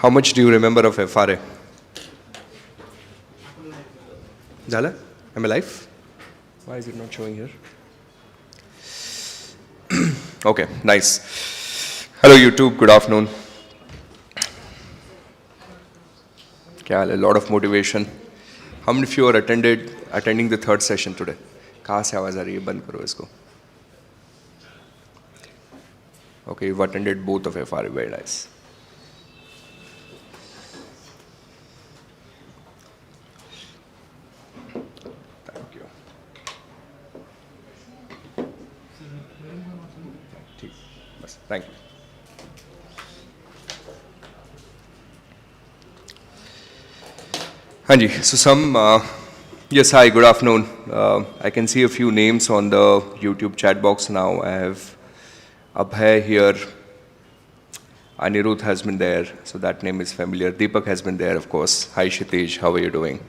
How much do you remember of FRA? Jala? Am I live? Why is it not showing here? Okay, nice. Hello YouTube, good afternoon. A lot of motivation. How many of you are attending the third session today? कहाँ से आवाज़ आ रही है? बंद करो इसको. Okay, you've attended both of FRA, very nice. Thank you. Hanji, so yes, hi, good afternoon. I can see a few names on the YouTube chat box now. I have Abhay here. Anirudh has been there, so that name is familiar. Deepak has been there, of course. Hi, Kshitij, how are you doing?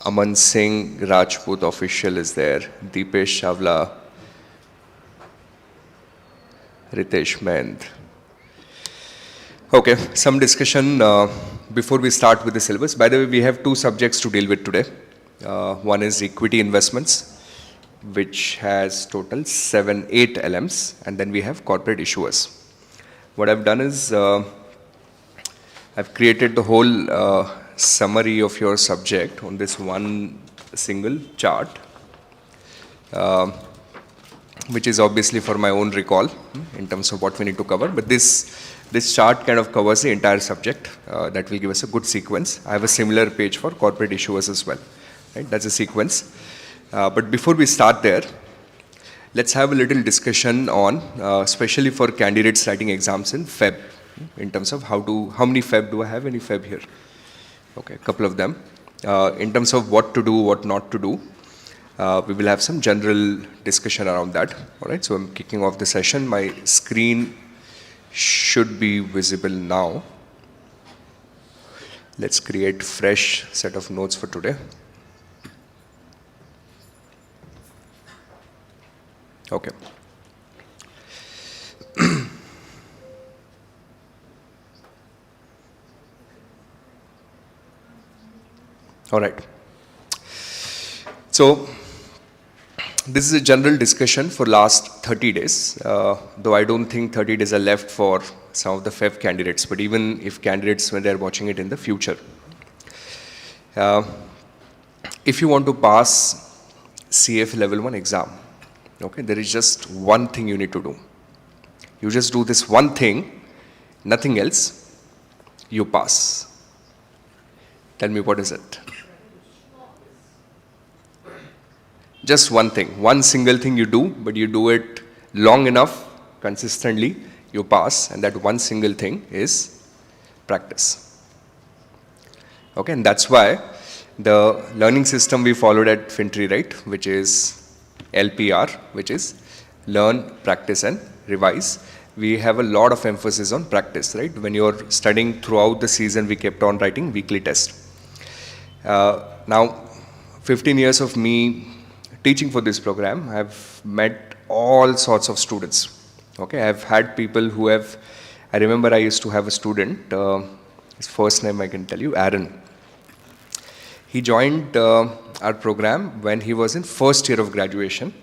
Aman Singh Rajput official is there. Deepesh Shavla. Ritesh Mend. Okay, some discussion before we start with the syllabus. By the way, we have two subjects to deal with today. One is equity investments, which has total 8 LMs, and then we have corporate issuers. What I've done is I've created the whole summary of your subject on this one single chart. Which is obviously for my own recall in terms of what we need to cover. But this chart kind of covers the entire subject. That will give us a good sequence. I have a similar page for corporate issuers as well. Right? That's a sequence. But before we start there, let's have a little discussion on, especially for candidates writing exams in Feb, in terms of how many Feb do I have? Any Feb here? Okay, a couple of them. In terms of what to do, what not to do. We will have some general discussion around that. All right, so I'm kicking off the session. My screen should be visible now. Let's create fresh set of notes for today. Okay. All right. So, this is a general discussion for last 30 days, though I don't think 30 days are left for some of the FEV candidates, but even if candidates, when they're watching it in the future. If you want to pass CFA level 1 exam, okay, there is just one thing you need to do. You just do this one thing, nothing else, you pass. Tell me, what is it? Just one thing, one single thing you do, but you do it long enough, consistently, you pass, and that one single thing is practice. Okay, and that's why the learning system we followed at FinTree, right, which is LPR, which is learn, practice, and revise. We have a lot of emphasis on practice, right? When you're studying throughout the season, we kept on writing weekly tests. Now, 15 years of me teaching for this program, I've met all sorts of students. Okay, I've had people who have, I remember I used to have a student, his first name I can tell you, Aaron. He joined our program when he was in first year of graduation.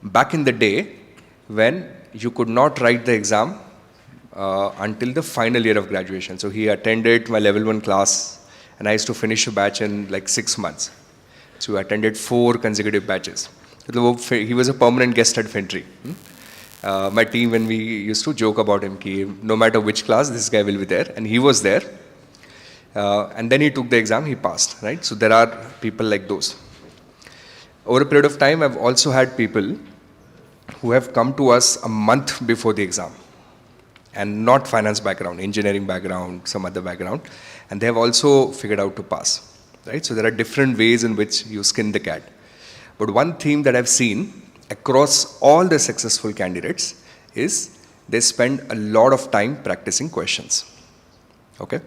Back in the day, when you could not write the exam until the final year of graduation. So he attended my level 1 class, and I used to finish a batch in like 6 months. So we attended 4 consecutive batches. He was a permanent guest at FinTree. My team, when we used to joke about him, no matter which class, this guy will be there. And he was there. And then he took the exam, he passed, right? So there are people like those. Over a period of time, I've also had people who have come to us a month before the exam. And not finance background, engineering background, some other background. And they have also figured out to pass. Right? So there are different ways in which you skin the cat. But one theme that I've seen across all the successful candidates is they spend a lot of time practicing questions. Okay?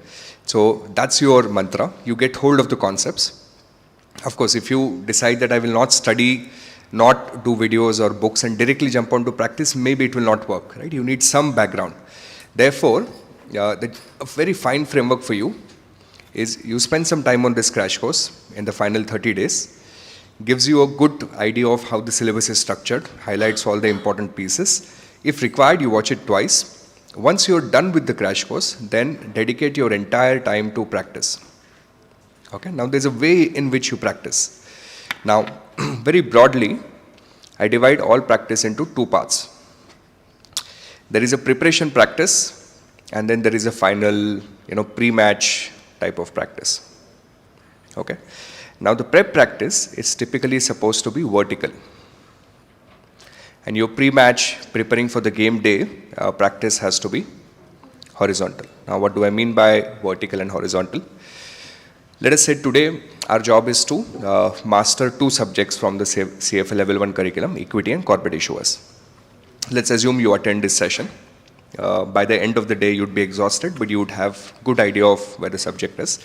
So that's your mantra. You get hold of the concepts. Of course, if you decide that I will not study not do videos or books and directly jump onto practice, maybe it will not work, right? You need some background. Therefore, a very fine framework for you is you spend some time on this crash course in the final 30 days, gives you a good idea of how the syllabus is structured, highlights all the important pieces. If required, you watch it twice. Once you're done with the crash course, then dedicate your entire time to practice. Okay, now there's a way in which you practice. Now, very broadly, I divide all practice into two parts. There is a preparation practice, and then there is a final, pre-match type of practice. Okay. Now, the prep practice is typically supposed to be vertical. And your pre-match, preparing for the game day, practice has to be horizontal. Now, what do I mean by vertical and horizontal? Let us say today, our job is to master two subjects from the CFA Level 1 curriculum, equity and corporate issuers. Let's assume you attend this session. By the end of the day, you'd be exhausted, but you would have good idea of where the subject is.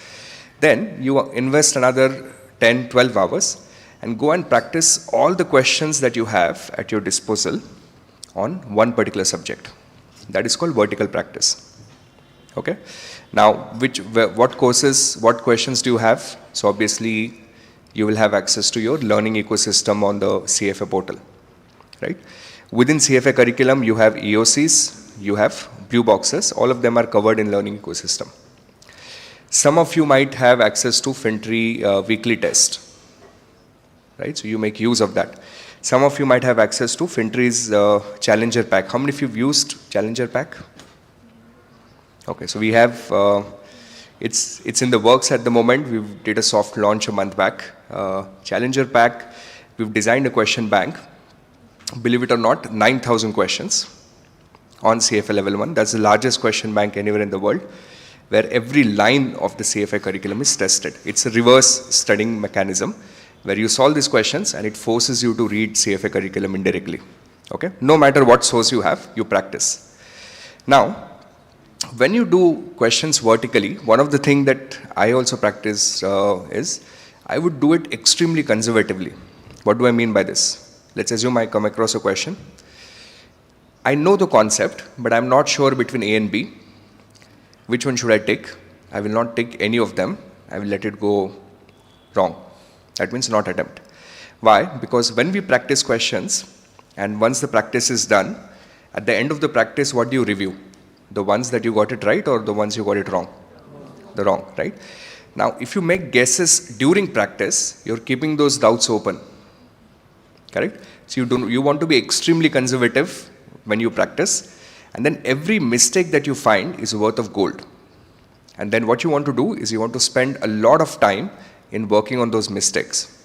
Then you invest another 10, 12 hours and go and practice all the questions that you have at your disposal on one particular subject. That is called vertical practice. Okay. Now, what questions do you have? So obviously, you will have access to your learning ecosystem on the CFA portal, right? Within CFA curriculum, you have EOCs, you have blue boxes. All of them are covered in learning ecosystem. Some of you might have access to FinTree weekly test, right? So you make use of that. Some of you might have access to FinTree's Challenger Pack. How many of you have used Challenger Pack? Okay, so we have, it's in the works at the moment. We did a soft launch a month back. Challenger Pack, we've designed a question bank. Believe it or not, 9,000 questions on CFA Level 1. That's the largest question bank anywhere in the world, where every line of the CFA curriculum is tested. It's a reverse studying mechanism where you solve these questions and it forces you to read CFA curriculum indirectly. Okay? No matter what source you have, you practice. Now, when you do questions vertically, one of the things that I also practice is I would do it extremely conservatively. What do I mean by this? Let's assume I come across a question. I know the concept, but I'm not sure between A and B. Which one should I take? I will not take any of them. I will let it go wrong. That means not attempt. Why? Because when we practice questions, and once the practice is done, at the end of the practice, what do you review? The ones that you got it right or the ones you got it wrong? The wrong, right? Now, if you make guesses during practice, you're keeping those doubts open. Correct? So you want to be extremely conservative when you practice, and then every mistake that you find is worth of gold. And then what you want to do is you want to spend a lot of time in working on those mistakes.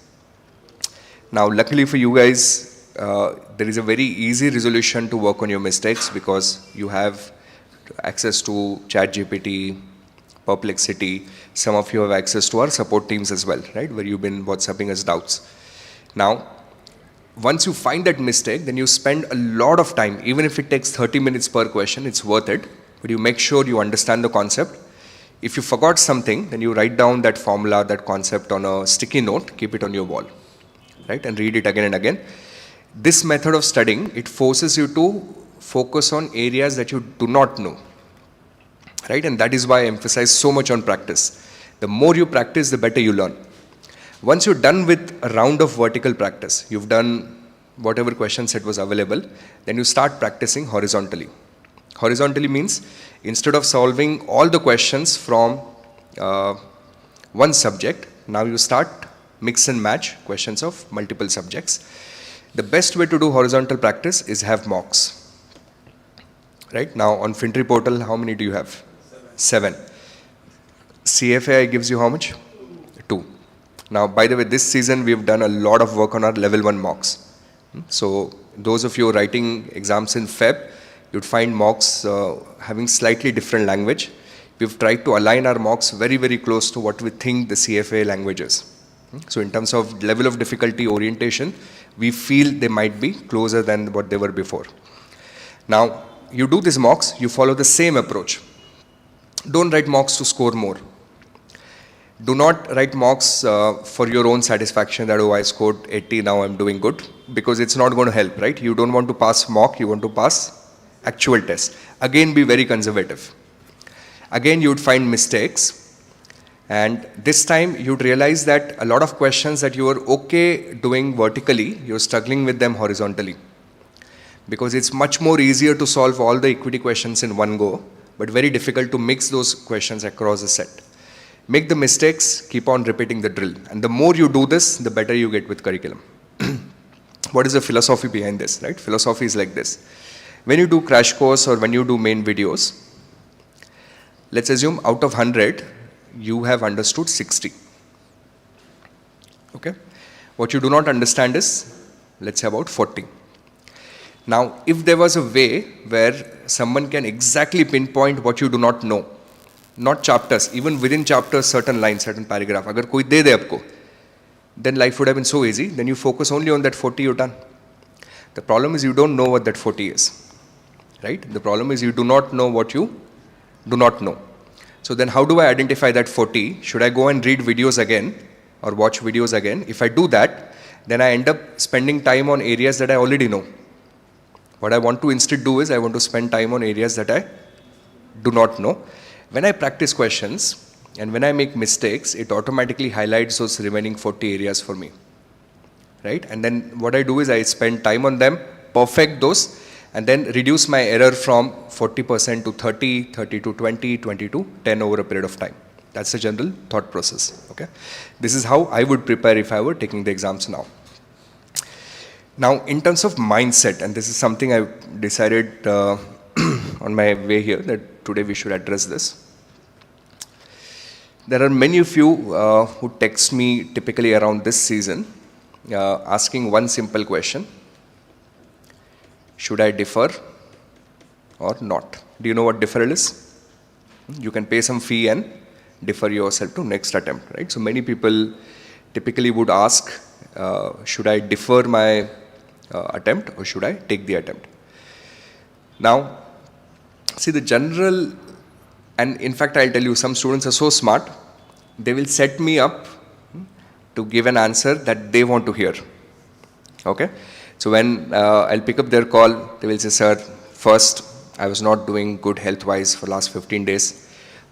Now, luckily for you guys, there is a very easy resolution to work on your mistakes because you have access to ChatGPT, Perplexity. Some of you have access to our support teams as well, right? Where you've been WhatsApping us doubts. Now, once you find that mistake, then you spend a lot of time, even if it takes 30 minutes per question, it's worth it. But you make sure you understand the concept. If you forgot something, then you write down that formula, that concept on a sticky note, keep it on your wall, right? And read it again and again. This method of studying, it forces you to focus on areas that you do not know, right? And that is why I emphasize so much on practice. The more you practice, the better you learn. Once you're done with a round of vertical practice, you've done whatever question set was available, then you start practicing horizontally. Horizontally means instead of solving all the questions from one subject, now you start mix and match questions of multiple subjects. The best way to do horizontal practice is have mocks. Right? Now on FinTree portal, how many do you have? 7. CFA gives you how much? 2. Now, by the way, this season we've done a lot of work on our level 1 mocks. So those of you writing exams in Feb, you'd find mocks having slightly different language. We've tried to align our mocks very, very close to what we think the CFA language is. So in terms of level of difficulty orientation, we feel they might be closer than what they were before. Now, you do these mocks, you follow the same approach. Don't write mocks to score more. Do not write mocks for your own satisfaction that, oh, I scored 80, now I'm doing good, because it's not going to help, right? You don't want to pass mock, you want to pass actual test. Again, be very conservative. Again, you'd find mistakes, and this time you'd realize that a lot of questions that you were okay doing vertically, you're struggling with them horizontally. Because it's much more easier to solve all the equity questions in one go, but very difficult to mix those questions across a set. Make the mistakes, keep on repeating the drill. And the more you do this, the better you get with curriculum. What is the philosophy behind this, right? Philosophy is like this. When you do crash course or when you do main videos, let's assume out of 100, you have understood 60. Okay? What you do not understand is, let's say about 40. Now, if there was a way where someone can exactly pinpoint what you do not know, not chapters, even within chapters, certain lines, certain paragraph, agar koi de de aapko, then life would have been so easy. Then you focus only on that 40 you've done. The problem is you don't know what that 40 is, right? The problem is you do not know what you do not know. So then how do I identify that 40? Should I go and read videos again or watch videos again? If I do that, then I end up spending time on areas that I already know. What I want to instead do is I want to spend time on areas that I do not know. When I practice questions and when I make mistakes, it automatically highlights those remaining 40 areas for me, right? And then what I do is I spend time on them, perfect those, and then reduce my error from 40% to 30, 30 to 20, 20 to 10 over a period of time. That's the general thought process, okay? This is how I would prepare if I were taking the exams now. Now, in terms of mindset, and this is something I decided on my way here, that today we should address this. There are many of you who text me typically around this season asking one simple question: should I defer or not? Do you know what deferral is? You can pay some fee and defer yourself to next attempt, right? So many people typically would ask, should I defer my attempt or should I take the attempt? Now, see the general, and in fact I'll tell you, some students are so smart, they will set me up to give an answer that they want to hear, okay? So when I'll pick up their call, they will say, sir, first, I was not doing good health-wise for last 15 days,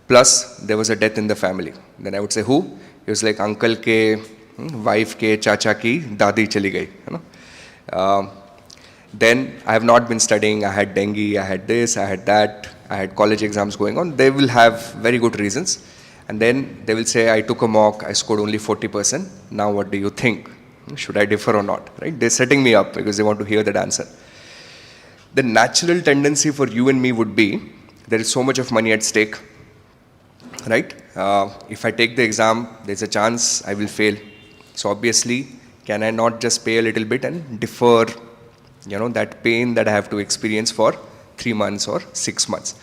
plus there was a death in the family. Then I would say, who? He was like, uncle ke, wife ke, chacha ki, dadi chali gayi, you know? Then I have not been studying, I had dengue, I had this, I had that, I had college exams going on. They will have very good reasons. And then they will say, I took a mock, I scored only 40%. Now what do you think? Should I defer or not? Right? They're setting me up because they want to hear that answer. The natural tendency for you and me would be, there is so much of money at stake, right? If I take the exam, there's a chance I will fail. So obviously, can I not just pay a little bit and defer, you know, that pain that I have to experience for 3 months or 6 months?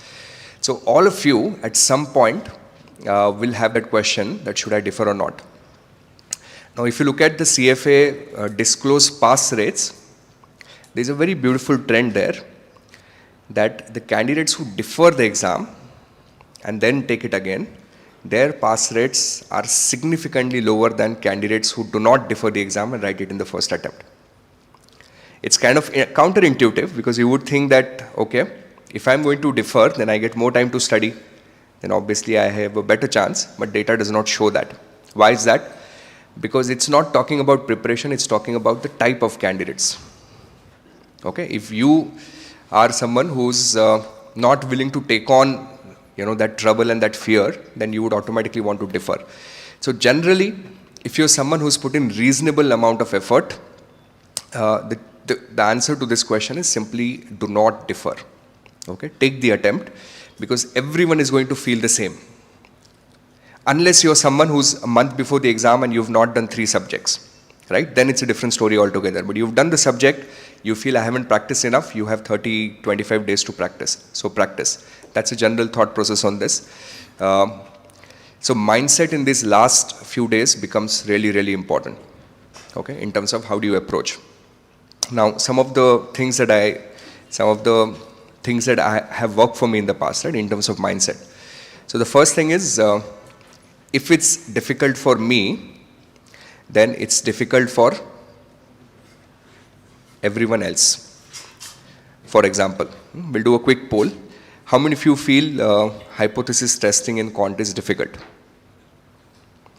So all of you at some point will have that question, that should I defer or not? Now, if you look at the CFA disclosed pass rates, there's a very beautiful trend there, that the candidates who defer the exam and then take it again, their pass rates are significantly lower than candidates who do not defer the exam and write it in the first attempt. It's kind of counterintuitive, because you would think that, okay, if I'm going to defer, then I get more time to study, then obviously I have a better chance, but data does not show that. Why is that? Because it's not talking about preparation, it's talking about the type of candidates. Okay, if you are someone who's not willing to take on, you know, that trouble and that fear, then you would automatically want to defer. So generally, if you're someone who's put in reasonable amount of effort, the answer to this question is simply do not defer. Okay, take the attempt, because everyone is going to feel the same. Unless you're someone who's a month before the exam and you've not done 3 subjects, right? Then it's a different story altogether. But you've done the subject, you feel I haven't practiced enough, you have 30, 25 days to practice. So practice. That's a general thought process on this. So mindset in these last few days becomes really, really important, okay, in terms of how do you approach. Now, some of the things that I have worked for me in the past, right, in terms of mindset. So the first thing is, if it's difficult for me, then it's difficult for everyone else. For example, we'll do a quick poll. How many of you feel hypothesis testing in quant is difficult?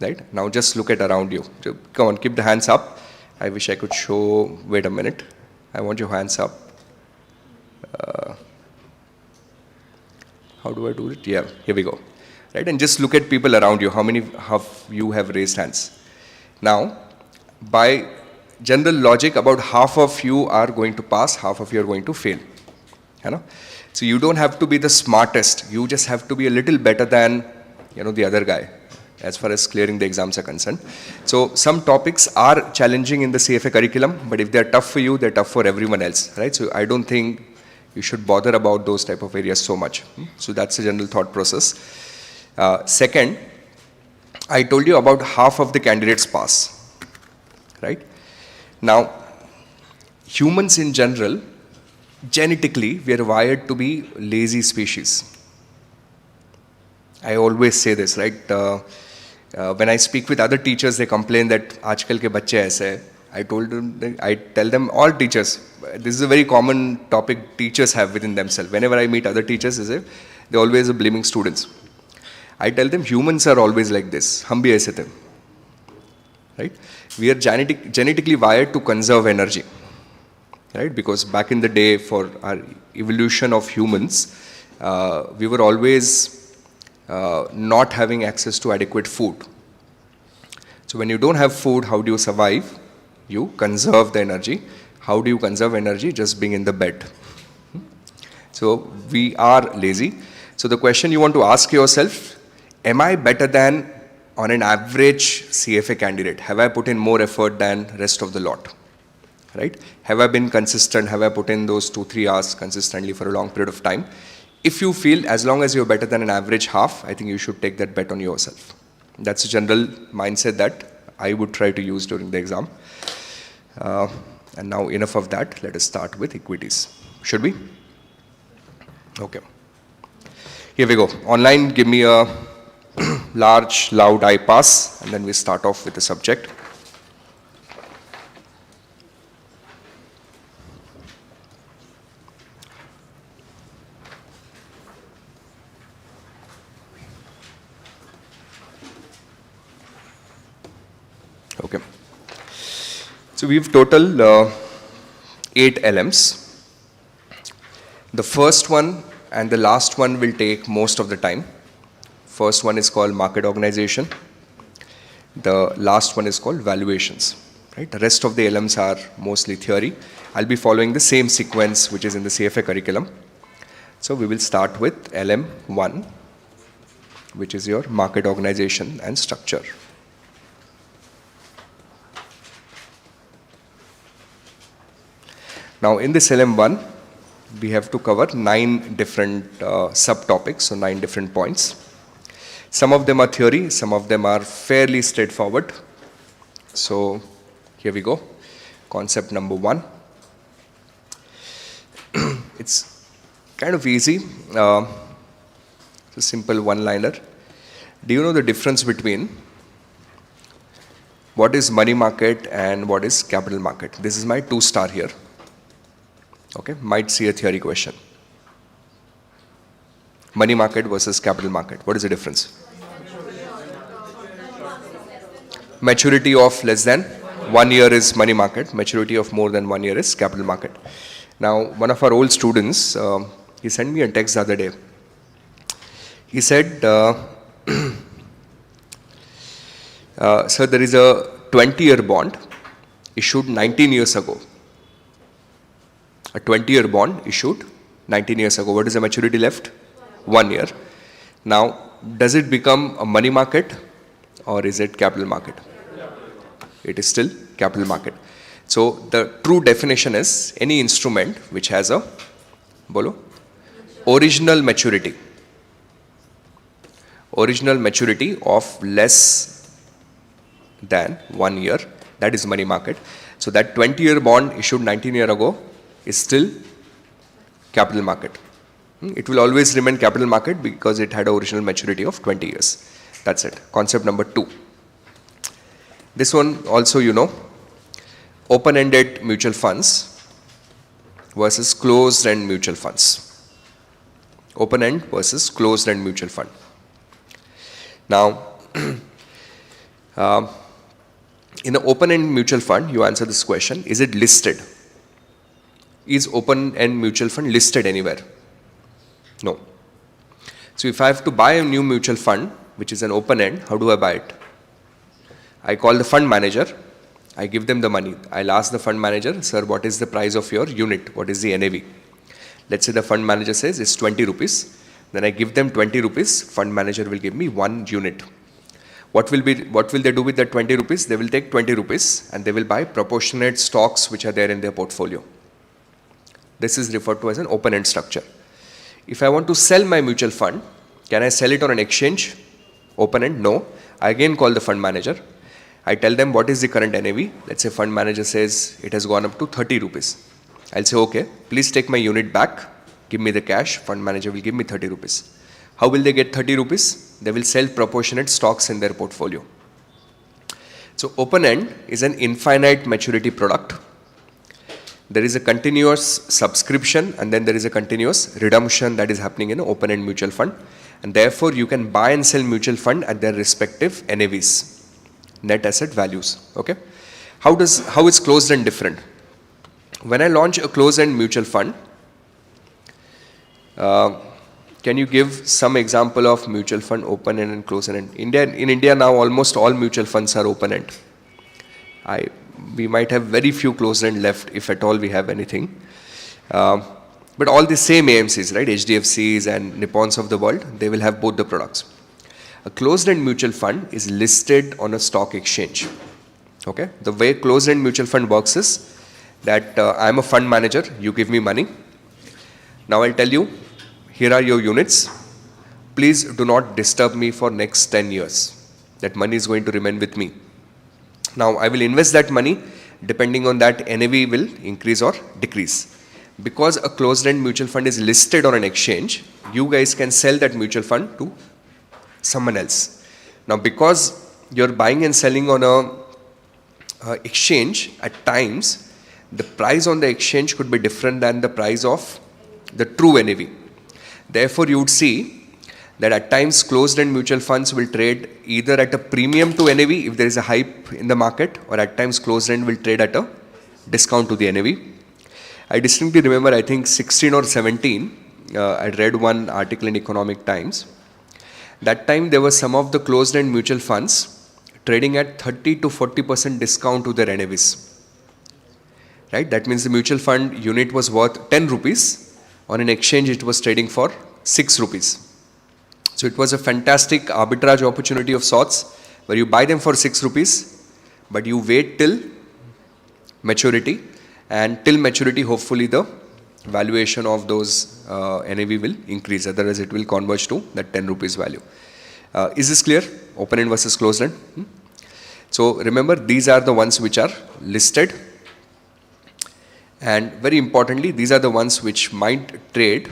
Right? Now just look at around you. Come on, keep the hands up. I wish I could show, wait a minute. I want your hands up. How do I do it? Yeah, here we go. Right? And just look at people around you. How many of you have raised hands? Now, by general logic, about half of you are going to pass, half of you are going to fail. You know? So you don't have to be the smartest. You just have to be a little better than, the other guy, as far as clearing the exams are concerned. So some topics are challenging in the CFA curriculum, but if they're tough for you, they're tough for everyone else, right? So I don't think you should bother about those type of areas so much. So that's the general thought process. Second, I told you about half of the candidates pass, right? Now, humans in general, genetically, we are wired to be lazy species. I always say this, right? When I speak with other teachers, they complain that aajkal ke bacche aise hai. I tell them, all teachers, this is a very common topic teachers have within themselves. Whenever I meet other teachers, they always are blaming students. I tell them, humans are always like this. Hum bhi aise the. Right? We are genetically wired to conserve energy. Right? Because back in the day, for our evolution of humans, we were always not having access to adequate food. So when you don't have food, how do you survive? You conserve the energy. How do you conserve energy? Just being in the bed. So we are lazy. So the question you want to ask yourself, am I better than on an average CFA candidate? Have I put in more effort than rest of the lot? Right? Have I been consistent? Have I put in those 2-3 hours consistently for a long period of time? If you feel as long as you're better than an average half, I think you should take that bet on yourself. That's a general mindset that I would try to use during the exam. And now enough of that. Let us start with equities. Should we? Okay. Here we go. Online, give me a large, loud I pass, and then we start off with the subject. Okay. So we've total 8 LMs. The first one and the last one will take most of the time. First one is called market organization. The last one is called valuations. Right? The rest of the LMs are mostly theory. I'll be following the same sequence which is in the CFA curriculum. So we will start with LM1, which is your market organization and structure. Now in this LM1, we have to cover 9 different subtopics, so 9 different points. Some of them are theory, some of them are fairly straightforward. So here we go. Concept number 1. It's kind of easy. It's a simple one-liner. Do you know the difference between what is money market and what is capital market? This is my 2-star here. Okay, might see a theory question. Money market versus capital market. What is the difference? Maturity of less than 1 year is money market. Maturity of more than 1 year is capital market. Now, one of our old students, he sent me a text the other day. He said, sir, there is a 20-year bond issued 19 years ago. A 20-year bond issued 19 years ago. What is the maturity left? 1 year. Now, does it become a money market or is it capital market? It is still capital market. So, the true definition is any instrument which has a original maturity. Original maturity of less than 1 year. That is money market. So, that 20-year bond issued 19 years ago is still capital market. It will always remain capital market because it had an original maturity of 20 years. That's it. Concept number 2. This one also you know. Open-ended mutual funds versus closed-end mutual funds. Open-end versus closed-end mutual fund. Now, in an open-end mutual fund, you answer this question, is it listed? Is open-end mutual fund listed anywhere? No. So if I have to buy a new mutual fund, which is an open-end, how do I buy it? I call the fund manager, I give them the money. I'll ask the fund manager, sir, what is the price of your unit? What is the NAV? Let's say the fund manager says it's 20 rupees. Then I give them 20 rupees, fund manager will give me 1 unit. What will they do with that 20 rupees? They will take 20 rupees and they will buy proportionate stocks which are there in their portfolio. This is referred to as an open-end structure. If I want to sell my mutual fund, can I sell it on an exchange? Open-end? No. I again call the fund manager. I tell them what is the current NAV. Let's say fund manager says it has gone up to 30 rupees. I'll say, okay, please take my unit back. Give me the cash. Fund manager will give me 30 rupees. How will they get 30 rupees? They will sell proportionate stocks in their portfolio. So open-end is an infinite maturity product. There is a continuous subscription and then there is a continuous redemption that is happening in an open-end mutual fund. And therefore, you can buy and sell mutual fund at their respective NAVs, net asset values. Okay. How is closed-end different? When I launch a closed-end mutual fund, can you give some example of mutual fund open-end and closed-end? In India now, almost all mutual funds are open-end. We might have very few closed-end left, if at all we have anything. But all the same AMCs, right? HDFCs and Nippons of the world, they will have both the products. A closed-end mutual fund is listed on a stock exchange. Okay? The way closed-end mutual fund works is that I'm a fund manager, you give me money. Now I'll tell you, here are your units. Please do not disturb me for next 10 years. That money is going to remain with me. Now I will invest that money, depending on that NAV will increase or decrease. Because a closed-end mutual fund is listed on an exchange, you guys can sell that mutual fund to someone else. Now because you're buying and selling on a exchange, at times the price on the exchange could be different than the price of the true NAV. Therefore, you would see that at times closed-end mutual funds will trade either at a premium to NAV if there is a hype in the market, or at times closed-end will trade at a discount to the NAV. I distinctly remember, I think 16 or 17, I read one article in Economic Times. That time there were some of the closed-end mutual funds trading at 30 to 40% discount to their NAVs. Right? That means the mutual fund unit was worth 10 rupees. On an exchange, it was trading for 6 rupees. So it was a fantastic arbitrage opportunity of sorts, where you buy them for 6 rupees, but you wait till maturity, and till maturity, hopefully the valuation of those NAV will increase. Otherwise, it will converge to that 10 rupees value. Is this clear? Open-end versus closed-end. So remember, these are the ones which are listed. And very importantly, these are the ones which might trade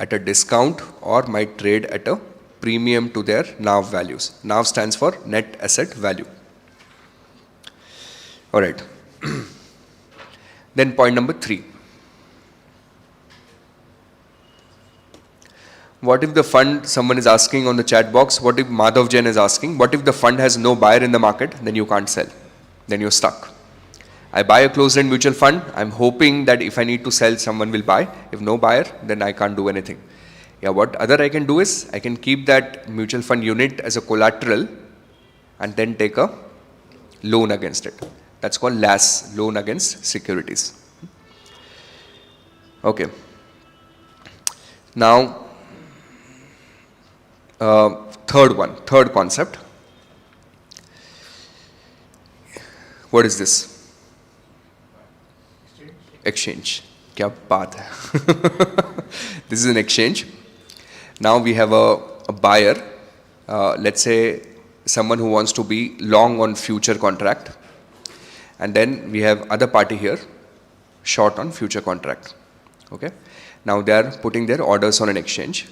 at a discount or might trade at a premium to their NAV values. NAV stands for net asset value. All right. Then point number 3. What if the fund, someone is asking on the chat box, what if Madhav Jain is asking, what if the fund has no buyer in the market, then you can't sell, then you're stuck. I buy a closed-end mutual fund, I'm hoping that if I need to sell, someone will buy. If no buyer, then I can't do anything. Yeah, what other I can do is, I can keep that mutual fund unit as a collateral and then take a loan against it. That's called LAS, loan against securities. Okay. Now, third concept. What is this? Exchange. Kya baat hai? This is an exchange. Now we have a buyer, let's say someone who wants to be long on future contract, and then we have other party here, short on future contract. Okay. Now they are putting their orders on an exchange.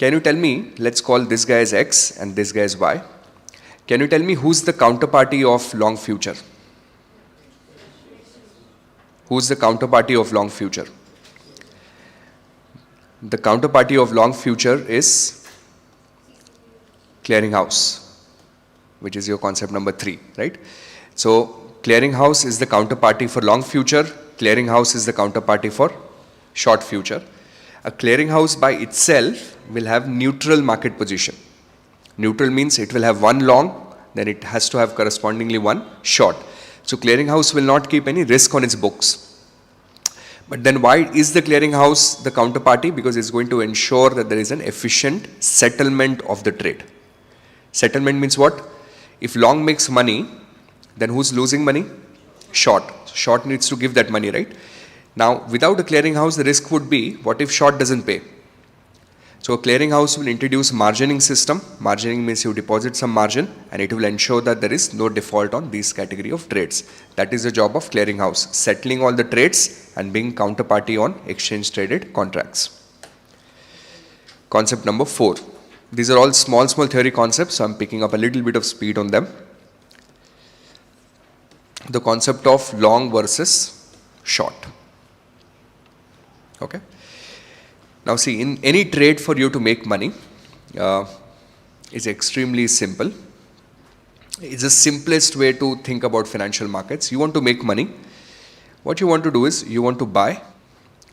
Can you tell me, let's call this guy as X and this guy as Y. Can you tell me who's the counterparty of long future? Who's the counterparty of long future? The counterparty of long future is clearinghouse, which is your concept number 3, right? So clearinghouse is the counterparty for long future. Clearinghouse is the counterparty for short future. A clearinghouse by itself will have neutral market position. Neutral means it will have one long, then it has to have correspondingly one short. So clearinghouse will not keep any risk on its books. But then why is the clearinghouse the counterparty? Because it's going to ensure that there is an efficient settlement of the trade. Settlement means what? If long makes money, then who's losing money? Short. Short needs to give that money, right? Now, without a clearinghouse, the risk would be, what if short doesn't pay? So a clearinghouse will introduce margining system. Margining means you deposit some margin and it will ensure that there is no default on these category of trades. That is the job of clearinghouse, settling all the trades and being counterparty on exchange traded contracts. Concept number 4. These are all small theory concepts, so I'm picking up a little bit of speed on them. The concept of long versus short. Okay. Now see, in any trade for you to make money is extremely simple. It's the simplest way to think about financial markets. You want to make money. What you want to do is you want to buy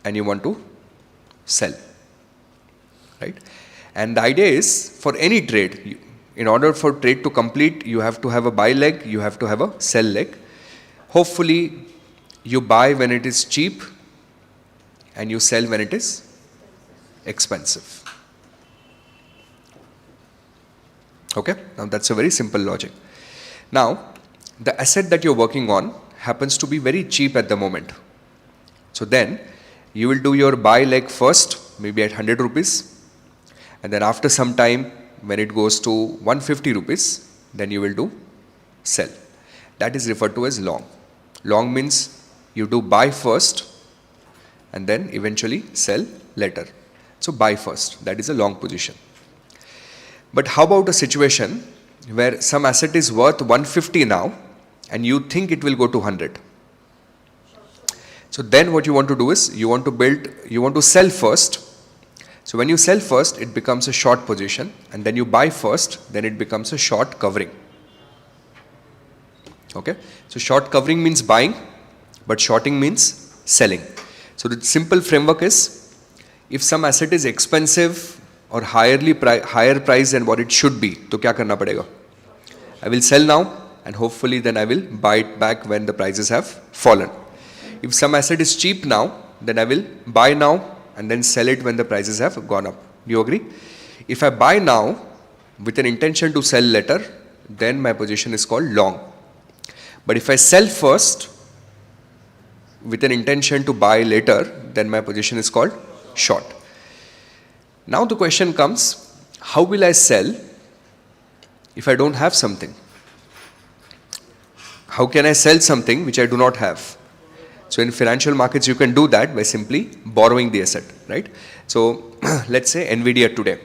and you want to sell, right? And the idea is for any trade, in order for trade to complete, you have to have a buy leg, you have to have a sell leg. Hopefully you buy when it is cheap and you sell when it is expensive. Okay, now that's a very simple logic. Now, the asset that you're working on happens to be very cheap at the moment. So then you will do your buy leg first, maybe at 100 rupees. And then after some time, when it goes to 150 rupees, then you will do sell. That is referred to as long. Long means you do buy first and then eventually sell later. So buy first, that is a long position. But how about a situation where some asset is worth 150 now and you think it will go to 100? So then what you want to do is you want to sell first. So when you sell first, it becomes a short position, and then you buy first, then it becomes a short covering. Okay, so short covering means buying, but shorting means selling. So the simple framework is, if some asset is expensive or higher price than what it should be, तो क्या करना पड़ेगा? I will sell now and hopefully then I will buy it back when the prices have fallen. If some asset is cheap now, then I will buy now and then sell it when the prices have gone up. Do you agree? If I buy now with an intention to sell later, then my position is called long. But if I sell first with an intention to buy later, then my position is called short. Now the question comes, how will I sell if I don't have something? How can I sell something which I do not have? So in financial markets, you can do that by simply borrowing the asset, right? So let's say NVIDIA today.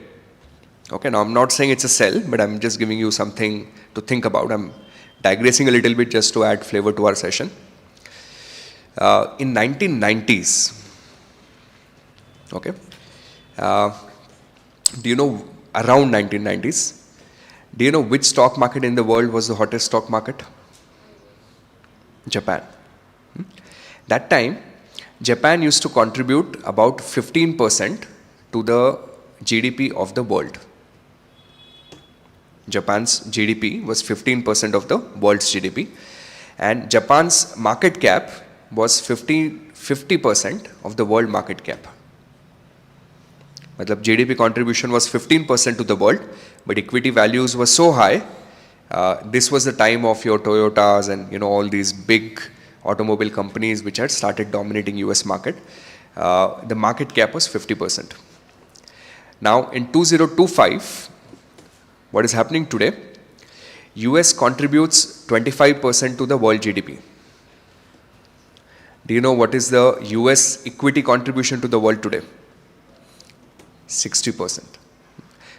Okay, now I'm not saying it's a sell, but I'm just giving you something to think about. I'm digressing a little bit just to add flavor to our session. In 1990s, okay, do you know, around 1990s, do you know which stock market in the world was the hottest stock market? Japan. That time, Japan used to contribute about 15% to the GDP of the world. Japan's GDP was 15% of the world's GDP, and Japan's market cap was 50% of the world market cap. Matlab GDP contribution was 15% to the world, but equity values were so high. This was the time of your Toyotas and all these big automobile companies which had started dominating US market. The market cap was 50%. Now in 2025, what is happening today? US contributes 25% to the world GDP. Do you know what is the US equity contribution to the world today? 60%.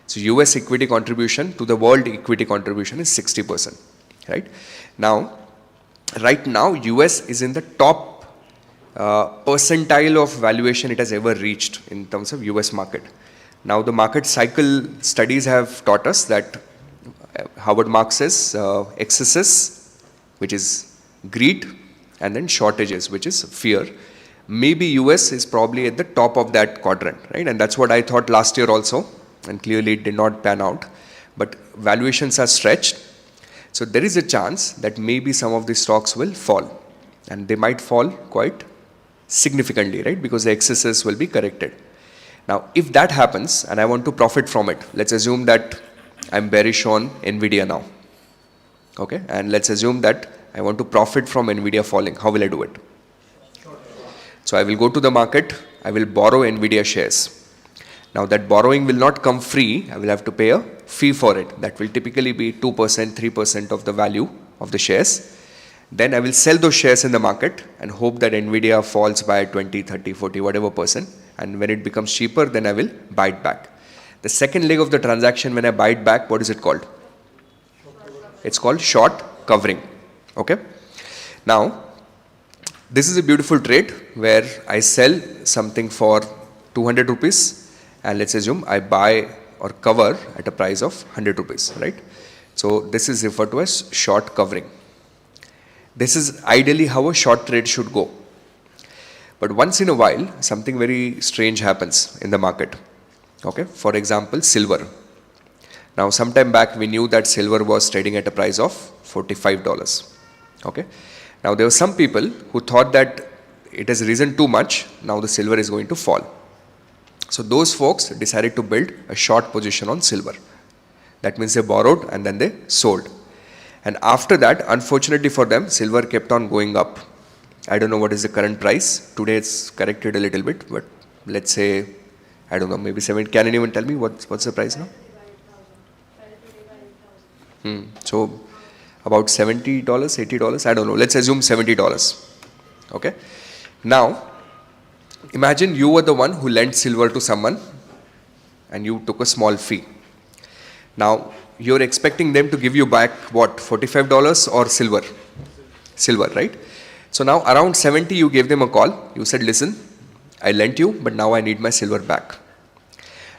So US equity contribution to the world equity contribution is 60%, right? Now, right now, US is in the top percentile of valuation it has ever reached in terms of US market. Now, the market cycle studies have taught us that Howard Marks says excesses, which is greed, and then shortages, which is fear. Maybe US is probably at the top of that quadrant, right? And that's what I thought last year also, and clearly it did not pan out. But valuations are stretched, so there is a chance that maybe some of these stocks will fall, and they might fall quite significantly, right? Because the excesses will be corrected. Now, if that happens, and I want to profit from it, let's assume that I'm bearish on NVIDIA now, okay? And let's assume that I want to profit from NVIDIA falling. How will I do it? So I will go to the market, I will borrow NVIDIA shares. Now that borrowing will not come free, I will have to pay a fee for it. That will typically be 2%, 3% of the value of the shares. Then I will sell those shares in the market and hope that NVIDIA falls by 20, 30, 40, whatever percent. And when it becomes cheaper, then I will buy it back. The second leg of the transaction, when I buy it back, what is it called? It's called short covering. Okay. Now, this is a beautiful trade where I sell something for 200 rupees and let's assume I buy or cover at a price of 100 rupees, right? So this is referred to as short covering. This is ideally how a short trade should go. But once in a while, something very strange happens in the market. Okay, for example, silver. Now, sometime back, we knew that silver was trading at a price of $45. Okay. Now, there were some people who thought that it has risen too much, now the silver is going to fall. So, those folks decided to build a short position on silver. That means they borrowed and then they sold. And after that, unfortunately for them, silver kept on going up. I don't know what is the current price. Today it's corrected a little bit, but let's say, I don't know, maybe 7. Can anyone tell me what's the price now? So, about $70, $80, I don't know. Let's assume $70. Okay. Now, imagine you were the one who lent silver to someone and you took a small fee. Now, you're expecting them to give you back what, $45 or silver? Silver, right? So now around 70, you gave them a call. You said, listen, I lent you, but now I need my silver back.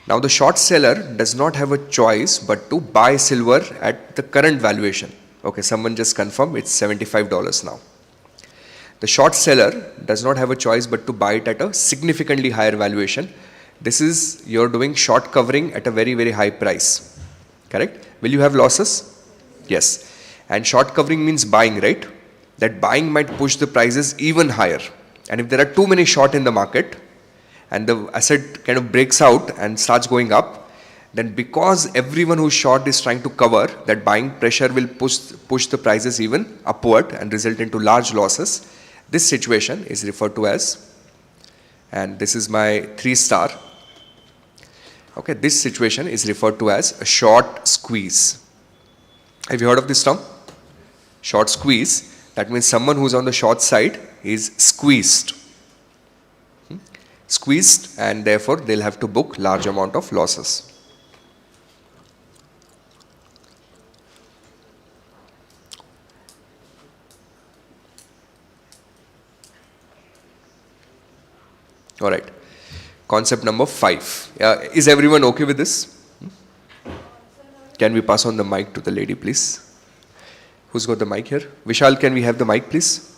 Now the short seller does not have a choice but to buy silver at the current valuation. Okay, someone just confirmed it's $75 now. The short seller does not have a choice but to buy it at a significantly higher valuation. This is, you're doing short covering at a very, very high price. Correct? Will you have losses? Yes. And short covering means buying, right? That buying might push the prices even higher. And if there are too many short in the market and the asset kind of breaks out and starts going up, then because everyone who's short is trying to cover, that buying pressure will push the prices even upward and result into large losses. This situation is referred to as, and this is my 3-star. Okay, this situation is referred to as a short squeeze. Have you heard of this term? Short squeeze. That means someone who's on the short side is squeezed. Squeezed, and therefore they'll have to book large amount of losses. All right. Concept number 5. Is everyone okay with this? Can we pass on the mic to the lady, please? Who's got the mic here? Vishal, can we have the mic, please?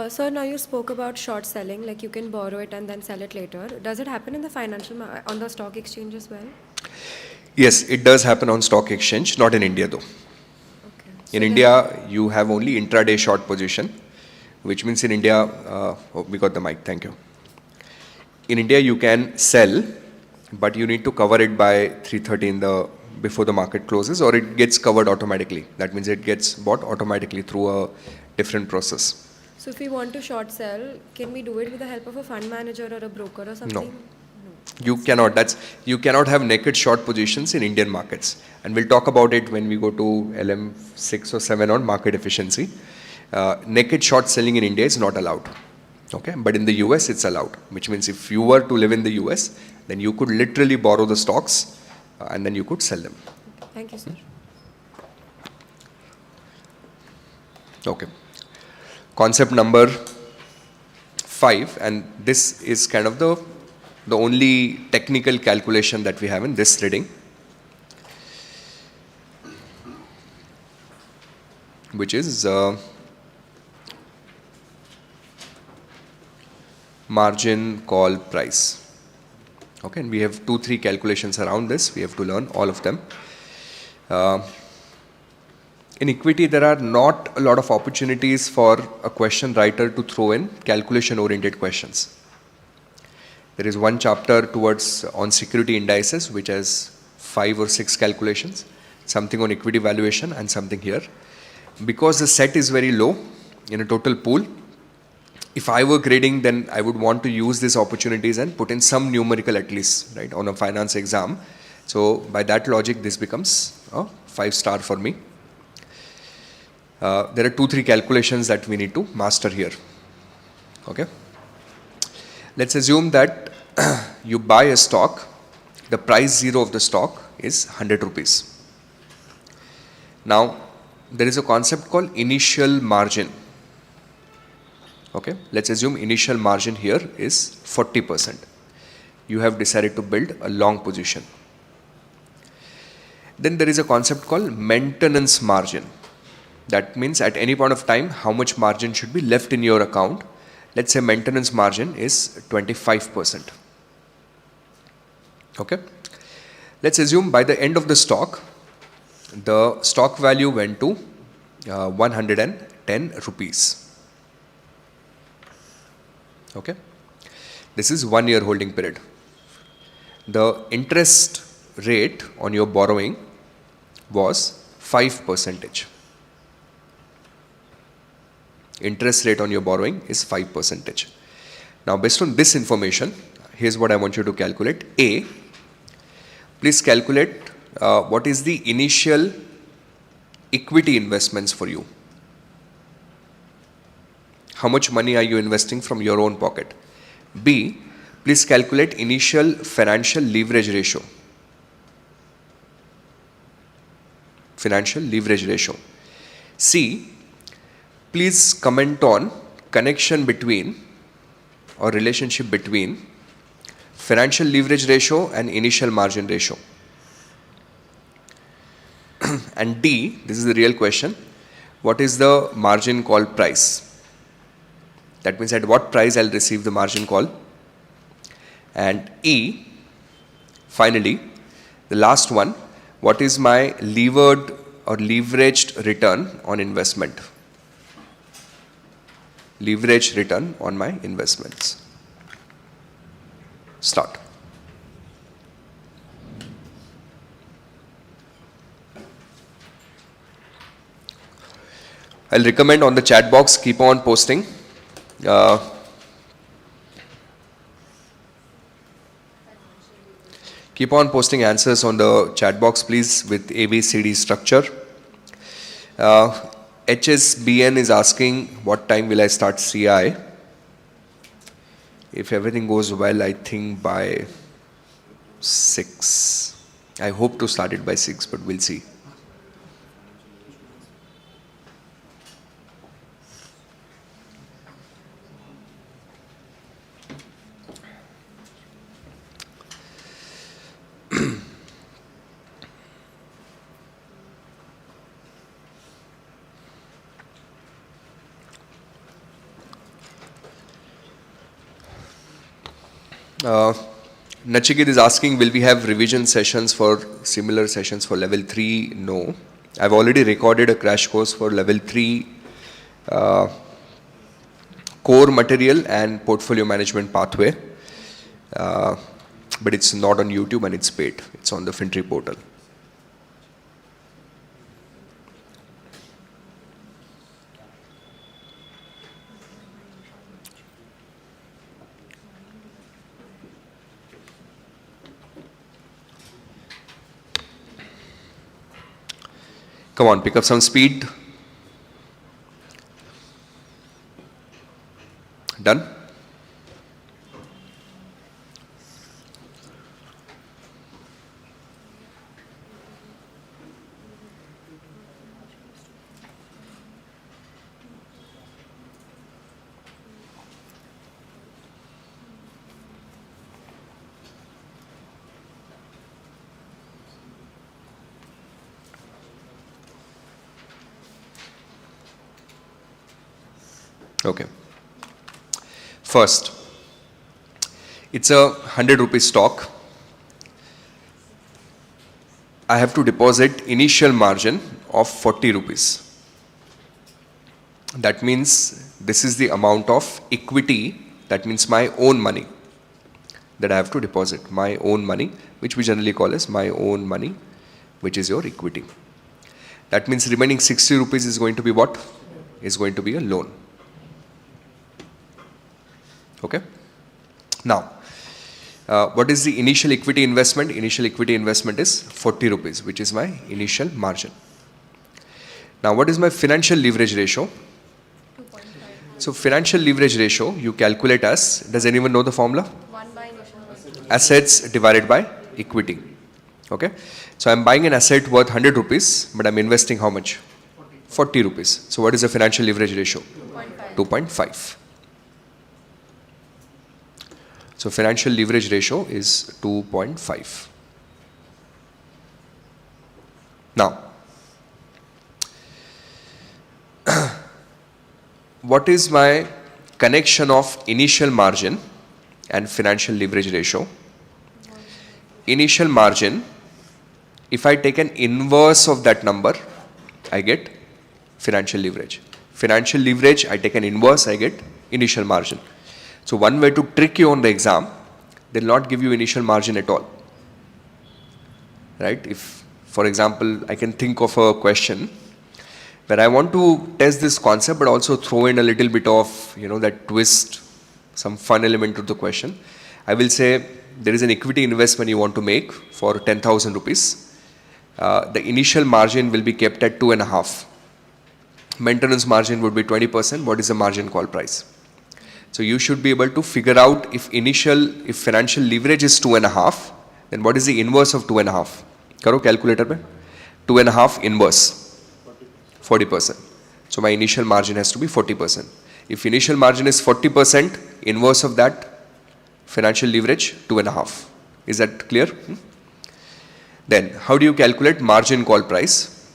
Sir, now you spoke about short selling, like you can borrow it and then sell it later. Does it happen in the on the stock exchange as well? Yes, it does happen on stock exchange, not in India though. Okay. In India, you have only intraday short position, which means in India, we got the mic, thank you. In India, you can sell, but you need to cover it by 3:30 before the market closes, or it gets covered automatically. That means it gets bought automatically through a different process. So if we want to short sell, can we do it with the help of a fund manager or a broker or something? No. You cannot. You cannot have naked short positions in Indian markets. And we'll talk about it when we go to LM 6 or 7 on market efficiency. Naked short selling in India is not allowed. Okay, but in the US it's allowed, which means if you were to live in the US, then you could literally borrow the stocks and then you could sell them. Thank you, sir. Okay. Concept number 5, and this is kind of the only technical calculation that we have in this reading, which is margin call price. Okay, and we have 2-3 calculations around this. We have to learn all of them. In equity, there are not a lot of opportunities for a question writer to throw in calculation-oriented questions. There is one chapter on security indices, which has 5 or 6 calculations, something on equity valuation and something here. Because the set is very low in a total pool, if I were grading, then I would want to use these opportunities and put in some numerical at least, right, on a finance exam. So by that logic, this becomes a 5-star for me. There are 2-3 calculations that we need to master here. Okay. Let's assume that you buy a stock, the price zero of the stock is 100 rupees. Now, there is a concept called initial margin. Okay, let's assume initial margin here is 40%. You have decided to build a long position. Then there is a concept called maintenance margin. That means at any point of time, how much margin should be left in your account. Let's say maintenance margin is 25%. Okay. Let's assume by the end of the stock value went to 110 rupees. Okay. This is 1 year holding period. The interest rate on your borrowing was 5%. Interest rate on your borrowing is 5%. Now, based on this information, here's what I want you to calculate. A, please calculate what is the initial equity investments for you. How much money are you investing from your own pocket? B, please calculate initial financial leverage ratio. Financial leverage ratio. C, please comment on connection between or relationship between financial leverage ratio and initial margin ratio. And D, this is the real question, what is the margin call price? That means at what price I'll receive the margin call. And E, finally, the last one, what is my levered or leveraged return on investment? Leverage return on my investments. Start. I'll recommend on the chat box, keep on posting. Keep on posting answers on the chat box, please, with ABCD structure. HSBN is asking, what time will I start CI? If everything goes well, I think by 6. I hope to start it by 6, but we'll see. Nachikit is asking, will we have revision sessions for similar sessions for level 3? No. I've already recorded a crash course for level 3 core material and portfolio management pathway. But it's not on YouTube and it's paid. It's on the FinTree portal. Come on, pick up some speed. Okay. First, it's a 100 rupees stock. I have to deposit initial margin of 40 rupees. That means this is the amount of equity, that means my own money, that I have to deposit, my own money, which we generally call as my own money, which is your equity. That means remaining 60 rupees is going to be what? Is going to be a loan. Okay. Now, what is the initial equity investment? Initial equity investment is 40 rupees, which is my initial margin. Now, what is my financial leverage ratio? So, financial leverage ratio, you calculate as, does anyone know the formula? 1 by initial margin. Assets divided by equity. Okay. So, I'm buying an asset worth 100 rupees, but I'm investing how much? 40 rupees. So, what is the financial leverage ratio? 2.5. So, financial leverage ratio is 2.5. Now, what is my connection of initial margin and financial leverage ratio? Initial margin, if I take an inverse of that number, I get financial leverage. Financial leverage, I take an inverse, I get initial margin. So one way to trick you on the exam, they'll not give you initial margin at all. Right? If, for example, I can think of a question where I want to test this concept, but also throw in a little bit of, that twist, some fun element to the question. I will say there is an equity investment you want to make for 10,000 rupees. The initial margin will be kept at 2.5. Maintenance margin would be 20%. What is the margin call price? So you should be able to figure out if financial leverage is 2.5, then what is the inverse of 2.5? Karo calculator mein. 2.5 inverse, 40%. So my initial margin has to be 40%. If initial margin is 40%, inverse of that, financial leverage 2.5. Is that clear? Then how do you calculate margin call price?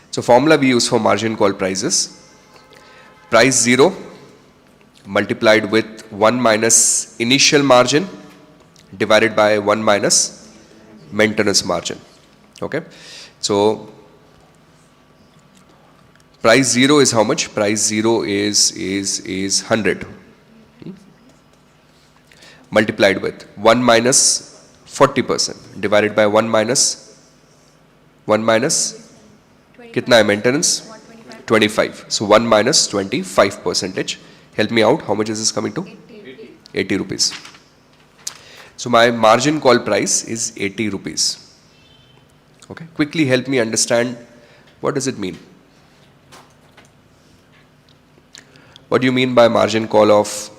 So formula we use for margin call prices, price 0 multiplied with 1 minus initial margin divided by 1 minus maintenance margin. Okay. So price 0 is how much? Price 0 is 100 multiplied with 1 minus 40% divided by 1 minus kitna hai maintenance? 25. So 1 minus 25%. Help me out. How much is this coming to? 80 rupees. So my margin call price is 80 rupees. Okay. Quickly help me understand, what does it mean? What do you mean by margin call of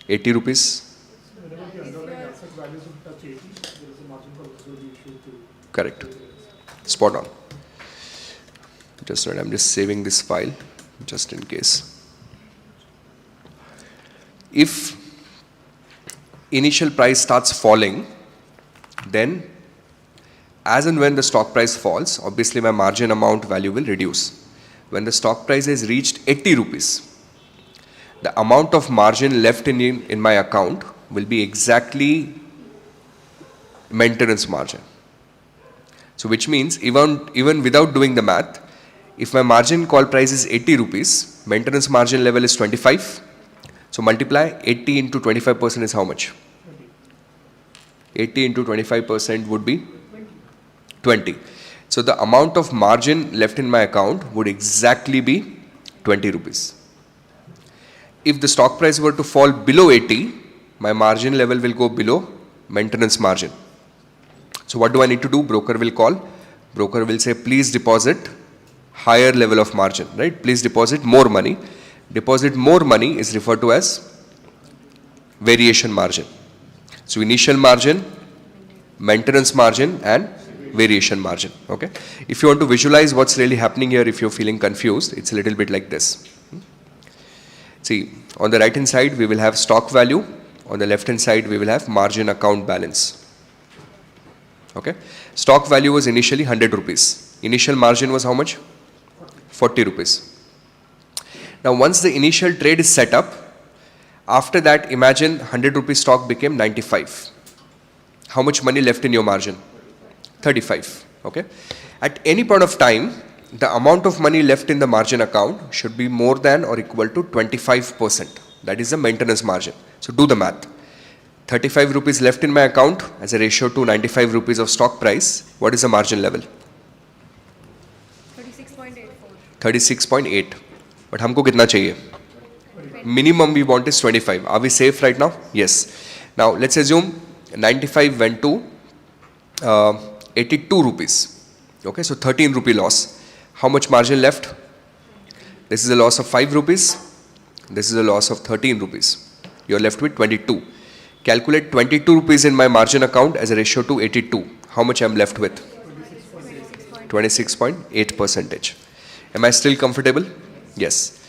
80 rupees? Whenever the underlying asset values will touch 80, there is a margin call which will be issued to. Correct. Spot on. Just right. I'm just saving this file just in case. If initial price starts falling, then as and when the stock price falls, obviously my margin amount value will reduce. When the stock price has reached 80 rupees, the amount of margin left in my account will be exactly maintenance margin. So which means even without doing the math, if my margin call price is 80 rupees, maintenance margin level is 25. So multiply 80 into 25% is how much? 80 into 25% would be 20. So the amount of margin left in my account would exactly be 20 rupees. If the stock price were to fall below 80, my margin level will go below maintenance margin. So what do I need to do? Broker will call. Broker will say, please deposit higher level of margin, right? Please deposit more money. Deposit more money is referred to as variation margin. So initial margin, maintenance margin and variation margin. Okay. If you want to visualize what's really happening here, if you're feeling confused, it's a little bit like this. See, on the right hand side we will have stock value, on the left hand side we will have margin account balance. Okay. Stock value was initially 100 rupees. Initial margin was how much? 40 rupees. Now once the initial trade is set up, after that imagine 100 rupee stock became 95. How much money left in your margin? 35. Okay. At any point of time, the amount of money left in the margin account should be more than or equal to 25%. That is the maintenance margin. So do the math. 35 rupees left in my account as a ratio to 95 rupees of stock price. What is the margin level? 36.84. 36.8. But हमको कितना चाहिए? Minimum we want is 25. Are we safe right now? Yes. Now let's assume 95 went to 82 rupees. Okay, so 13 rupee loss. How much margin left? This is a loss of 5 rupees. This is a loss of 13 rupees. You are left with 22. Calculate 22 rupees in my margin account as a ratio to 82. How much I am left with? 26.8 percentage. Am I still comfortable? Yes.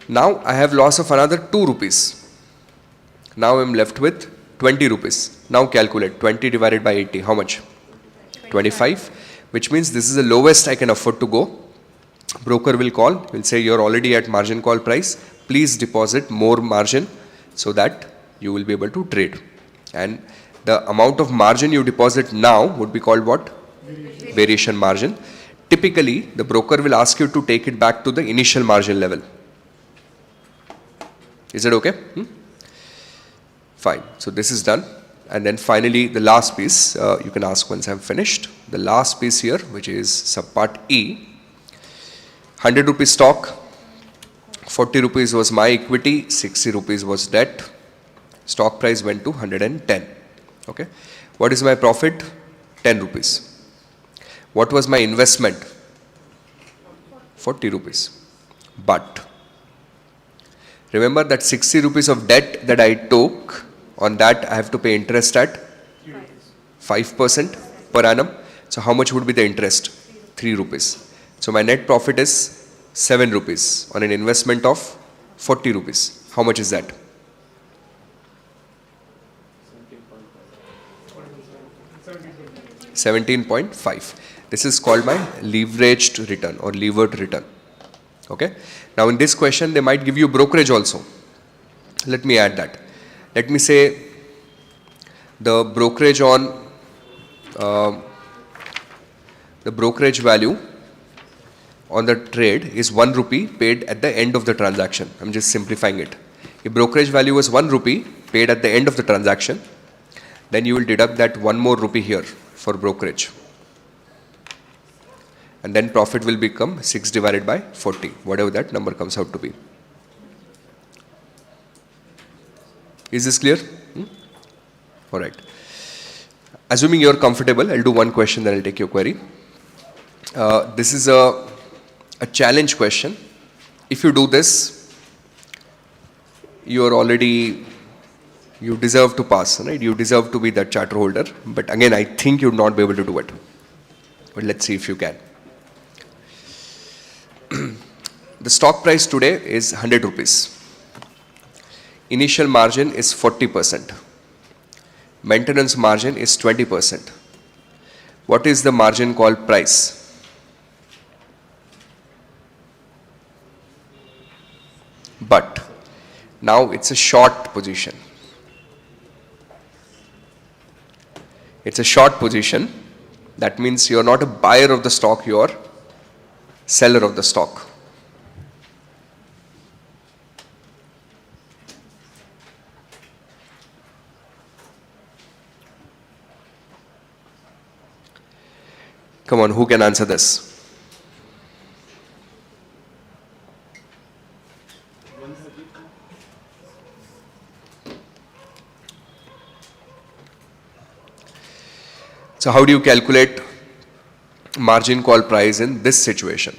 Now I have loss of another 2 rupees. Now I am left with 20 rupees. Now calculate 20 divided by 80. How much? 25. Which means this is the lowest I can afford to go. Broker will call, will say you're already at margin call price. Please deposit more margin so that you will be able to trade. And the amount of margin you deposit now would be called what? Variation margin. Typically, the broker will ask you to take it back to the initial margin level. Is it okay? Fine. So this is done. And then finally, the last piece, you can ask once I'm finished. The last piece here, which is subpart E. 100 rupees stock, 40 rupees was my equity, 60 rupees was debt. Stock price went to 110. Okay. What is my profit? 10 rupees. What was my investment? 40 rupees. But remember that 60 rupees of debt that I took, on that I have to pay interest at 5% per annum. So how much would be the interest? 3 rupees. So my net profit is 7 rupees on an investment of 40 rupees. How much is that? 17.5. This is called my leveraged return or levered return. Okay. Now in this question they might give you brokerage also. Let me add that. Let me say the brokerage on the brokerage value on the trade is 1 rupee paid at the end of the transaction. I'm just simplifying it. If brokerage value was 1 rupee paid at the end of the transaction, then you will deduct that 1 more rupee here for brokerage. And then profit will become 6 divided by 40, whatever that number comes out to be. Is this clear? Alright. Assuming you're comfortable, I'll do one question, then I'll take your query. This is a challenge question. If you do this, you deserve to pass, right? You deserve to be that charter holder. But again, I think you'll not be able to do it. But let's see if you can. The stock price today is 100 rupees. Initial margin is 40%. Maintenance margin is 20%. What is the margin call price? But now it's a short position. It's a short position. That means you're not a buyer of the stock, you're seller of the stock. Come on, who can answer this? So how do you calculate margin call price in this situation?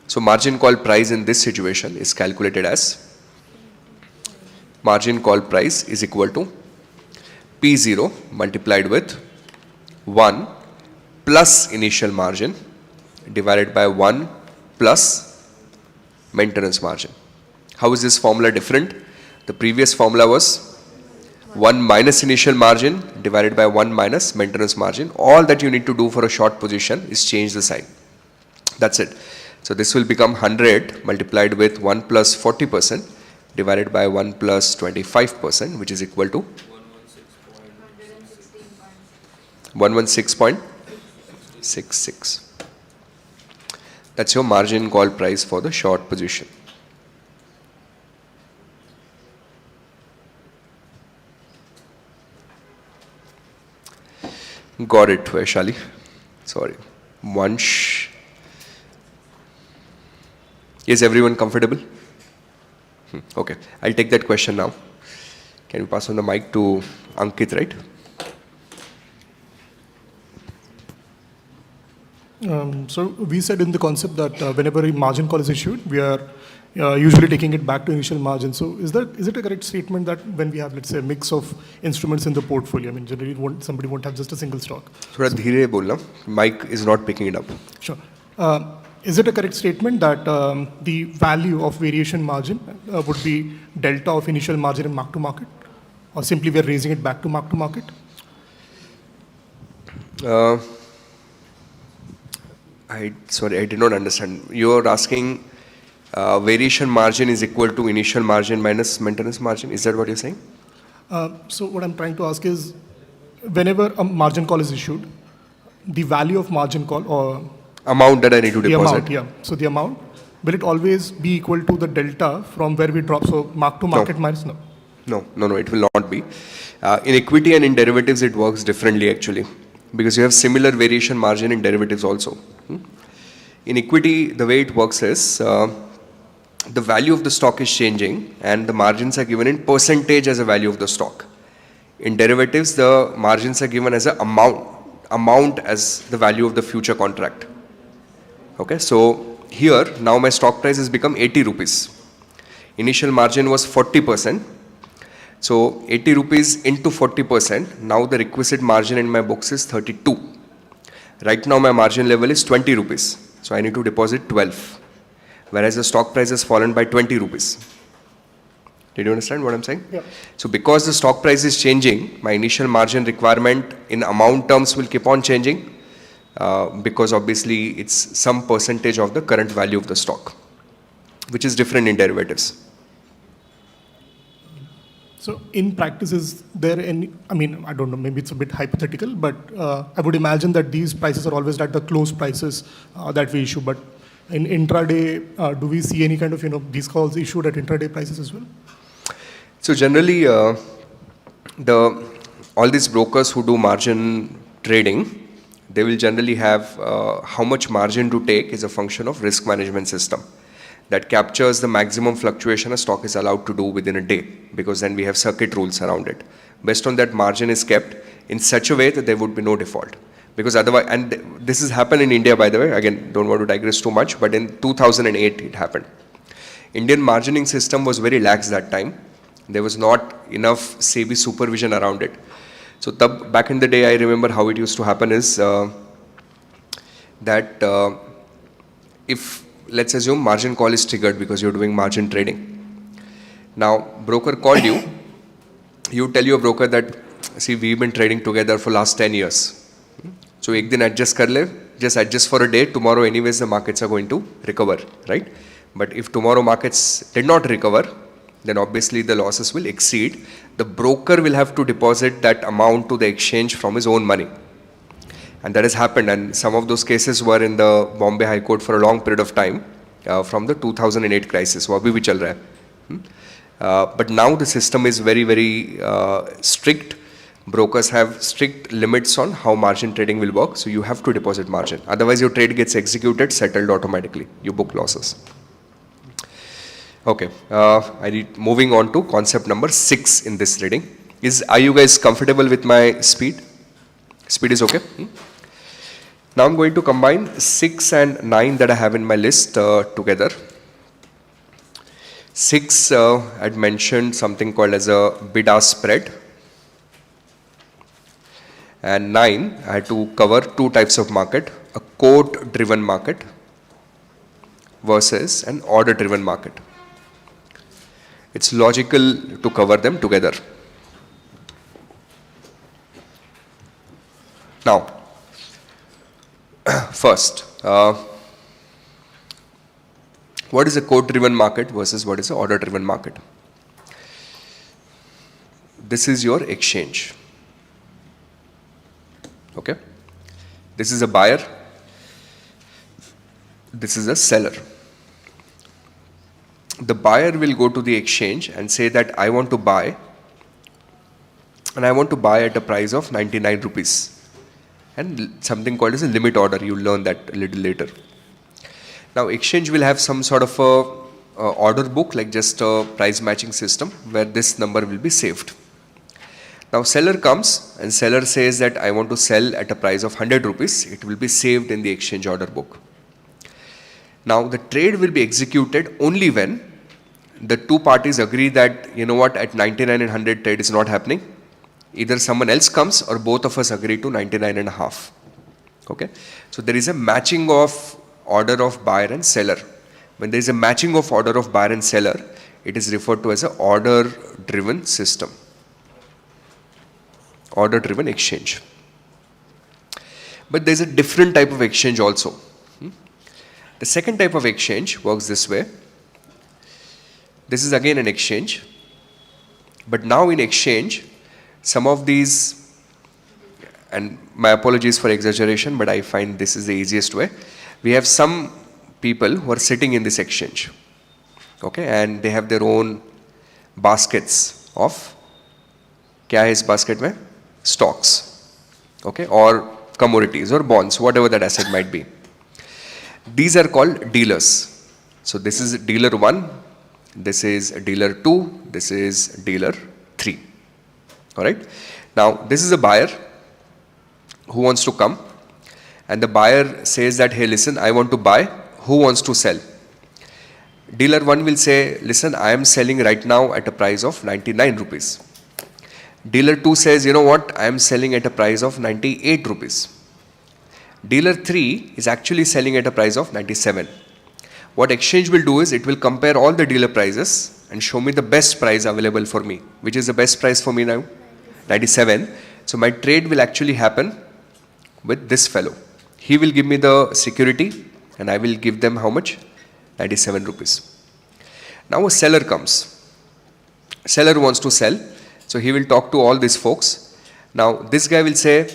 So margin call price in this situation is calculated as margin call price is equal to P0 multiplied with 1 plus initial margin divided by 1 plus maintenance margin. How is this formula different? The previous formula was 1 minus initial margin divided by 1 minus maintenance margin. All that you need to do for a short position is change the sign. That's it. So this will become 100 multiplied with 1 plus 40% divided by 1 plus 25%, which is equal to 116.66. That's your margin call price for the short position. Got it, Vaishali. Sorry. Is everyone comfortable? Okay, I'll take that question now. Can you pass on the mic to Ankit, right? So we said in the concept that whenever a margin call is issued, we are usually taking it back to initial margin. So is it a correct statement that when we have, let's say, a mix of instruments in the portfolio, I mean, generally somebody won't have just a single stock. Thoda dheere bolna. Mic is not picking it up. Sure. Is it a correct statement that the value of variation margin would be delta of initial margin and mark to market, or simply we are raising it back to mark to market? Sorry, I did not understand. You are asking variation margin is equal to initial margin minus maintenance margin. Is that what you're saying? So what I'm trying to ask is, whenever a margin call is issued, the value of margin call or amount that I need to the deposit. amount, yeah. So the amount, will it always be equal to the delta from where we drop? So mark to market minus no. No, it will not be. In equity and in derivatives, it works differently actually, because you have similar variation margin in derivatives also. In equity, the way it works is the value of the stock is changing and the margins are given in percentage as a value of the stock. In derivatives, the margins are given as an amount as the value of the future contract. Okay, so here now my stock price has become 80 rupees. Initial margin was 40%. So 80 rupees into 40%, now the requisite margin in my books is 32. Right now my margin level is 20 rupees. So I need to deposit 12. Whereas the stock price has fallen by 20 rupees. Did you understand what I'm saying? Yeah. So because the stock price is changing, my initial margin requirement in amount terms will keep on changing because obviously it's some percentage of the current value of the stock, which is different in derivatives. So in practice, is there any, I mean, I don't know, maybe it's a bit hypothetical, but I would imagine that these prices are always at the close prices that we issue. But in intraday, do we see any kind of, these calls issued at intraday prices as well? So generally, all these brokers who do margin trading, they will generally have how much margin to take is a function of risk management system that captures the maximum fluctuation a stock is allowed to do within a day, because then we have circuit rules around it. Based on that, margin is kept in such a way that there would be no default. Because otherwise, and this has happened in India, by the way, again, don't want to digress too much, but in 2008 it happened. Indian margining system was very lax that time. There was not enough SEBI supervision around it. So back in the day, I remember how it used to happen is that if, let's assume margin call is triggered because you're doing margin trading. Now, broker called you, you tell your broker that, see, we've been trading together for last 10 years. So, ek din adjust kar le, just adjust for a day, tomorrow anyways the markets are going to recover, right? But if tomorrow markets did not recover, then obviously the losses will exceed. The broker will have to deposit that amount to the exchange from his own money. And that has happened, and some of those cases were in the Bombay High Court for a long period of time from the 2008 crisis. वो अभी भी चल रहा है. But now the system is very, very strict. Brokers have strict limits on how margin trading will work. So you have to deposit margin. Otherwise your trade gets executed, settled automatically. You book losses. Okay, moving on to concept number 6 in this reading. Are you guys comfortable with my speed? Speed is okay? Now I'm going to combine 6 and 9 that I have in my list together. 6, I'd mentioned something called as a bid-ask spread. And 9, I had to cover 2 types of market, a quote-driven market versus an order-driven market. It's logical to cover them together. First, what is a quote-driven market versus what is an order-driven market? This is your exchange. Okay? This is a buyer. This is a seller. The buyer will go to the exchange and say that I want to buy, and I want to buy at a price of 99 rupees. And something called as a limit order. You'll learn that a little later. Now, exchange will have some sort of a order book, like just a price matching system, where this number will be saved. Now, seller comes and seller says that I want to sell at a price of 100 rupees. It will be saved in the exchange order book. Now, the trade will be executed only when the two parties agree that, you know what, at 99 and 100 trade is not happening. Either someone else comes or both of us agree to 99 and a half. Okay? So, there is a matching of order of buyer and seller. When there is a matching of order of buyer and seller, it is referred to as an order-driven system. Order-driven exchange. But there is a different type of exchange also. The second type of exchange works this way. This is again an exchange. But now in exchange, some of these, and my apologies for exaggeration, but I find this is the easiest way. We have some people who are sitting in this exchange. Okay, and they have their own baskets of, kya hai is basket mein? Stocks. Okay, or commodities or bonds, whatever that asset might be. These are called dealers. So this is dealer 1, this is dealer 2, this is dealer 3. Alright. Now this is a buyer who wants to come, and the buyer says that, hey listen, I want to buy, who wants to sell? Dealer 1 will say, listen, I am selling right now at a price of 99 rupees. Dealer 2 says, you know what, I am selling at a price of 98 rupees. Dealer 3 is actually selling at a price of 97. What exchange will do is, it will compare all the dealer prices and show me the best price available for me. Which is the best price for me now? 97. So my trade will actually happen with this fellow. He will give me the security and I will give them how much? 97 rupees. Now a seller comes. Seller wants to sell. So he will talk to all these folks. Now this guy will say,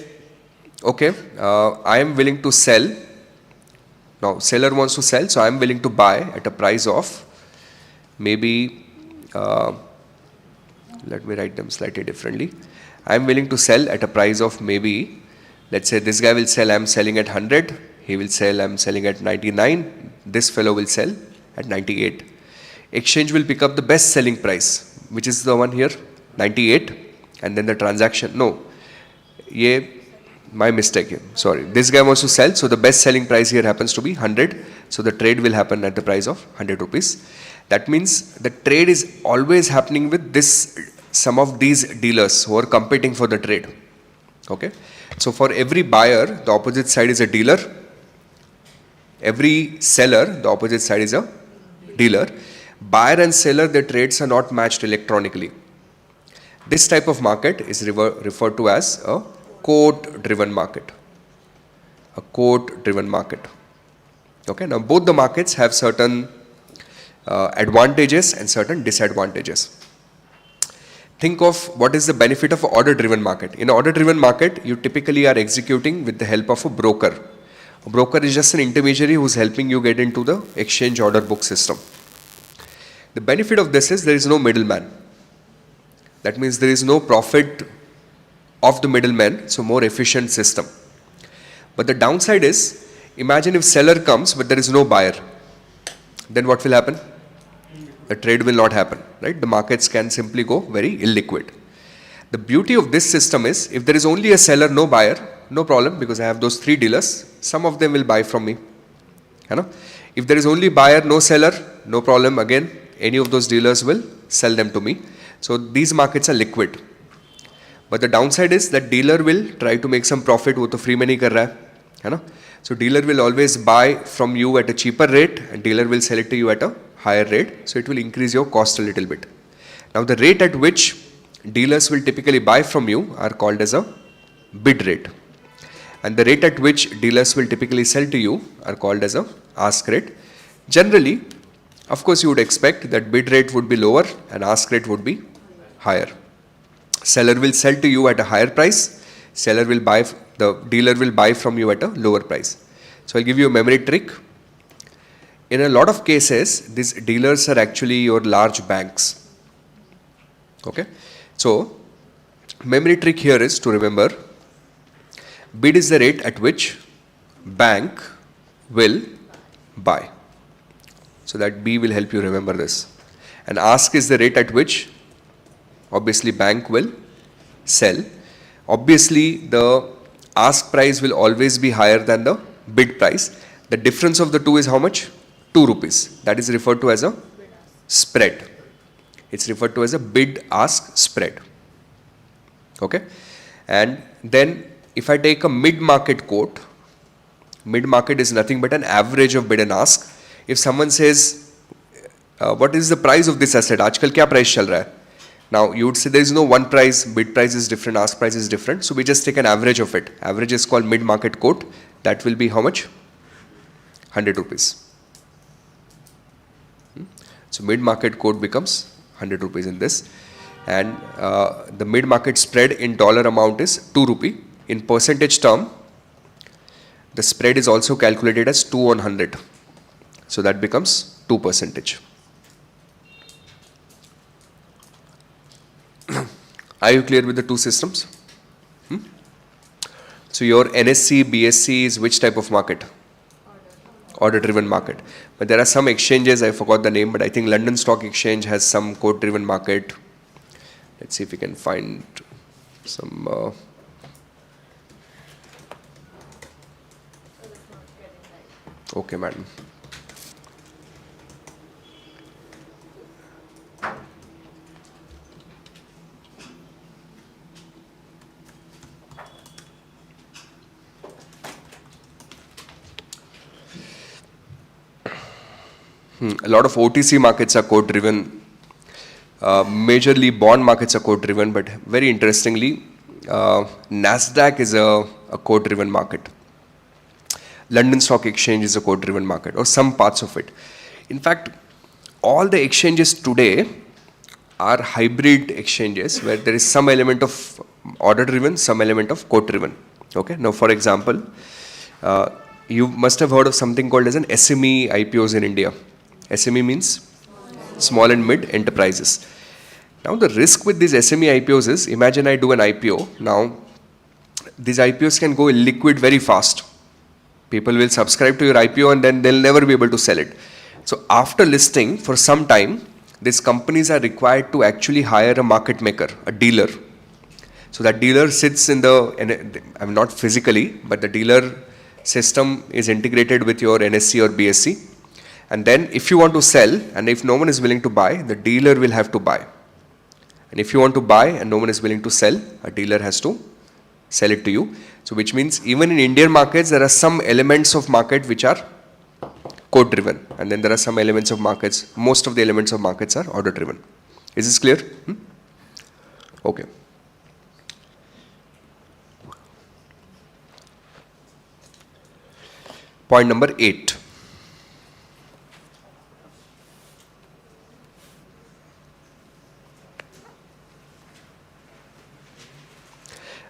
okay, I am willing to sell. Now seller wants to sell, so I am willing to buy at a price of maybe, let me write them slightly differently. I am willing to sell at a price of maybe, let's say this guy will sell, I am selling at 100. He will sell, I am selling at 99. This fellow will sell at 98. Exchange will pick up the best selling price, which is the one here, 98. And then the transaction, no, ye, my mistake here, sorry. This guy wants to sell, so the best selling price here happens to be 100. So the trade will happen at the price of 100 rupees. That means the trade is always happening with this, some of these dealers who are competing for the trade. Okay. So for every buyer, the opposite side is a dealer. Every seller, the opposite side is a dealer. Buyer and seller, their trades are not matched electronically. This type of market is referred to as a quote-driven market. A quote-driven market. Okay. Now both the markets have certain advantages and certain disadvantages. Think of what is the benefit of an order-driven market. In an order-driven market, you typically are executing with the help of a broker. A broker is just an intermediary who is helping you get into the exchange order book system. The benefit of this is there is no middleman. That means there is no profit of the middleman, so more efficient system. But the downside is, imagine if seller comes but there is no buyer. Then what will happen? The trade will not happen, right? The markets can simply go very illiquid. The beauty of this system is, if there is only a seller, no buyer, no problem, because I have those 3 dealers, some of them will buy from me. You know? If there is only buyer, no seller, no problem, again, any of those dealers will sell them to me. So these markets are liquid. But the downside is that dealer will try to make some profit, wo to free mein nahi kar raha hai. You know? So dealer will always buy from you at a cheaper rate and dealer will sell it to you at a higher rate. So it will increase your cost a little bit. Now the rate at which dealers will typically buy from you are called as a bid rate. And the rate at which dealers will typically sell to you are called as a ask rate. Generally, of course, you would expect that bid rate would be lower and ask rate would be higher. Seller will sell to you at a higher price. The dealer will buy from you at a lower price. So I'll give you a memory trick. In a lot of cases, these dealers are actually your large banks. Okay. So memory trick here is to remember, bid is the rate at which bank will buy. So that B will help you remember this. And ask is the rate at which obviously bank will sell. Obviously the ask price will always be higher than the bid price. The difference of the two is how much? 2 rupees. That is referred to as a spread. It's referred to as a bid-ask spread. Okay? And then if I take a mid-market quote, mid-market is nothing but an average of bid and ask. If someone says, what is the price of this asset? Aajkal kya price chal raha hai? Now you would say there is no one price, bid price is different, ask price is different. So we just take an average of it. Average is called mid-market quote. That will be how much? 100 rupees. So mid-market quote becomes 100 rupees in this. And the mid-market spread in dollar amount is 2 rupee. In percentage term, the spread is also calculated as 2 on 100. So that becomes 2%. Are you clear with the two systems? So your NSE, BSE is which type of market? Order-driven market. But there are some exchanges, I forgot the name, but I think London Stock Exchange has some quote-driven market. Let's see if we can find some... Okay, madam. A lot of OTC markets are quote driven. Majorly bond markets are quote driven, but very interestingly, NASDAQ is a quote driven market. London Stock Exchange is a quote driven market, or some parts of it. In fact, all the exchanges today are hybrid exchanges where there is some element of order driven, some element of quote driven. Okay. Now, for example, you must have heard of something called as an SME IPOs in India. SME means small and mid enterprises. Now the risk with these SME IPOs is, imagine I do an IPO. Now these IPOs can go liquid very fast. People will subscribe to your IPO and then they'll never be able to sell it. So after listing for some time, these companies are required to actually hire a market maker, a dealer. So that dealer sits in I'm not physically, but the dealer system is integrated with your NSE or BSE. And then if you want to sell and if no one is willing to buy, the dealer will have to buy. And if you want to buy and no one is willing to sell, a dealer has to sell it to you. So which means even in Indian markets, there are some elements of market which are quote driven. And then there are some elements of markets, most of the elements of markets are order driven. Is this clear? Okay. Point number 8.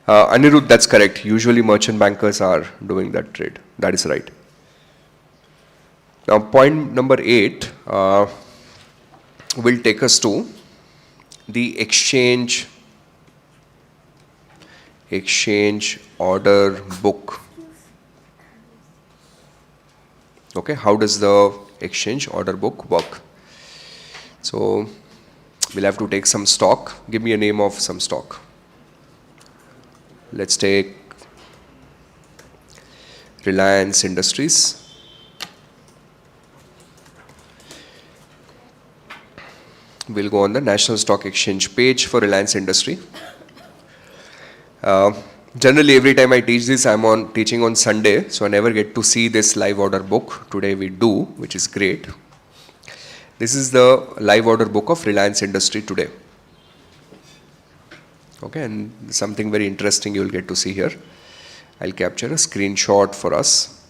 Anirudh, that's correct. Usually merchant bankers are doing that trade. That is right. Now, point number 8 will take us to the exchange order book. Okay, how does the exchange order book work? So, we'll have to take some stock. Give me a name of some stock. Let's take Reliance Industries. We'll go on the National Stock Exchange page for Reliance Industry. Generally, every time I teach this, I'm teaching on Sunday, so I never get to see this live order book. Today we do, which is great. This is the live order book of Reliance Industry today. Okay, and something very interesting you will get to see here. I'll capture a screenshot for us.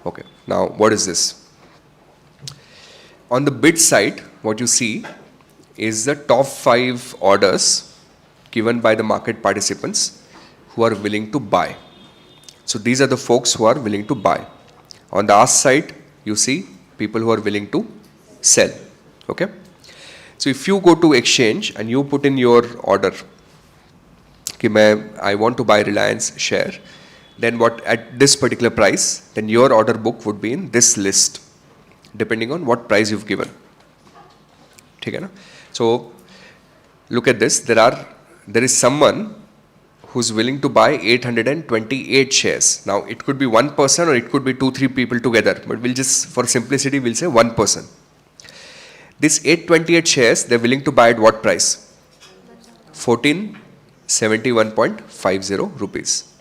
Okay, now what is this? On the bid side, what you see is the top 5 orders given by the market participants who are willing to buy. So these are the folks who are willing to buy. On the ask side, you see people who are willing to sell. Okay. So if you go to exchange and you put in your order, I want to buy Reliance share, then what at this particular price, then your order book would be in this list, depending on what price you've given. Okay, na? So look at this. There is someone who's willing to buy 828 shares. Now it could be one person or it could be 2-3 people together, but we'll just, for simplicity, we'll say one person. This 828 shares, they're willing to buy at what price? 1471.50 rupees.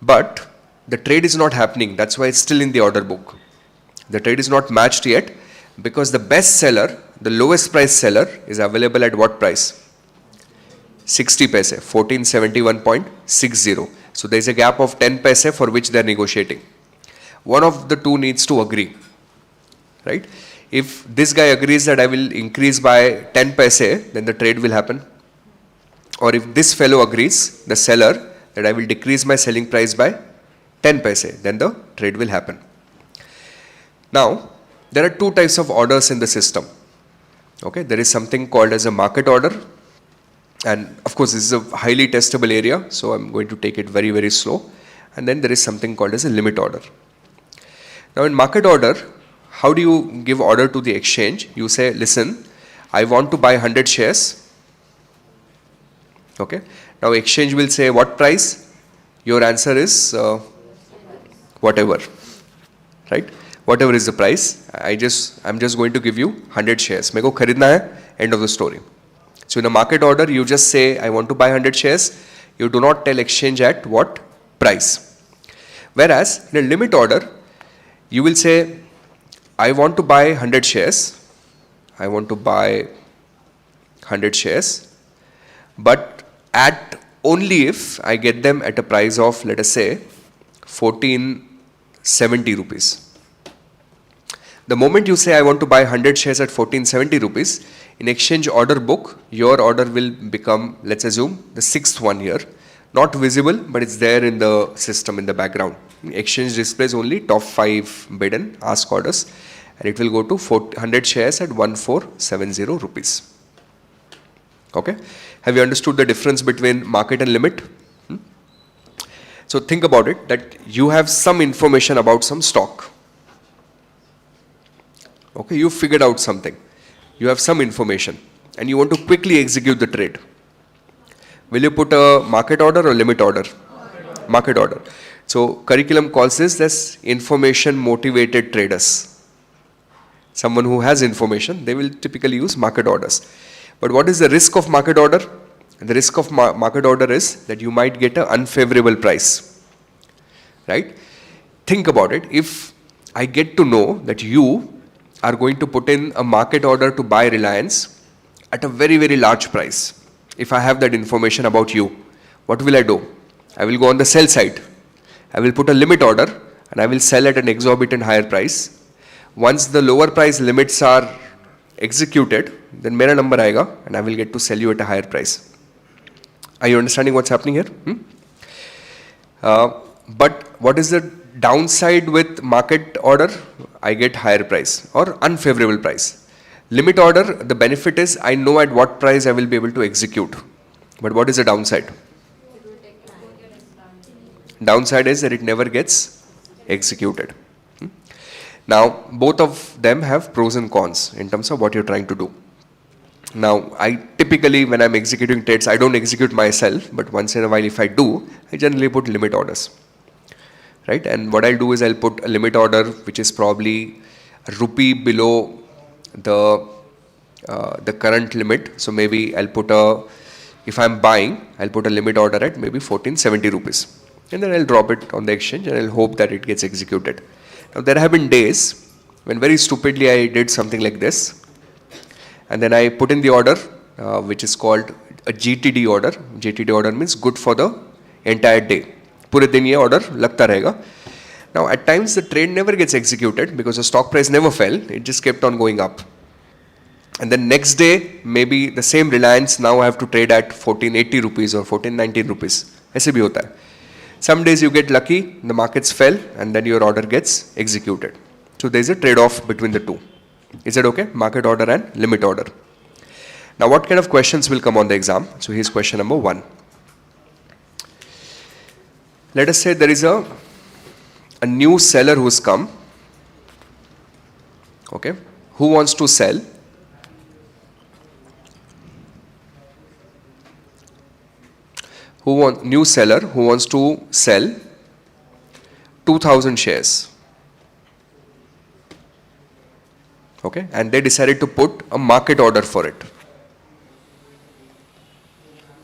But the trade is not happening. That's why it's still in the order book. The trade is not matched yet because the best seller, the lowest price seller, is available at what price? 60 paise, 1471.60. So there is a gap of 10 paise for which they are negotiating. One of the two needs to agree, right? If this guy agrees that I will increase by 10 paise, then the trade will happen. Or if this fellow agrees, the seller, that I will decrease my selling price by 10 paise, then the trade will happen. Now, there are 2 types of orders in the system. Okay, there is something called as a market order. And of course, this is a highly testable area, so I'm going to take it very, very slow. And then there is something called as a limit order. Now, in market order, how do you give order to the exchange? You say, listen, I want to buy 100 shares. Okay. Now, exchange will say, what price? Your answer is whatever, right? Whatever is the price. I'm just going to give you 100 shares. Meko kharidna hai, end of the story. So, in a market order, you just say, I want to buy 100 shares. You do not tell exchange at what price. Whereas, in a limit order, you will say, I want to buy 100 shares. I want to buy 100 shares. But at only if I get them at a price of, let us say, 1470 rupees. The moment you say I want to buy 100 shares at 1470 rupees, in exchange order book, your order will become, let's assume, the 6th one here. Not visible, but it's there in the system in the background. Exchange displays only top 5 bid and ask orders, and it will go to 100 shares at 1470 rupees. Okay? Have you understood the difference between market and limit? So think about it, that you have some information about some stock. Okay, you figured out something. You have some information and you want to quickly execute the trade. Will you put a market order or limit order? Market order. So curriculum calls this information motivated traders. Someone who has information, they will typically use market orders. But what is the risk of market order? The risk of market order is that you might get an unfavorable price. Right? Think about it. If I get to know that you are going to put in a market order to buy Reliance at a very, very large price. If I have that information about you, what will I do? I will go on the sell side. I will put a limit order and I will sell at an exorbitant higher price. Once the lower price limits are executed, then mera number aayega and I will get to sell you at a higher price. Are you understanding what's happening here? But what is the downside with market order? I get higher price or unfavorable price. Limit order, the benefit is I know at what price I will be able to execute. But what is the downside? Downside is that it never gets executed. Now, both of them have pros and cons in terms of what you're trying to do. Now, I typically, when I'm executing trades, I don't execute myself, but once in a while if I do, I generally put limit orders. Right? And what I'll do is I'll put a limit order which is probably a rupee below the current limit. So maybe I'll put if I'm buying, I'll put a limit order at maybe 1470 rupees. And then I'll drop it on the exchange and I'll hope that it gets executed. Now there have been days when very stupidly I did something like this. And then I put in the order which is called a GTD order. GTD order means good for the entire day. पूरे दिन ये order लगता रहेगा. Now at times the trade never gets executed because the stock price never fell. It just kept on going up. And then next day maybe the same Reliance now have to trade at 1480 rupees or 1419 rupees. ऐसे भी होता है. Some days you get lucky, the markets fell and then your order gets executed. So there is a trade-off between the two. Is it okay? Market order and limit order. Now what kind of questions will come on the exam? So here's question number 1. Let us say there is a new seller who's come. Okay. Who wants to sell? New seller who wants to sell 2,000 shares. Okay, and they decided to put a market order for it.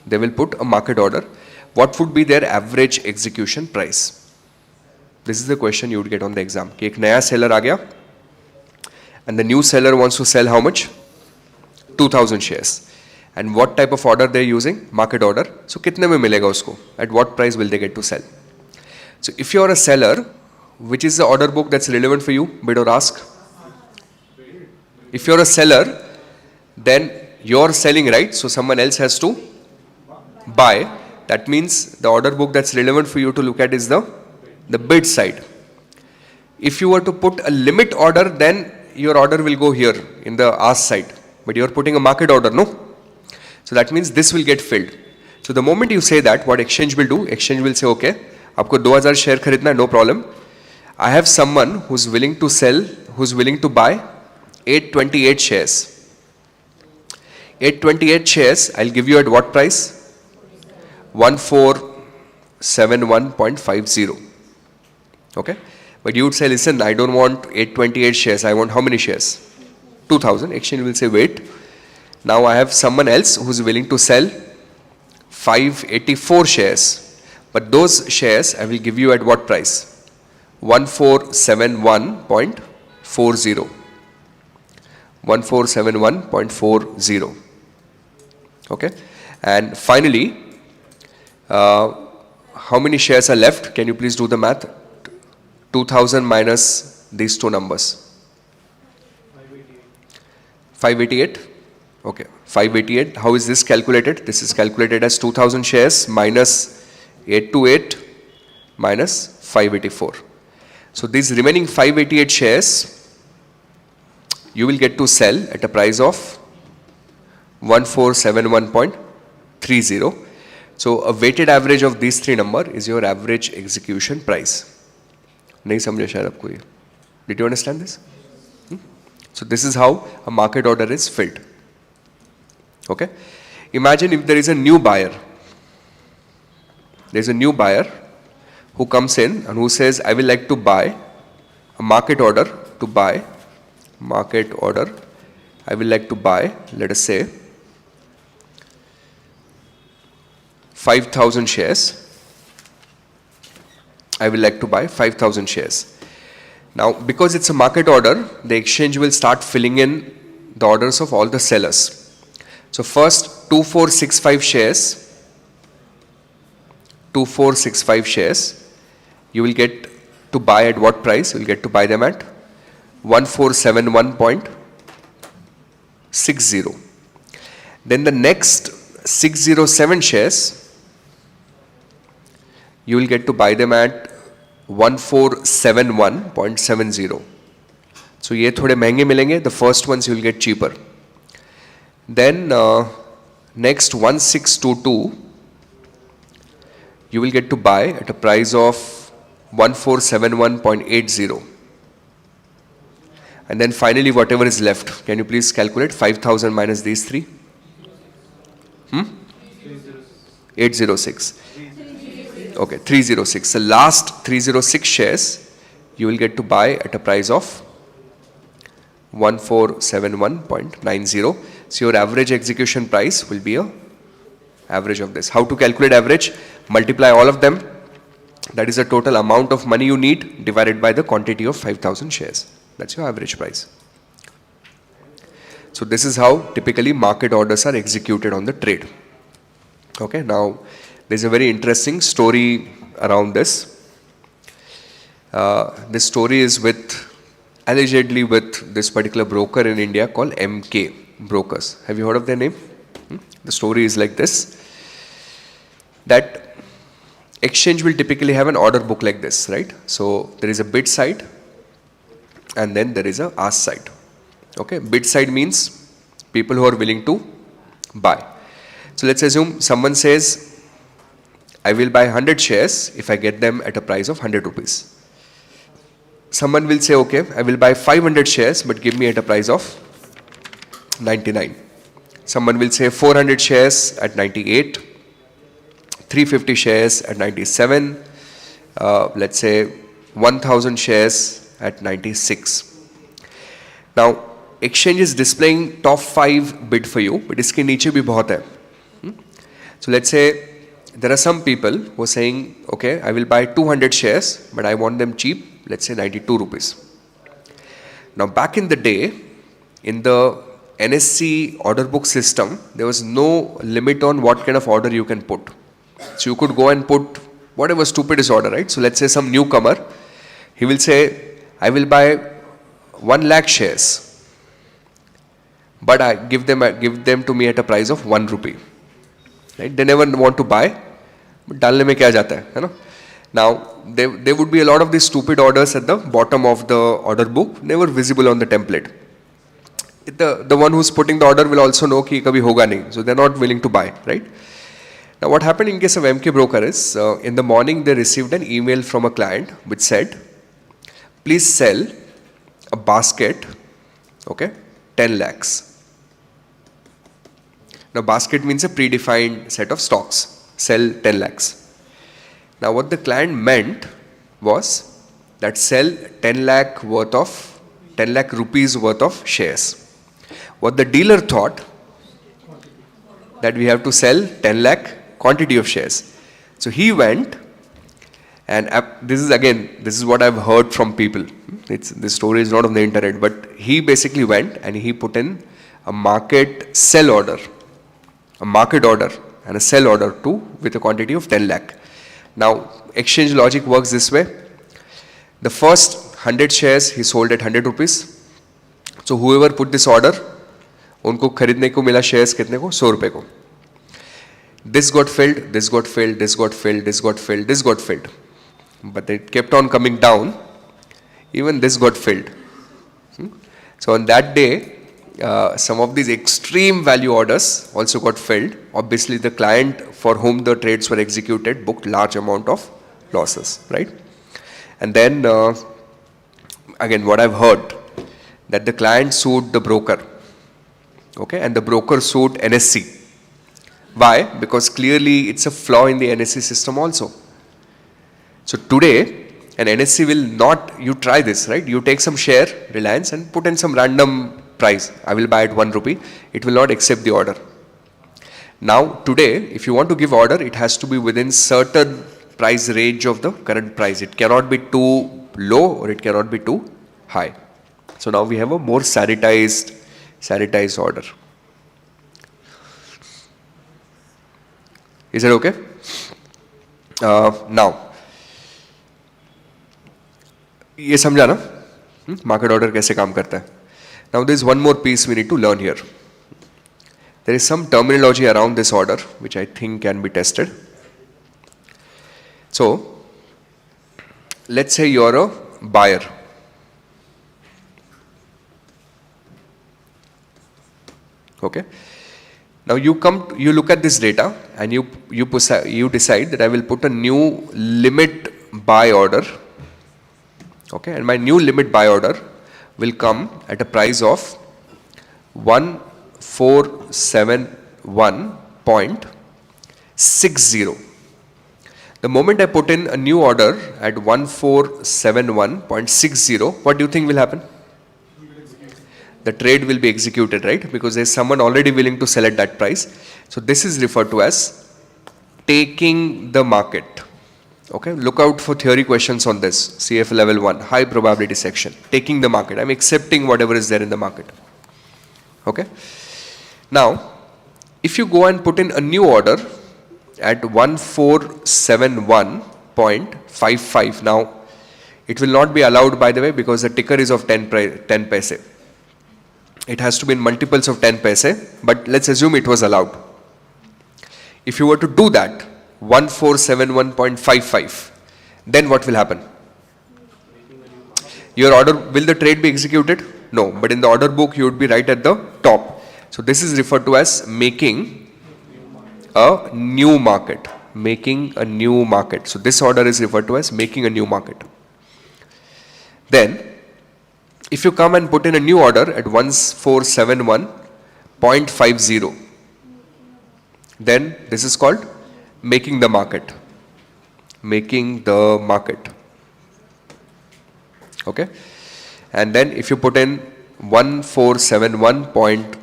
They will put a market order. What would be their average execution price? This is the question you would get on the exam. कि एक नया seller आ गया, and the new seller wants to sell how much? 2,000 shares. And what type of order they're using? Market order. So कितने में मिलेगा उसको? At what price will they get to sell? So if you're a seller, which is the order book that's relevant for you? Bid or ask? If you're a seller, then you're selling, right? So someone else has to buy. That means the order book that's relevant for you to look at is the bid side. If you were to put a limit order, then your order will go here in the ask side. But you're putting a market order, no? So that means this will get filled. So the moment you say that, what exchange will do? Exchange will say, okay, आपको 2000 share खरीदना है, no problem. I have someone who's willing to sell, who's willing to buy 828 shares. 828 shares, I'll give you at what price? 1471.50. Okay? But you would say, listen, I don't want 828 shares. I want how many shares? 2000. Exchange will say, wait. Now I have someone else who's willing to sell 584 shares. But those shares I will give you at what price? 1471.40. 1471.40. Okay? And finally, how many shares are left? Can you please do the math? 2000 minus these two numbers. 588. Okay, 588. How is this calculated? This is calculated as 2000 shares minus 828 minus 584. So these remaining 588 shares you will get to sell at a price of 1471.30. So a weighted average of these three number is your average execution price. नहीं समझे शायद आपको ये? Did you understand this? So this is how a market order is filled. Okay? Imagine if there is a new buyer. There is a new buyer who comes in and who says, I will like to buy a market order to buy. Market order. I will like to buy, let us say, 5,000 shares. I will like to buy 5,000 shares. Now, because it's a market order, the exchange will start filling in the orders of all the sellers. So first 2465 shares, 2465 shares, you will get to buy at what price? You will get to buy them at 1471.60. Then the next 607 shares, you will get to buy them at 1471.70. So ये थोड़े महंगे मिलेंगे. The first ones you will get cheaper. Then next 1622, you will get to buy at a price of 1471.80. And then finally whatever is left, can you please calculate 5,000 minus these three? 806. Okay, 306. The last 306 shares you will get to buy at a price of 1471.90. So your average execution price will be a average of this. How to calculate average? Multiply all of them. That is the total amount of money you need divided by the quantity of 5,000 shares. That's your average price. So this is how typically market orders are executed on the trade. Okay, now there's a very interesting story around this. This story is allegedly with this particular broker in India called MK Brokers. Have you heard of their name? The story is like this, that exchange will typically have an order book like this, right? So there is a bid side and then there is a ask side. Okay, bid side means people who are willing to buy. So let's assume someone says, I will buy 100 shares if I get them at a price of 100 rupees. Someone will say, okay, I will buy 500 shares but give me at a price of 99. Someone will say 400 shares at 98, 350 shares at 97, let's say 1000 shares at 96. Now, exchange is displaying top 5 bid for you, but iske niche bhi bahut hai. So let's say there are some people who are saying, okay, I will buy 200 shares, but I want them cheap, let's say 92 rupees. Now, back in the day, in the NSC order book system, there was no limit on what kind of order you can put. So you could go and put whatever stupidest order, right? So let's say some newcomer, he will say, I will buy 1 lakh shares, but I give them to me at a price of 1 rupee. Right? They never want to buy, but डालने में क्या जाता है ना? Now there would be a lot of these stupid orders at the bottom of the order book, never visible on the template. The one who's putting the order will also know कि कभी होगा नहीं, so they're not willing to buy, right? Now what happened in case of MK Broker is, in the morning they received an email from a client which said, please sell a basket, okay, 10 lakhs. Now basket means a predefined set of stocks, sell 10 lakhs. Now what the client meant was that sell 10 lakh rupees worth of shares. What the dealer thought, that we have to sell 10 lakh quantity of shares. So he went, and this is what I've heard from people. This story is not on the internet, but he basically went and he put in a market sell order, a market order and a sell order too with a quantity of 10 lakh. Now exchange logic works this way. The first 100 shares he sold at 100 rupees. So whoever put this order, उनको खरीदने को मिला shares कितने को? 100 रुपए को. This got filled, this got filled, this got filled, this got filled, this got filled. But it kept on coming down. Even this got filled. So on that day, some of these extreme value orders also got filled. Obviously, the client for whom the trades were executed booked large amount of losses, right? And then, again, what I've heard, that the client sued the broker, okay, and the broker sued NSC. Why? Because clearly it's a flaw in the NSC system also. So today, an NSC will not, you try this, right? You take some share, Reliance, and put in some random price. I will buy at 1 rupee. It will not accept the order. Now, today, if you want to give order, it has to be within certain price range of the current price. It cannot be too low or it cannot be too high. So now we have a more sanitized order. Is it okay? Now, ये समझा ना? Market order कैसे काम करता है? Now there is one more piece we need to learn here. There is some terminology around this order which I think can be tested. So, let's say you're a buyer. Okay. Now you look at this data and you decide that I will put a new limit buy order. Okay, and my new limit buy order will come at a price of 1471.60. The moment I put in a new order at 1471.60, what do you think will happen? The trade will be executed, right? Because there's someone already willing to sell at that price. So this is referred to as taking the market. Okay, look out for theory questions on this. CFA level 1, high probability section. Taking the market. I'm accepting whatever is there in the market. Okay. Now, if you go and put in a new order at 1471.55. Now, it will not be allowed, by the way, because the ticker is of 10 paise. It has to be in multiples of 10 paise, but let's assume it was allowed. If you were to do that, 1471.55, then what will happen? Your order, will the trade be executed? No, but in the order book you would be right at the top. So this is referred to as making a new market. Making a new market. So this order is referred to as making a new market. Then, if you come and put in a new order at 1471.50, then this is called making the market. Making the market. Okay? And then if you put in 1471.20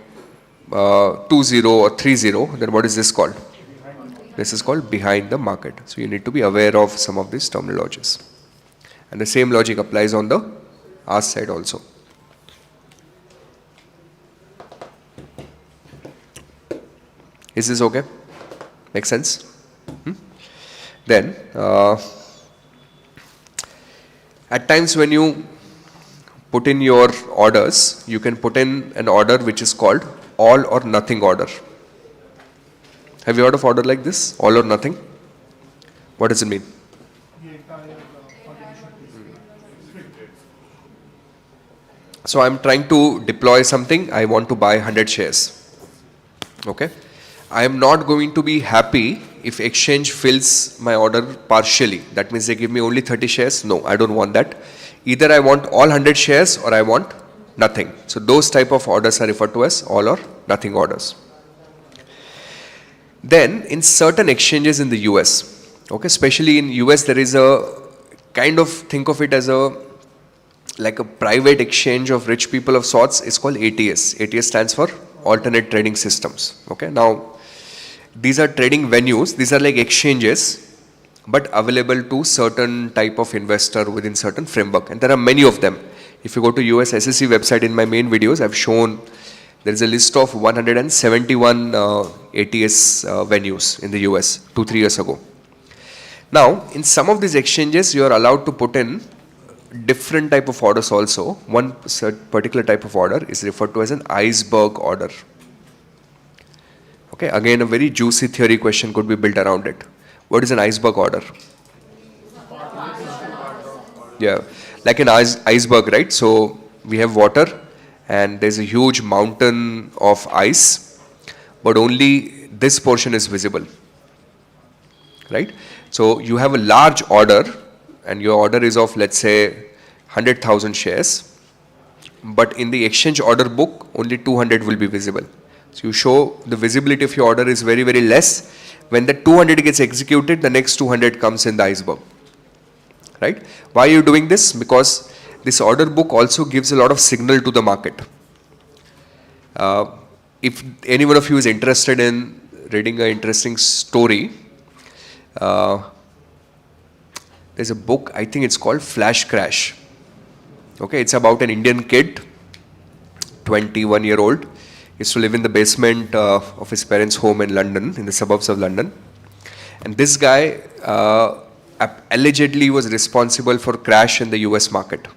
or 30, then what is this called? This is called behind the market. So you need to be aware of some of these terminologies. And the same logic applies on the ask side also. Is this okay? Make sense? Then, at times when you put in your orders, you can put in an order which is called all or nothing order. Have you heard of order like this? All or nothing? What does it mean? So I'm trying to deploy something. I want to buy 100 shares. Okay. I am not going to be happy if exchange fills my order partially. That means they give me only 30 shares. No, I don't want that. Either I want all 100 shares or I want nothing. So those type of orders are referred to as all or nothing orders. Then in certain exchanges in the US, okay, especially in US, there is a kind of, think of it as a like a private exchange of rich people of sorts. It's called ATS. ATS stands for alternate trading systems. Okay, now these are trading venues. These are like exchanges, but available to certain type of investor within certain framework. And there are many of them. If you go to US SEC website, in my main videos, I've shown there is a list of 171 ATS venues in the US 2-3 years ago. Now, in some of these exchanges, you are allowed to put in different type of orders also. One particular type of order is referred to as an iceberg order. Okay, again a very juicy theory question could be built around it. What is an iceberg order? Yeah, like an iceberg, right? So we have water and there's a huge mountain of ice, but only this portion is visible, right? So you have a large order and your order is of, let's say, 100,000 shares, but in the exchange order book, only 200 will be visible. So you show the visibility of your order is very, very less. When the 200 gets executed, the next 200 comes in the iceberg, right? Why are you doing this? Because this order book also gives a lot of signal to the market. If any one of you is interested in reading an interesting story, there's a book, I think it's called Flash Crash. Okay, it's about an Indian kid, 21-year-old, used to live in the basement of his parents' home in London, in the suburbs of London. And this guy allegedly was responsible for crash in the US market.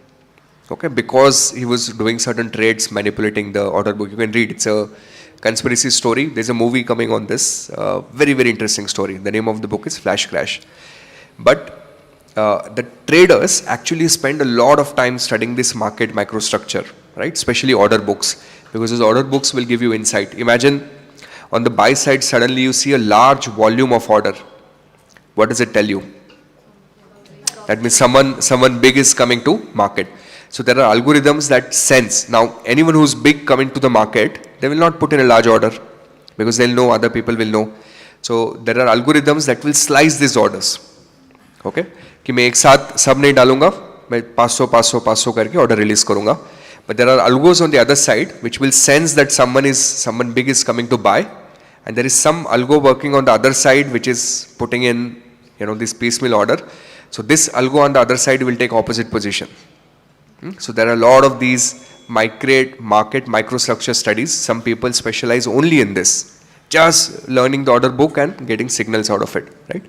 Okay, because he was doing certain trades, manipulating the order book. You can read, it's a conspiracy story. There's a movie coming on this, very, very interesting story. The name of the book is Flash Crash. But the traders actually spend a lot of time studying this market microstructure, right? Especially order books, because those order books will give you insight. Imagine on the buy side, suddenly you see a large volume of order. What does it tell you? That means someone big is coming to market. So there are algorithms that sense. Now, anyone who's big coming to the market, they will not put in a large order because they'll know, other people will know. So there are algorithms that will slice these orders. Okay? कि मैं एक साथ सब नहीं डालूंगा, मैं 500 करके order release करूंगा. But there are algos on the other side which will sense that someone big is coming to buy, and there is some algo working on the other side which is putting in, this piecemeal order. So this algo on the other side will take opposite position. So there are a lot of these market microstructure studies. Some people specialize only in this. just learning the order book and getting signals out of it, right?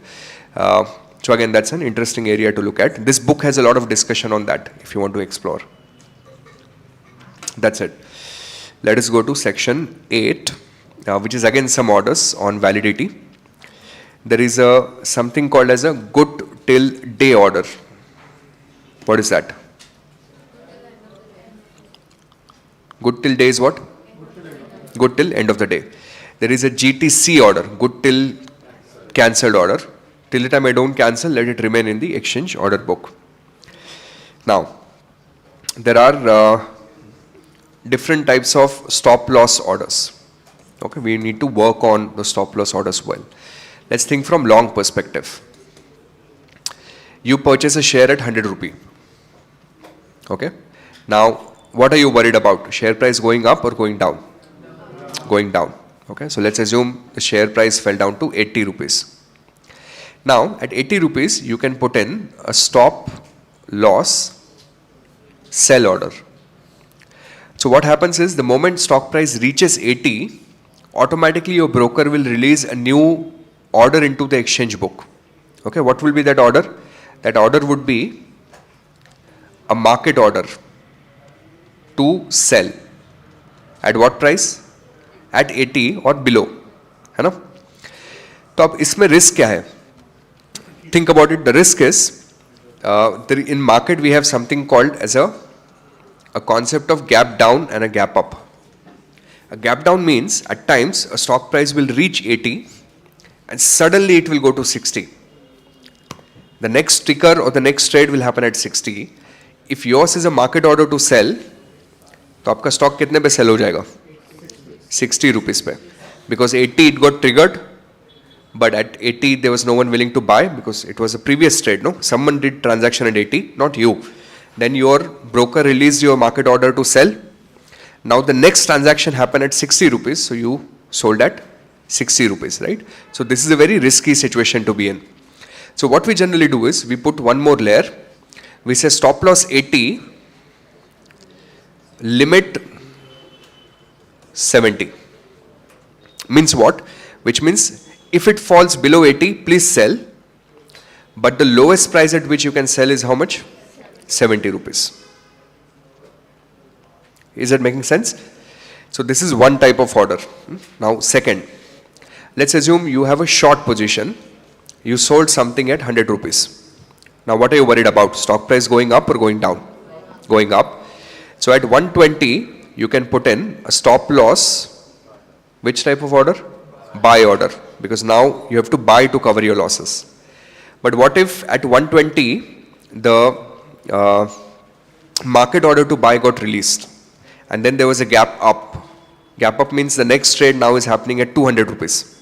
So again, that's an interesting area to look at. This book has a lot of discussion on that if you want to explore. That's it. Let us go to section 8, which is again some orders on validity. There is something called as a good till day order. What is that? Good till day is what? Good till end of the day. There is a GTC order, good till cancelled order. Till the time I don't cancel, let it remain in the exchange order book. Now, there are different types of stop loss orders. Okay, we need to work on the stop loss orders well. Let's think from long perspective. You purchase a share at 100 rupee. Okay. Now, what are you worried about? Share price going up or going down? Going down. Okay. So let's assume the share price fell down to 80 rupees. Now, at 80 rupees, you can put in a stop loss sell order. So what happens is the moment stock price reaches 80, automatically your broker will release a new order into the exchange book. Okay, what will be that order? That order would be a market order to sell. At what price? At 80 or below. है ना? तो अब इसमें risk क्या है? Think about it. The risk is in market we have something called as a concept of gap down and a gap up. A gap down means at times a stock price will reach 80 and suddenly it will go to 60. The next ticker or the next trade will happen at 60. If yours is a market order to sell, तो आपका stock कितने पे sell हो जाएगा? 60 rupees पे. Because 80 it got triggered, but at 80 there was no one willing to buy because it was a previous trade, no? Someone did transaction at 80, not you. Then your broker released your market order to sell. Now the next transaction happened at 60 rupees, so you sold at 60 rupees, right? So this is a very risky situation to be in. So what we generally do is we put one more layer. We say stop loss 80, limit 70. Means what? Which means if it falls below 80, please sell. But the lowest price at which you can sell is how much? 70 rupees. Is that making sense? So this is one type of order. Now second, let's assume you have a short position. You sold something at 100 rupees. Now what are you worried about? Stock price going up or going down? Going up. So at 120, you can put in a stop loss. Which type of order? Buy order. Because now you have to buy to cover your losses. But what if at 120, the market order to buy got released and then there was a gap up. Gap up means the next trade now is happening at 200 rupees.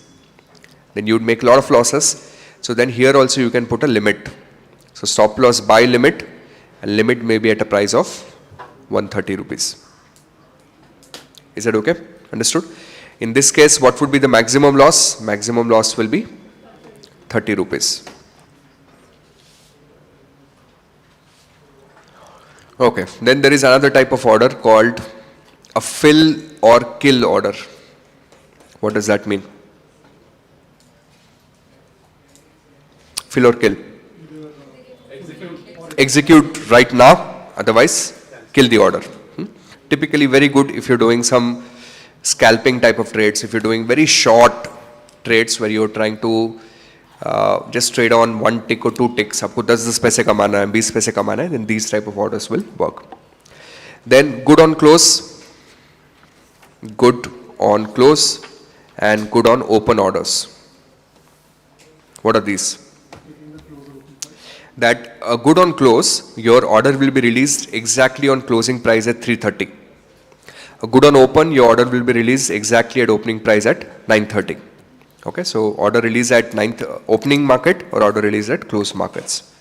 Then you would make a lot of losses. So then here also you can put a limit. So stop loss buy limit, and limit may be at a price of 130 rupees. Is that okay? Understood? In this case, what would be the maximum loss? Maximum loss will be 30 rupees. Okay, then there is another type of order called a fill or kill order. What does that mean? Fill or kill? Execute right now, otherwise kill the order. Typically very good if you're doing some scalping type of trades, if you're doing very short trades where you're trying to just trade on one tick or two ticks, आपको 10 पैसे कमाना है, 20 पैसे कमाना है, then these type of orders will work. Then good on close, and good on open orders. What are these? That good on close, your order will be released exactly on closing price at 330. A good on open, your order will be released exactly at opening price at 930. Okay, so order release at opening market or order release at close markets.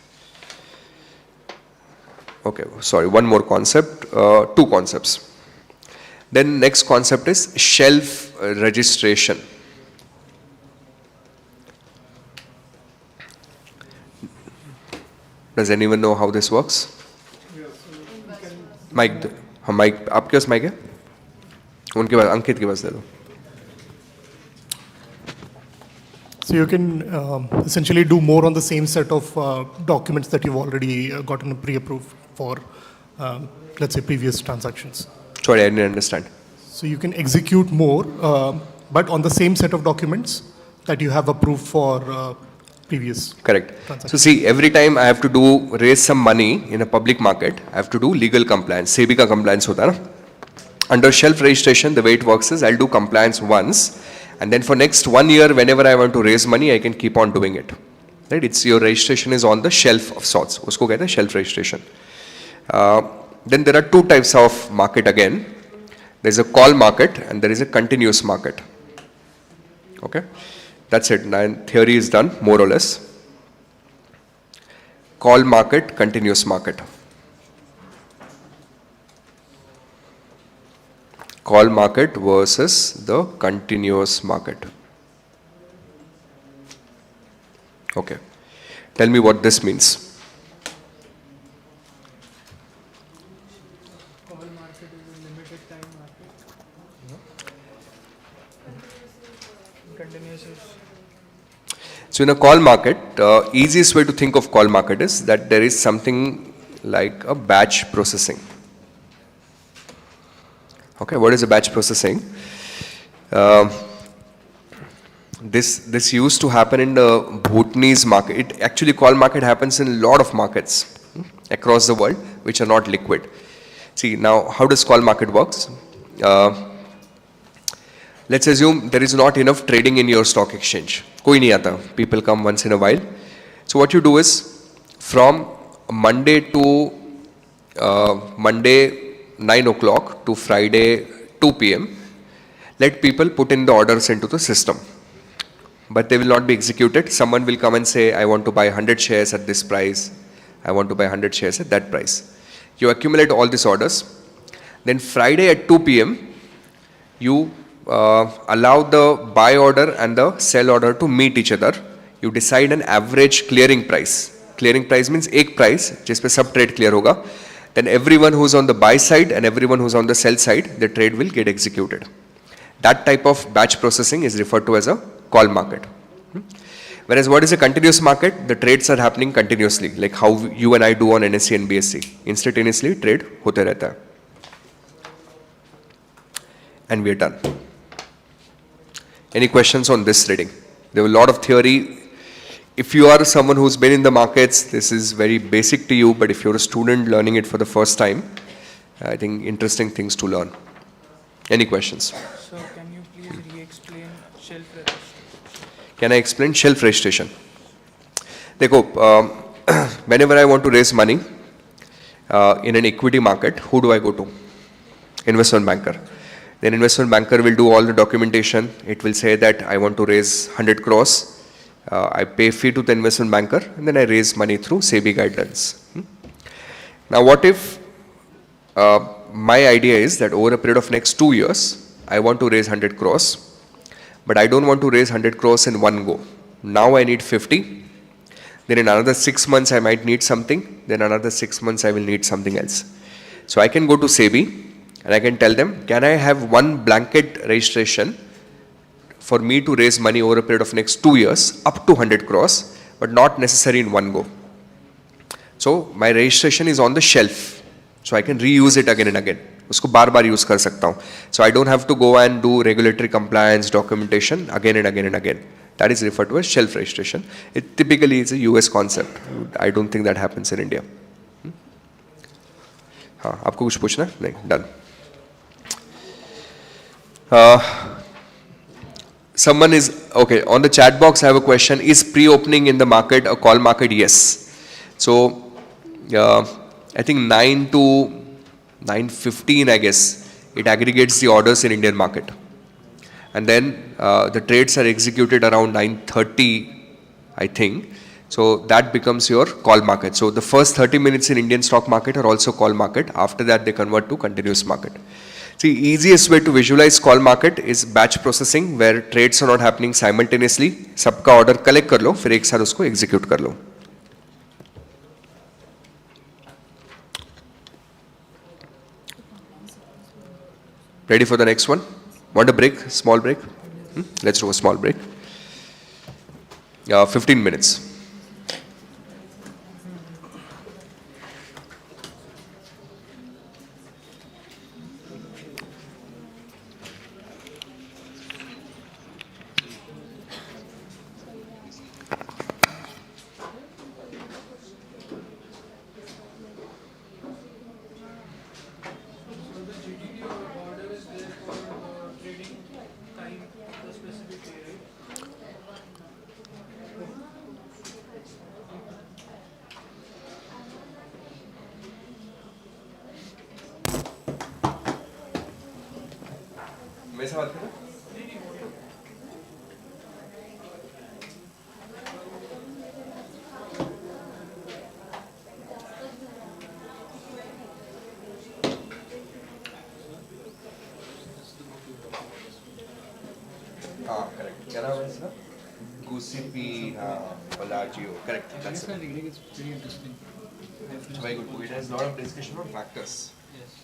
Okay, sorry, one more concept, two concepts. Then next concept is shelf registration. Does anyone know how this works? Mic, mic, आपके पास mic है? उनके पास, अंकित के पास दे दो. So you can essentially do more on the same set of documents that you've already gotten pre-approved for, let's say, previous transactions. Sorry, I didn't understand. So you can execute more, but on the same set of documents that you have approved for previous. Correct. transactions. So see, every time I have to raise some money in a public market, I have to do legal compliance. SEBI का compliance होता है ना? Under shelf registration, the way it works is I'll do compliance once, and then for next 1 year, whenever I want to raise money, I can keep on doing it. Right? It's your registration is on the shelf of sorts. उसको कहते हैं shelf registration. Then there are two types of market again. There is a call market and there is a continuous market. Okay, that's it. Now theory is done more or less. Call market, continuous market. Call market versus the continuous market. Okay, tell me what this means. Call market is a limited time market. Continuous is So in a call market, easiest way to think of call market is that there is something like a batch processing. Okay, what is a batch processing? This used to happen in the Bhutanese market. It actually, call market happens in a lot of markets across the world which are not liquid. See, now how does call market works? Let's assume there is not enough trading in your stock exchange. Koi nahi aata. People come once in a while. So what you do is from Monday to Monday 9 o'clock to Friday 2 p.m. let people put in the orders into the system. But they will not be executed. Someone will come and say, I want to buy 100 shares at this price. I want to buy 100 shares at that price. You accumulate all these orders. Then Friday at 2 p.m. you allow the buy order and the sell order to meet each other. You decide an average clearing price. Clearing price means एक price जिस पे सब trade clear होगा. Then everyone who's on the buy side and everyone who's on the sell side, the trade will get executed. That type of batch processing is referred to as a call market. Whereas what is a continuous market? The trades are happening continuously, like how you and I do on NSE and BSE. Instantaneously trade होते रहता है. And we are done. Any questions on this reading? There were a lot of theory. If you are someone who's been in the markets, this is very basic to you, but if you're a student learning it for the first time, I think interesting things to learn. Any questions? so. Can you please re-explain shelf registration? Can I explain shelf registration? देखो, whenever I want to raise money in an equity market, who do I go to? Investment banker. Then investment banker will do all the documentation. It will say that I want to raise 100 crores. I pay fee to the investment banker and then I raise money through SEBI guidelines. Now what if my idea is that over a period of next 2 years, I want to raise 100 crores, but I don't want to raise 100 crores in one go. Now I need 50. Then in another 6 months I might need something. Then another 6 months I will need something else. So I can go to SEBI and I can tell them, can I have one blanket registration for me to raise money over a period of next 2 years up to 100 crores, but not necessary in one go. So my registration is on the shelf, so I can reuse it again and again. उसको बार-बार use कर सकता हूँ. So I don't have to go and do regulatory compliance documentation again and again and again. That is referred to as shelf registration. It typically is a US concept. I don't think that happens in India. हाँ, आपको कुछ पूछना है? नहीं, done. Someone is, okay, on the chat box I have a question. Is pre-opening in the market a call market? Yes. So, I think 9 to 9:15, I guess, it aggregates the orders in Indian market. And then the trades are executed around 9:30, I think. So that becomes your call market. So the first 30 minutes in Indian stock market are also call market. After that, they convert to continuous market. See, easiest way to visualize call market is batch processing, where trades are not happening simultaneously. सबका order collect कर लो, फिर एक साथ उसको execute कर लो. Ready for the next one? Want a break? Small break? Let's do a small break. 15 minutes. So the GTD or order is there for trading time of the specific day, right? मेरे से बात करो. Correct. क्या नाम है इसका? Gusipi, Pelagio. Correct. That's it. reading is pretty interesting. Very good. It has a lot of discussion on factors. Yes.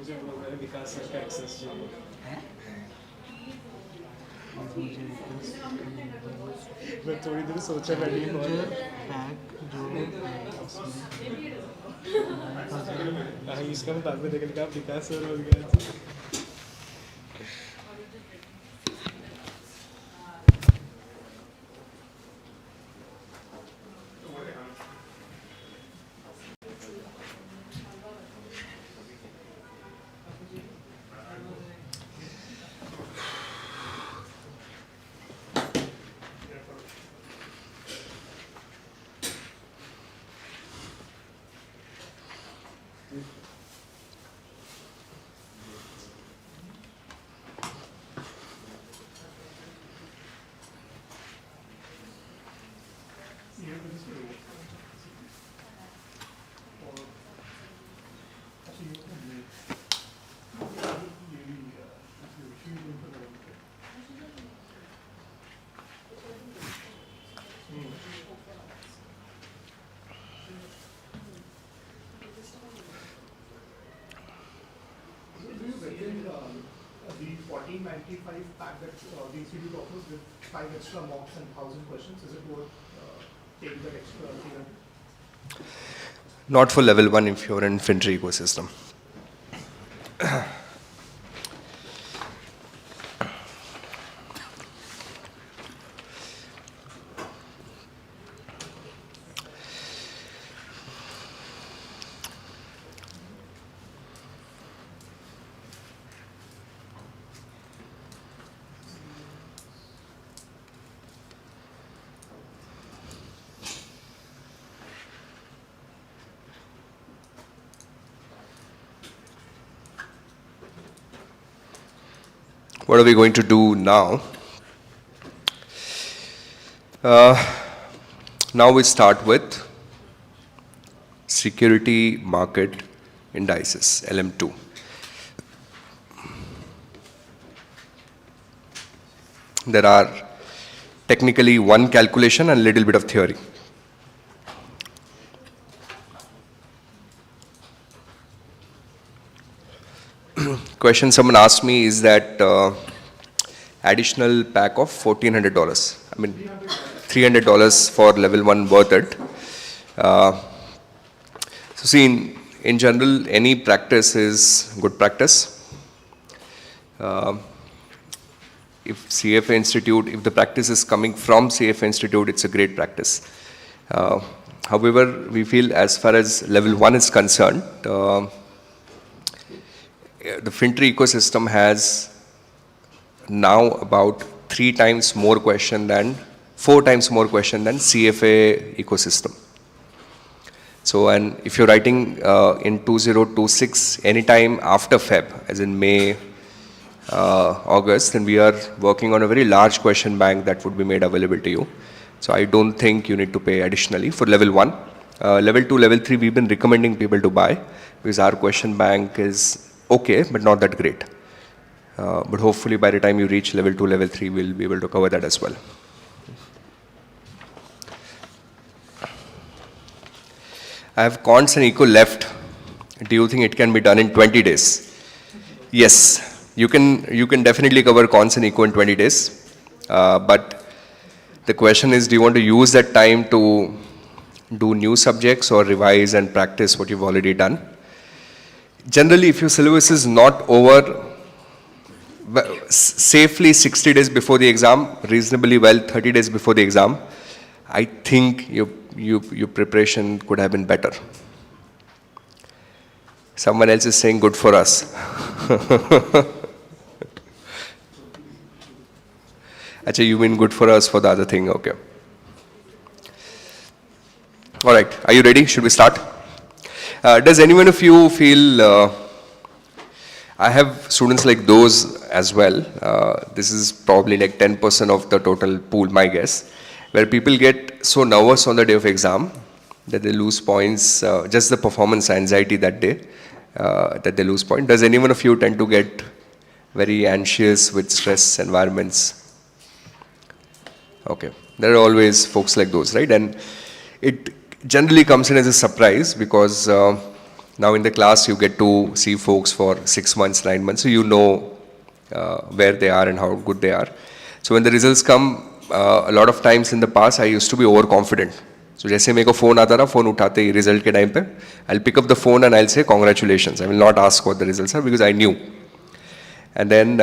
मुझे बोल रहा है विकास सर का एक्सेस चाहिए। मैं थोड़ी देर सोचा बैठी इसका मैं बाद में देखने का विकास सर हो गया। The 1495 pack that the institute offers with 5 extra mocks and 1,000 questions, is it worth taking that extra 300? Not for level 1 if you're in FinTree ecosystem. What are we going to do now? Now we start with security market indices, LM2. There are technically one calculation and a little bit of theory. Question someone asked me is that additional pack of $1,400. I mean, $300 for level 1 worth it. So see, in general, any practice is good practice. If CFA Institute, if the practice is coming from CFA Institute, it's a great practice. However, we feel as far as level 1 is concerned, the FinTree ecosystem has now about 4 times more question than CFA ecosystem. So, and if you're writing in 2026, anytime after Feb, as in May, August, then we are working on a very large question bank that would be made available to you. So I don't think you need to pay additionally for level 1. Level 2, level 3, we've been recommending people to buy because our question bank is okay, but not that great. But hopefully by the time you reach level 2, level 3, we'll be able to cover that as well. I have cons and eco left. Do you think it can be done in 20 days? Yes, you can definitely cover cons and eco in 20 days. But the question is, do you want to use that time to do new subjects or revise and practice what you've already done? Generally, if your syllabus is not over safely 60 days before the exam, reasonably well 30 days before the exam, I think your preparation could have been better. Someone else is saying good for us. Actually, you mean good for us for the other thing, okay. All right, are you ready? Should we start? Does anyone of you feel, I have students like those as well. This is probably like 10% of the total pool, my guess. where people get so nervous on the day of exam that they lose points, just the performance anxiety that day, that they lose points. Does anyone of you tend to get very anxious with stress environments? Okay, there are always folks like those, right? And it generally comes in as a surprise because now in the class you get to see folks for 6 months, 9 months, so you know where they are and how good they are. So when the results come, a lot of times in the past I used to be overconfident. So जैसे मेरे को phone आता ना, phone उठाते ही result के time पे, I'll pick up the phone and I'll say congratulations. I will not ask what the results are because I knew. And then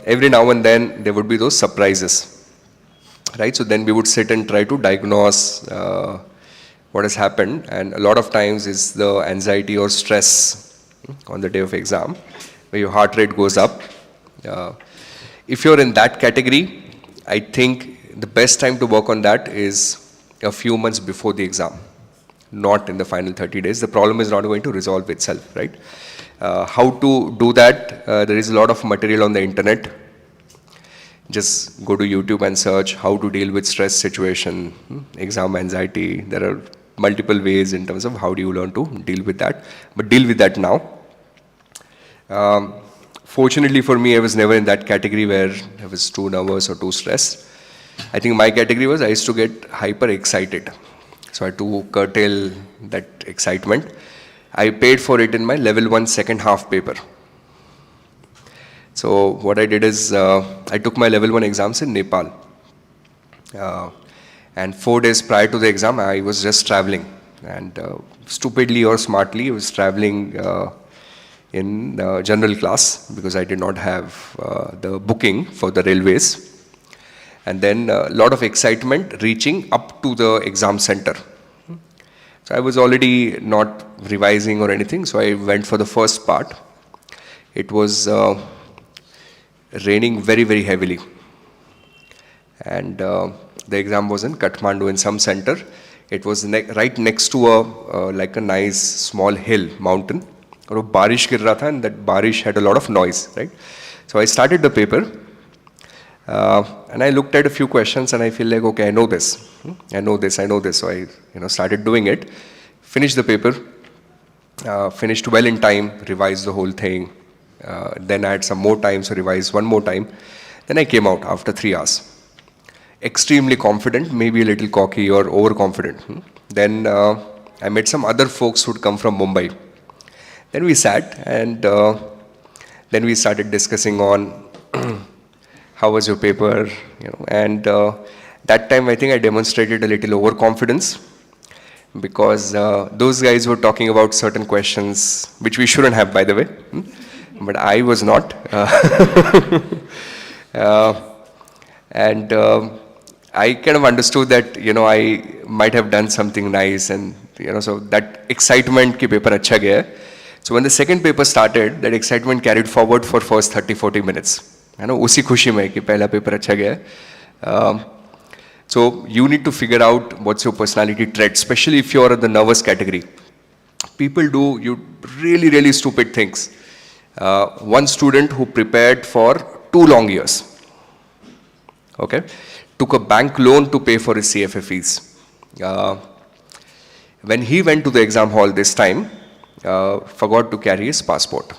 every now and then there would be those surprises, right? So then we would sit and try to diagnose what has happened, and a lot of times is the anxiety or stress on the day of exam, where your heart rate goes up. If you're in that category, I think the best time to work on that is a few months before the exam, not in the final 30 days. The problem is not going to resolve itself, right? How to do that? There is a lot of material on the internet. Just go to YouTube and search how to deal with stress situation, exam anxiety. There are multiple ways in terms of how do you learn to deal with that. But deal with that now. Fortunately for me, I was never in that category where I was too nervous or too stressed. I think my category was I used to get hyper excited. So I had to curtail that excitement. I paid for it in my level 1 second half paper. So what I did is I took my level 1 exams in Nepal. And 4 days prior to the exam, I was just traveling. And stupidly or smartly, I was traveling in general class because I did not have the booking for the railways. And then a lot of excitement reaching up to the exam center. So I was already not revising or anything, so I went for the first part. It was raining very, very heavily. And the exam was in Kathmandu in some center. It was right next to like a nice small hill, mountain. और वो बारिश गिर रहा था, and that बारिश had a lot of noise, right? So I started the paper. And I looked at a few questions and I feel like, okay, I know this. I know this. So I started doing it, finished the paper, finished well in time, revised the whole thing. Then I had some more time, so revised one more time. Then I came out after 3 hours. Extremely confident, maybe a little cocky or overconfident. Then I met some other folks who'd come from Mumbai. Then we sat and then we started discussing on how was your paper, and that time I think I demonstrated a little overconfidence because those guys were talking about certain questions which we shouldn't have, by the way, but I was not. And I kind of understood that, I might have done something nice, and, so that excitement ki paper acha gaya. So when the second paper started, that excitement carried forward for first 30-40 minutes. उसी खुशी में कि पहला paper अच्छा गया. So you need to figure out what's your personality trait, especially if you're in the nervous category. People do really, really stupid things. One student who prepared for 2 long years, okay, took a bank loan to pay for his CFA fees. When he went to the exam hall this time, forgot to carry his passport.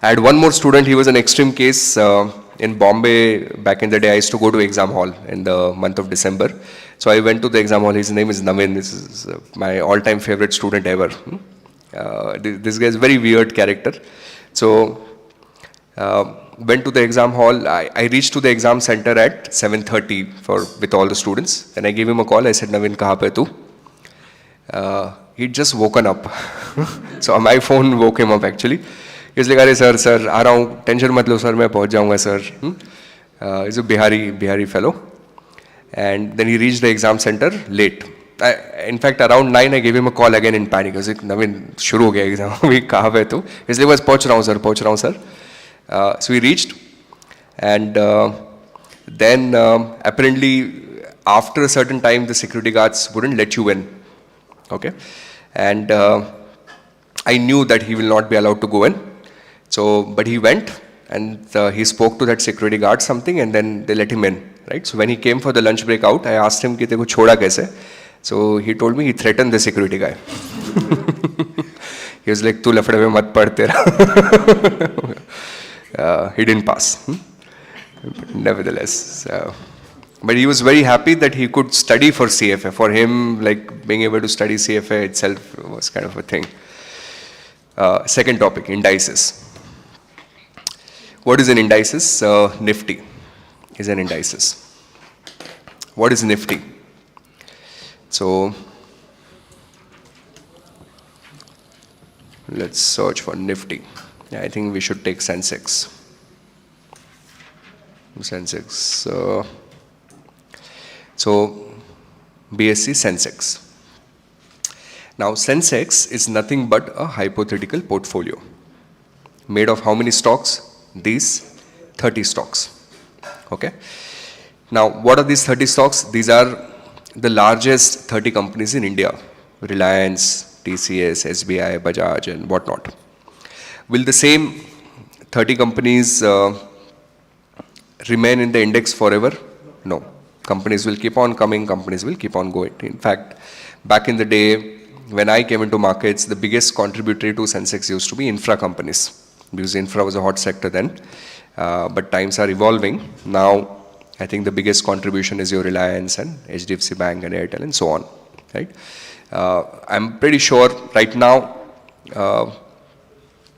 I had one more student, he was an extreme case. In Bombay, back in the day, I used to go to exam hall in the month of December. So I went to the exam hall, his name is Navin, this is my all-time favorite student ever. This guy is a very weird character. So, went to the exam hall, I reached to the exam center at 7:30 with all the students. Then I gave him a call, I said, Navin, kahan pe tu? He'd just woken up. So my phone woke him up actually. He was like, "Arey sir, आ रहा हूँ, tension मत लो sir, मैं पहुँच जाऊँगा sir." He's a Bihari fellow. And then he reached the exam center late. In fact, around 9, I gave him a call again in panic. I was like, "Navin, शुरू हो गया exam, अभी कहाँ पे तू?" He's like, "बस पहुँच रहा हूँ sir." So he reached, and then apparently after a certain time, the security guards wouldn't let you in. Okay, and I knew that he will not be allowed to go in. So, but he went and he spoke to that security guard something, and then they let him in. right? So when he came for the lunch break out, I asked him कि तेरे को छोड़ा कैसे? So he told me he threatened the security guy. He was like, तू लफड़े में मत पड़ तेरा. He didn't pass. But nevertheless, but he was very happy that he could study for CFA. For him, like being able to study CFA itself was kind of a thing. Second topic, indices. What is an indices? Nifty is an indices. What is Nifty? So let's search for Nifty. I think we should take Sensex. So BSC Sensex. Now Sensex is nothing but a hypothetical portfolio made of how many stocks? These 30 stocks. Okay. Now what are these 30 stocks? These are the largest 30 companies in India. Reliance, TCS, SBI, Bajaj and whatnot. Will the same 30 companies remain in the index forever? No. Companies will keep on coming, companies will keep on going. In fact, back in the day, when I came into markets, the biggest contributor to Sensex used to be infra companies, because infra was a hot sector then. But times are evolving. Now, I think the biggest contribution is your Reliance and HDFC Bank and Airtel and so on. Right? I'm pretty sure right now,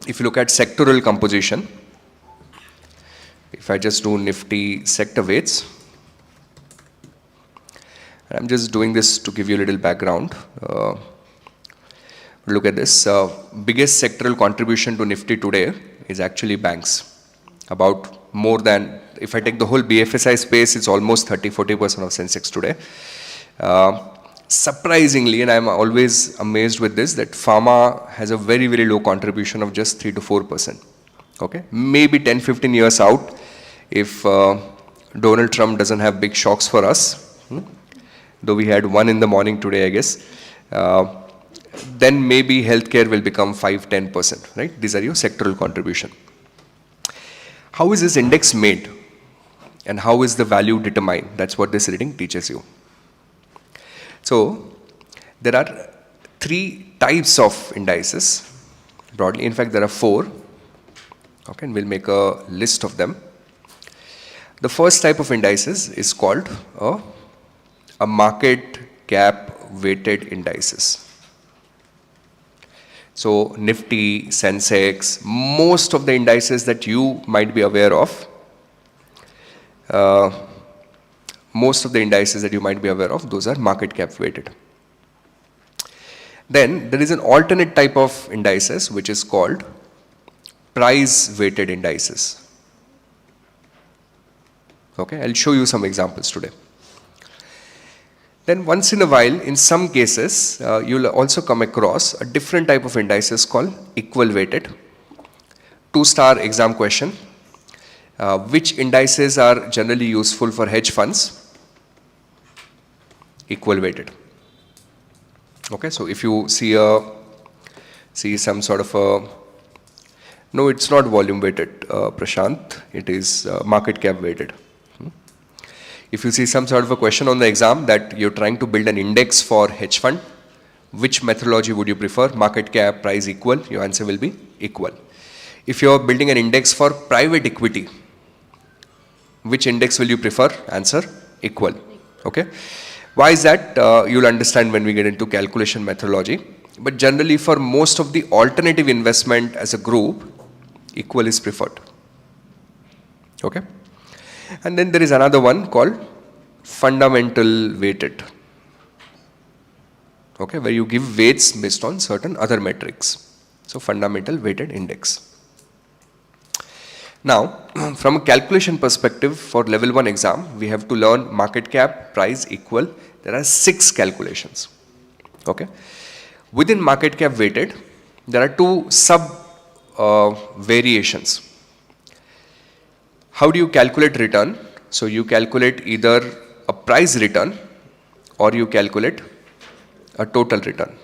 if you look at sectoral composition, if I just do Nifty sector weights, I'm just doing this to give you a little background. Look at this. Biggest sectoral contribution to Nifty today is actually banks. About more than, if I take the whole BFSI space, it's almost 30-40% of Sensex today. Surprisingly, and I'm always amazed with this, that pharma has a very, very low contribution of just 3 to 4%. Okay, maybe 10-15 years out, if Donald Trump doesn't have big shocks for us, though we had one in the morning today, I guess, then maybe healthcare will become 5-10%, right? These are your sectoral contribution. How is this index made? And how is the value determined? That's what this reading teaches you. So, there are 3 types of indices, broadly. In fact, there are 4. Okay, and we'll make a list of them. The first type of indices is called a market cap weighted indices. So Nifty, Sensex, most of the indices that you might be aware of, those are market cap weighted. Then there is an alternate type of indices which is called price weighted indices. Okay, I'll show you some examples today. Then once in a while, in some cases, you'll also come across a different type of indices called equal weighted. 2-star exam question. Which indices are generally useful for hedge funds? Equal weighted. Okay, so if you see some sort of a, no, it's not volume weighted, Prashant, it is market cap weighted. If you see some sort of a question on the exam that you're trying to build an index for hedge fund, which methodology would you prefer? Market cap, price equal? Your answer will be equal. If you're building an index for private equity, which index will you prefer? Answer, equal. Okay. Why is that? You'll understand when we get into calculation methodology. But generally for most of the alternative investment as a group, equal is preferred. Okay. And then there is another one called fundamental weighted. Okay, where you give weights based on certain other metrics. So fundamental weighted index. Now, from a calculation perspective for level 1 exam, we have to learn market cap, price, equal. There are 6 calculations. Okay. Within market cap weighted, there are 2 sub variations. How do you calculate return? So you calculate either a price return or you calculate a total return.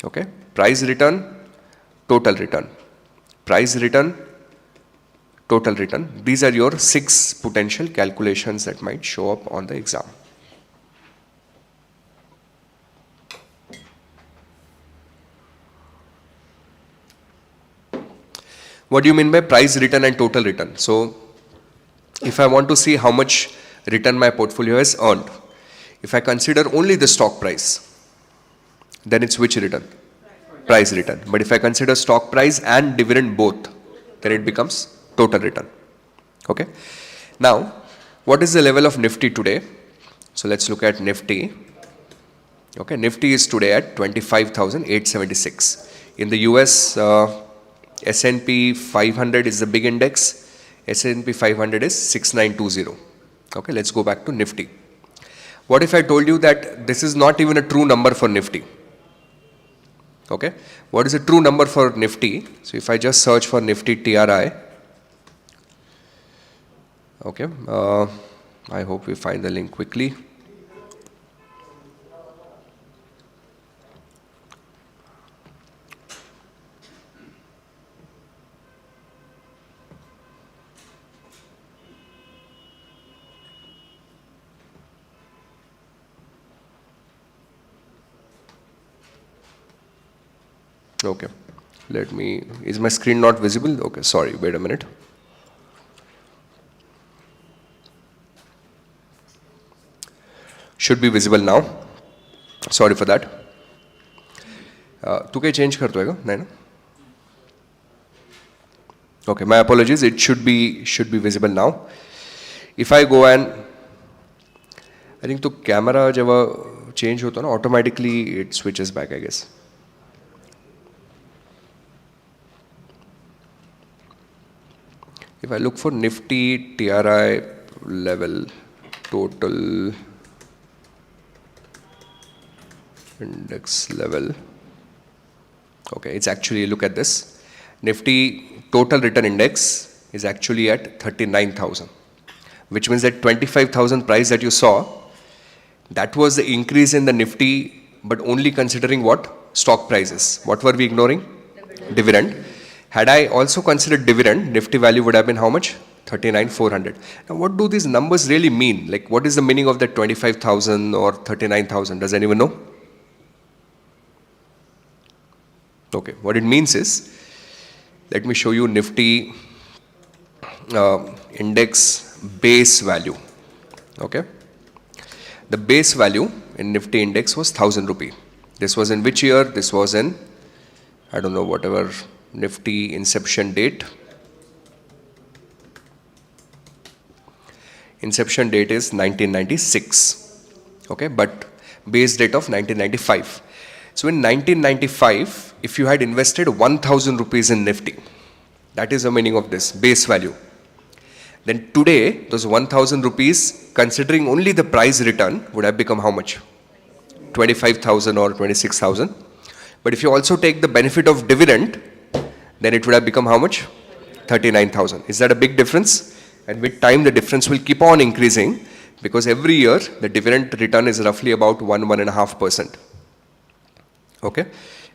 Okay, price return, total return. Price return, total return. These are your 6 potential calculations that might show up on the exam. What do you mean by price return and total return? So if I want to see how much return my portfolio has earned, if I consider only the stock price, then it's which return? Price return. But if I consider stock price and dividend both, then it becomes total return. Okay. Now, what is the level of Nifty today? So let's look at Nifty. Okay, Nifty is today at 25,876. In the US, S&P 500 is the big index. S&P 500 is 6920. Okay, let's go back to Nifty. What if I told you that this is not even a true number for Nifty? Okay, what is a true number for Nifty? So if I just search for Nifty TRI, okay, I hope we find the link quickly. Okay, is my screen not visible? Okay, sorry, wait a minute. Should be visible now. Sorry for that. तू क्या change कर दोगा? नहीं ना? Okay, my apologies. It should be visible now. If I go and I think तो camera जब change होता है ना, automatically it switches back, I guess. If I look for Nifty TRI level, total index level, okay, it's actually, look at this, Nifty total return index is actually at 39,000, which means that 25,000 price that you saw, that was the increase in the Nifty, but only considering what? Stock prices. What were we ignoring? Dividend. Had I also considered dividend, Nifty value would have been how much? 39,400. Now, what do these numbers really mean? Like, what is the meaning of that 25,000 or 39,000? Does anyone know? Okay, what it means is, let me show you Nifty index base value. Okay, the base value in Nifty index was 1,000 rupee. This was in which year? This was in, I don't know, whatever Nifty inception date. Inception date is 1996. Okay, but base date of 1995. So in 1995, if you had invested 1,000 rupees in Nifty, that is the meaning of this base value. Then today, those 1,000 rupees, considering only the price return, would have become how much? 25,000 or 26,000. But if you also take the benefit of dividend, then it would have become how much? 39,000. Is that a big difference? And with time, the difference will keep on increasing because every year, the dividend return is roughly about 1.5%. Okay.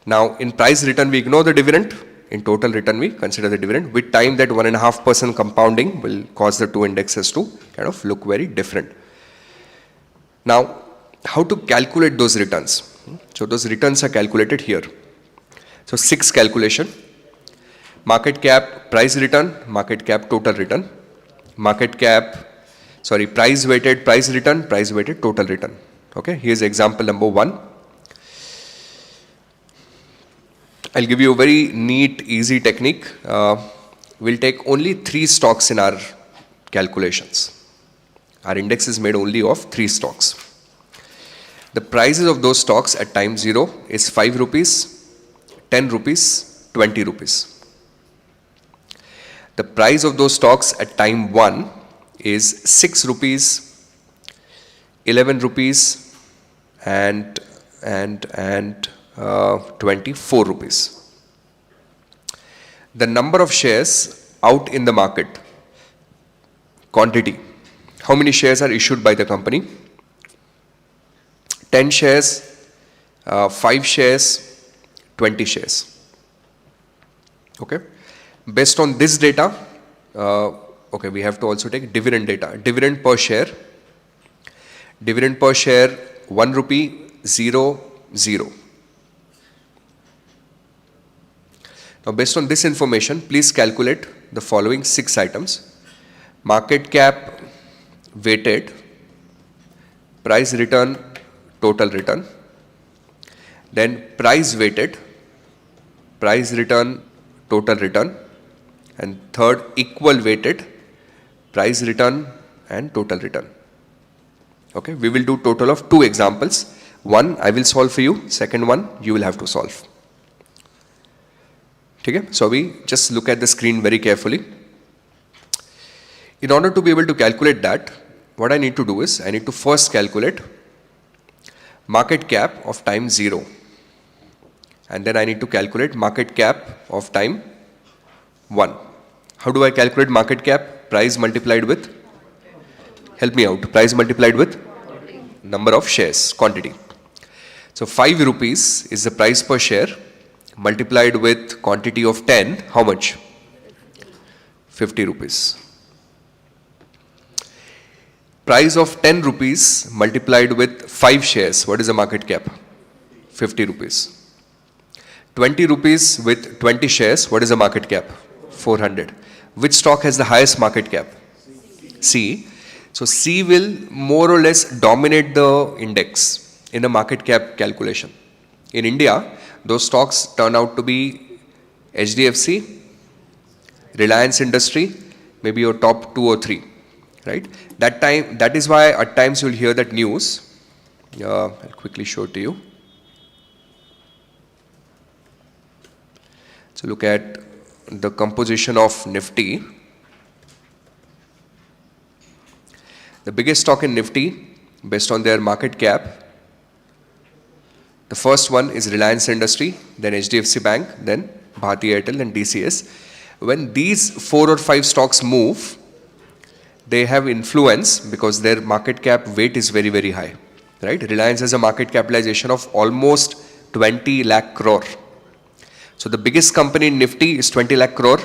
Now, in price return, we ignore the dividend. In total return, we consider the dividend. With time, that 1.5% compounding will cause the two indexes to kind of look very different. Now, how to calculate those returns? So, those returns are calculated here. So, 6 calculation. Market cap, price return, market cap, total return. Market cap, price weighted, price return, price weighted, total return. Okay, here's example number 1. I'll give you a very neat, easy technique. We'll take only 3 stocks in our calculations. Our index is made only of 3 stocks. The prices of those stocks at time 0 is 5 rupees, 10 rupees, 20 rupees. The price of those stocks at time 1 is 6 rupees, 11 rupees, and 24 rupees. The number of shares out in the market, quantity. How many shares are issued by the company? 10 shares, 5 shares, 20 shares. Okay. Based on this data, Okay, we have to also take dividend data. Dividend per share 1 rupee 0. Now based on this information, please calculate the following 6 items. Market cap weighted, price return, total return, then price weighted, price return, total return, and third equal weighted, price return and total return. Okay, we will do total of 2 examples. One I will solve for you, second one you will have to solve. Okay, so we just look at the screen very carefully. In order to be able to calculate that, what I need to do is I need to first calculate market cap of time 0, and then I need to calculate market cap of time 1. How do I calculate market cap? Price multiplied with, help me out, price multiplied with number of shares, quantity. So 5 rupees is the price per share multiplied with quantity of 10, how much? 50 rupees. Price of 10 rupees multiplied with 5 shares, what is the market cap? 50 rupees. 20 rupees with 20 shares, what is the market cap? 400. Which stock has the highest market cap? C. So C will more or less dominate the index in a market cap calculation. In India, those stocks turn out to be HDFC, Reliance Industry, maybe your top 2 or 3, right? That is why at times you'll hear that news. I'll quickly show it to you. So look at the composition of Nifty. The biggest stock in Nifty, based on their market cap, the first one is Reliance Industry, then HDFC Bank, then Bharti Airtel, then DCS. When these 4 or 5 stocks move, they have influence because their market cap weight is very, very high, right? Reliance has a market capitalization of almost 20 lakh crore. So the biggest company in Nifty is 20 lakh crore.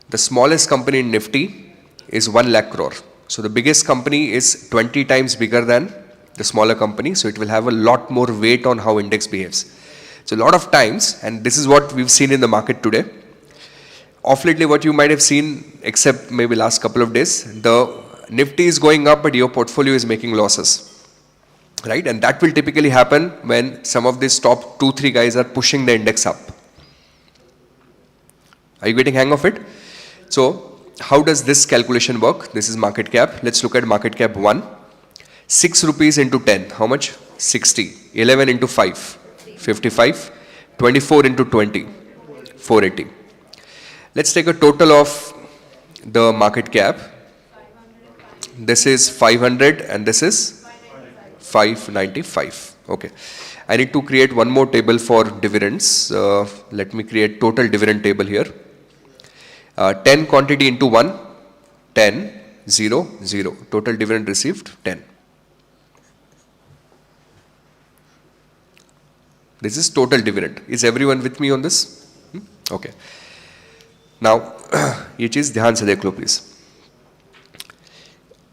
The smallest company in Nifty is 1 lakh crore. So the biggest company is 20 times bigger than the smaller company, so it will have a lot more weight on how index behaves. So a lot of times, and this is what we've seen in the market today, of lately what you might have seen, except maybe last couple of days, the Nifty is going up but your portfolio is making losses, right? And that will typically happen when some of these top 2-3 guys are pushing the index up. Are you getting hang of it? So how does this calculation work? This is market cap. Let's look at market cap 1. 6 rupees into 10, how much? 60. 11 into 5, 55. 24 into 20, 480. Let's take a total of the market cap. This is 500 and this is 595. Okay. I need to create one more table for dividends. Let me create total dividend table here. 10 quantity into 1, 10, 0, 0. Total dividend received, 10. This is total dividend. Is everyone with me on this? Okay. Now, ये चीज़ ध्यान से देख लो please.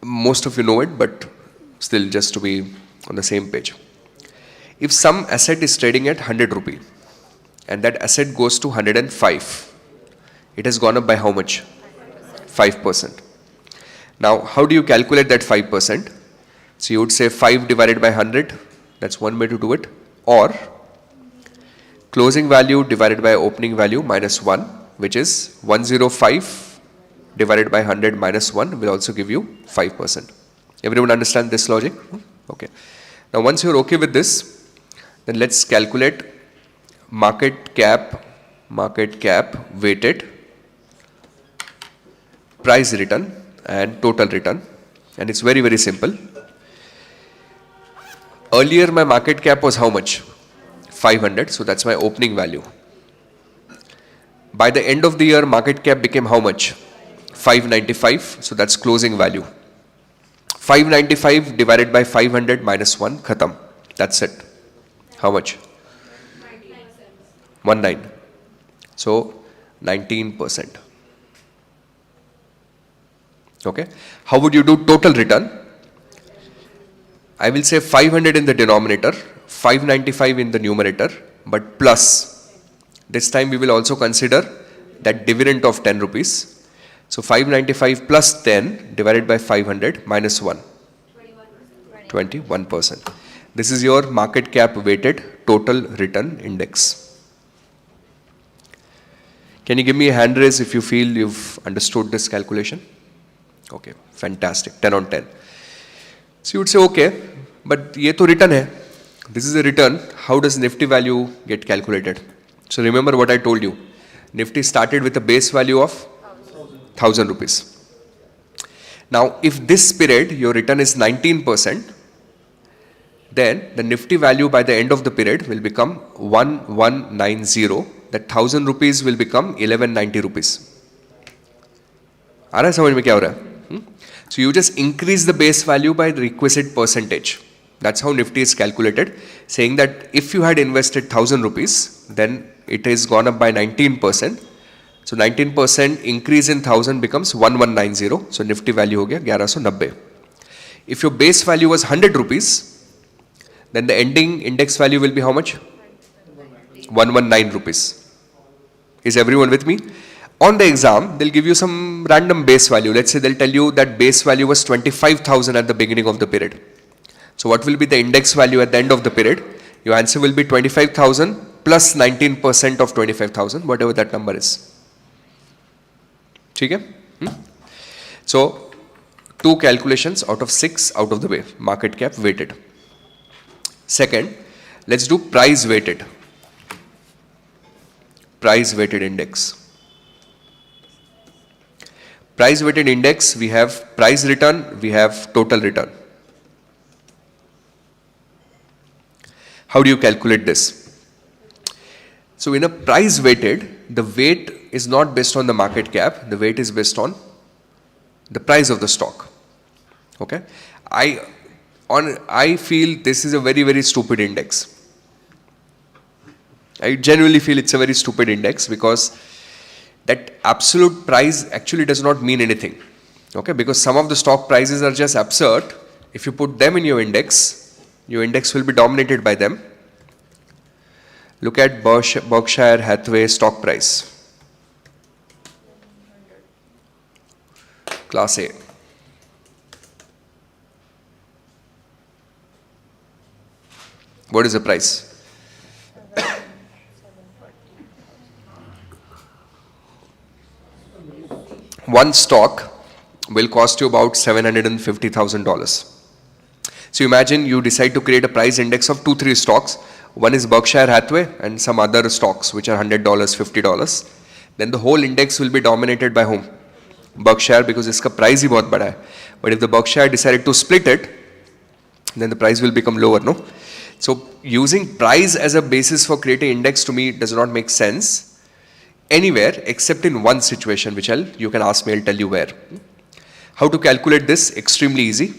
Most of you know it, but still just to be on the same page. If some asset is trading at 100 rupee and that asset goes to 105, it has gone up by how much? 5%. Now, how do you calculate that 5%? So you would say 5 divided by 100. That's one way to do it. Or closing value divided by opening value minus 1, which is 105 divided by 100 minus 1 will also give you 5%. Everyone understand this logic? Okay. Now once you're okay with this, then let's calculate market cap weighted, price return and total return, and it's very, very simple. Earlier my market cap was how much? 500, so that's my opening value. By the end of the year, market cap became how much? 595, so that's closing value. 595 divided by 500 minus 1, khatam. That's it. How much? 19. So 19%. Okay. How would you do total return? I will say 500 in the denominator, 595 in the numerator, but plus, this time we will also consider that dividend of 10 rupees. So 595 plus 10 divided by 500 minus 1, 21%. This is your market cap weighted total return index. Can you give me a hand raise if you feel you've understood this calculation? Okay, fantastic, 10 on 10. So you would say, okay, but ये तो return है. This is a return. How does Nifty value get calculated? So remember what I told you. Nifty started with a base value of 1000 rupees. Now, if this period your return is 19%, then the Nifty value by the end of the period will become 1190. That 1000 rupees will become 1190 rupees. आ रहा है समझ में क्या हो रहा है? So you just increase the base value by the requisite percentage. That's how Nifty is calculated, saying that if you had invested 1000 rupees, then it has gone up by 19%. So 19% increase in 1000 becomes 1190. So Nifty value हो गया 1190. If your base value was 100 rupees, then the ending index value will be how much? 119 rupees. Is everyone with me? On the exam, they'll give you some random base value. Let's say they'll tell you that base value was 25,000 at the beginning of the period. So what will be the index value at the end of the period? Your answer will be 25,000 plus 19% of 25,000, whatever that number is. Okay? So 2 calculations out of 6 out of the way. Market cap weighted. Second, let's do price weighted. Price weighted index. Price weighted index, we have price return, we have total return. How do you calculate this? So in a price weighted, the weight is not based on the market cap, the weight is based on the price of the stock. Okay? I feel this is a very, very stupid index. I genuinely feel it's a very stupid index because that absolute price actually does not mean anything. Okay, because some of the stock prices are just absurd. If you put them in your index will be dominated by them. Look at Berkshire Hathaway stock price. Class A. What is the price? One stock will cost you about $750,000. So imagine you decide to create a price index of 2-3 stocks. One is Berkshire Hathaway and some other stocks which are $100, $50. Then the whole index will be dominated by whom? Berkshire, because its price is very big. But if the Berkshire decided to split it, then the price will become lower, no? So using price as a basis for creating index to me does not make sense anywhere except in one situation, which you can ask me, I'll tell you where. How to calculate this? Extremely easy.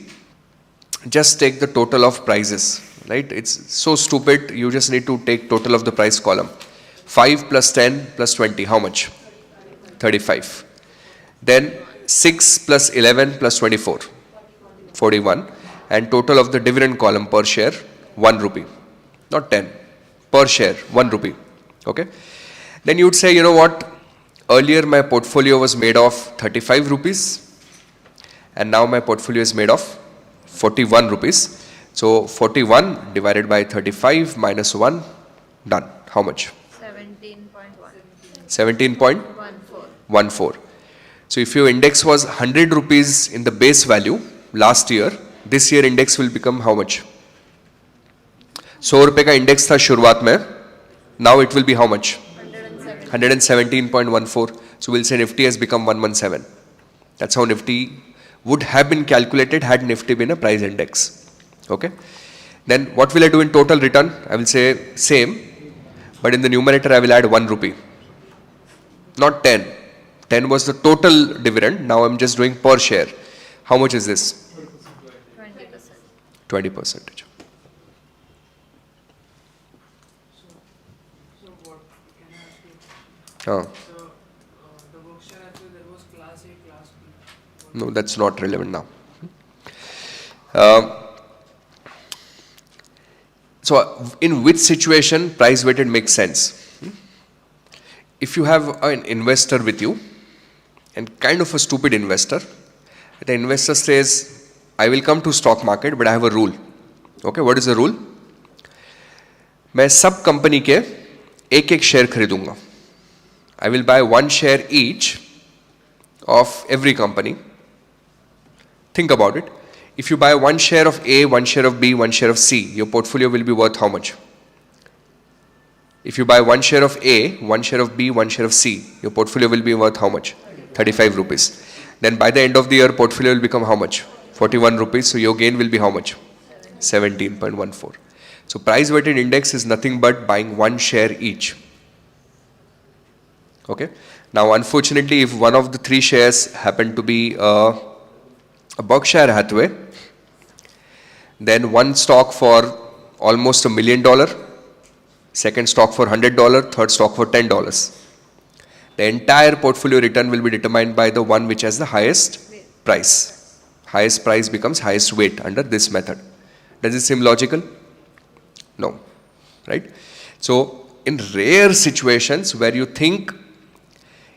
Just take the total of prices, right? It's so stupid, you just need to take total of the price column. 5 plus 10 plus 20, how much? 35. Then 6 plus 11 plus 24, 41. And total of the dividend column per share, 1 rupee. Not 10. Per share, 1 rupee. Okay? Then you would say, you know what, earlier my portfolio was made of 35 rupees and now my portfolio is made of 41 rupees. So 41 divided by 35 minus 1, done. How much? 17.1. 17.14. So if your index was 100 rupees in the base value last year, this year index will become how much? 100 रुपए का index था शुरुआत में, now it will be how much? 117.14. So we'll say Nifty has become 117. That's how Nifty would have been calculated had Nifty been a price index. Okay. Then what will I do in total return? I will say same, but in the numerator I will add 1 rupee. Not 10. 10 was the total dividend. Now I'm just doing per share. How much is this? 20%. 20%. So what can I ask you? Oh. So the Berkshire Hathaway, there was class A, class B. No, that's not relevant now. So in which situation price weighted makes sense? If you have an investor with you, and kind of a stupid investor, the investor says, I will come to stock market, but I have a rule. Okay, what is the rule? मैं सब company के एक एक share खरीदूंगा. I will buy one share each of every company. Think about it. If you buy one share of A, one share of B, one share of C, your portfolio will be worth how much? If you buy one share of A, one share of B, one share of C, your portfolio will be worth how much? 35 rupees. Then by the end of the year, portfolio will become how much? 41 rupees. So your gain will be how much? 17.14. So price weighted index is nothing but buying one share each. Okay. Now, unfortunately, if one of the three shares happen to be a Berkshire Hathaway, then one stock for almost $1 million, second stock for $100, third stock for $10. The entire portfolio return will be determined by the one which has the highest price. Highest price becomes highest weight under this method. Does it seem logical? No. Right? So, in rare situations where you think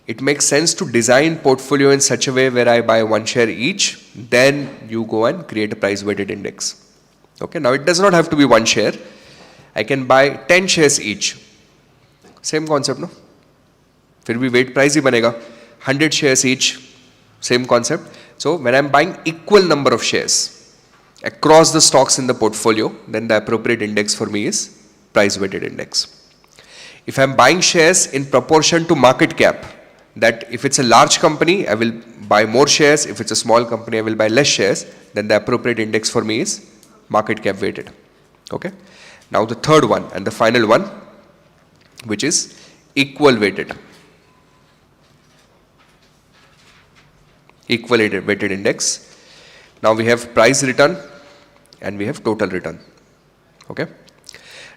it makes sense to design portfolio in such a way where I buy one share each, then you go and create a price weighted index. Okay, now it does not have to be one share. I can buy 10 shares each. Same concept, no? फिर भी weight price ही बनेगा. 100 shares each. Same concept. So when I'm buying equal number of shares across the stocks in the portfolio, then the appropriate index for me is price weighted index. If I'm buying shares in proportion to market cap, that if it's a large company, I will buy more shares. If it's a small company, I will buy less shares. Then the appropriate index for me is market cap weighted. Okay. Now the third one and the final one, which is equal weighted. Equal weighted index. Now we have price return and we have total return. Okay.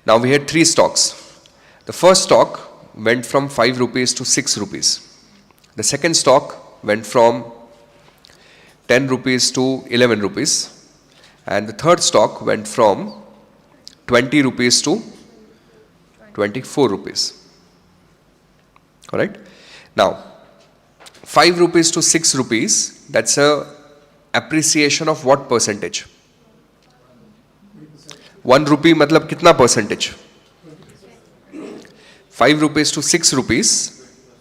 Now we had three stocks. The first stock went from 5 rupees to 6 rupees. The second stock went from 10 rupees to 11 rupees. And the third stock went from 20 rupees to 24 rupees. Correct? Now, 5 rupees to 6 rupees, that's a appreciation of what percentage? 1 rupee matlab kitna percentage? 5 rupees to 6 rupees,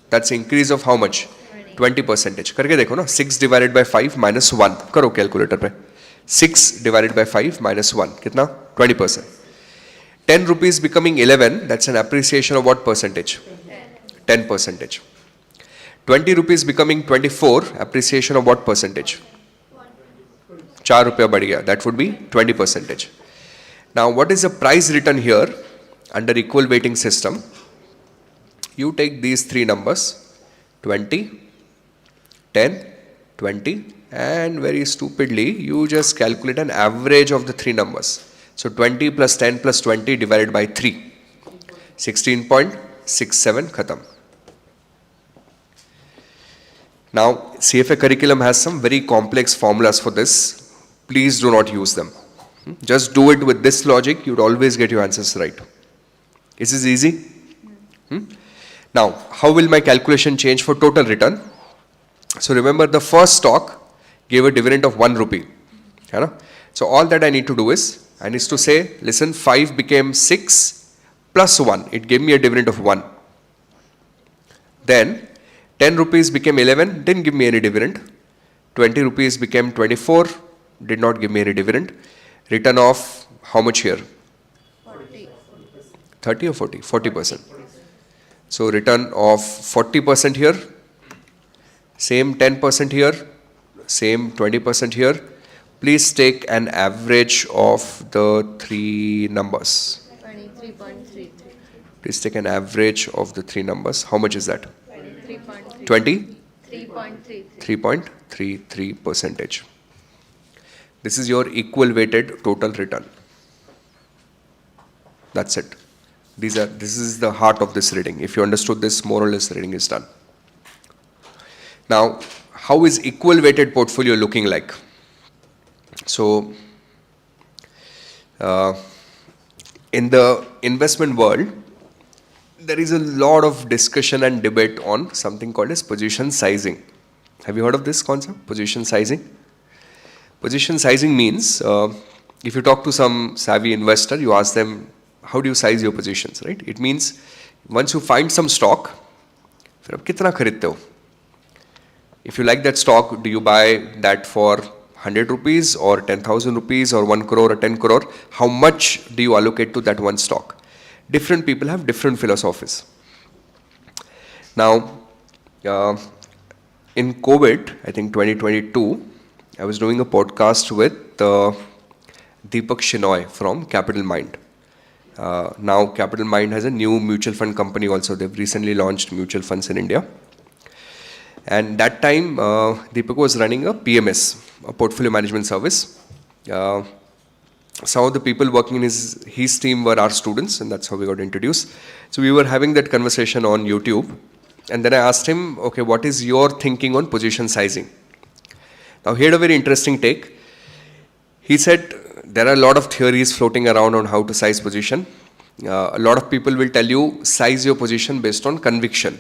that's increase of how much? 20 percentage. करके देखो ना, 6 divided by 5 minus 1. करो calculator पे. 6 divided by 5 minus 1. कितना? 20%. 10 rupees becoming 11, that's an appreciation of what percentage? 10 percentage. 20 rupees becoming 24, appreciation of what percentage? 4 रुपया बढ़ गया. That would be 20 percentage. Now what is the price return here under equal weighting system? You take these three numbers, 20, 10, 20, and very stupidly, you just calculate an average of the three numbers. So 20 plus 10 plus 20 divided by 3, 16.67 khatam. Now, CFA curriculum has some very complex formulas for this. Please do not use them. Just do it with this logic, you'd always get your answers right. Is this easy? Now, how will my calculation change for total return? So remember, the first stock gave a dividend of 1 rupee. So all that I need to do is, I need to say, listen, 5 became 6 plus 1. It gave me a dividend of 1. Then 10 rupees became 11, didn't give me any dividend. 20 rupees became 24, did not give me any dividend. Return of how much here? 40. 30 or 40? 40%. So return of 40% here, same 10% here, same 20% here. Please take an average of the three numbers. 23.33. Please take an average of the three numbers. How much is that? 23.33. 20? 3.33. 3.33 percentage. This is your equal weighted total return. That's it. This is the heart of this reading. If you understood this, more or less the reading is done. Now, how is equal weighted portfolio looking like? So, in the investment world, there is a lot of discussion and debate on something called as position sizing. Have you heard of this concept, position sizing? Position sizing means, if you talk to some savvy investor, you ask them, how do you size your positions, right? It means, once you find some stock, फिर आप कितना खरीदते हो? If you like that stock, do you buy that for 100 rupees or 10,000 rupees or 1 crore or 10 crore? How much do you allocate to that one stock? Different people have different philosophies. Now, in COVID, I think 2022, I was doing a podcast with Deepak Shinoy from Capital Mind. Now Capital Mind has a new mutual fund company also. They've recently launched mutual funds in India. And that time, Deepak was running a PMS, a portfolio management service. Some of the people working in his team were our students, and that's how we got introduced. So we were having that conversation on YouTube. And then I asked him, okay, what is your thinking on position sizing? Now he had a very interesting take. He said, there are a lot of theories floating around on how to size position. A lot of people will tell you, size your position based on conviction.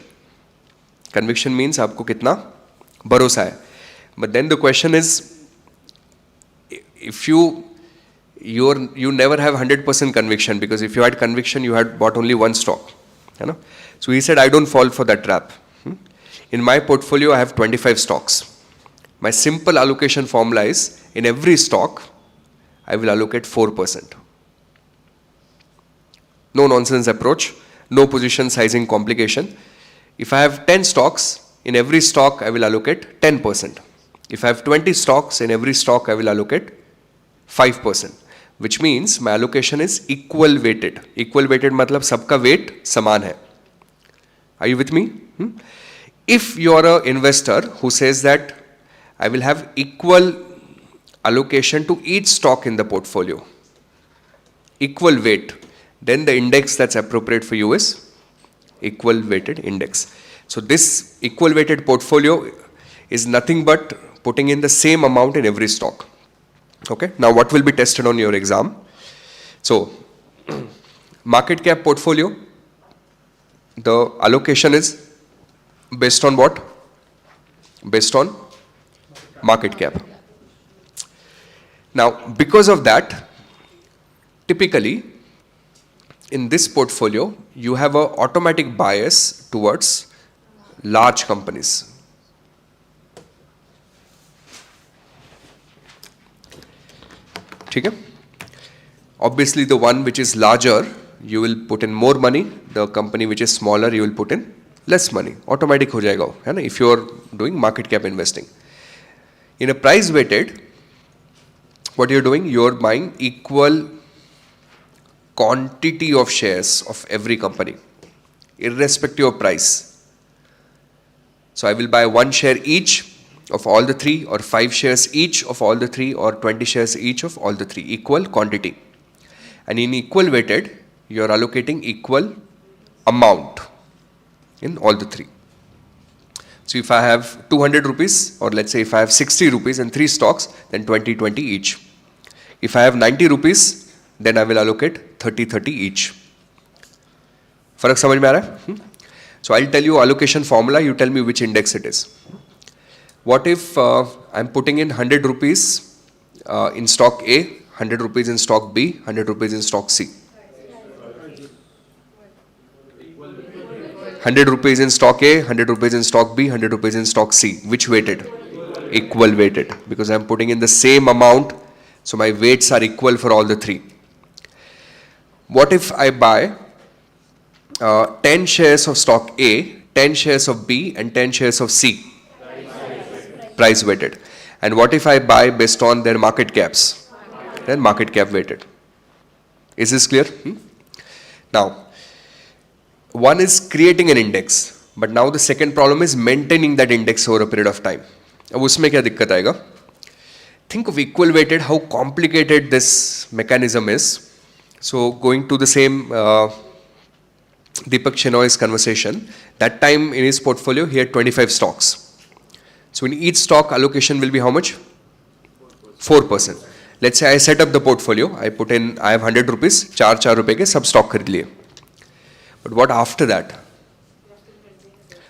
Conviction means आपको कितना भरोसा है. But then the question is, if you never have 100% conviction, because if you had conviction, you had bought only one stock. You know? So he said, I don't fall for that trap. In my portfolio, I have 25 stocks. My simple allocation formula is, in every stock, I will allocate 4%. No nonsense approach, no position sizing complication. If I have 10 stocks, in every stock I will allocate 10%. If I have 20 stocks, in every stock I will allocate 5%. Which means my allocation is equal weighted. Equal weighted matlab sabka weight saman hai. Are you with me? If you are an investor who says that I will have equal allocation to each stock in the portfolio, equal weight, then the index that's appropriate for you is equal weighted index. So this equal weighted portfolio is nothing but putting in the same amount in every stock. Okay, now what will be tested on your exam? So, market cap portfolio, the allocation is based on what? Based on market cap. Now, because of that, typically, in this portfolio, you have an automatic bias towards large companies. Okay? Obviously, the one which is larger, you will put in more money. The company which is smaller, you will put in less money. Automatic ho jayega, hai na, if you are doing market cap investing. In a price weighted, what you are doing, you are buying equal quantity of shares of every company, irrespective of price. So I will buy 1 share each of all the 3, or 5 shares each of all the 3, or 20 shares each of all the 3, equal quantity. And in equal weighted, you are allocating equal amount in all the 3. So if I have 200 rupees, or let's say if I have 60 rupees and 3 stocks, then 20 each. If I have 90 rupees, then I will allocate 30 each. फर्क समझ में आ रहा है? So I'll tell you allocation formula, you tell me which index it is. What if I'm putting in 100 rupees in stock A, 100 rupees in stock B, 100 rupees in stock C? 100 rupees in stock A, 100 rupees in stock B, 100 rupees in stock C. Which weighted? Equal weighted, because I'm putting in the same amount, so my weights are equal for all the 3. What if I buy 10 shares of stock A, 10 shares of B, and 10 shares of C? Price weighted. And what if I buy based on their market caps? Then market cap weighted. Is this clear? Now, one is creating an index, but now the second problem is maintaining that index over a period of time. अब उसमें क्या दिक्कत आएगा? Think of equal weighted, how complicated this mechanism is. So going to the same Deepak Shenoy's conversation, that time in his portfolio he had 25 stocks. So in each stock, allocation will be how much? 4%. Let's say I set up the portfolio, I put in, I have 100 rupees, 4 रुपए के सब stock खरीद लिए. But what after that?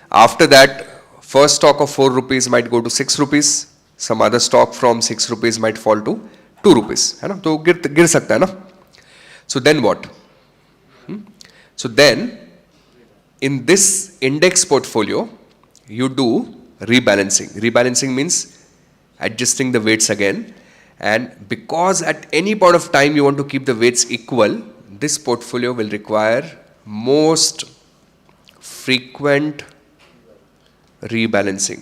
After that, first stock of 4 rupees might go to 6 rupees, some other stock from 6 rupees might fall to 2 rupees, है ना? तो गिर सकता है ना? So then what? So then, in this index portfolio, you do rebalancing. Rebalancing means adjusting the weights again. And because at any point of time you want to keep the weights equal, this portfolio will require most frequent rebalancing.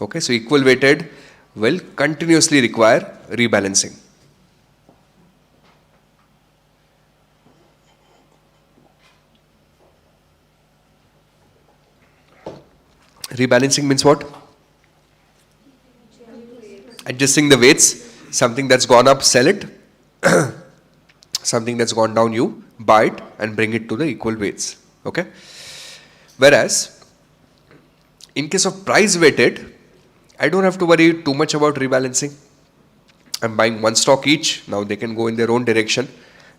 Okay, so equal weighted will continuously require rebalancing. Rebalancing means what? Adjusting the weights. Something that's gone up, sell it. Something that's gone down, you buy it and bring it to the equal weights. Okay? Whereas, in case of price weighted, I don't have to worry too much about rebalancing. I'm buying one stock each. Now they can go in their own direction.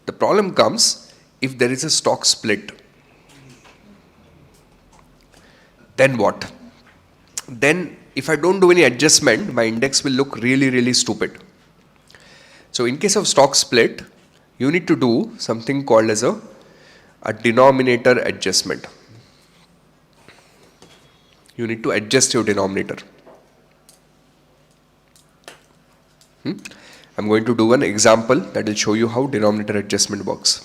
The problem comes if there is a stock split. Then what? Then if I don't do any adjustment, my index will look really, really stupid. So in case of stock split, you need to do something called as a denominator adjustment. You need to adjust your denominator. I'm going to do an example that will show you how denominator adjustment works.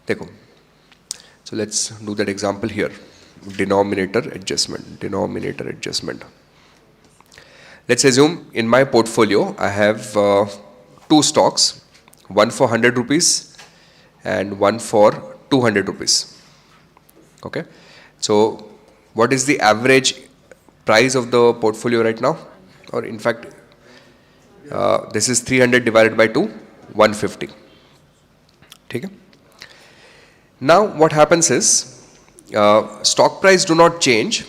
Dekho. So let's do that example here. Denominator adjustment. Let's assume in my portfolio I have two stocks, one for 100 rupees and one for 200 rupees. Okay. So what is the average price of the portfolio right now? Or in fact, this is 300 divided by 2, 150. Okay. Now what happens is, stock price do not change,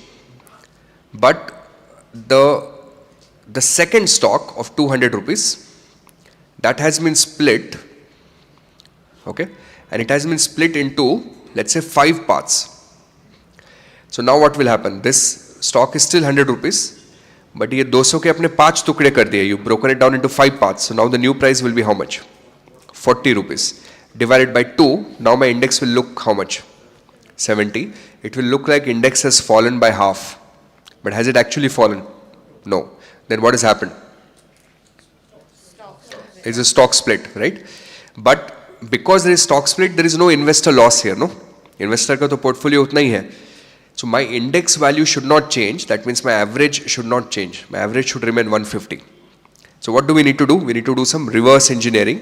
but the second stock of 200 rupees, that has been split, okay, and it has been split into, let's say, 5 parts. So now what will happen? This stock is still 100 rupees, but ये 200 के अपने 5 टुकड़े कर दिए. You broken it down into 5 parts. So now the new price will be how much? 40 rupees. Divided by 2, now my index will look how much? 70. It will look like index has fallen by half. But has it actually fallen? No. Then what has happened? It's a stock split, right? But because there is stock split, there is no investor loss here, no? Investor का तो portfolio उतना ही है. So my index value should not change. That means my average should not change. My average should remain 150. So what do we need to do? We need to do some reverse engineering,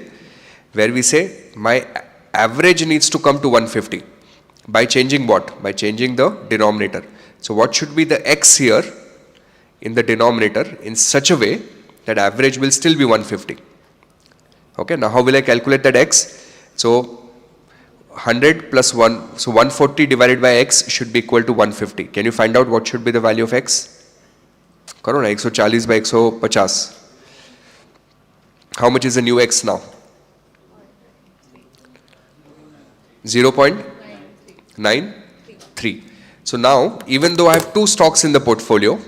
where we say my average needs to come to 150 by changing what? By changing the denominator. So what should be the x here in the denominator in such a way that average will still be 150. Okay, now how will I calculate that x? So 100 plus 1, so 140 divided by x should be equal to 150. Can you find out what should be the value of x? करो ना 140 by 150. How much is the new x now? 0.93. So now, even though I have 2 stocks in the portfolio,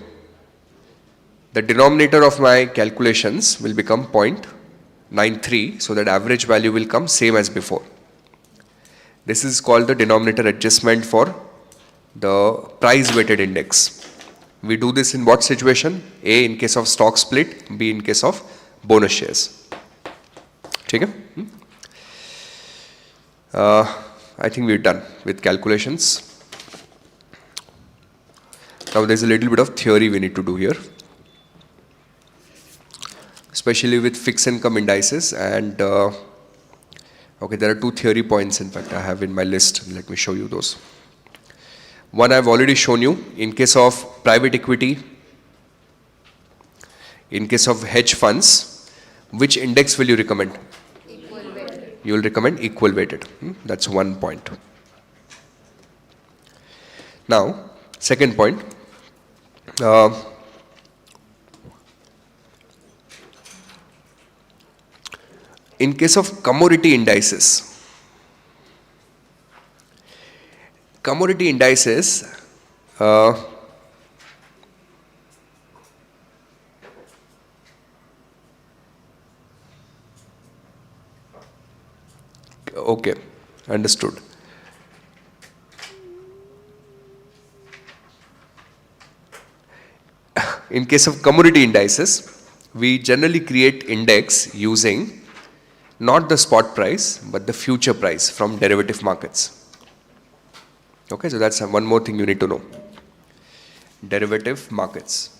the denominator of my calculations will become 0.93, so that average value will come same as before. This is called the denominator adjustment for the price weighted index. We do this in what situation? A, in case of stock split, B, in case of bonus shares. Okay? I think we're done with calculations. Now there's a little bit of theory we need to do here, especially with fixed income indices. And okay, there are 2 theory points, in fact, I have in my list. Let me show you those. One I've already shown you. In case of private equity, in case of hedge funds, which index will you recommend? Equal weighted. You will recommend equal weighted. That's one point. Now, Second point, uh, in case of commodity indices, uh, okay, understood. In case of commodity indices, we generally create index using not the spot price, but the future price from derivative markets. Okay, so that's one more thing you need to know. Derivative markets.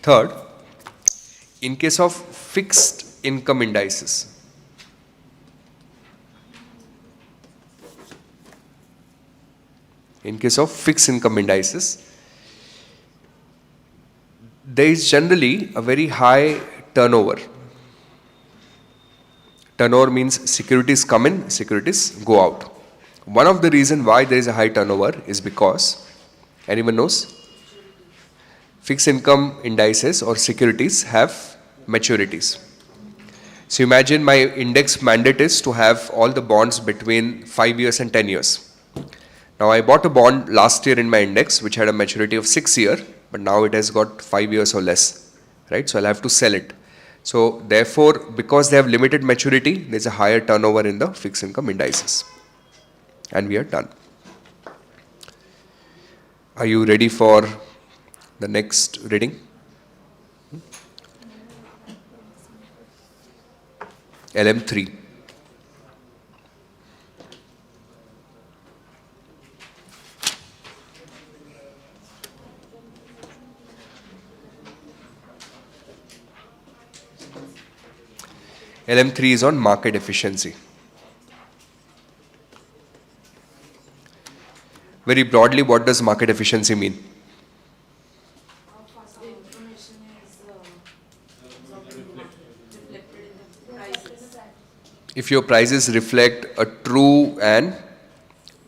Third, in case of fixed income indices, there is generally a very high turnover. Turnover means securities come in, securities go out. One of the reasons why there is a high turnover is because, anyone knows? Fixed income indices or securities have maturities. So imagine my index mandate is to have all the bonds between 5 years and 10 years. Now I bought a bond last year in my index which had a maturity of 6 years, but now it has got 5 years or less, right? So I'll have to sell it. So therefore, because they have limited maturity, there's a higher turnover in the fixed income indices. And we are done. Are you ready for the next reading? LM3. LM3 is on market efficiency. Very broadly, what does market efficiency mean? If your prices reflect a true and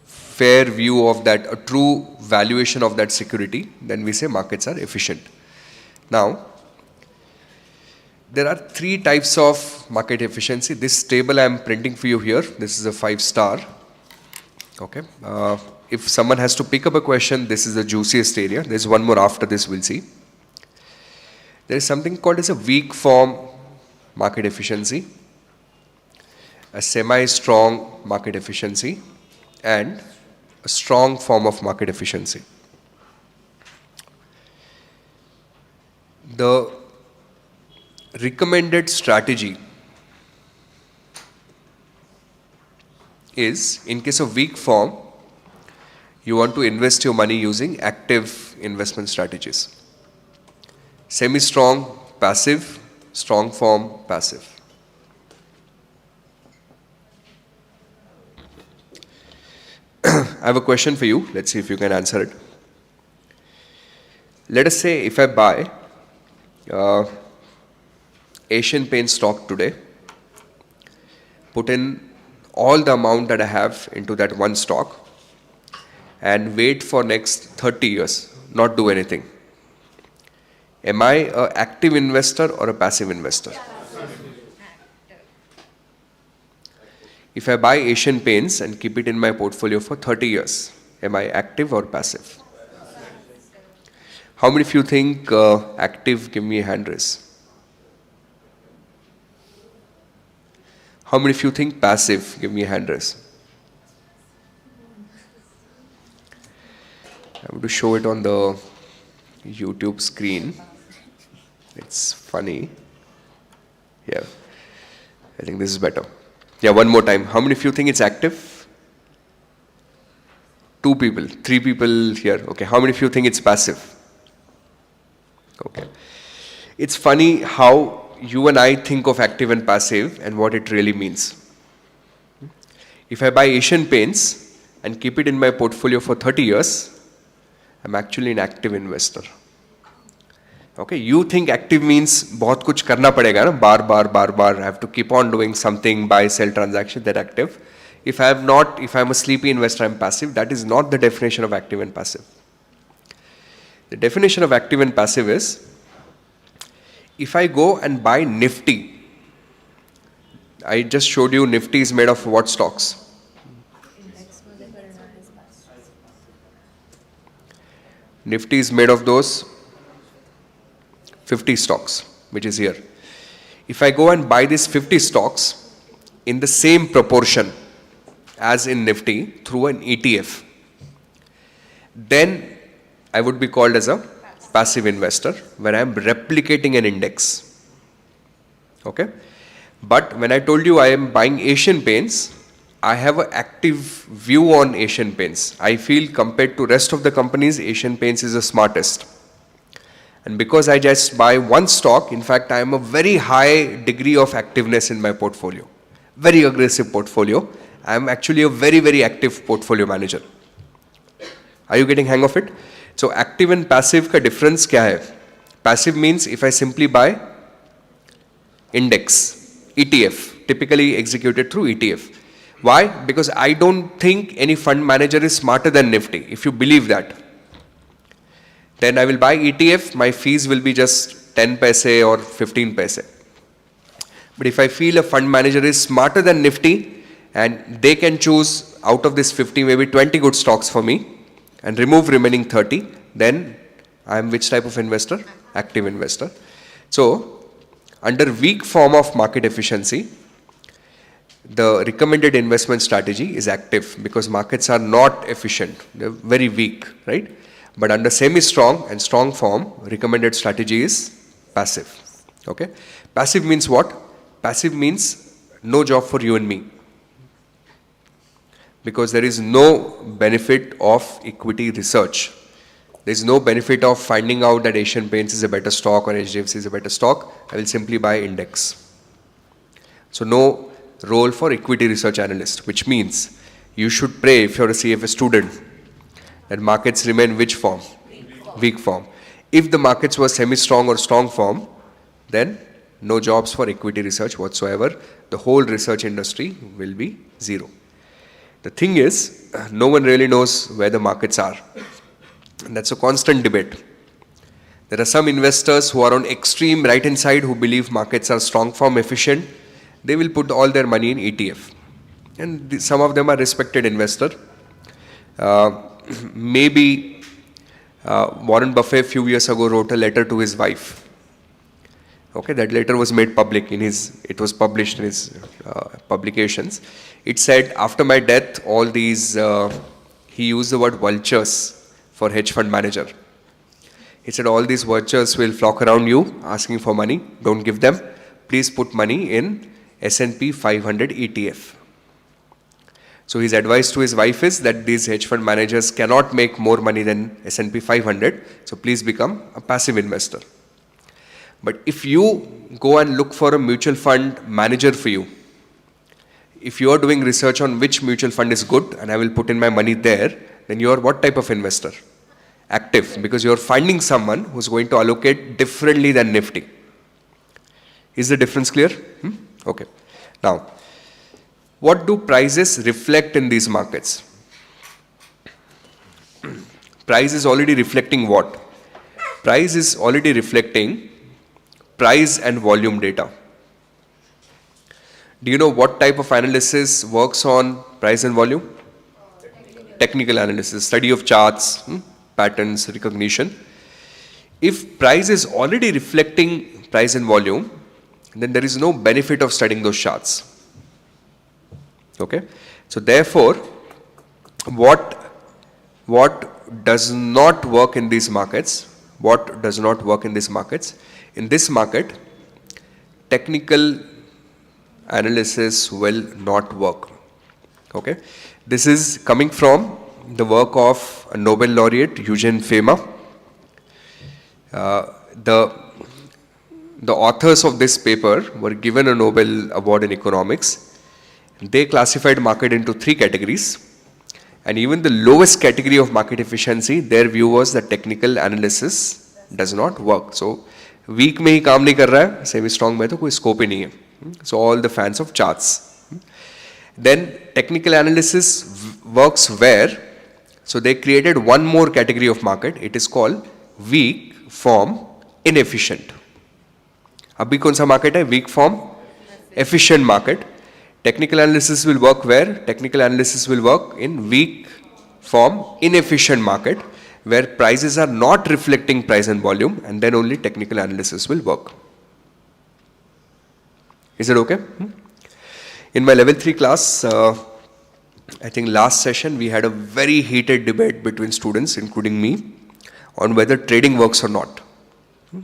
fair view of that, a true valuation of that security, then we say markets are efficient. Now, there are 3 types of market efficiency. This table I am printing for you here, this is a 5-star. Okay. If someone has to pick up a question, this is the juiciest area. There's one more after this, we'll see. There is something called as a weak form market efficiency, a semi-strong market efficiency, and a strong form of market efficiency. The recommended strategy is, in case of weak form, you want to invest your money using active investment strategies. Semi-strong, passive, strong form, passive. I have a question for you. Let's see if you can answer it. Let us say if I buy Asian Paint stock today, put in all the amount that I have into that one stock, and wait for next 30 years, not do anything. Am I an active investor or a passive investor? If I buy Asian Paints and keep it in my portfolio for 30 years, am I active or passive? How many of you think active? Give me a hand raise. How many of you think passive? Give me a hand raise. I'm going to show it on the YouTube screen. It's funny. Yeah, I think this is better. Yeah, one more time. How many of you think it's active? 2 people, 3 people here. Okay, how many of you think it's passive? Okay. It's funny how you and I think of active and passive and what it really means. If I buy Asian Paints and keep it in my portfolio for 30 years, I'm actually an active investor. Okay, you think active means बहुत कुछ करना पड़ेगा ना, बार बार I have to keep on doing something, buy, sell transaction, that active. if I'm a sleepy investor, I'm passive. That is not the definition of active and passive. The definition of active and passive is, if I go and buy Nifty, I just showed you Nifty is made of what stocks? Nifty is made of those 50 stocks, which is here. If I go and buy these 50 stocks in the same proportion as in Nifty through an ETF, then I would be called as a passive investor, where I am replicating an index. Okay? But when I told you I am buying Asian Paints, I have an active view on Asian Paints. I feel compared to rest of the companies, Asian Paints is the smartest. And because I just buy one stock, in fact, I am a very high degree of activeness in my portfolio. Very aggressive portfolio. I am actually a very, very active portfolio manager. Are you getting hang of it? So active and passive का difference क्या है? Passive means if I simply buy index, ETF, typically executed through ETF. Why? Because I don't think any fund manager is smarter than Nifty. If you believe that, then I will buy ETF, my fees will be just 10 paise or 15 paise. But if I feel a fund manager is smarter than Nifty and they can choose out of this 50 maybe 20 good stocks for me and remove remaining 30, then I am which type of investor? Active investor. So under weak form of market efficiency, the recommended investment strategy is active because markets are not efficient. They're very weak, right? But under semi-strong and strong form, recommended strategy is passive. Okay? Passive means what? Passive means no job for you and me. Because there is no benefit of equity research. There is no benefit of finding out that Asian Paints is a better stock or HDFC is a better stock. I will simply buy index. So no role for equity research analyst, which means you should pray if you're a CFA student that markets remain which form? Weak form. If the markets were semi-strong or strong form, then no jobs for equity research whatsoever. The whole research industry will be zero. The thing is, no one really knows where the markets are. And that's a constant debate. There are some investors who are on extreme right-hand side who believe markets are strong form efficient. They will put all their money in ETF. And some of them are respected investor. Maybe Warren Buffett a few years ago wrote a letter to his wife. Okay, that letter was made public it was published in his publications. It said, after my death, all these, he used the word vultures for hedge fund manager. He said, all these vultures will flock around you asking for money. Don't give them. Please put money in S&P 500 ETF. So his advice to his wife is that these hedge fund managers cannot make more money than S&P 500. So please become a passive investor. But if you go and look for a mutual fund manager for you, if you are doing research on which mutual fund is good and I will put in my money there, then you are what type of investor? Active, because you are finding someone who's going to allocate differently than Nifty. Is the difference clear? Okay. Now, what do prices reflect in these markets? Price is already reflecting what? Price is already reflecting price and volume data. Do you know what type of analysis works on price and volume? Technical analysis, study of charts, patterns, recognition. If price is already reflecting price and volume, then there is no benefit of studying those charts. Okay? So therefore, what does not work in these markets? What does not work in these markets? In this market, technical analysis will not work. Okay? This is coming from the work of a Nobel laureate, Eugene Fama. The authors of this paper were given a Nobel Award in economics. They classified market into 3 categories. And even the lowest category of market efficiency, their view was that technical analysis does not work. So, weak में ही काम नहीं कर रहा है, semi strong में तो कोई scope ही नहीं है. So all the fans of charts. Then technical analysis works where, so they created one more category of market. It is called weak form inefficient. अभी कौन सा market है? Weak form efficient market. Technical analysis will work where? Technical analysis will work in weak form inefficient market, where prices are not reflecting price and volume, and then only technical analysis will work. Is it okay? In my level 3 class, I think last session we had a very heated debate between students, including me, on whether trading works or not.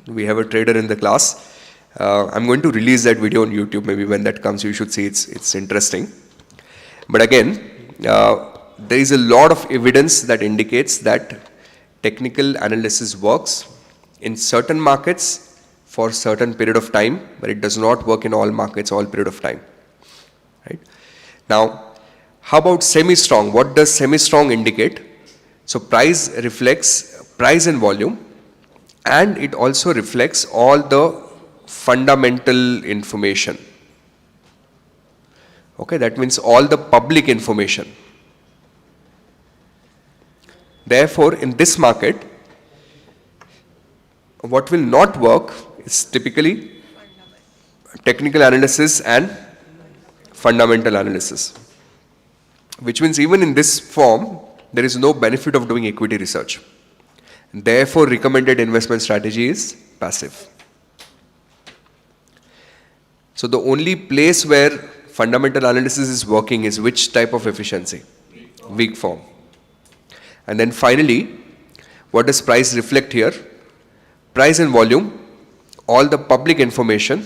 We have a trader in the class. I'm going to release that video on YouTube. Maybe when that comes, you should see it's interesting. But again, there is a lot of evidence that indicates that technical analysis works in certain markets for certain period of time, but it does not work in all markets all period of time. Right? Now, how about semi-strong? What does semi-strong indicate? So price reflects price and volume, and it also reflects all the fundamental information. Okay, that means all the public information. Therefore, in this market, what will not work is typically technical analysis and fundamental analysis. Which means even in this form, there is no benefit of doing equity research. Therefore, recommended investment strategy is passive. So the only place where fundamental analysis is working is which type of efficiency? Weak form. And then finally, what does price reflect here? Price and volume, all the public information,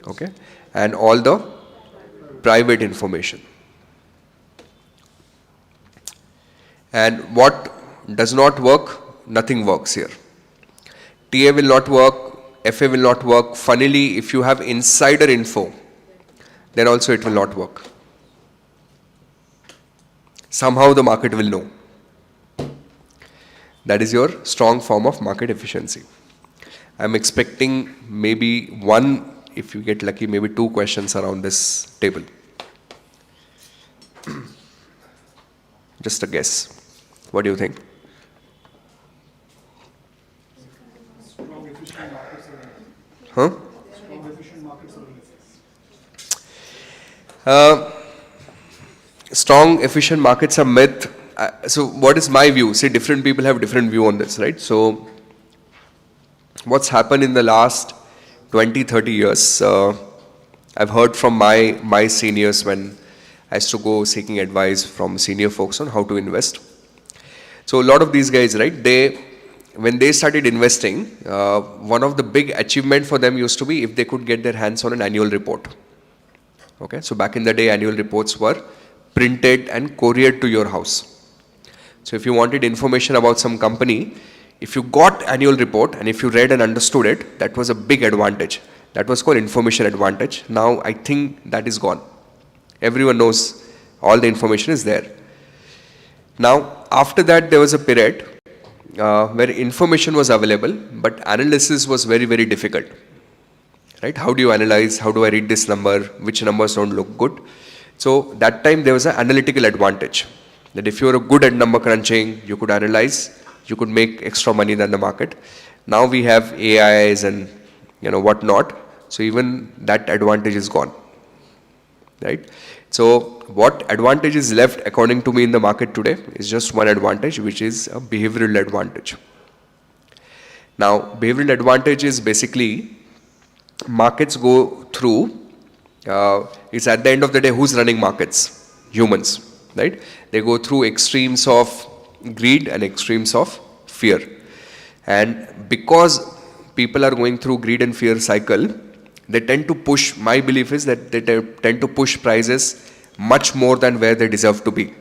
okay, and all the private information. And what does not work? Nothing works here. TA will not work, FA will not work. Funnily, if you have insider info, then also it will not work. Somehow the market will know. That is your strong form of market efficiency. I'm expecting maybe one, if you get lucky, maybe 2 questions around this table. Just a guess. What do you think? Strong, efficient markets. Huh? Strong, efficient markets. Strong, efficient markets are myth. So what is my view? See, different people have different view on this, right? So what's happened in the last 20, 30 years, I've heard from my seniors when I used to go seeking advice from senior folks on how to invest. So a lot of these guys, right, when they started investing, one of the big achievement for them used to be if they could get their hands on an annual report. Okay, so back in the day, annual reports were printed and couriered to your house. So if you wanted information about some company, if you got annual report and if you read and understood it, that was a big advantage. That was called information advantage. Now I think that is gone. Everyone knows all the information is there. Now after that there was a period where information was available, but analysis was very, very difficult. Right? How do you analyze? How do I read this number? Which numbers don't look good? So that time there was an analytical advantage. That if you were good at number crunching, you could analyze, you could make extra money than the market. Now we have AIs and whatnot. So even that advantage is gone. Right? So what advantage is left according to me in the market today is just one advantage, which is a behavioral advantage. Now behavioral advantage is basically markets go through, it's at the end of the day who's running markets? Humans. Right? They go through extremes of greed and extremes of fear. And because people are going through greed and fear cycle, they tend to push, my belief is that they tend to push prices much more than where they deserve to be.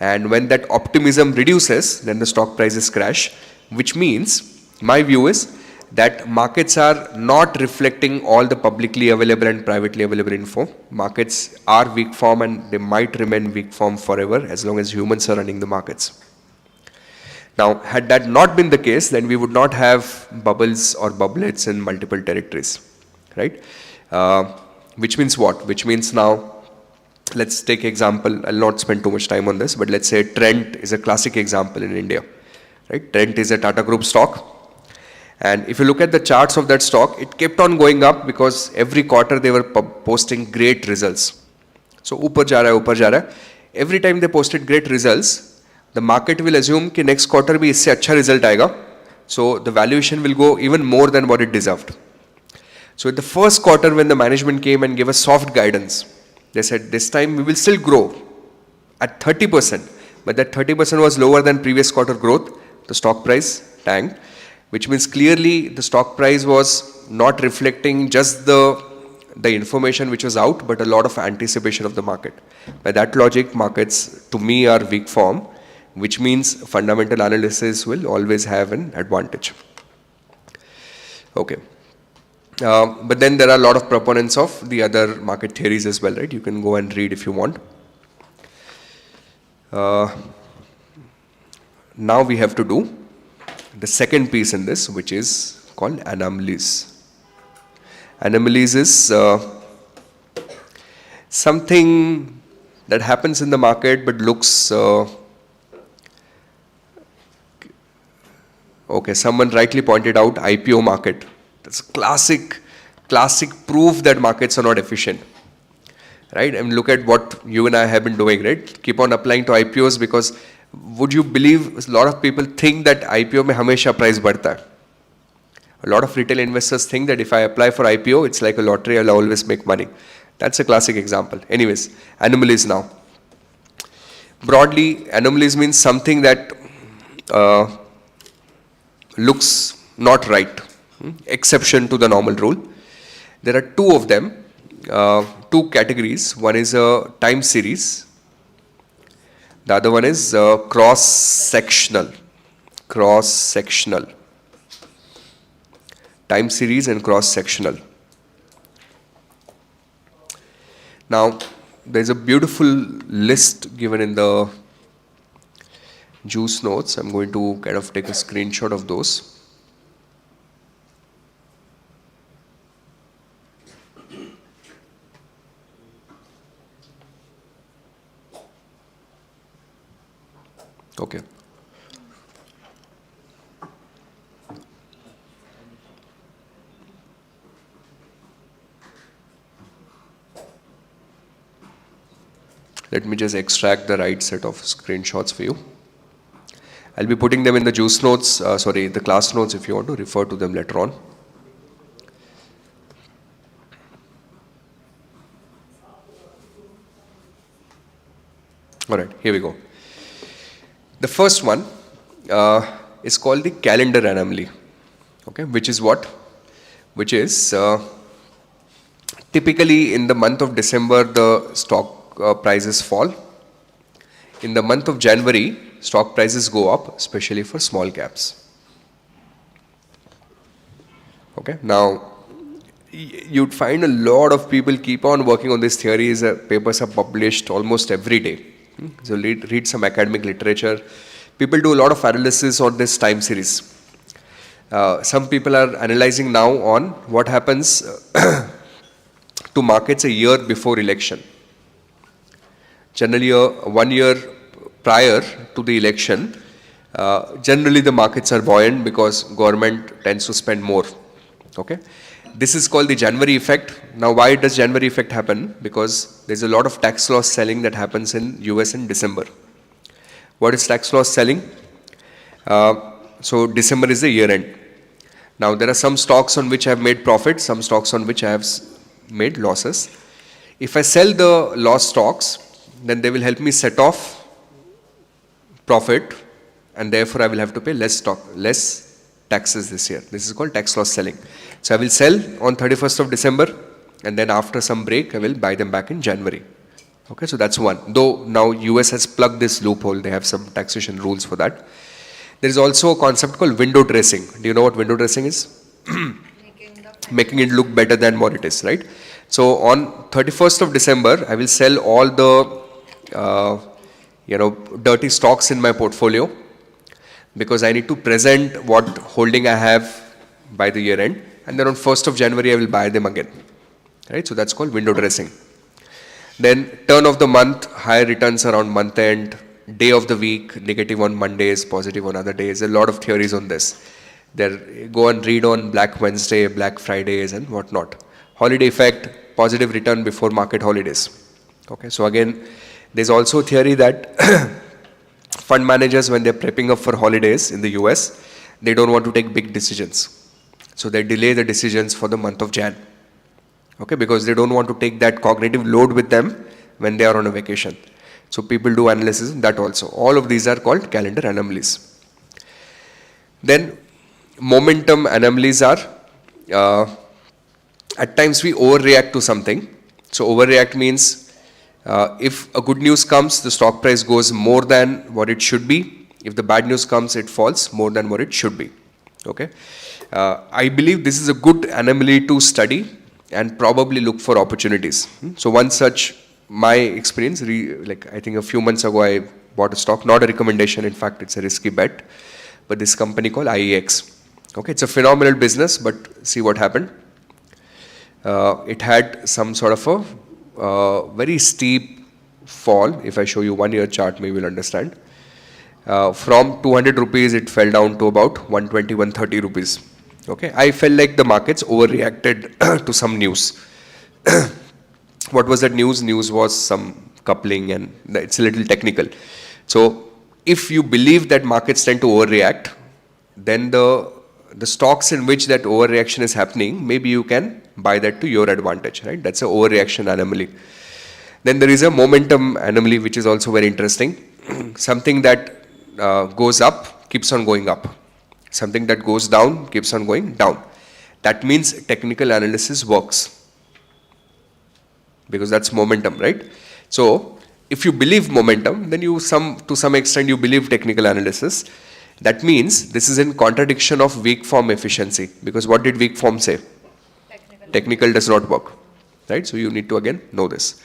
And when that optimism reduces, then the stock prices crash, which means, my view is, that markets are not reflecting all the publicly available and privately available info. Markets are weak form and they might remain weak form forever as long as humans are running the markets. Now, had that not been the case, then we would not have bubbles or bubblets in multiple territories, right? which means what? Which means now, let's take example, I'll not spend too much time on this, but let's say Trent is a classic example in India, right? Trent is a Tata Group stock. And if you look at the charts of that stock, it kept on going up because every quarter they were posting great results. So, upar ja raha hai, upar ja raha hai. Every time they posted great results, the market will assume कि next quarter भी इससे अच्छा result आएगा. So, the valuation will go even more than what it deserved. So, in the first quarter when the management came and gave a soft guidance, they said this time we will still grow at 30%, but that 30% was lower than previous quarter growth. The stock price tanked, which means clearly the stock price was not reflecting just the information which was out, but a lot of anticipation of the market. By that logic, markets to me are weak form, which means fundamental analysis will always have an advantage. Okay. But then there are a lot of proponents of the other market theories as well, right? You can go and read if you want. Now we have to do the second piece in this, which is called anomalies. Anomalies is something that happens in the market but looks okay. Someone rightly pointed out IPO market. That's classic proof that markets are not efficient, right? And look at what you and I have been doing, right? Keep on applying to IPOs because would you believe a lot of people think that IPO mein hamesha price badhta hai. A lot of retail investors think that if I apply for IPO, it's like a lottery, I'll always make money. That's a classic example. Anyways, anomalies now. Broadly, anomalies means something that looks not right. Exception to the normal rule. There are two of them, two categories. One is a time series. The other one is cross-sectional. Cross-sectional. Time series and cross-sectional. Now, there's a beautiful list given in the juice notes. I'm going to kind of take a screenshot of those. Okay. Let me just extract the right set of screenshots for you. I'll be putting them in the juice notes, the class notes if you want to refer to them later on. Alright, here we go. The first one is called the calendar anomaly, okay, which is what? Which is typically in the month of December the stock prices fall. In the month of January, stock prices go up, especially for small caps. Okay, now you'd find a lot of people keep on working on these theories. Papers are published almost every day. So read some academic literature. People do a lot of analysis on this time series. Some people are analyzing now on what happens to markets a year before election. Generally, 1 year prior to the election, generally the markets are buoyant because government tends to spend more. Okay, this is called the January effect. Now, why does January effect happen? Because there's a lot of tax loss selling that happens in US in December. What is tax loss selling? So December is the year end. Now there are some stocks on which I have made profit, some stocks on which I have made losses. If I sell the lost stocks, then they will help me set off profit, and therefore I will have to pay less taxes this year. This is called tax loss selling. So I will sell on 31st of December, and then after some break I will buy them back in January. Okay, so that's one. Though now US has plugged this loophole, they have some taxation rules for that. There is also a concept called window dressing. Do you know what window dressing is? Making it look better than what it is, right? So on 31st of December, I will sell all the dirty stocks in my portfolio because I need to present what holding I have by the year end, and then on 1st of January I will buy them again. right? So that's called window dressing. Then turn of the month, higher returns around month end, day of the week, negative on Mondays, positive on other days. A lot of theories on this. There, go and read on Black Wednesday, Black Fridays and whatnot. Holiday effect, positive return before market holidays. Okay, so again, there's also a theory that fund managers, when they're prepping up for holidays in the US, they don't want to take big decisions. So they delay the decisions for the month of Jan. Okay, because they don't want to take that cognitive load with them when they are on a vacation. So people do analysis in that also. All of these are called calendar anomalies. Then momentum anomalies are, at times we overreact to something. So overreact means if a good news comes, the stock price goes more than what it should be. If the bad news comes, it falls more than what it should be. Okay. I believe this is a good anomaly to study and probably look for opportunities. So one such, my experience, like I think a few months ago I bought a stock, not a recommendation, in fact it's a risky bet, but this company called IEX. Okay, it's a phenomenal business, but see what happened. It had some sort of a very steep fall. If I show you 1 year chart, maybe you'll understand. From 200 rupees, it fell down to about 120, 130 rupees. Okay, I felt like the markets overreacted to some news. What was that news? News was some coupling, and it's a little technical. So if you believe that markets tend to overreact, then the stocks in which that overreaction is happening, maybe you can buy that to your advantage, right? That's an overreaction anomaly. Then there is a momentum anomaly, which is also very interesting. Something that goes up keeps on going up. Something that goes down keeps on going down. That means technical analysis works, because that's momentum, right? So if you believe momentum, then to some extent you believe technical analysis. That means this is in contradiction of weak form efficiency, because what did weak form say? Technical does not work, right? So you need to again know this.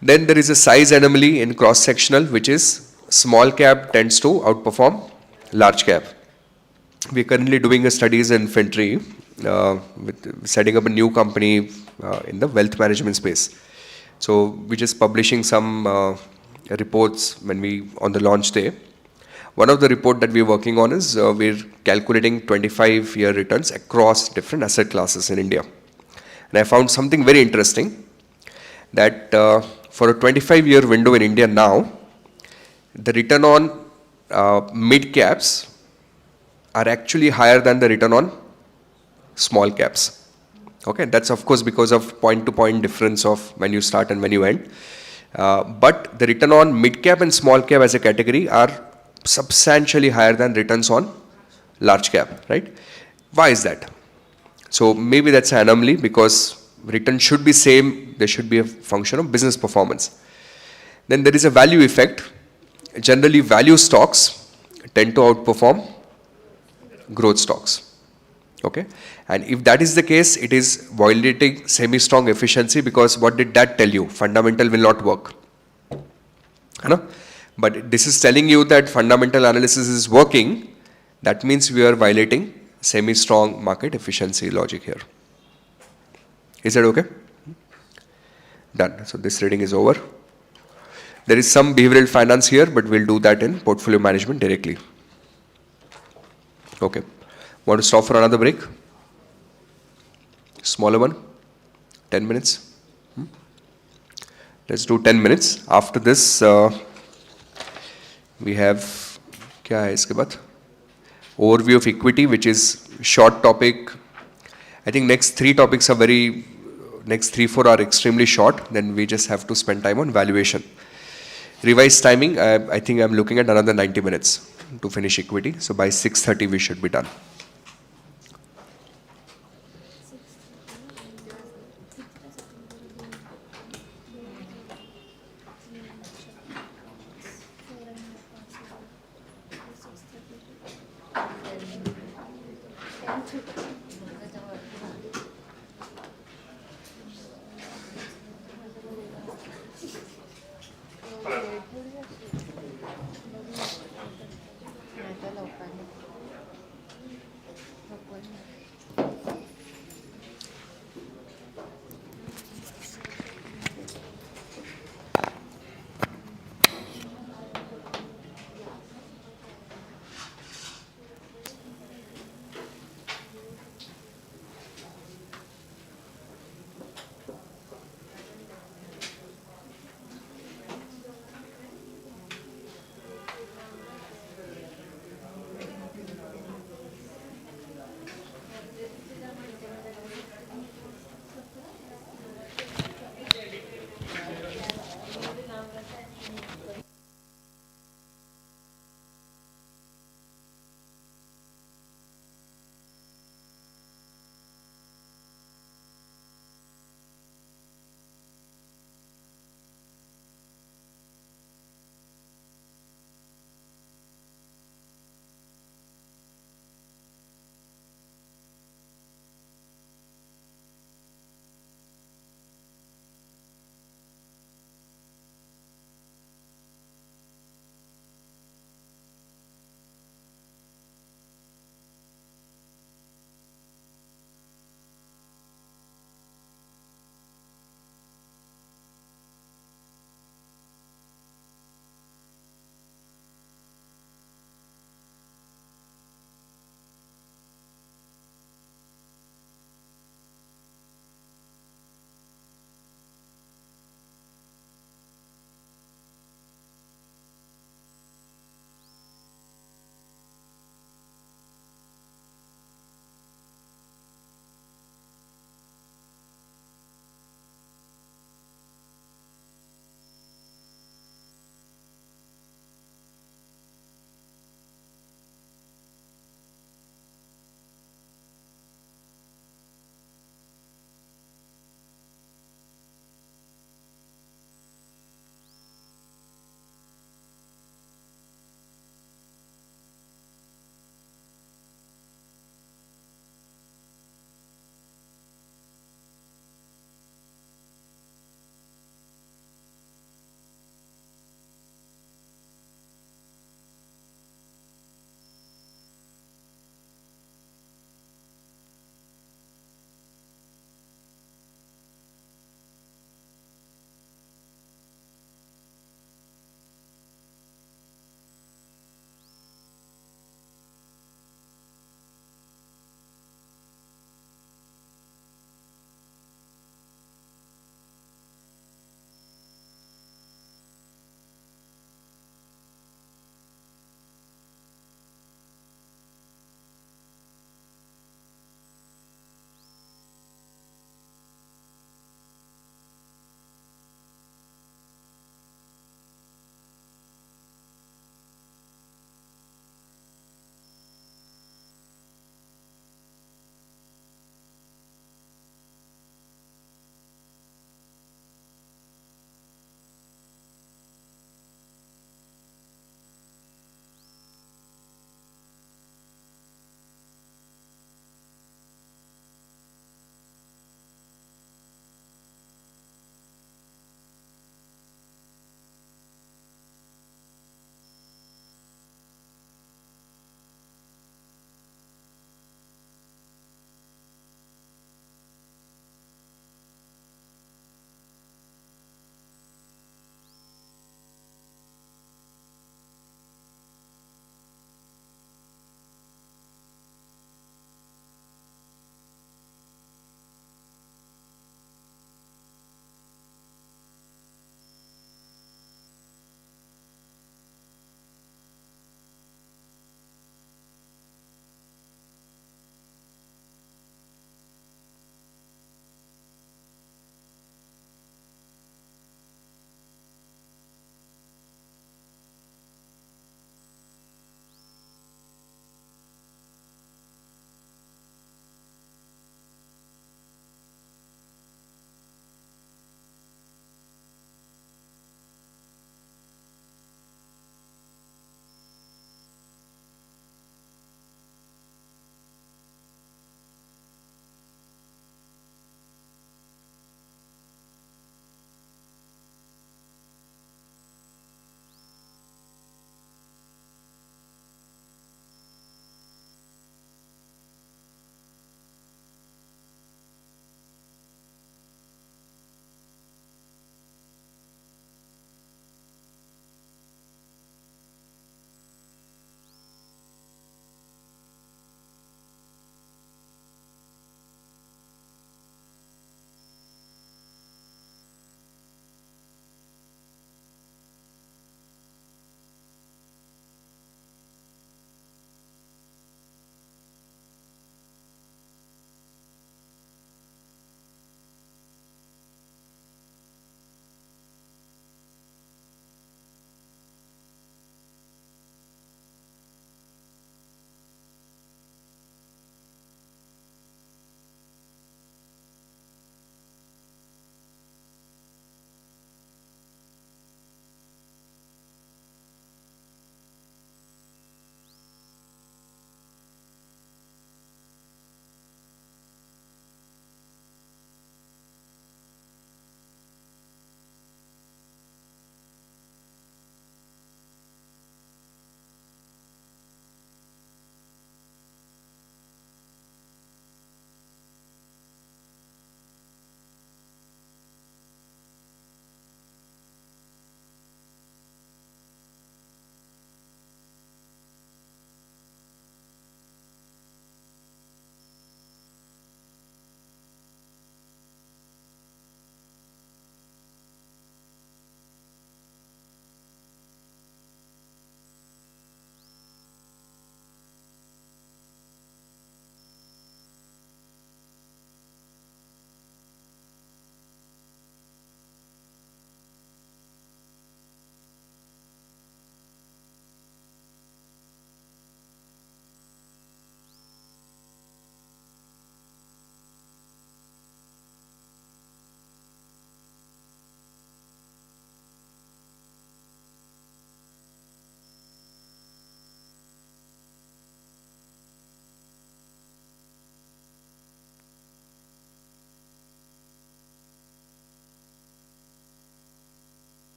Then there is a size anomaly in cross-sectional, which is small cap tends to outperform large cap. We are currently doing a studies in FinTree with setting up a new company in the wealth management space. So we're just publishing some reports on the launch day. One of the report that we're working on is we're calculating 25-year returns across different asset classes in India. And I found something very interesting, that for a 25-year window in India now, the return on mid caps are actually higher than the return on small caps. Okay, that's of course because of point-to-point difference of when you start and when you end. But the return on mid cap and small cap as a category are substantially higher than returns on large cap, right? Why is that? So maybe that's an anomaly, because return should be same, there should be a function of business performance. Then there is a value effect. Generally value stocks tend to outperform growth stocks. Okay, and if that is the case, it is violating semi-strong efficiency, because what did that tell you? Fundamental will not work. But this is telling you that fundamental analysis is working. That means we are violating semi-strong market efficiency logic here. Is that okay? Done. So this reading is over. There is some behavioral finance here, but we'll do that in portfolio management directly. Okay. Want to stop for another break? Smaller one? 10 minutes? Let's do 10 minutes. After this, we have क्या है इसके बाद? Overview of equity, which is short topic. I think next 3-4 are extremely short. Then we just have to spend time on valuation. Revised timing, I think I'm looking at another 90 minutes to finish equity. So by 6:30 we should be done.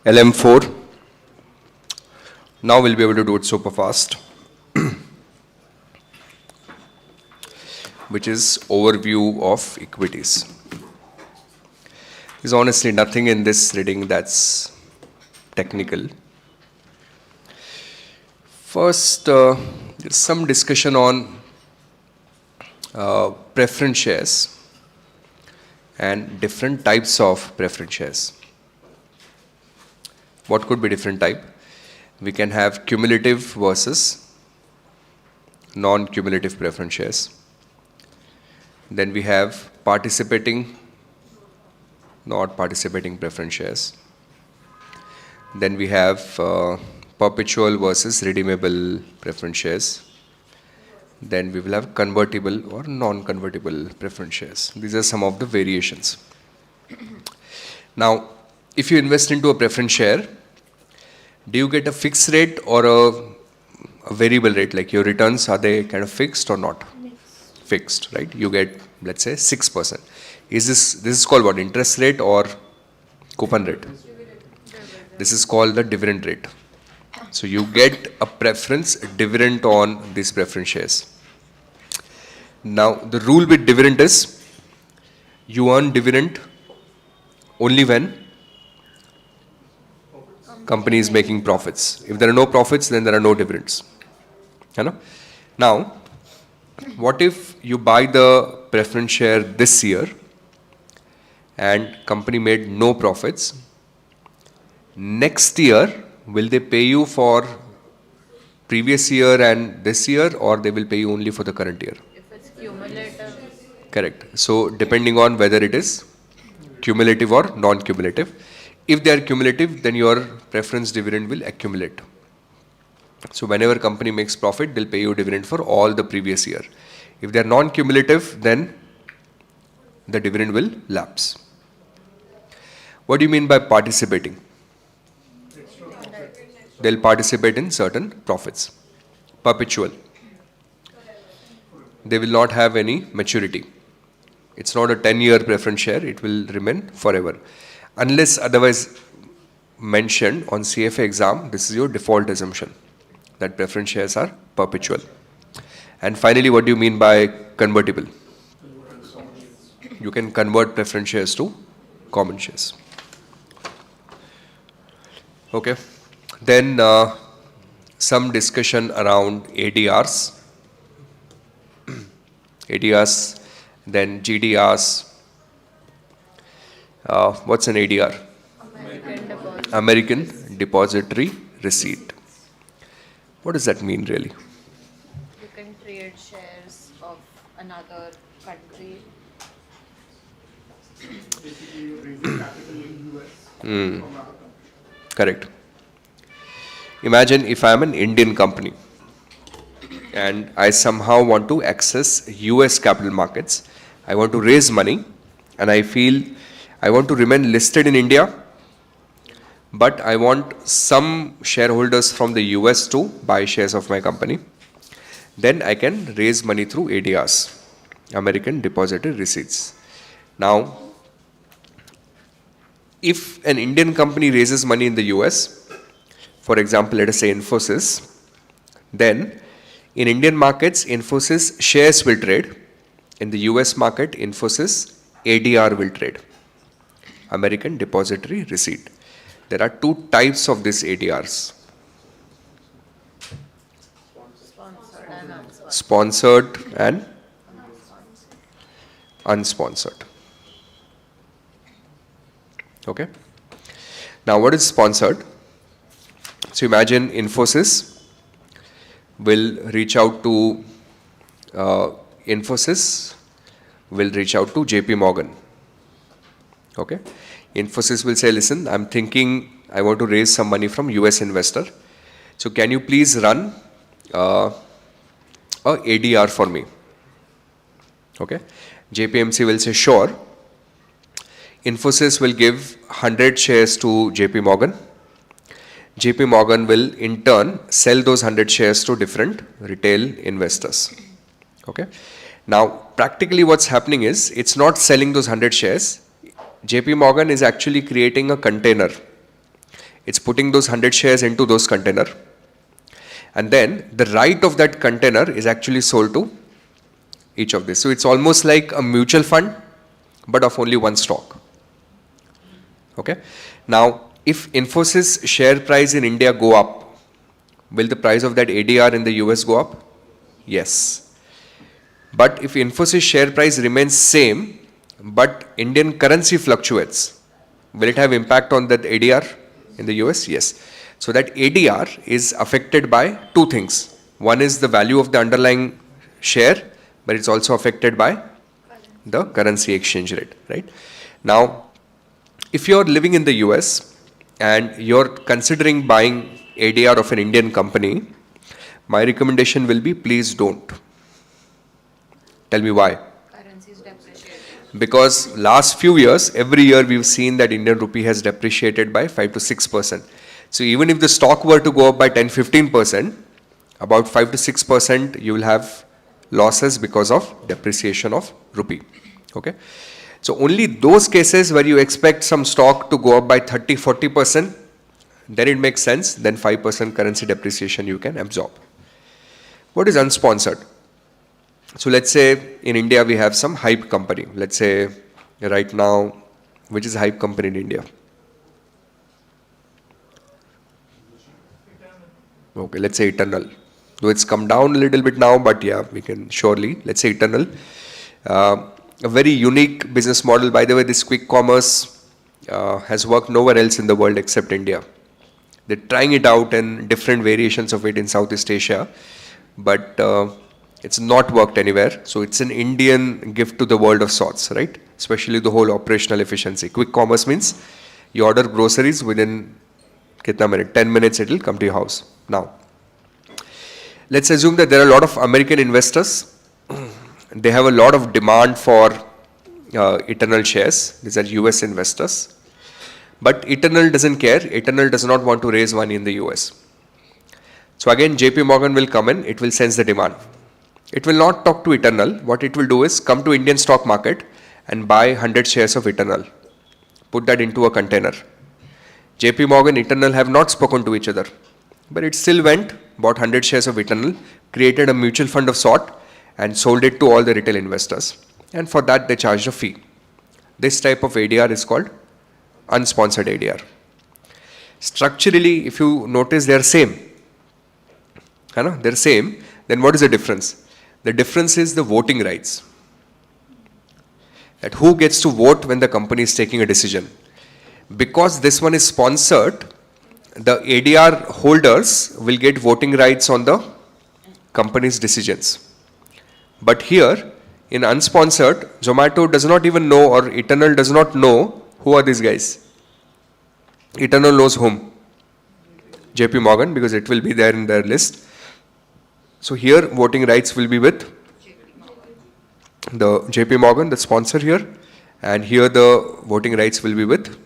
LM4. Now we'll be able to do it super fast, which is overview of equities. There's honestly nothing in this reading that's technical. First, there's some discussion on preference shares and different types of preference shares. What could be different type? We can have cumulative versus non-cumulative preference shares. Then we have participating, not participating preference shares. Then we have perpetual versus redeemable preference shares. Then we will have convertible or non-convertible preference shares. These are some of the variations. Now, if you invest into a preference share, do you get a fixed rate or a variable rate? Like your returns, are they kind of fixed or not? Fixed, right? You get, let's say, 6%. This is called what? Interest rate or coupon rate? This is called the dividend rate. So you get a preference dividend on these preference shares. Now, the rule with dividend is you earn dividend only when company is making profits. If there are no profits, then there are no dividends. You know? Now, what if you buy the preference share this year and company made no profits? Next year, will they pay you for previous year and this year, or they will pay you only for the current year? If it's cumulative. Correct. So depending on whether it is cumulative or non-cumulative. If they are cumulative, then your preference dividend will accumulate. So whenever company makes profit, they'll pay you dividend for all the previous year. If they are non-cumulative, then the dividend will lapse. What do you mean by participating? They'll participate in certain profits. Perpetual. They will not have any maturity. It's not a 10-year preference share. It will remain forever. Unless otherwise mentioned on CFA exam, this is your default assumption, that preference shares are perpetual. And finally, what do you mean by convertible? You can convert preference shares to common shares. Okay. Then some discussion around ADRs. ADRs, then GDRs. What's an ADR? American Depository Receipt. What does that mean really? You can trade shares of another country. Basically, you're raising capital in US from another country. Correct. Imagine if I am an Indian company and I somehow want to access US capital markets. I want to raise money, and I feel I want to remain listed in India, but I want some shareholders from the US to buy shares of my company. Then I can raise money through ADRs, American Depository Receipts. Now, if an Indian company raises money in the US, for example, let us say Infosys, then in Indian markets, Infosys shares will trade. In the US market, Infosys ADR will trade, American Depository Receipt. There are two types of these ADRs. Sponsored and unsponsored. Okay. Now, what is sponsored? So imagine Infosys will reach out to JP Morgan. Okay. Infosys will say, listen, I'm thinking I want to raise some money from US investor. So can you please run a ADR for me? Okay. JPMC will say, sure. Infosys will give 100 shares to JP Morgan. JP Morgan will in turn sell those 100 shares to different retail investors. Okay. Now, practically what's happening is, it's not selling those 100 shares. JP Morgan is actually creating a container. It's putting those 100 shares into those container. And then the right of that container is actually sold to each of this. So it's almost like a mutual fund, but of only one stock. Okay. Now, if Infosys share price in India go up, will the price of that ADR in the US go up? Yes. But if Infosys share price remains same, but Indian currency fluctuates, will it have impact on that ADR in the US? Yes. So that ADR is affected by two things. One is the value of the underlying share, but it's also affected by the currency exchange rate, right? Now, if you're living in the US and you're considering buying ADR of an Indian company, my recommendation will be, please don't. Tell me why. Currency is depreciated. Because last few years, every year we've seen that Indian rupee has depreciated by 5 to 6%. So even if the stock were to go up by 10-15%, about 5 to 6% you will have losses because of depreciation of rupee. Okay. So only those cases where you expect some stock to go up by 30-40%, then it makes sense, then 5% currency depreciation you can absorb. What is unsponsored? So let's say in India we have some hype company. Let's say right now, which is a hype company in India? Okay, let's say Eternal. Though it's come down a little bit now, but yeah, we can surely, let's say Eternal. A very unique business model. By the way, this quick commerce has worked nowhere else in the world except India. They're trying it out and different variations of it in Southeast Asia, but it's not worked anywhere. So it's an Indian gift to the world of sorts, right? Especially the whole operational efficiency. Quick commerce means you order groceries within 10 minutes it will come to your house. Now, let's assume that there are a lot of American investors. They have a lot of demand for Eternal shares. These are US investors. But Eternal doesn't care. Eternal does not want to raise money in the US. So again, JP Morgan will come in. It will sense the demand. It will not talk to Eternal. What it will do is come to Indian stock market and buy 100 shares of Eternal. Put that into a container. JP Morgan, Eternal have not spoken to each other. But it still went, bought 100 shares of Eternal, created a mutual fund of sort, and sold it to all the retail investors. And for that, they charged a fee. This type of ADR is called unsponsored ADR. Structurally, if you notice, they are same. They're same. Then what is the difference? The difference is the voting rights. That who gets to vote when the company is taking a decision. Because this one is sponsored, the ADR holders will get voting rights on the company's decisions. But here, in unsponsored, Zomato does not even know, or Eternal does not know who are these guys. Eternal knows whom? JP Morgan, because it will be there in their list. So here voting rights will be with the JP Morgan, the sponsor here, and here the voting rights will be with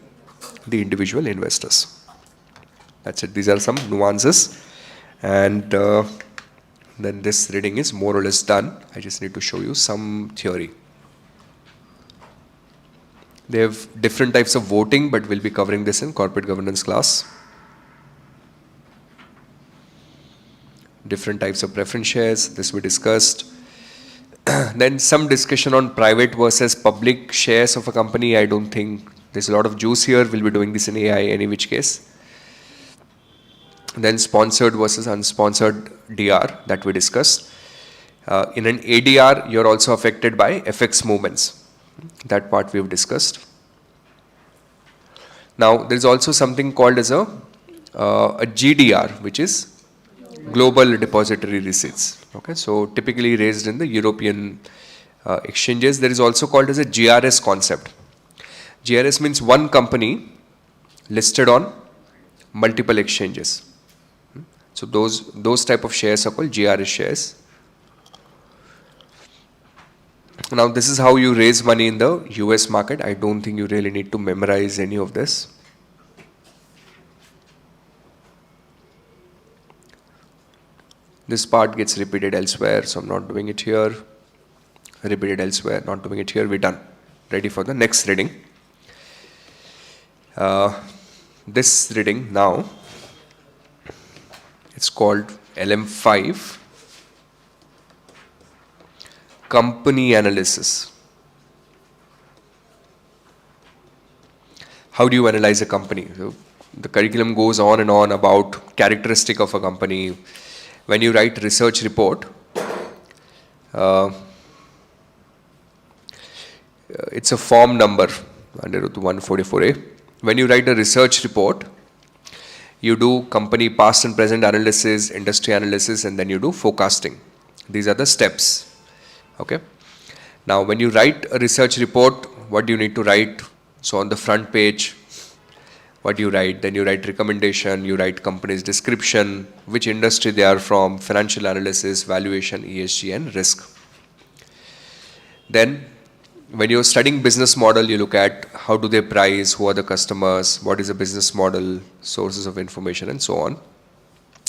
the individual investors. That's it. These are some nuances, and then this reading is more or less done. I just need to show you some theory. They have different types of voting, but we'll be covering this in corporate governance class. Different types of preference shares, this we discussed. Then some discussion on private versus public shares of a company. I don't think there's a lot of juice here. We'll be doing this in AI any which case. Then sponsored versus unsponsored DR that we discussed. In an ADR, you're also affected by FX movements. That part we've discussed. Now, there's also something called as a GDR, which is Global Depository Receipts. Okay, so typically raised in the European exchanges. There is also called as a GRS concept. GRS means one company listed on multiple exchanges. So those type of shares are called GRS shares. Now this is how you raise money in the US market. I don't think you really need to memorize any of this. This part gets repeated elsewhere, so I'm not doing it here. Repeated elsewhere, not doing it here. We're done. Ready for the next reading. This reading now, it's called LM5. Company analysis. How do you analyze a company? So the curriculum goes on and on about characteristic of a company. When you write research report, it's a form number under 144A. When you write a research report, you do company past and present analysis, industry analysis, and then you do forecasting. These are the steps. Okay. Now, when you write a research report, what do you need to write? So on the front page, what do you write? Then you write recommendation, you write company's description, which industry they are from, financial analysis, valuation, ESG, and risk. Then, when you're studying business model, you look at how do they price, who are the customers, what is the business model, sources of information, and so on.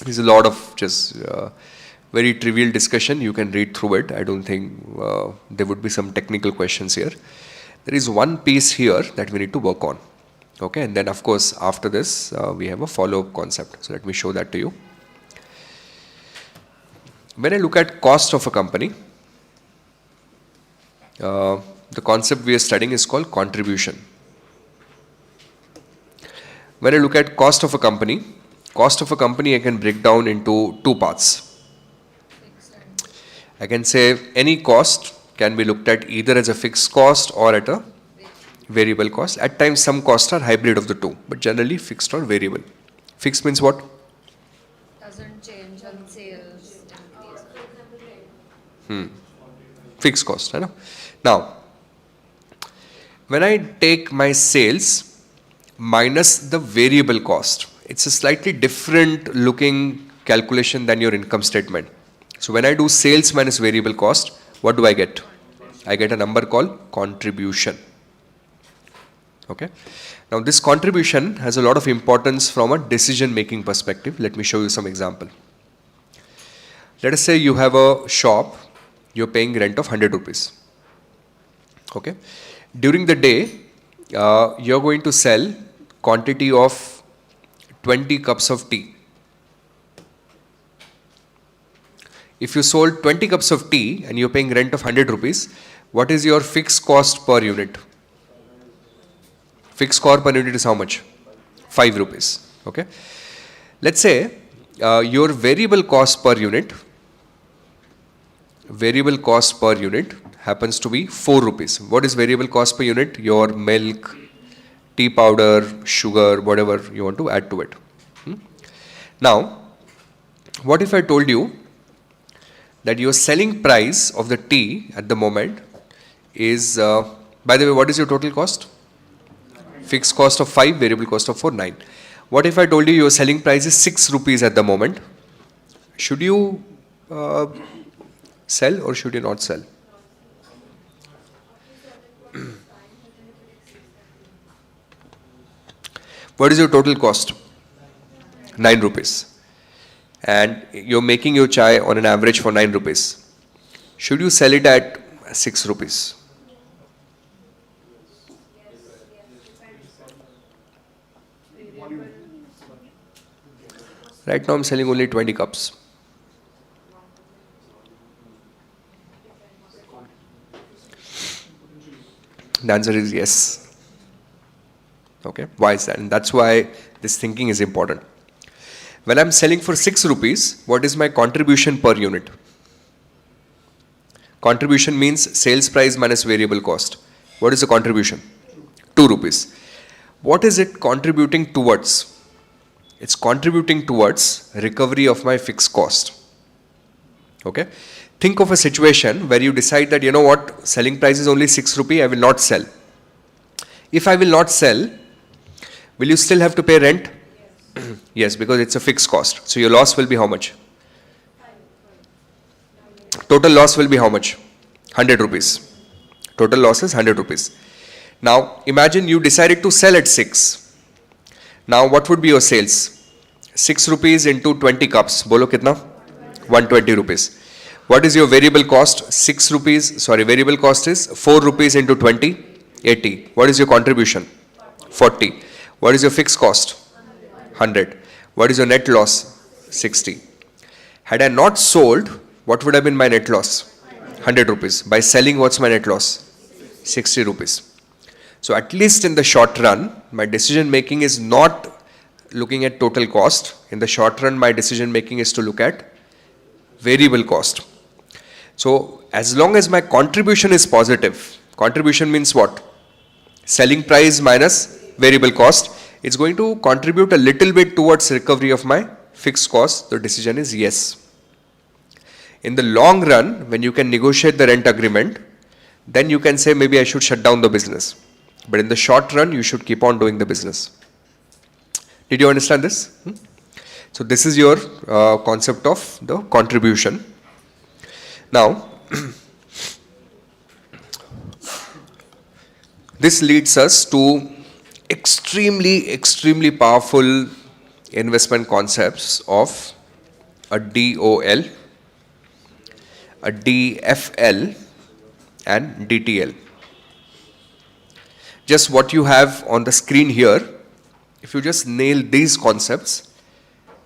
There's a lot of just very trivial discussion. You can read through it. I don't think there would be some technical questions here. There is one piece here that we need to work on. Okay, and then of course after this we have a follow-up concept. So let me show that to you. When I look at cost of a company, the concept we are studying is called contribution. When I look at cost of a company I can break down into two parts. I can say any cost can be looked at either as a fixed cost or at a variable cost. At times some costs are hybrid of the two, but generally fixed or variable. Fixed means what? Doesn't change on sales increase. Fixed cost, right? Now, when I take my sales minus the variable cost, it's a slightly different looking calculation than your income statement. So when I do sales minus variable cost, what do I get? I get a number called contribution. Okay. Now this contribution has a lot of importance from a decision making perspective. Let me show you some example. Let us say you have a shop, you're paying rent of 100 rupees. Okay. During the day, you're going to sell quantity of 20 cups of tea. If you sold 20 cups of tea and you're paying rent of 100 rupees, what is your fixed cost per unit? Fixed cost per unit is how much? 5 rupees. Okay. Let's say your variable cost per unit happens to be 4 rupees. What is variable cost per unit? Your milk, tea powder, sugar, whatever you want to add to it. Now, what if I told you that your selling price of the tea at the moment is, by the way, what is your total cost? Fixed cost of 5, variable cost of 4, 9. What if I told you your selling price is 6 rupees at the moment? Should you Sell or should you not sell? What is your total cost? 9 rupees. And you're making your chai on an average for 9 rupees. Should you sell it at 6 rupees? Right now I'm selling only 20 cups. The answer is yes. Okay, why is that? And that's why this thinking is important. When I'm selling for 6 rupees, what is my contribution per unit? Contribution means sales price minus variable cost. What is the contribution? 2 rupees. What is it contributing towards? It's contributing towards recovery of my fixed cost. Okay. Think of a situation where you decide that, you know what, selling price is only 6 rupee, I will not sell. If I will not sell, will you still have to pay rent? Yes, because it's a fixed cost. So your loss will be how much? Total loss will be how much? 100 rupees. Total loss is 100 rupees. Now, imagine you decided to sell at 6. Now, what would be your sales? 6 rupees into 20 cups. Bolo kitna? 120 rupees. What is your variable cost? 6 rupees. Sorry, variable cost is 4 rupees into 20, 80. What is your contribution? 40. What is your fixed cost? 100. What is your net loss? 60. Had I not sold, what would have been my net loss? 100 rupees. By selling, what's my net loss? 60 rupees. So at least in the short run, my decision making is not looking at total cost. In the short run, my decision making is to look at variable cost. So as long as my contribution is positive, contribution means what? Selling price minus variable cost. It's going to contribute a little bit towards recovery of my fixed cost. The decision is yes. In the long run, when you can negotiate the rent agreement, then you can say maybe I should shut down the business. But in the short run, you should keep on doing the business. Did you understand this? So this is your concept of the contribution. Now, this leads us to extremely powerful investment concepts of a DOL, a DFL, and DTL. Just what you have on the screen here, if you just nail these concepts,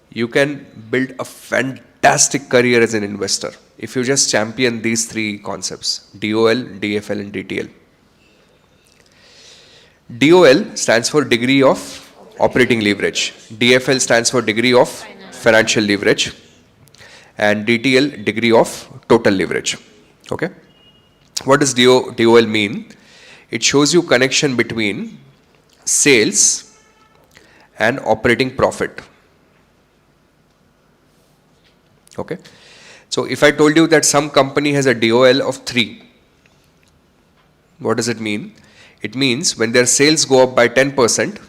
you can build a fantastic career as an investor. If you just champion these 3 concepts, DOL, DFL, and DTL. DOL stands for degree of operating leverage. DFL stands for degree of financial leverage. And DTL, degree of total leverage. Okay. What does DOL mean? It shows you connection between sales and operating profit. Okay. So if I told you that some company has a DOL of 3, what does it mean? It means when their sales go up by 10%,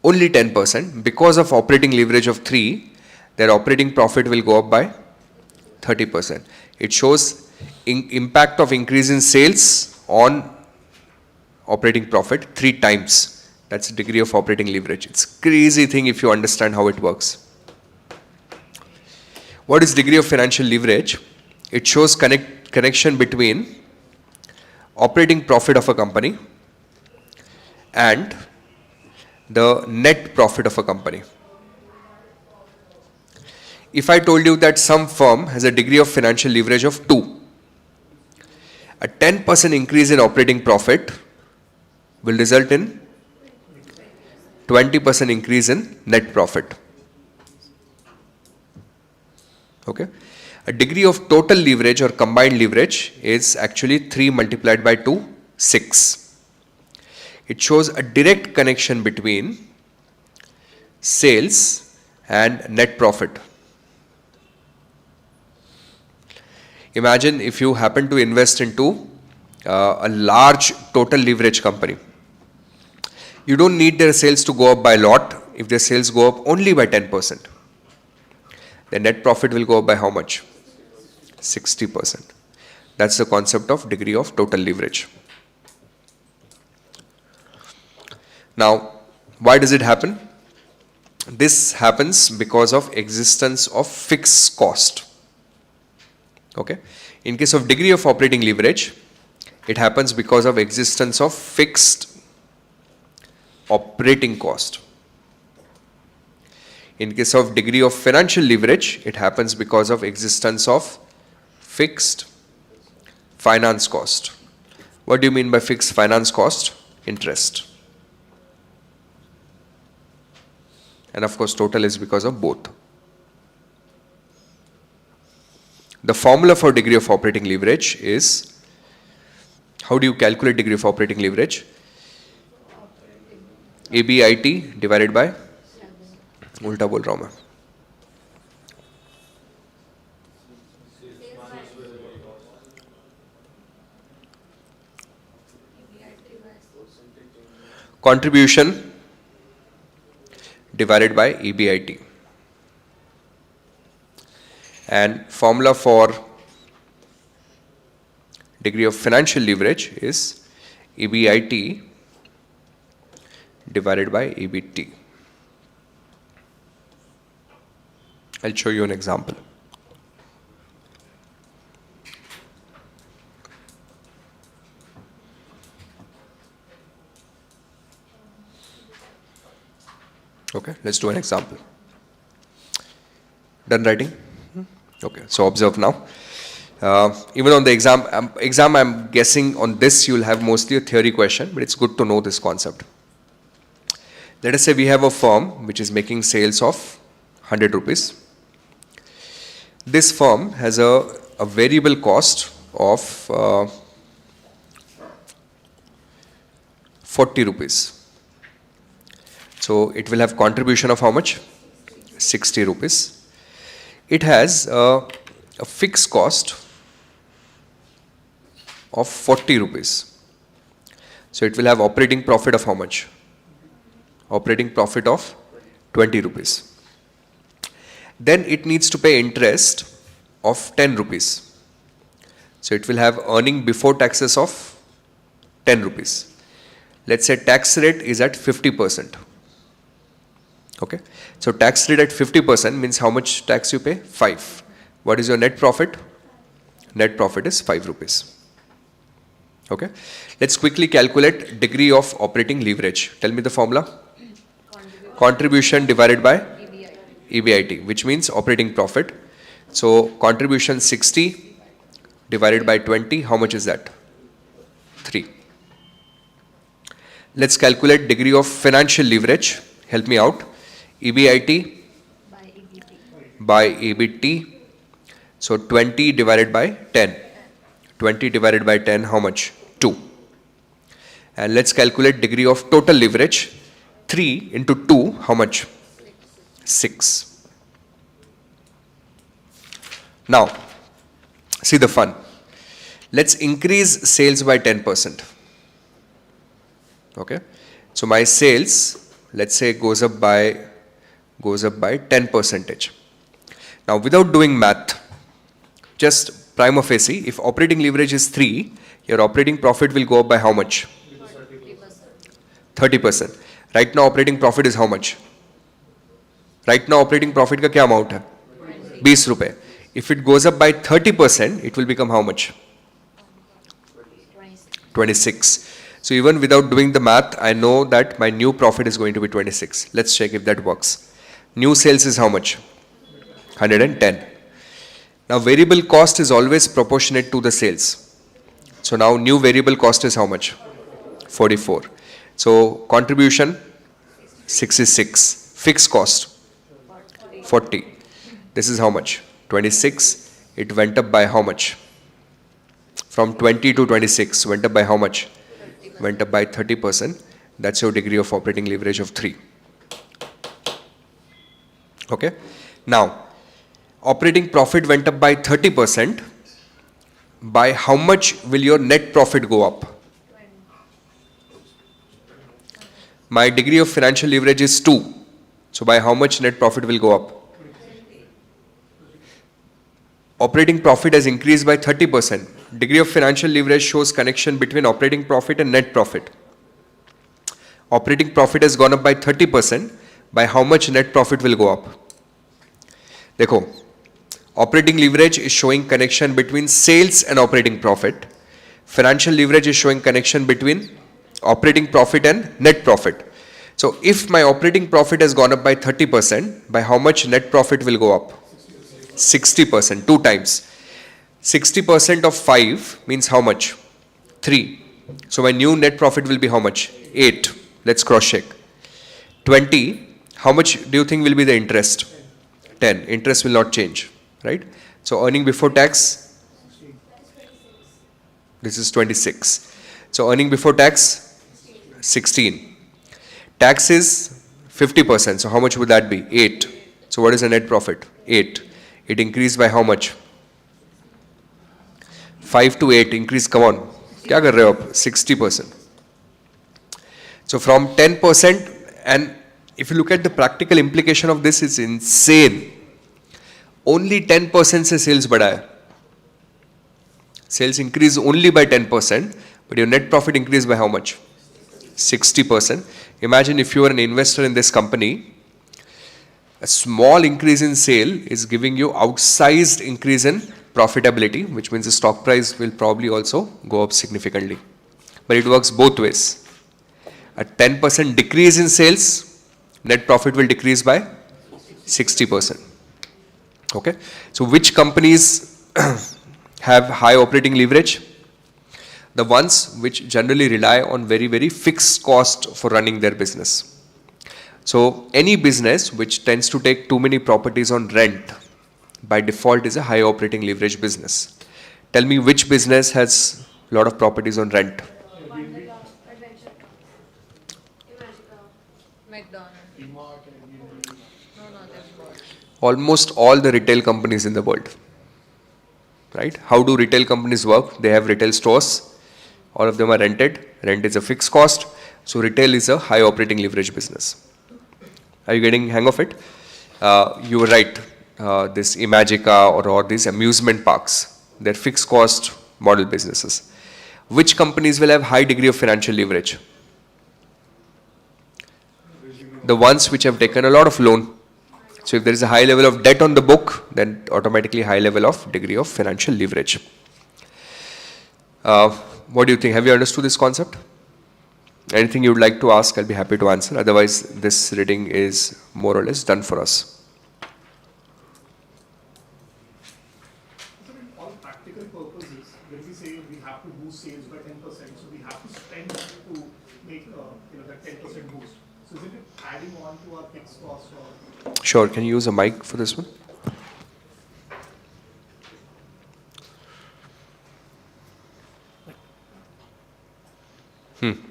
only 10%, because of operating leverage of 3, their operating profit will go up by 30%. It shows impact of increase in sales on operating profit 3 times. That's the degree of operating leverage. It's a crazy thing if you understand how it works. What is degree of financial leverage? It shows connection between operating profit of a company and the net profit of a company. If I told you that some firm has a degree of financial leverage of 2, a 10% increase in operating profit will result in 20% increase in net profit. Okay. A degree of total leverage or combined leverage is actually 3 multiplied by 2, 6. It shows a direct connection between sales and net profit. Imagine if you happen to invest into a large total leverage company. You don't need their sales to go up by a lot if their sales go up only by 10%. the net profit will go up by how much? 60%. That's the concept of degree of total leverage. Now, why does it happen? This happens because of existence of fixed cost. Okay. In case of degree of operating leverage, it happens because of existence of fixed operating cost. In case of degree of financial leverage, it happens because of existence of fixed finance cost. What do you mean by fixed finance cost? Interest. And of course, total is because of both. The formula for degree of operating leverage is, how do you calculate degree of operating leverage? EBIT divided by, उल्टा बोल रहा हूं मैं, contribution divided by EBIT. And formula for degree of financial leverage is EBIT divided by EBT. I'll show you an example. Okay, let's do an example. Done writing? Okay, so observe now. Even on the exam, I'm guessing on this you'll have mostly a theory question, but it's good to know this concept. Let us say we have a firm which is making sales of 100 rupees. This firm has a variable cost of 40 rupees. So it will have contribution of how much? 60 rupees. It has a fixed cost of 40 rupees. So it will have operating profit of how much? Operating profit of 20 rupees. Then it needs to pay interest of 10 rupees. So it will have earning before taxes of 10 rupees. Let's say tax rate is at 50%. Okay. So tax rate at 50% means how much tax you pay? 5. What is your net profit? Net profit is 5 rupees. Okay. Let's quickly calculate degree of operating leverage. Tell me the formula. Contribution divided by EBIT, which means operating profit. So contribution 60 divided by 20, how much is that? 3. Let's calculate degree of financial leverage. Help me out. EBIT by EBT. So 20 divided by 10. 20 divided by 10, how much? 2. And let's calculate degree of total leverage. 3 into 2, how much? 6. Now, see the fun. Let's increase sales by 10%. Okay. So my sales, let's say, goes up by 10%. Now, without doing math, just prima facie, if operating leverage is 3, your operating profit will go up by how much? 30%. Right now, operating profit is how much? Right now, operating profit का क्या amount है? 20 रुपए. If it goes up by 30%, it will become how much? 26. So even without doing the math, I know that my new profit is going to be 26. Let's check if that works. New sales is how much? 110. Now variable cost is always proportionate to the sales. So now new variable cost is how much? 44. So contribution 66. Fixed cost 40. This is how much? 26. It went up by how much? From 20 to 26 went up by how much? Went up by 30%. That's your degree of operating leverage of 3. Okay. Now, operating profit went up by 30%. By how much will your net profit go up? My degree of financial leverage is 2. So by how much net profit will go up? operating profit has increased by 30%. Degree of financial leverage shows connection between operating profit and net profit. Operating profit has gone up by 30%. By how much net profit will go up? देखो, operating leverage is showing connection between sales and operating profit. Financial leverage is showing connection between operating profit and net profit. So if my operating profit has gone up by 30%, by how much net profit will go up? 60%, 2 times. 60% of 5 means how much? 3. So my new net profit will be how much? 8. Let's cross check. 20, how much do you think will be the interest? 10. Interest will not change, right? So earning before tax, this is 26. So earning before tax, 16. Tax is 50%. So how much would that be? 8. So what is the net profit? 8. It increased by how much? 5 to 8 increase. Come on. क्या कर रहे हो आप? 60%. So from 10%, and if you look at the practical implication of this, it's insane. Only 10% से sales बढ़ा है. Sales increase only by 10%, but your net profit increased by how much? 60%. Imagine if you are an investor in this company, a small increase in sale is giving you outsized increase in profitability, which means the stock price will probably also go up significantly. But it works both ways. A 10% decrease in sales, net profit will decrease by 60%. Okay. So which companies have high operating leverage? The ones which generally rely on very, very fixed cost for running their business. So any business which tends to take too many properties on rent, by default is a high operating leverage business. Tell me which business has a lot of properties on rent? McDonald's. No, they've got. Almost all the retail companies in the world. Right? How do retail companies work? They have retail stores. All of them are rented. Rent is a fixed cost. So retail is a high operating leverage business. Are you getting hang of it? You were right. This Imagica or these amusement parks, they're fixed cost model businesses. Which companies will have high degree of financial leverage? The ones which have taken a lot of loan. So if there is a high level of debt on the book, then automatically high level of degree of financial leverage. What do you think? Have you understood this concept? Anything you would like to ask, I'll be happy to answer. Otherwise, this reading is more or less done for us. For all practical purposes, when we say we have to boost sales by 10%, so we have to spend to make that 10% boost. So is it adding on to our fixed cost or? Sure. Can you use a mic for this one?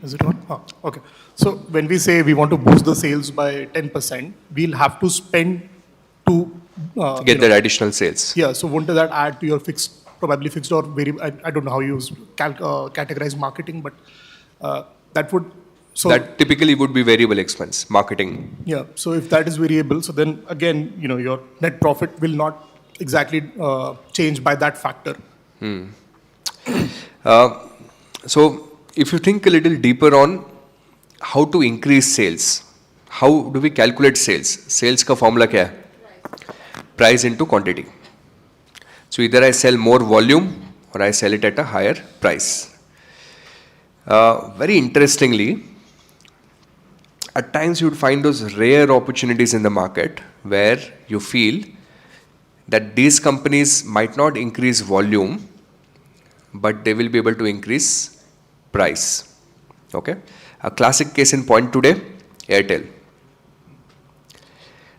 Is it on? Oh, okay. So when we say we want to boost the sales by 10%, we'll have to spend to Get that additional sales. Yeah. So won't that add to your fixed, probably fixed or variable? I don't know how you categorize marketing, but that would. So that typically would be variable expense, marketing. Yeah. So if that is variable, so then again, your net profit will not exactly change by that factor. So if you think a little deeper on how to increase sales, how do we calculate sales? Sales ka formula kya hai? Price into quantity. So either I sell more volume or I sell it at a higher price. Very interestingly, at times you would find those rare opportunities in the market where you feel that these companies might not increase volume, but they will be able to increase price. Okay? A classic case in point today, Airtel.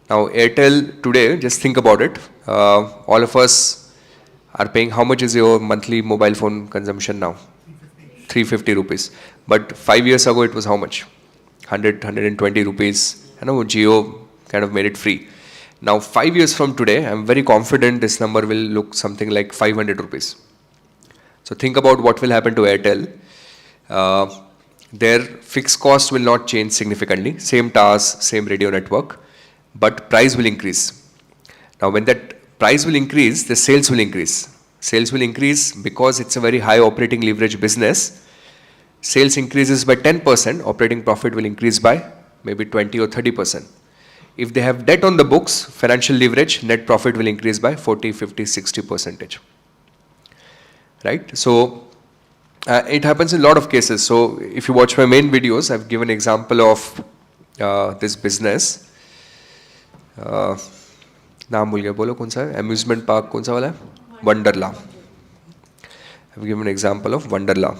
Now Airtel today, just think about it, all of us are paying, how much is your monthly mobile phone consumption now? 350 rupees. But 5 years ago it was how much? 120 rupees. Jio kind of made it free. Now 5 years from today, I'm very confident this number will look something like 500 rupees. So think about what will happen to Airtel. Their fixed cost will not change significantly. Same towers, same radio network, but price will increase. Now when that price will increase, the sales will increase. Sales will increase because it's a very high operating leverage business. Sales increases by 10%, operating profit will increase by maybe 20 or 30%. If they have debt on the books, financial leverage, net profit will increase by 40, 50, 60%. Right? So, it happens in a lot of cases. So, if you watch my main videos, I've given an example of this business. नाम भूल गया, बोलो कौन सा है? Amusement park कौन सा वाला है? Wonderla. I've given an example of Wonderla.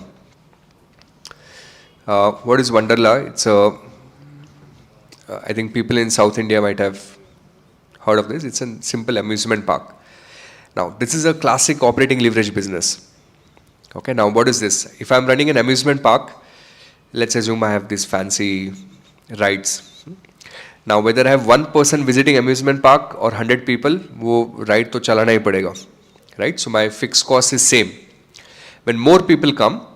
What is Wonderla? It's I think people in South India might have heard of this. It's a simple amusement park. Now, this is a classic operating leverage business. Okay, now what is this? If I'm running an amusement park, let's assume I have these fancy rides. Now, whether I have one person visiting amusement park or 100 people, वो ride तो चलाना ही पड़ेगा. Right? So, my fixed cost is same. When more people come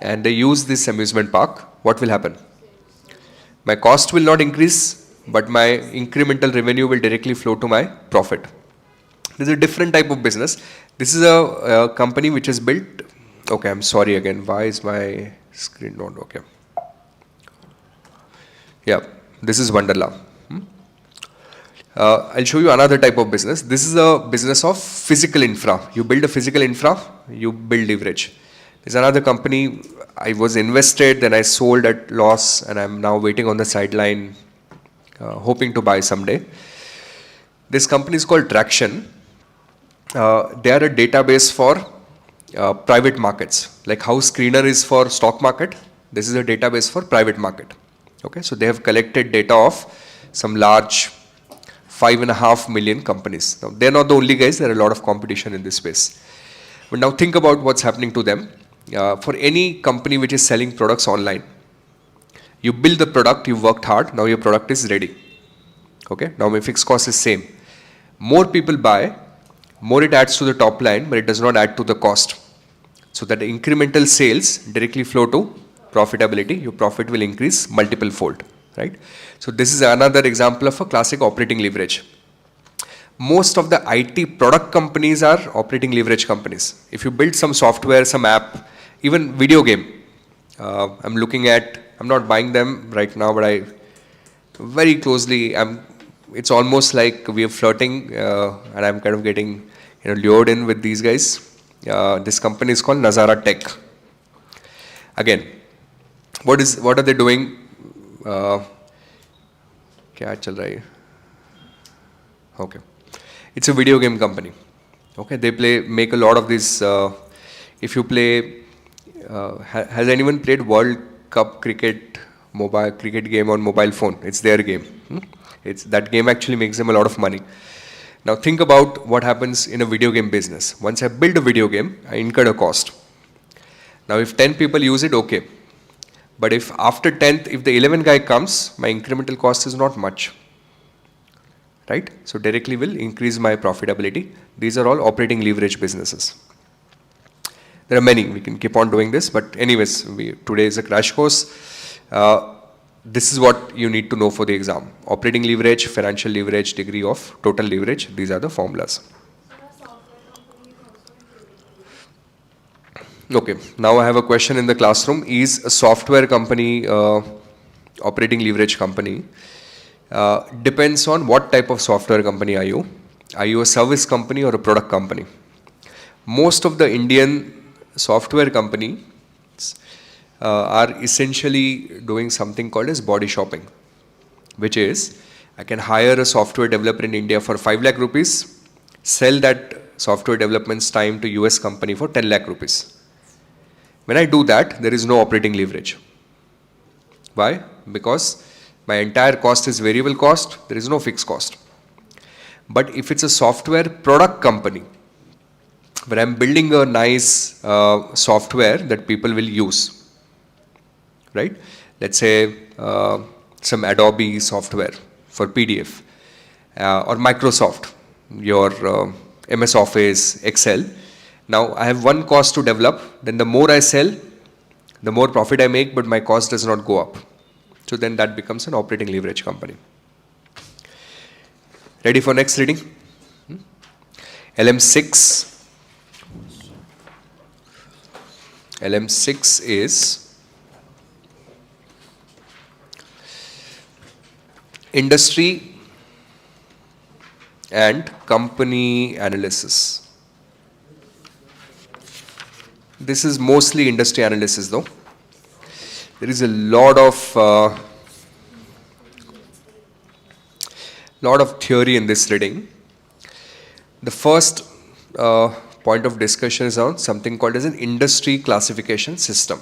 and they use this amusement park, what will happen? My cost will not increase, but my incremental revenue will directly flow to my profit. This is a different type of business. This is a company which is built. Okay, I'm sorry again. Why is my screen not okay? Yeah, this is Wonderla. I'll show you another type of business. This is a business of physical infra. You build a physical infra, you build leverage. There's another company, I was invested, then I sold at loss, and I'm now waiting on the sideline, hoping to buy someday. This company is called Traction. They are a database for private markets. Like how Screener is for stock market, this is a database for private market. Okay, so they have collected data of some large 5.5 million companies. Now, they're not the only guys, there are a lot of competition in this space. But now think about what's happening to them. For any company which is selling products online, you build the product, you worked hard, now your product is ready. Okay, now my fixed cost is same. More people buy, more it adds to the top line, but it does not add to the cost. So that the incremental sales directly flow to profitability, your profit will increase multiple fold, right? So this is another example of a classic operating leverage. Most of the IT product companies are operating leverage companies. If you build some software, some app, even video game, I'm looking at, I'm not buying them right now, but I very closely, it's almost like we are flirting and I'm kind of getting lured in with these guys. This company is called Nazara Tech. Again, what are they doing? क्या चल रहा है? Okay. It's a video game company. Okay, they make a lot of these. If you play, has anyone played World Cup cricket game on mobile phone? It's their game. That game actually makes them a lot of money. Now think about what happens in a video game business. Once I build a video game, I incur a cost. Now if 10 people use it, okay. But if after 10th, if the 11th guy comes, my incremental cost is not much. Right? So directly will increase my profitability. These are all operating leverage businesses. There are many, we can keep on doing this, but anyways, today is a crash course. This is what you need to know for the exam. Operating leverage, financial leverage, degree of total leverage, these are the formulas. Okay, now I have a question in the classroom. Is a software company operating leverage company? Depends on what type of software company are you. Are you a service company or a product company? Most of the Indian software companies are essentially doing something called as body shopping, which is I can hire a software developer in India for 5 lakh rupees, sell that software development's time to US company for 10 lakh rupees. When I do that, there is no operating leverage. Why? Because my entire cost is variable cost, there is no fixed cost. But if it's a software product company, where I'm building a nice software that people will use, right? Let's say some Adobe software for PDF or Microsoft, your MS Office, Excel. Now I have one cost to develop, then the more I sell, the more profit I make, but my cost does not go up. So then that becomes an operating leverage company. Ready for next reading? LM6. LM6 is industry and company analysis. This is mostly industry analysis though. There is a lot of theory in this reading. The first point of discussion is on something called as an industry classification system.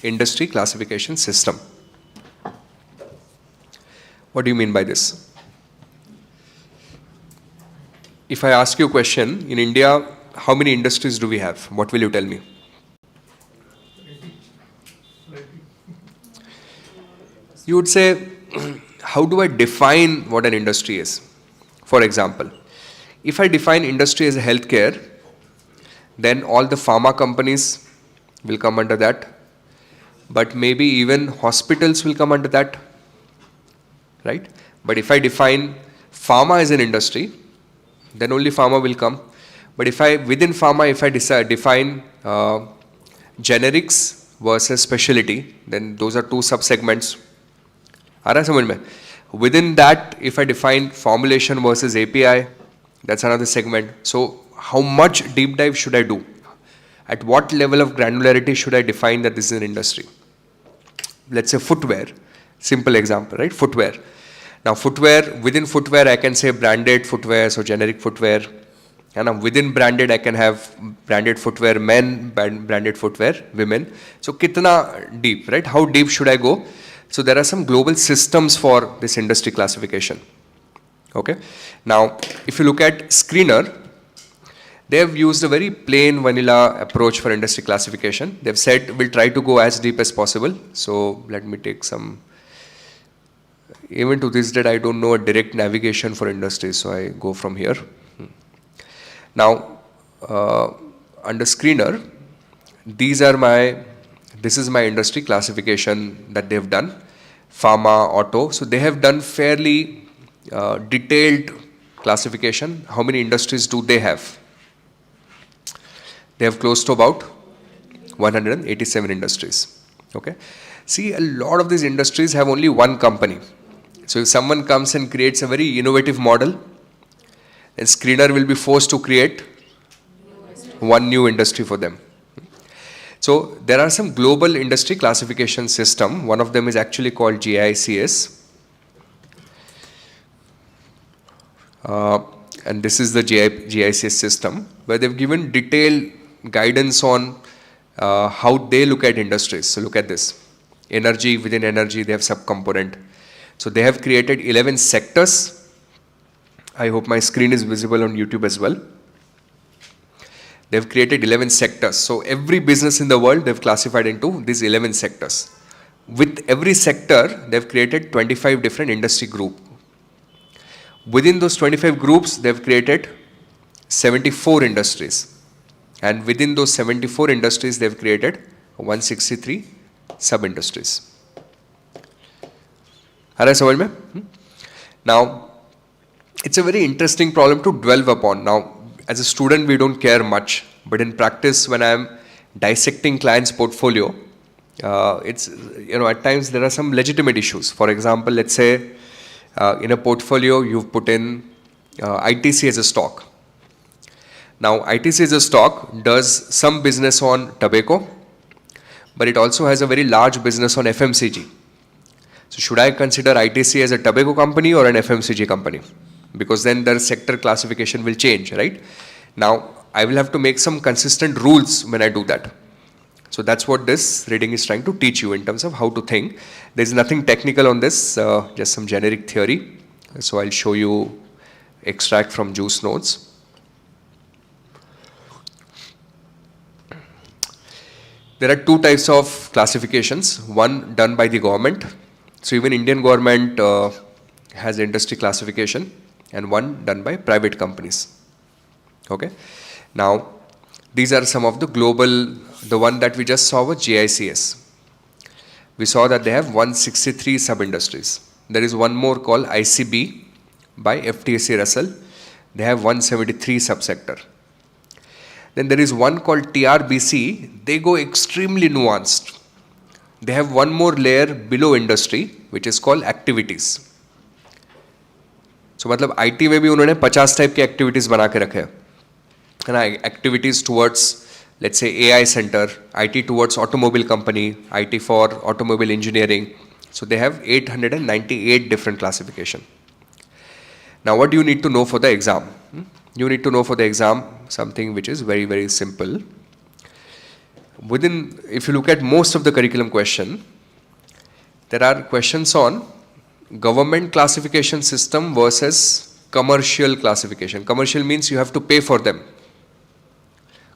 Industry classification system. What do you mean by this? If I ask you a question, in India, how many industries do we have? What will you tell me? You would say, how do I define what an industry is? For example, if I define industry as a healthcare, then all the pharma companies will come under that. But maybe even hospitals will come under that, right? But if I define pharma as an industry, then only pharma will come. But within pharma, if I define generics versus specialty, then those are two sub-segments. Within that, if I define formulation versus API, that's another segment. So how much deep dive should I do? At what level of granularity should I define that this is an industry? Let's say footwear, simple example, right? Footwear. Now footwear, within footwear I can say branded footwear, so generic footwear. And within branded I can have branded footwear men, branded footwear women. So kitna deep, right? How deep should I go? So there are some global systems for this industry classification. Okay. Now, if you look at Screener, they have used a very plain vanilla approach for industry classification. They've said we'll try to go as deep as possible. So let me take some. Even to this date, I don't know a direct navigation for industry, so I go from here. Now, under Screener, this is my industry classification that they've done. Pharma, auto. So they have done fairly detailed classification. How many industries do they have? They have close to about 187 industries. Okay. See, a lot of these industries have only one company. So if someone comes and creates a very innovative model, then Screener will be forced to create one new industry for them. So there are some global industry classification system. One of them is actually called GICS. And this is the GICS system where they've given detailed guidance on how they look at industries. So look at this. Energy, within energy they have subcomponent. So they have created 11 sectors. I hope my screen is visible on YouTube as well. They've created 11 sectors. So every business in the world they've classified into these 11 sectors. With every sector, they've created 25 different industry groups. Within those 25 groups, they've created 74 industries. And within those 74 industries, they've created 163 sub-industries. Now, it's a very interesting problem to dwell upon. Now, as a student, we don't care much. But in practice, when I'm dissecting clients' portfolio, it's, at times there are some legitimate issues. For example, let's say in a portfolio, you've put in ITC as a stock. Now, ITC as a stock does some business on tobacco, but it also has a very large business on FMCG. So should I consider ITC as a tobacco company or an FMCG company? Because then the sector classification will change, right? Now, I will have to make some consistent rules when I do that. So that's what this reading is trying to teach you in terms of how to think. There's nothing technical on this, just some generic theory. So I'll show you extract from Juice Notes. There are two types of classifications. One done by the government. So even Indian government has industry classification, and one done by private companies. Okay. Now, these are some of the global, the one that we just saw was GICS. We saw that they have 163 sub-industries. There is one more called ICB, by FTSE Russell. They have 173 subsector. Then there is one called TRBC. They go extremely nuanced. They have one more layer below industry, which is called activities. So मतलब IT में भी उन्होंने 50 type के activities बना के रखे हैं, है ना. Activities towards let's say AI center, IT towards automobile company, IT for automobile engineering. So they have 898 different classification. Now what do you need to know for the exam? You need to know for the exam something which is very, very simple. If you look at most of the curriculum question, there are questions on government classification system versus commercial classification. Commercial means you have to pay for them.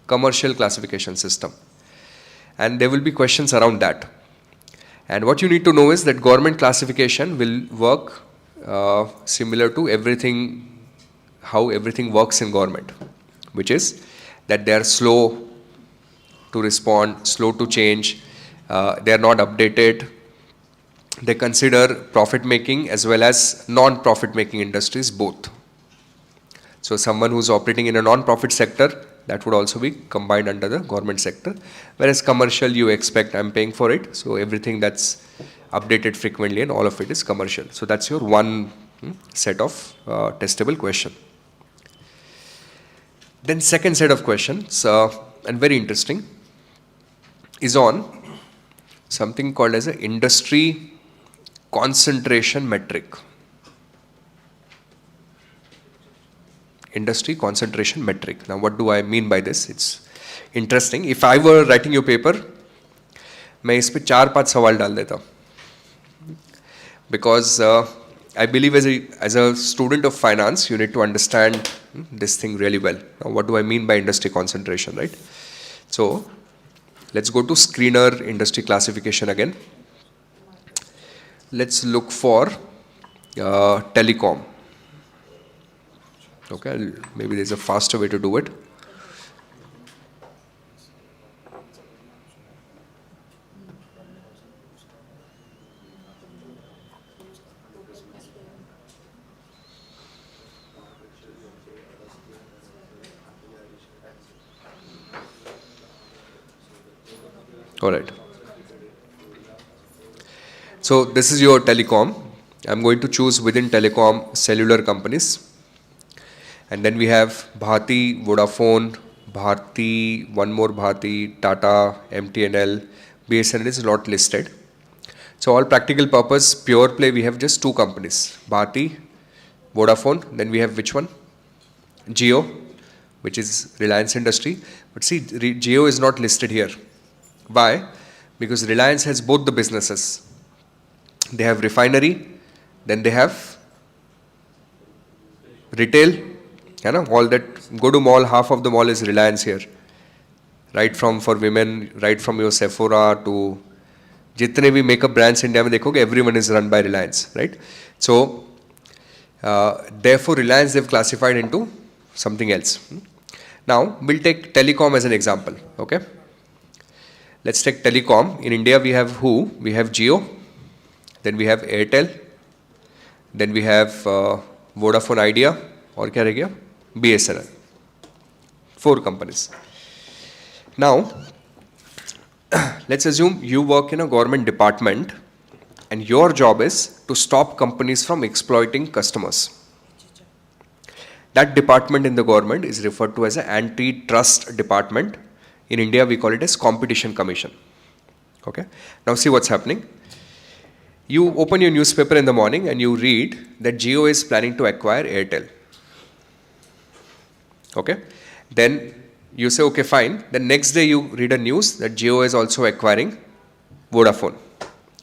Commercial classification system. And there will be questions around that. And what you need to know is that government classification will work similar to everything, how everything works in government, which is that they are slow to respond, slow to change, they are not updated. They consider profit making as well as non-profit making industries both. So someone who's operating in a non-profit sector, that would also be combined under the government sector. Whereas commercial, you expect I'm paying for it, so everything that's updated frequently and all of it is commercial. So that's your one set of testable question. Then second set of questions, and very interesting, is on something called as an industry concentration metric. Industry concentration metric. Now what do I mean by this? It's interesting. If I were writing your paper, मैं इस पे 4-5 सवाल डाल देता. Because I believe as a student of finance, you need to understand this thing really well. Now what do I mean by industry concentration, right? So let's go to screener industry classification again. Let's look for telecom. Okay, maybe there's a faster way to do it. All right. So this is your telecom. I'm going to choose within telecom cellular companies. And then we have Bharti, Vodafone, Bharti, one more Bharti, Tata, MTNL, BSNL is not listed. So all practical purpose, pure play, we have just two companies, Bharti, Vodafone, then we have which one? Jio, which is Reliance Industry. But see, Jio is not listed here. Why? Because Reliance has both the businesses. They have refinery, then they have retail. You know, all that, go to mall, half of the mall is Reliance here. Right from for women, right from your Sephora to jitne bhi makeup brands India mein dekhoge, everyone is run by Reliance, right? So, therefore Reliance they've classified into something else. Now, we'll take telecom as an example, okay? Let's take telecom. In India we have who? We have Jio, then we have Airtel, then we have Vodafone Idea, और क्या रह गया? BSNL. 4 companies. Now, let's assume you work in a government department and your job is to stop companies from exploiting customers. That department in the government is referred to as an antitrust department. In India, we call it as Competition Commission. Okay. Now see what's happening. You open your newspaper in the morning and you read that Jio is planning to acquire Airtel. Okay. Then you say, okay, fine. Then next day you read a news that Jio is also acquiring Vodafone.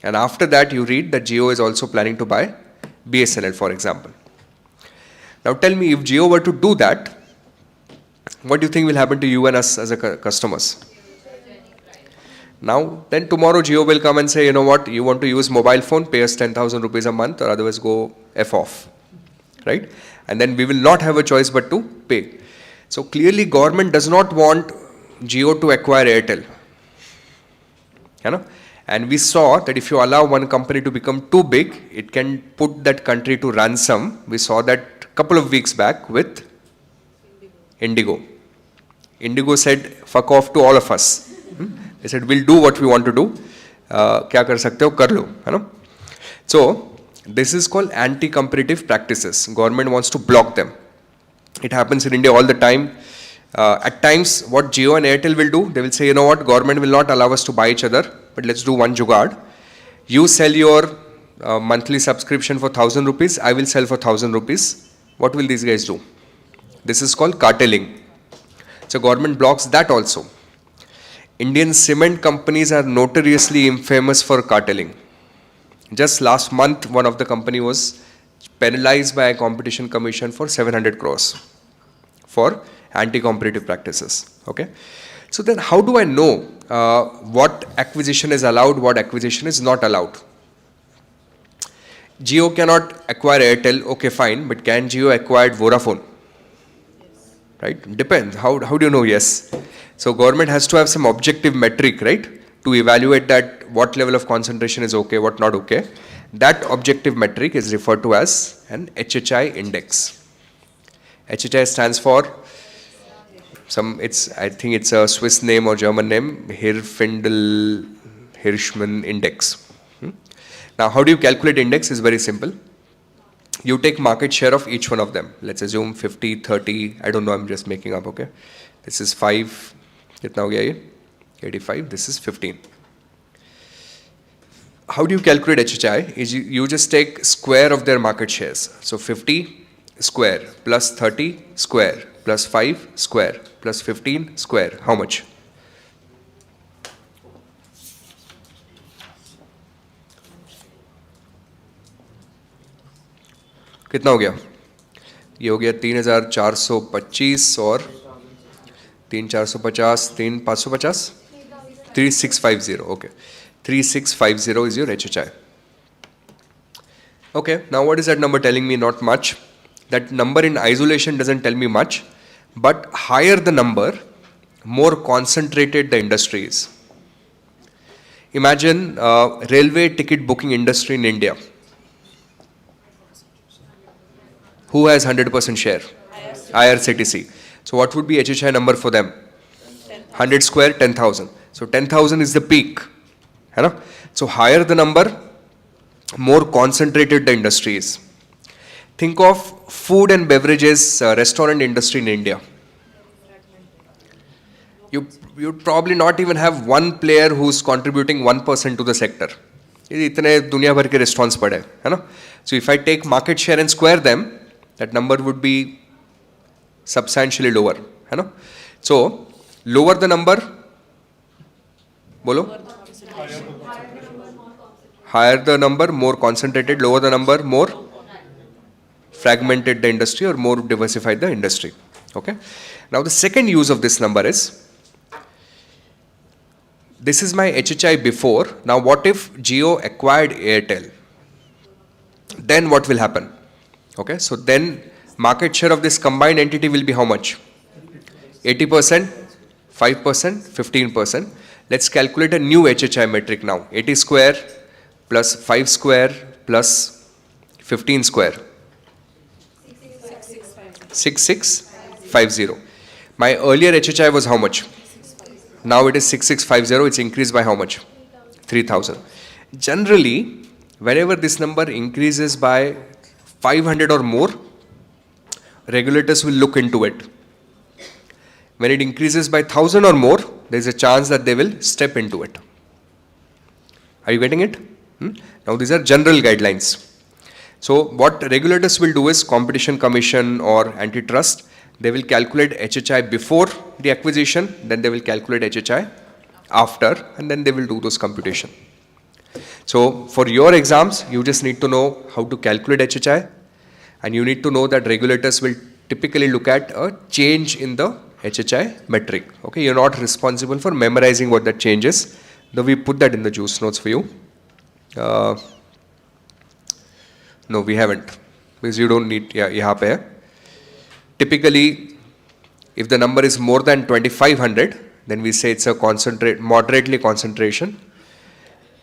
And after that you read that Jio is also planning to buy BSNL, for example. Now tell me, if Jio were to do that, what do you think will happen to you and us as a customers? Now, then tomorrow Jio will come and say, you know what, you want to use mobile phone, pay us 10,000 rupees a month or otherwise go F off, right? And then we will not have a choice but to pay. So clearly government does not want Jio to acquire Airtel. You know? And we saw that if you allow one company to become too big, it can put that country to ransom. We saw that a couple of weeks back with Indigo. Indigo said, fuck off to all of us. They said, we'll do what we want to do. क्या कर सकते हो कर लो, है ना? So, this is called anti-competitive practices. Government wants to block them. It happens in India all the time. At times, what Jio and Airtel will do, they will say, you know what, government will not allow us to buy each other, but let's do one jugaad. You sell your monthly subscription for 1,000 rupees, I will sell for 1,000 rupees. What will these guys do? This is called cartelling. So government blocks that also. Indian cement companies are notoriously infamous for cartelling. Just last month, one of the company was penalized by a competition commission for 700 crores for anti-competitive practices. Okay. So then how do I know what acquisition is allowed, what acquisition is not allowed? Jio cannot acquire Airtel, okay fine, but can Jio acquire Vodafone? Right? Depends. How do you know? Yes. So government has to have some objective metric, right? To evaluate that what level of concentration is okay, what not okay. That objective metric is referred to as an HHI index. HHI stands for I think it's a Swiss name or German name, Hirschman index. Now, how do you calculate index? Is very simple. You take market share of each one of them. Let's assume 50, 30, I don't know, I'm just making up, okay? This is 5, kitna ho gaya ye? 85, this is 15. How do you calculate HHI? Is you just take square of their market shares. So 50 square plus 30 square plus 5 square plus 15 square. How much? कितना हो गया? ये हो गया 3,425 और 3,450, 3,550, 3,650. Okay, 3,650 is your HHI. Okay, now what is that number telling me? Not much. That number in isolation doesn't tell me much, but higher the number, more concentrated the industry is. Imagine railway ticket booking industry in India. Who has 100% share? IRCTC. So what would be HHI number for them? 100 square, 10,000. So 10,000 is the peak. So higher the number, more concentrated the industry is. Think of food and beverages restaurant industry in India. You'd probably not even have one player who's contributing 1% to the sector. इतने दुनिया भर के restaurants पड़े, है ना? So if I take market share and square them, that number would be substantially lower, है ना? So lower the number, बोलो? Higher the number, more concentrated. Lower the number, more fragmented the industry or more diversified the industry. Okay. Now the second use of this number is, this is my HHI before. Now what if Jio acquired Airtel? Then what will happen? Okay. So then market share of this combined entity will be how much? 80%, 5%, 15%. Let's calculate a new HHI metric now. 80 square plus 5 square plus 15 square. 6650. My earlier HHI was how much? Now it is 6650. It's increased by how much? 3000. Generally, whenever this number increases by 500 or more, regulators will look into it. When it increases by 1000 or more, there is a chance that they will step into it. Are you getting it? Now these are general guidelines. So what regulators will do is, Competition Commission or Antitrust, they will calculate HHI before the acquisition, then they will calculate HHI after, and then they will do those computation. So for your exams, you just need to know how to calculate HHI, and you need to know that regulators will typically look at a change in the HHI metric. Okay, you're not responsible for memorizing what that change is, though we put that in the juice notes for you. No, we haven't, because you don't need, yahan pe hai. Typically, if the number is more than 2500, then we say it's a moderately concentration.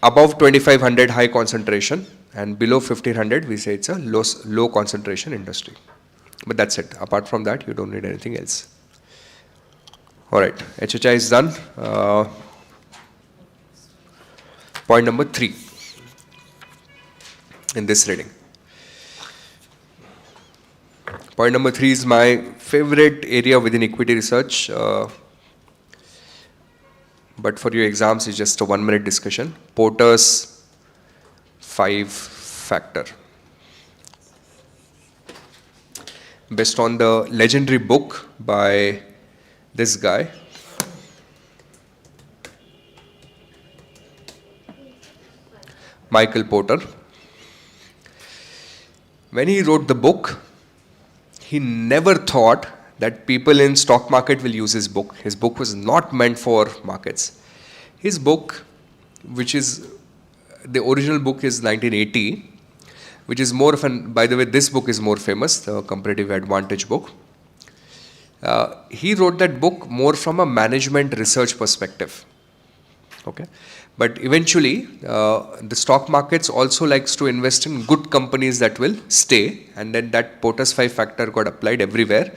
Above 2500 high concentration, and below 1500 we say it's a low concentration industry. But that's it. Apart from that, you don't need anything else. All right, HHI is done. Point number 3 in this reading. Point number 3 is my favorite area within equity research. But for your exams, it's just a 1-minute discussion. Porter's 5-factor. Based on the legendary book by this guy, Michael Porter. When he wrote the book, he never thought that people in stock market will use his book. His book was not meant for markets. His book, which is, the original book is 1980, which is more of an, by the way, this book is more famous, the Comparative Advantage book. He wrote that book more from a management research perspective. Okay, but eventually the stock markets also likes to invest in good companies that will stay, and then that Porter's 5-factor got applied everywhere.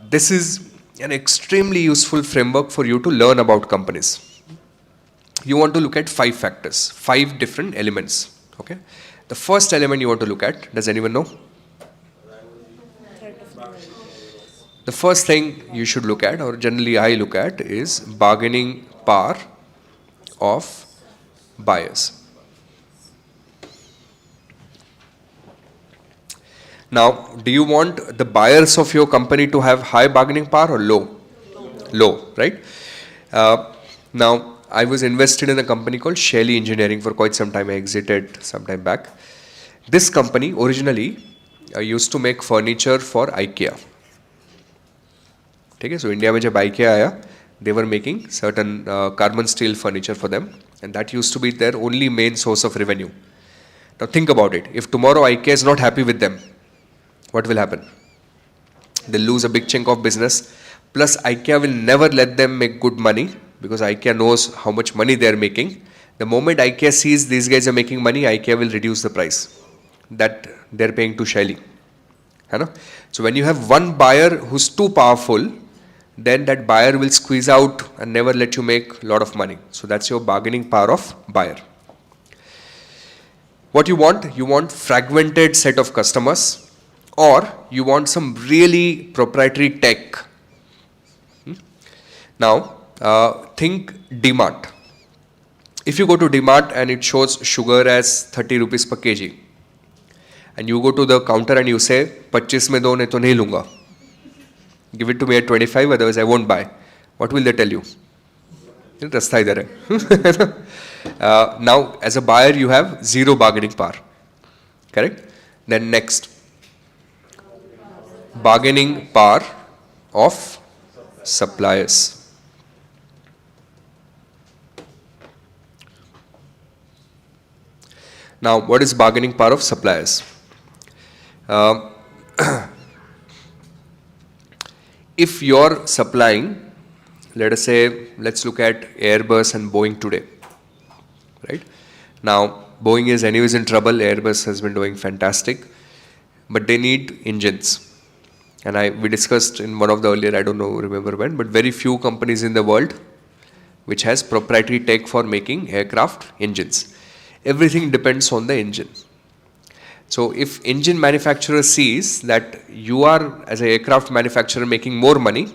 This is an extremely useful framework for you to learn about companies. You want to look at 5 factors, 5 different elements. Okay, the first element you want to look at, does anyone know? The first thing you should look at, or generally I look at, is bargaining power of buyers. Now, do you want the buyers of your company to have high bargaining power or low? Low, right? Now, I was invested in a company called Shelley Engineering for quite some time. I exited some time back. This company originally used to make furniture for IKEA. Okay, so India mein jab IKEA aaya, they were making certain carbon steel furniture for them, and that used to be their only main source of revenue. Now think about it. If tomorrow IKEA is not happy with them, what will happen? They'll lose a big chunk of business. Plus, IKEA will never let them make good money because IKEA knows how much money they're making. The moment IKEA sees these guys are making money, IKEA will reduce the price that they're paying to Shelley. So when you have one buyer who's too powerful, then that buyer will squeeze out and never let you make a lot of money. So that's your bargaining power of buyer. What you want fragmented set of customers, or you want some really proprietary tech. Now, think DMart. If you go to DMart and it shows sugar as 30 rupees per kg, and you go to the counter and you say, 25 mein do, nahi to nahi lunga. Give it to me at 25, otherwise I won't buy. What will they tell you? Rasta idhar hai. Now, as a buyer, you have zero bargaining power. Correct? Then next, bargaining power of suppliers. Now, what is bargaining power of suppliers? If you're supplying, let us say, let's look at Airbus and Boeing today, right? Now, Boeing is anyways in trouble, Airbus has been doing fantastic, but they need engines. And we discussed in one of the earlier, I don't know, remember when, but very few companies in the world which has proprietary tech for making aircraft engines. Everything depends on the engine. So if engine manufacturer sees that you are, as an aircraft manufacturer, making more money,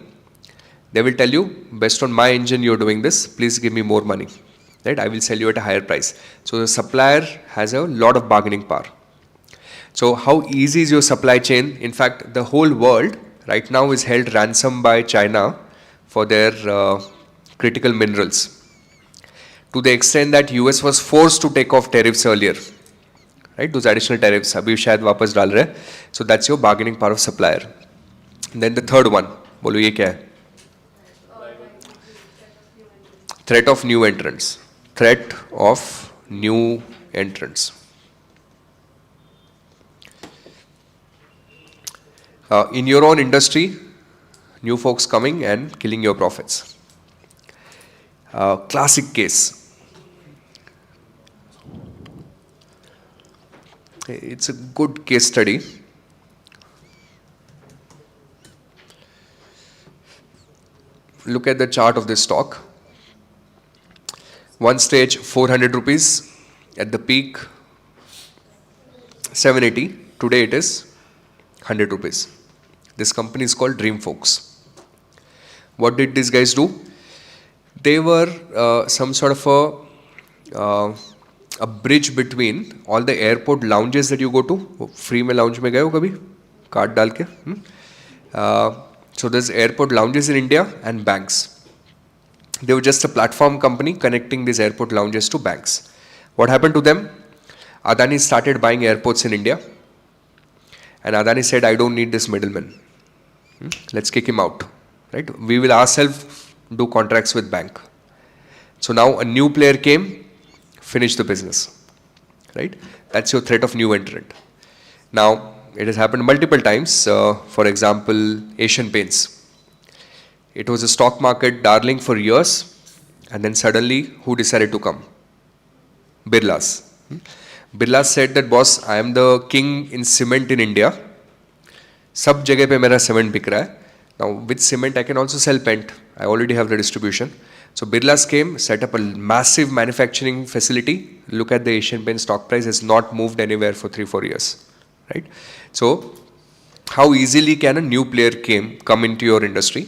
they will tell you, based on my engine you're doing this, please give me more money. Right? I will sell you at a higher price. So the supplier has a lot of bargaining power. So how easy is your supply chain? In fact, the whole world right now is held ransom by China for their critical minerals. To the extent that US was forced to take off tariffs earlier. Right, those additional tariffs, abhi shayad wapas dal rahe. So that's your bargaining power of supplier. And then the third one, bolo ye kya hai? Threat of new entrants. Threat of new entrants. In your own industry, new folks coming and killing your profits. Classic case. It's a good case study. Look at the chart of this stock. One stage 400 rupees, at the peak 780. Today it is 100 rupees. This company is called Dream Folks. What did these guys do? They were some sort of a bridge between all the airport lounges that you go to. Free में lounge में गए हो कभी? Card डाल के? So there's airport lounges in India and banks. They were just a platform company connecting these airport lounges to banks. What happened to them? Adani started buying airports in India. And Adani said, I don't need this middleman. Let's kick him out. Right? We will ourselves do contracts with bank. So now a new player came, finished the business. Right? That's your threat of new entrant. Now, it has happened multiple times. For example, Asian Paints. It was a stock market darling for years, and then suddenly, who decided to come? Birlas. Birlas said that, boss, I am the king in cement in India. Sab jagah pe mera cement bik raha hai. Now, with cement, I can also sell paint. I already have the distribution. So, Birlas came, set up a massive manufacturing facility. Look at the Asian Paint stock price has not moved anywhere for 3-4 years. Right? So, how easily can a new player come into your industry?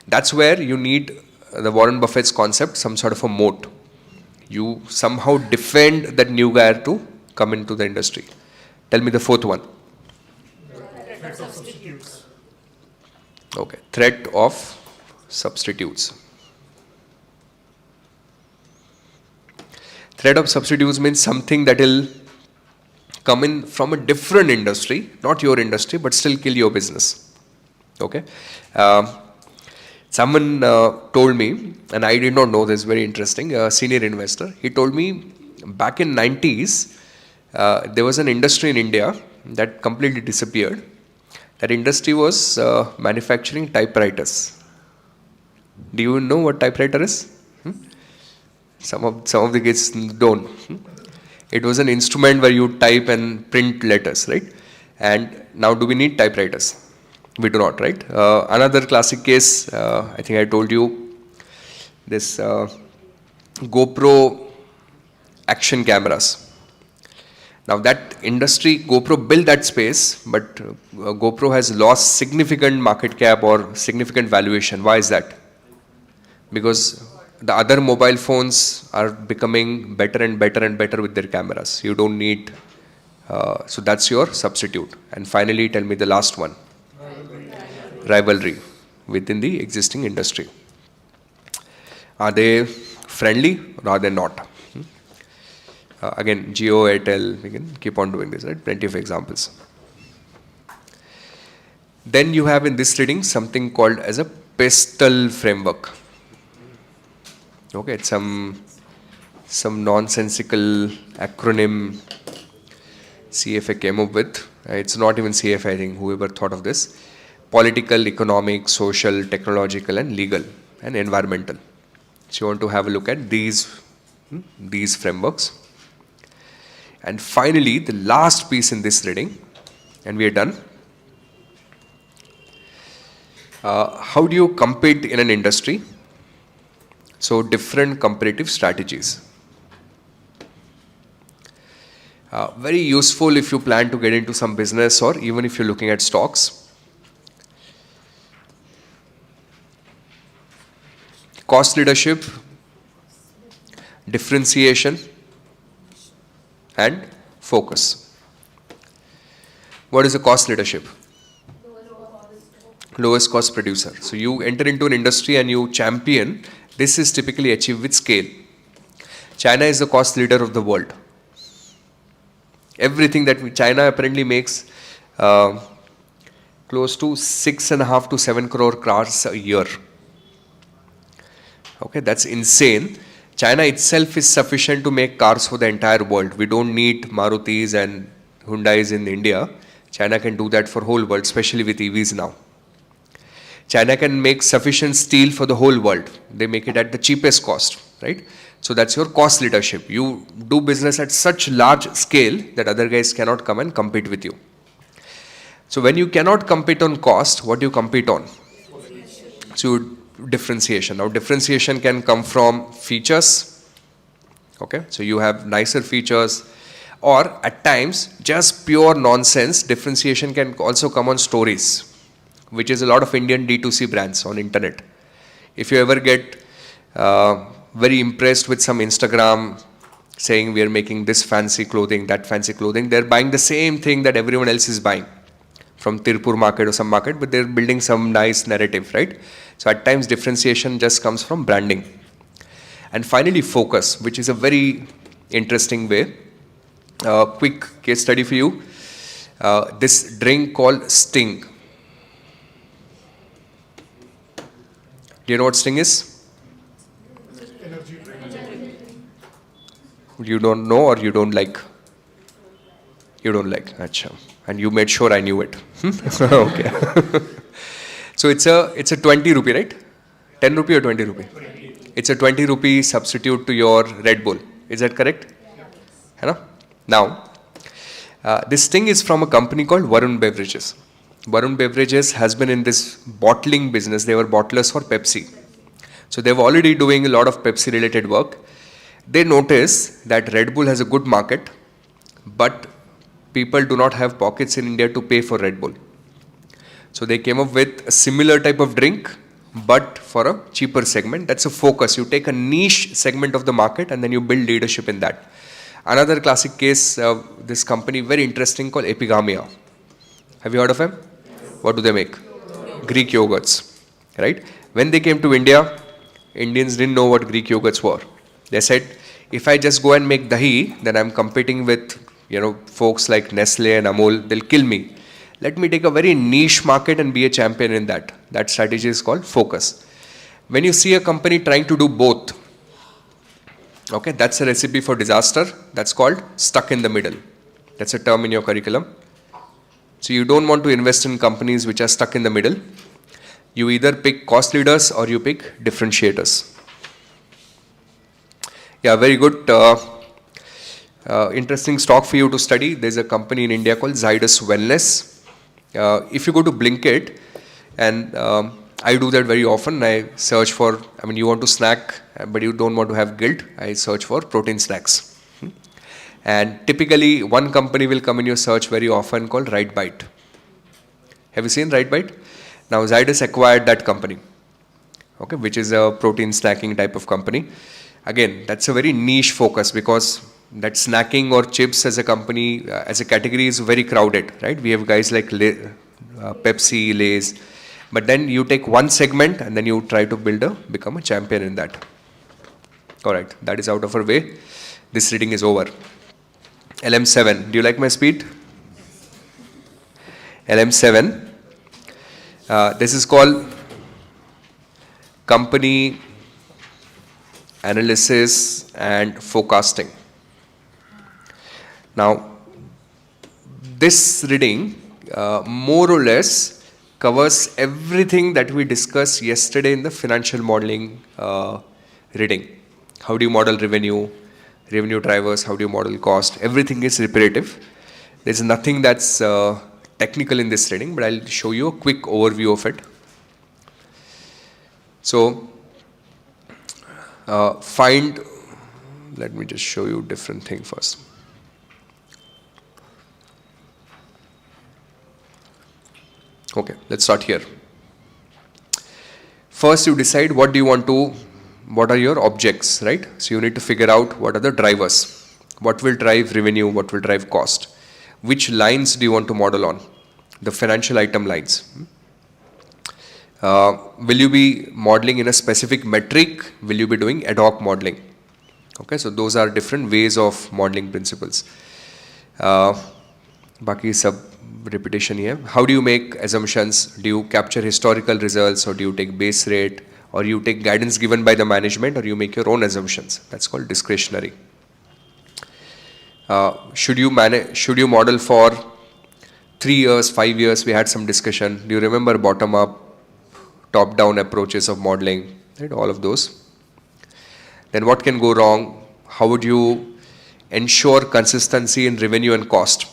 That's where you need the Warren Buffett's concept, some sort of a moat. You somehow defend that new guy to come into the industry. Tell me the fourth one. Threat of substitutes. Okay, threat of substitutes. Threat of substitutes means something that will come in from a different industry, not your industry, but still kill your business. Okay. Someone told me, and I did not know this, very interesting, a senior investor. He told me back in 90s, there was an industry in India that completely disappeared. That industry was manufacturing typewriters. Do you know what typewriter is? Some of the kids don't. It was an instrument where you type and print letters, right? And now do we need typewriters? We do not, right? Another classic case, I think I told you, this GoPro action cameras. Now that industry, GoPro built that space, but GoPro has lost significant market cap or significant valuation. Why is that? Because the other mobile phones are becoming better and better and better with their cameras. You don't need, so that's your substitute. And finally, tell me the last one. Rivalry within the existing industry. Are they friendly or are they not? Again, Jio, Airtel, we can keep on doing this, right? Plenty of examples. Then you have in this reading something called as a PESTLE framework. Okay, it's some nonsensical acronym CFA came up with. It's not even CFA, I think, whoever thought of this. Political, economic, social, technological, and legal, and environmental. So you want to have a look at these frameworks. And finally, the last piece in this reading, and we are done. How do you compete in an industry? So different competitive strategies. Very useful if you plan to get into some business or even if you're looking at stocks. Cost leadership, differentiation, and focus. What is a cost leadership? Lowest cost producer. So you enter into an industry and you champion. This is typically achieved with scale. China is the cost leader of the world. Everything that China apparently makes close to 6.5 to 7 crore cars a year. Okay, that's insane. China itself is sufficient to make cars for the entire world. We don't need Marutis and Hyundais in India. China can do that for whole world, especially with EVs now. China can make sufficient steel for the whole world. They make it at the cheapest cost, right? So that's your cost leadership. You do business at such large scale that other guys cannot come and compete with you. So when you cannot compete on cost, what do you compete on? So differentiation. Now differentiation can come from features. Okay, so you have nicer features, or at times just pure nonsense. Differentiation can also come on stories, which is a lot of Indian D2C brands on internet. If you ever get very impressed with some Instagram saying we are making this fancy clothing, that fancy clothing, they're buying the same thing that everyone else is buying from Tirupur market or some market, but they're building some nice narrative, right? So at times differentiation just comes from branding. And finally, focus, which is a very interesting way. Quick case study for you. This drink called Sting. Do you know what Sting is? You don't know, or you don't like? You don't like. Achha. And you made sure I knew it. Okay. So it's a 20 rupee, right? 10 rupee or 20 rupee? It's a 20 rupee substitute to your Red Bull. Is that correct? Yeah. Now, this thing is from a company called Varun Beverages. Varun Beverages has been in this bottling business. They were bottlers for Pepsi. So they're already doing a lot of Pepsi related work. They notice that Red Bull has a good market, but people do not have pockets in India to pay for Red Bull. So they came up with a similar type of drink, but for a cheaper segment. That's a focus. You take a niche segment of the market and then you build leadership in that. Another classic case, this company, very interesting, called Epigamia. Have you heard of them? What do they make? Greek yogurts, right? When they came to India, Indians didn't know what Greek yogurts were. They said, if I just go and make dahi, then I'm competing with, folks like Nestle and Amul, they'll kill me. Let me take a very niche market and be a champion in that. That strategy is called focus. When you see a company trying to do both, okay, that's a recipe for disaster. That's called stuck in the middle. That's a term in your curriculum. So you don't want to invest in companies which are stuck in the middle. You either pick cost leaders or you pick differentiators. Yeah, very good. Interesting stock for you to study. There's a company in India called Zydus Wellness. If you go to Blinkit, and I do that very often, I search for, you want to snack, but you don't want to have guilt, I search for protein snacks. And typically, one company will come in your search very often called RightBite. Have you seen RightBite? Now, Zydus acquired that company, okay, which is a protein snacking type of company. Again, that's a very niche focus because that snacking or chips as a company, as a category is very crowded, right? We have guys like Pepsi, Lay's, but then you take one segment and then you try to become a champion in that. All right, that is out of our way. This reading is over. LM7, do you like my speed? LM7, this is called Company Analysis and Forecasting. Now, this reading more or less covers everything that we discussed yesterday in the financial modeling reading. How do you model revenue drivers, how do you model cost? Everything is repetitive. There's nothing that's technical in this reading, but I'll show you a quick overview of it. So, let me just show you different thing first. Okay, let's start here. First, you decide what are your objects, right? So you need to figure out what are the drivers. What will drive revenue, what will drive cost. Which lines do you want to model on? The financial item lines. Will you be modeling in a specific metric? Will you be doing ad hoc modeling? Okay, so those are different ways of modeling principles. Baki sab repetition here. How do you make assumptions? Do you capture historical results, or do you take base rate, or you take guidance given by the management, or you make your own assumptions? That's called discretionary. Should you model for 3 years, 5 years? We had some discussion. Do you remember bottom up, top down approaches of modeling, right? All of those. then what can go wrong? How would you ensure consistency in revenue and cost?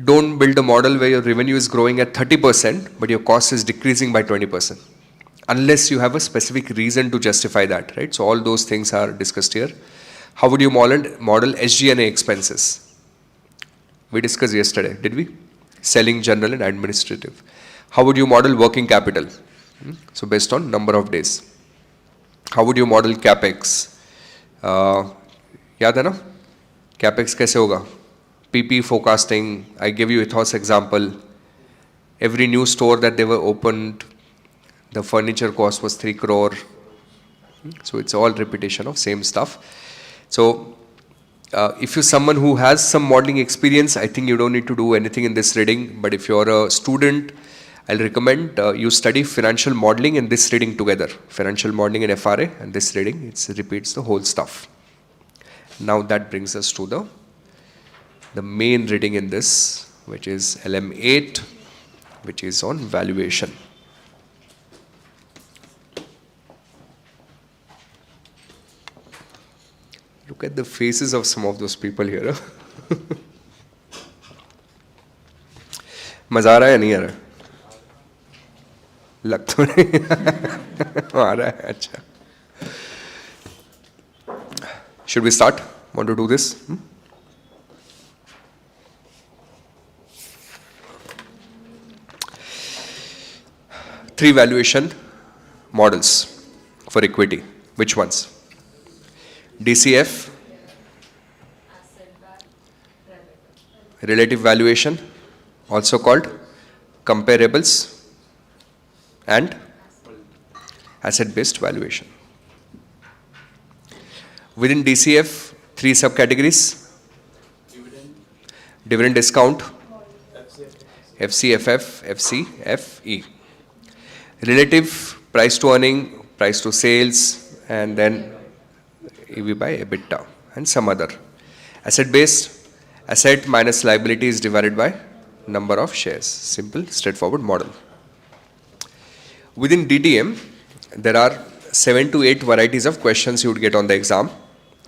Don't build a model where your revenue is growing at 30%, but your cost is decreasing by 20%. Unless you have a specific reason to justify that, right? So all those things are discussed here. How would you model SG&A expenses? We discussed yesterday, did we? Selling, general and administrative. How would you model working capital? So based on number of days. How would you model CapEx? याद है ना? CapEx कैसे होगा? PP forecasting. I give you Ethos example. Every new store that they were opened, the furniture cost was 3 crore. So it's all repetition of same stuff. So if you're someone who has some modeling experience, I think you don't need to do anything in this reading. But if you're a student, I'll recommend you study financial modeling and this reading together. Financial modeling and FRA and this reading, it repeats the whole stuff. Now that brings us to the main reading in this, which is LM8, which is on valuation. Look at the faces of some of those people here. मजा आ रहा है या नहीं आ रहा? लग तो नहीं आ रहा है. अच्छा. Should we start? Want to do this? Three valuation models for equity. Which ones? DCF, relative valuation, also called comparables, and asset-based valuation. Within DCF, three subcategories: dividend discount, FCFF, FCFE. Relative, price to earning, price to sales, and then EV by EBITDA, and some other. Asset-based, asset minus liability is divided by number of shares. Simple, straightforward model. Within DTM, there are 7 to 8 varieties of questions you would get on the exam.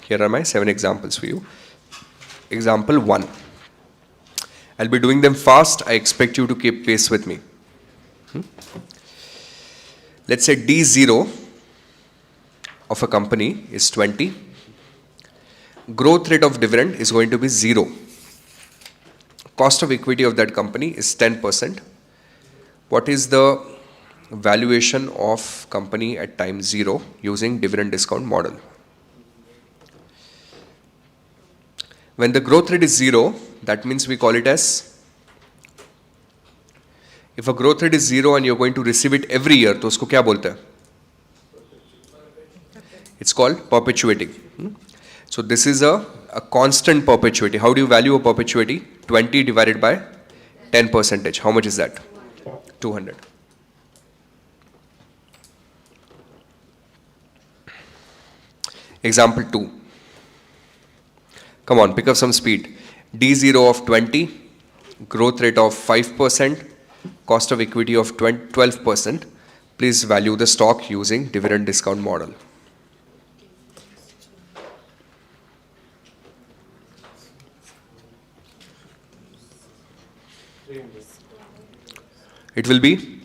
Here are my 7 examples for you. Example 1. I'll be doing them fast. I expect you to keep pace with me. Let's say D0 of a company is 20. Growth rate of dividend is going to be 0. Cost of equity of that company is 10%. What is the valuation of company at time 0 using dividend discount model? When the growth rate is 0, that means we call it as, if a growth rate is 0 and you're going to receive it every year, तो उसको क्या बोलते हैं? It's called perpetuating. So this is a constant perpetuity. How do you value a perpetuity? 20 divided by 10%. How much is that? 200. Example 2. Come on, pick up some speed. D0 of 20, growth rate of 5%, cost of equity of 12%. Please value the stock using dividend discount model. It will be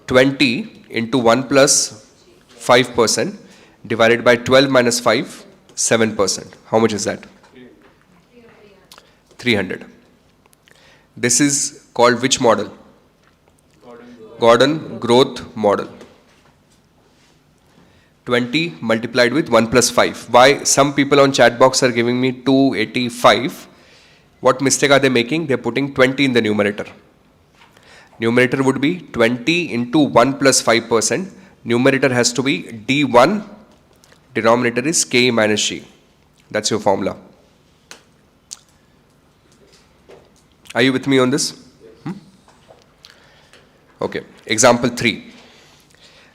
20 into 1 plus 5% divided by 12 minus 5, 7%. How much is that? 300. This is called which model? Gordon growth model. 20 multiplied with 1 plus 5. Why some people on chat box are giving me 285? What mistake are they making? They are putting 20 in the numerator. Numerator would be 20 into 1 plus 5%. Numerator has to be D1. Denominator is K minus G. That's your formula. Are you with me on this? Okay. Example 3.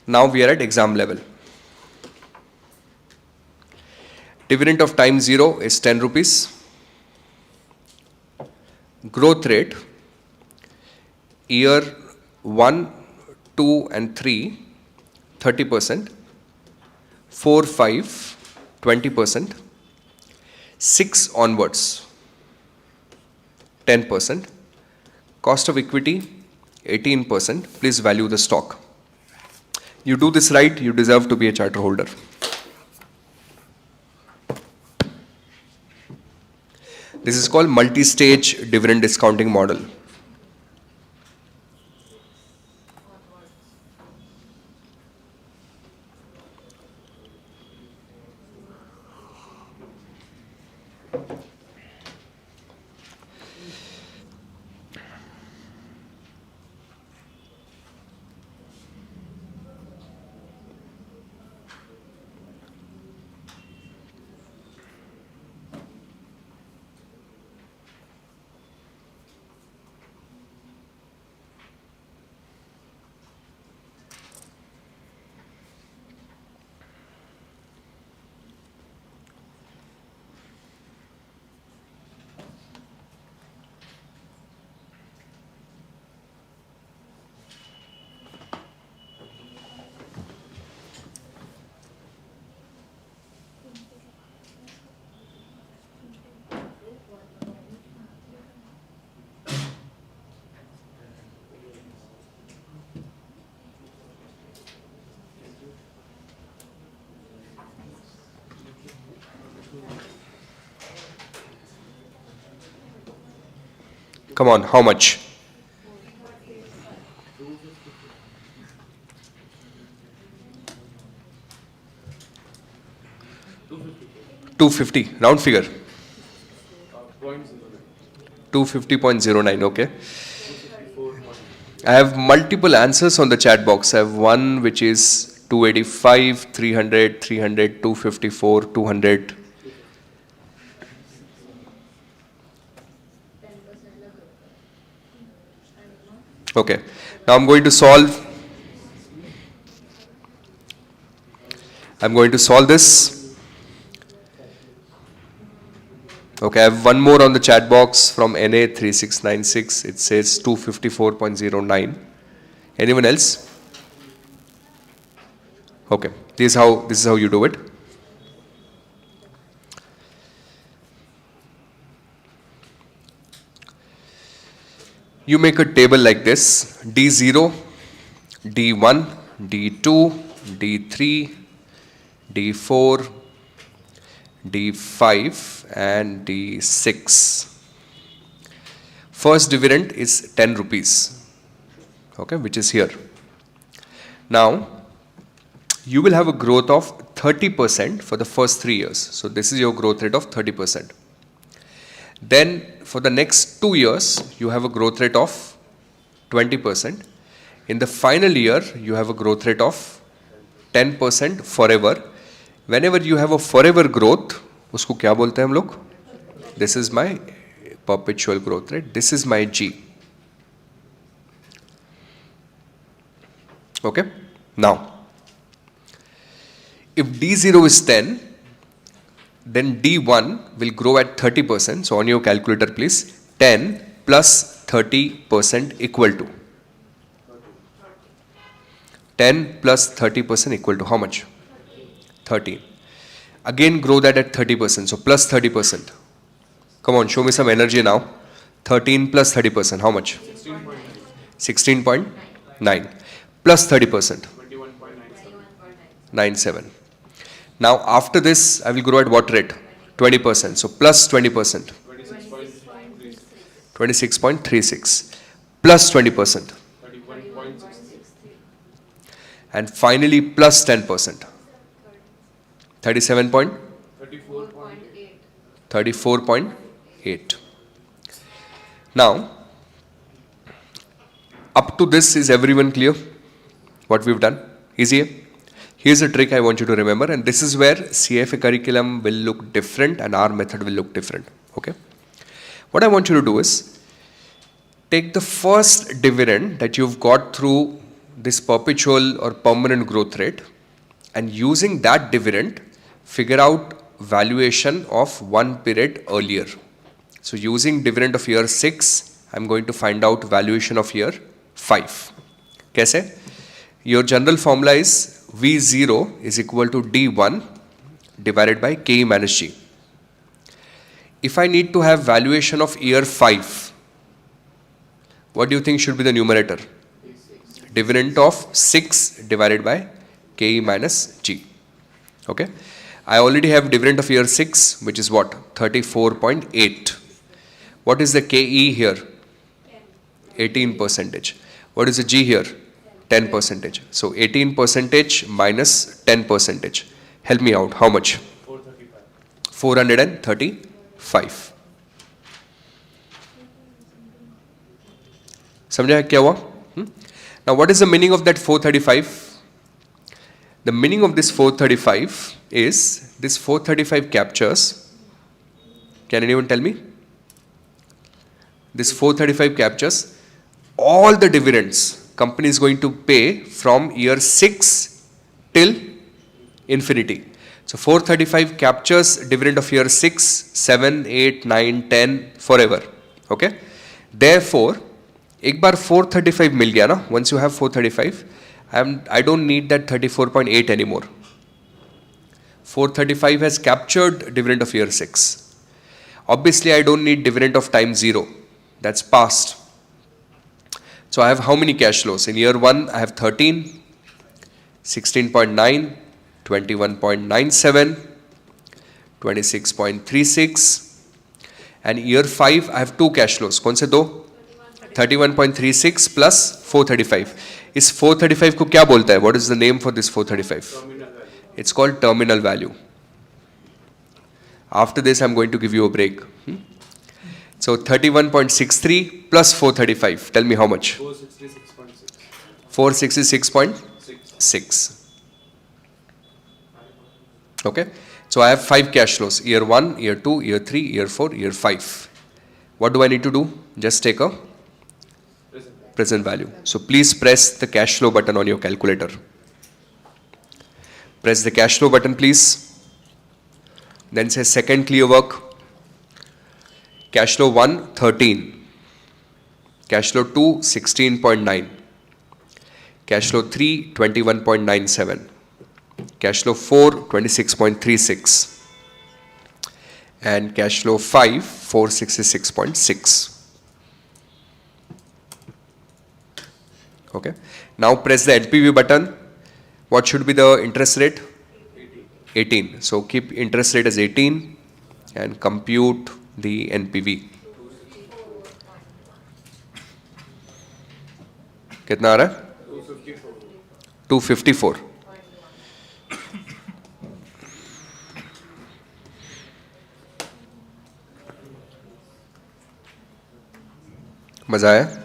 Now we are at exam level. Dividend of time 0 is 10 rupees. Growth rate, year 1, 2 and 3, 30%. 4, 5, 20%, 6 onwards, 10%, cost of equity, 18%, please value the stock. You do this right, you deserve to be a charter holder. This is called multi-stage dividend discounting model. Come on, how much? $250, round figure. 250.09, okay. I have multiple answers on the chat box. I have one which is 285, 300, 300, 254, 200. Okay, now I'm going to solve this. Okay, I have one more on the chat box from NA3696. It says 254.09. Anyone else? Okay, this is how you do it. You make a table like this: D0, D1, D2, D3, D4, D5 and D6. First dividend is 10 rupees, okay, which is here. Now, you will have a growth of 30% for the first 3 years. So this is your growth rate of 30%. Then for the next 2 years, you have a growth rate of 20%. In the final year, you have a growth rate of 10% forever. Whenever you have a forever growth, उसको क्या बोलते हैं हम लोग? This is my perpetual growth rate. This is my G. Okay? Now, if D0 is 10, then D1 will grow at 30%. So on your calculator, please, 10 plus 30% equal to 10 plus 30% equal to how much? 13. Again grow that at 30%, so plus 30%. Come on, show me some energy now. 13 plus 30%, how much? 16.9. Plus 30%. 97. Now after this, I will grow at what rate? 20%. So plus 20%. 26.36. Plus 20%. And finally plus 10%. 34.8. Now, up to this, is everyone clear? What we've done? Easy? Here's a trick I want you to remember, and this is where CFA curriculum will look different and our method will look different. Okay? What I want you to do is take the first dividend that you've got through this perpetual or permanent growth rate, and using that dividend, figure out valuation of one period earlier. So using dividend of year 6, I'm going to find out valuation of year 5. Kaise? Your general formula is V0 is equal to D1 divided by KE minus G. If I need to have valuation of year 5, what do you think should be the numerator? Dividend of 6 divided by KE minus G. Okay. I already have dividend of year 6, which is what? 34.8. What is the KE here? 18%. What is the G here? 10%. So 18% minus 10%. Help me out. How much? 435. समझा क्या हुआ? Now what is the meaning of that 435? The meaning of this 435 is this 435 captures. Can anyone tell me? This 435 captures all the dividends company is going to pay from year 6 till infinity. So 435 captures dividend of year 6, 7, 8, 9, 10 forever. Okay. Therefore, एक बार 435 मिल गया ना, once you have 435, I don't need that 34.8 anymore. 435 has captured dividend of year 6. Obviously, I don't need dividend of time 0. That's past. So I have how many cash flows? In year 1, I have 13, 16.9, 21.97, 26.36, and year 5, I have 2 cash flows. कौन से 2? 31.36 plus 435. इस 435 को क्या बोलता है? What is the name for this 435? It's called terminal value. After this, I'm going to give you a break. So 31.63 plus 435. Tell me how much? 466.6. 466.6. Okay. So I have 5 cash flows. Year 1, year 2, year 3, year 4, year 5. What do I need to do? Just take a present value. So please press the cash flow button on your calculator. Press the cash flow button, please. Then say second clear work. Cash flow 1, 13. Cash flow 2, 16.9. Cash flow 3, 21.97. Cash flow 4, 26.36. And cash flow 5, 466.6. Okay. Now press the NPV button. What should be the interest rate? 18. So keep interest rate as 18 and compute the NPV. कितना आ रहा है? 254. मजा आया?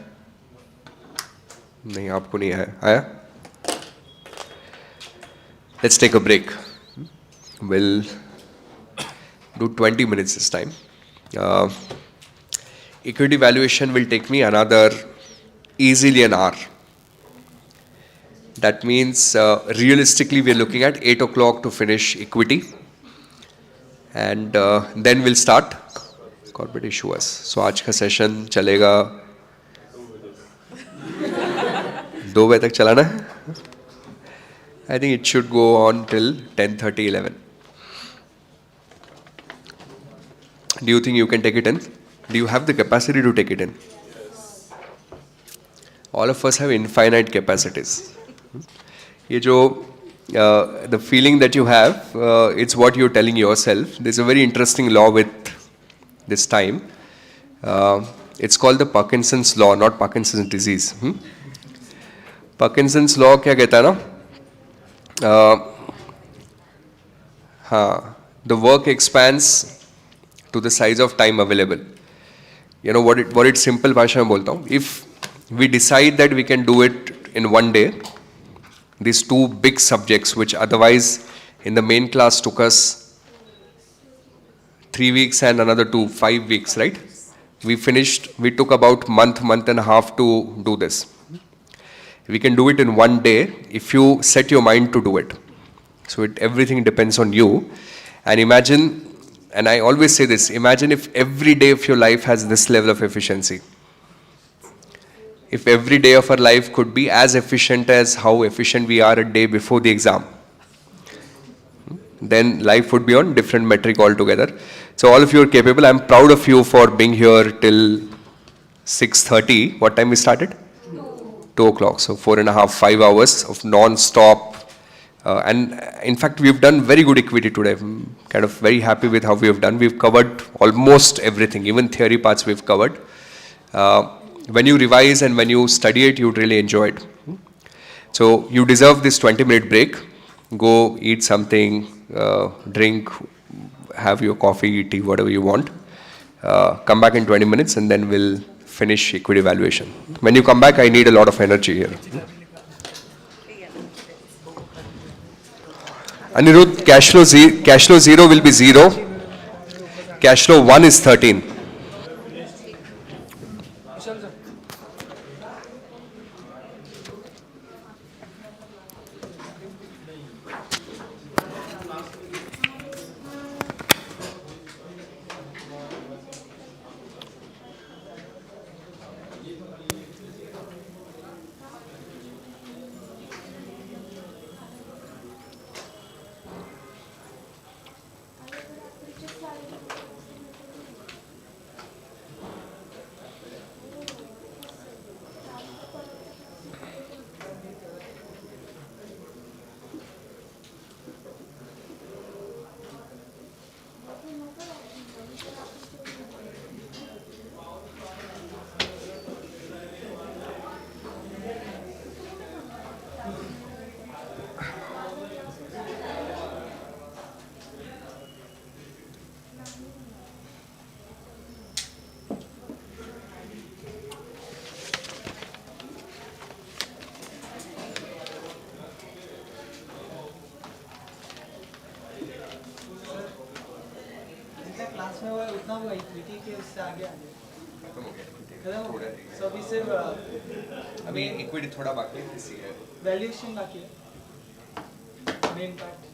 नहीं, आपको नहीं आया? Let's take a break. We'll do 20 minutes this time. Equity valuation will take me another easily an hour. That means realistically we're looking at 8 o'clock to finish equity. And then we'll start corporate issuers. So आज का session चलेगा 2 बजे तक चलाना है? I think it should go on till 10:30, 11. Do you think you can take it in? Do you have the capacity to take it in? Yes. All of us have infinite capacities. ये जो the feeling that you have, it's what you're telling yourself. There's a very interesting law with this time. It's called the Parkinson's law, not Parkinson's disease. Parkinson's law क्या कहता है ना? The work expands to the size of time available. You know what it simple भाषा में बोलता हूँ. If we decide that we can do it in one day, these 2 big subjects which otherwise in the main class took us 3 weeks and another 5 weeks, right? We took about month and a half to do this. We can do it in one day if you set your mind to do it. So everything depends on you. And imagine, and I always say this, imagine if every day of your life has this level of efficiency. if every day of our life could be as efficient as how efficient we are a day before the exam, then life would be on different metric altogether. So all of you are capable. I'm proud of you for being here till 6:30. What time we started? 2 o'clock. So 4.5, 5 hours of non-stop. And in fact, we've done very good equity today. I'm kind of very happy with how we have done. We've covered almost everything, even theory parts we've covered. When you revise and when you study it, you'd really enjoy it. So you deserve this 20-minute break. Go eat something, drink, have your coffee, tea, whatever you want. Come back in 20 minutes and then we'll finish equity valuation. When you come back, I need a lot of energy here. Anirudh, cash flow 0 will be 0. Cash flow 1 is 13. Class में वो उतना हुआ equity के उससे आगे आ गया सो अभी सिर्फ अभी इक्विटी थोड़ा बाकी है, वैल्यूएशन बाकी है main part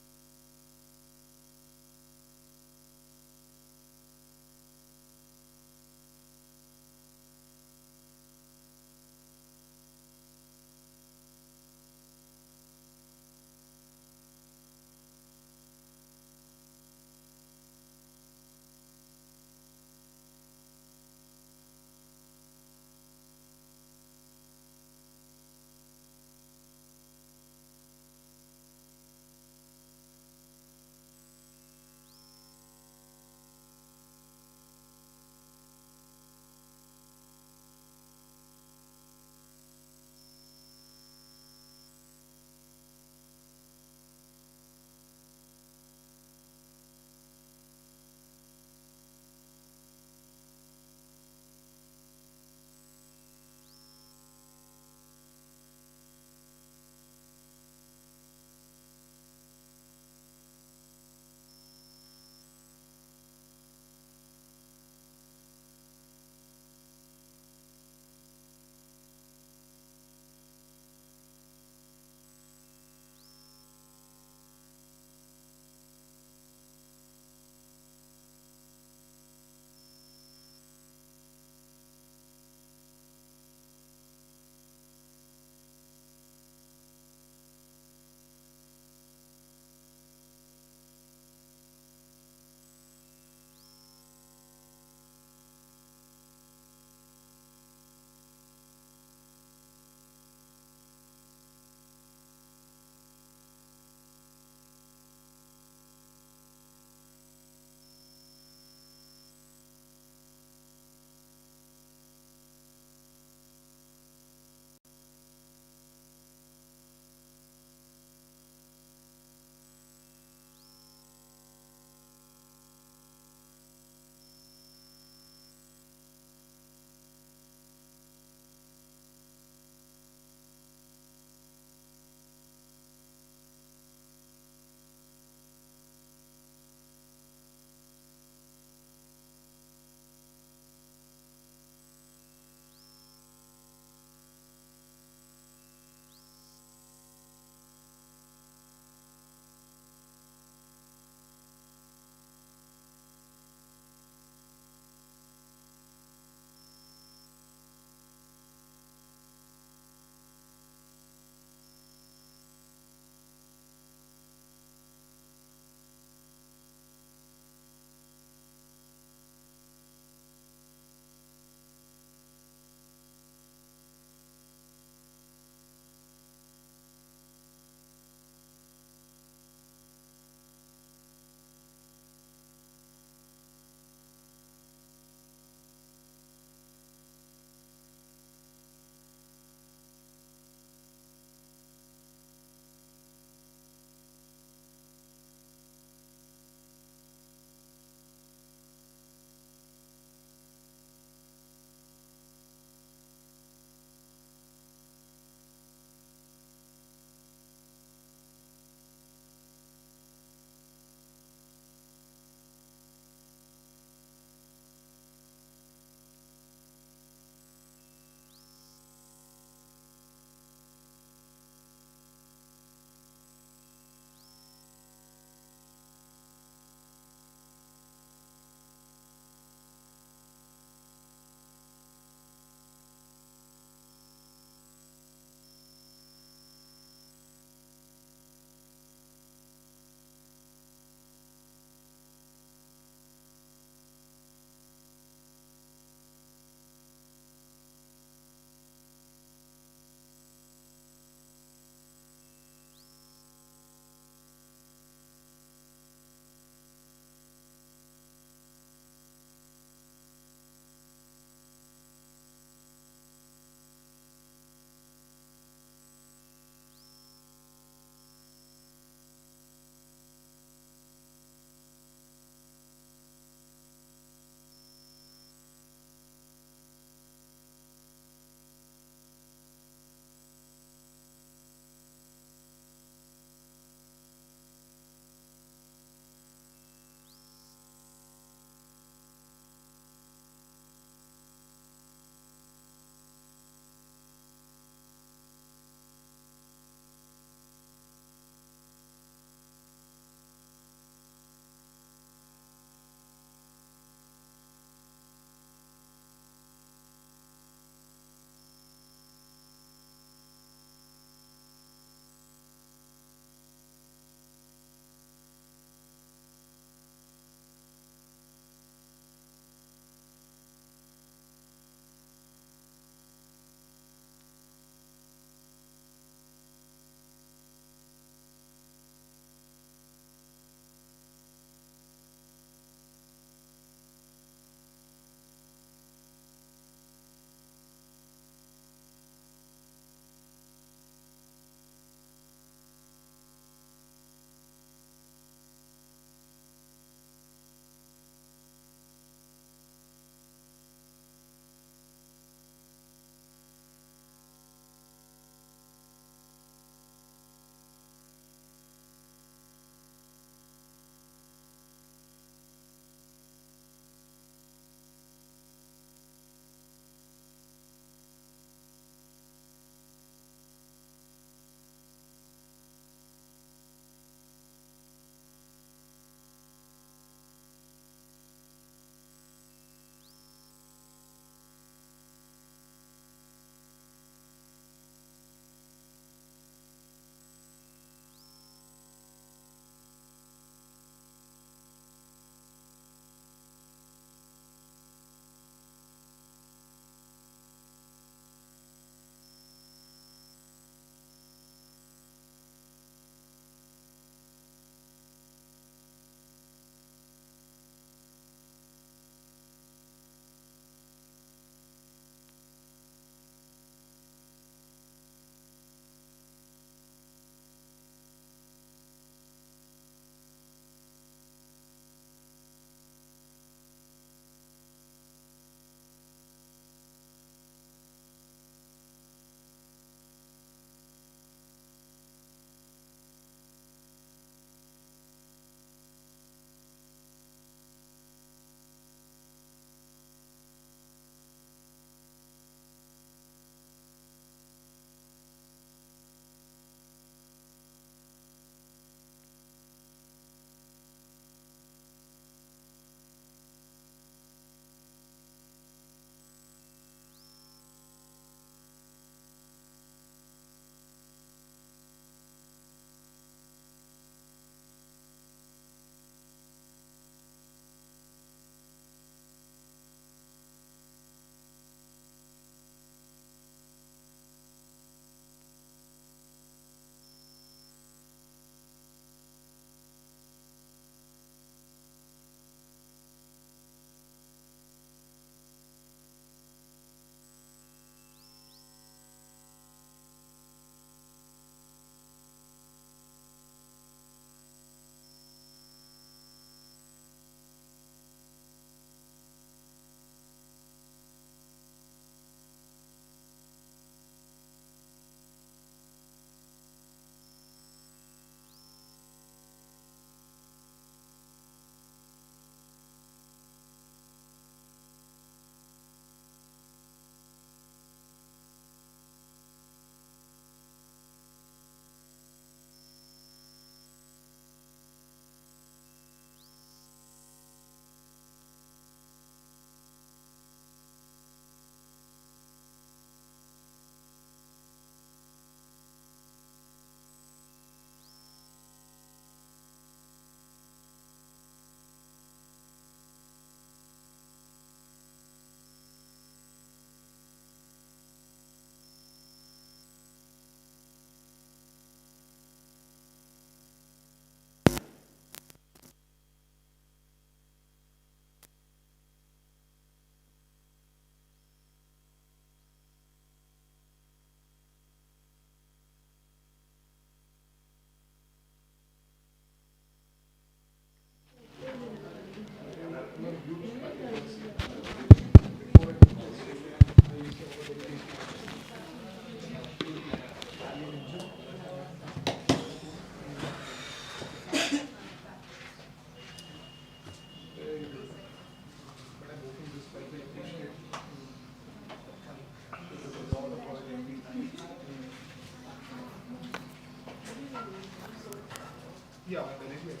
Yeah, when it is.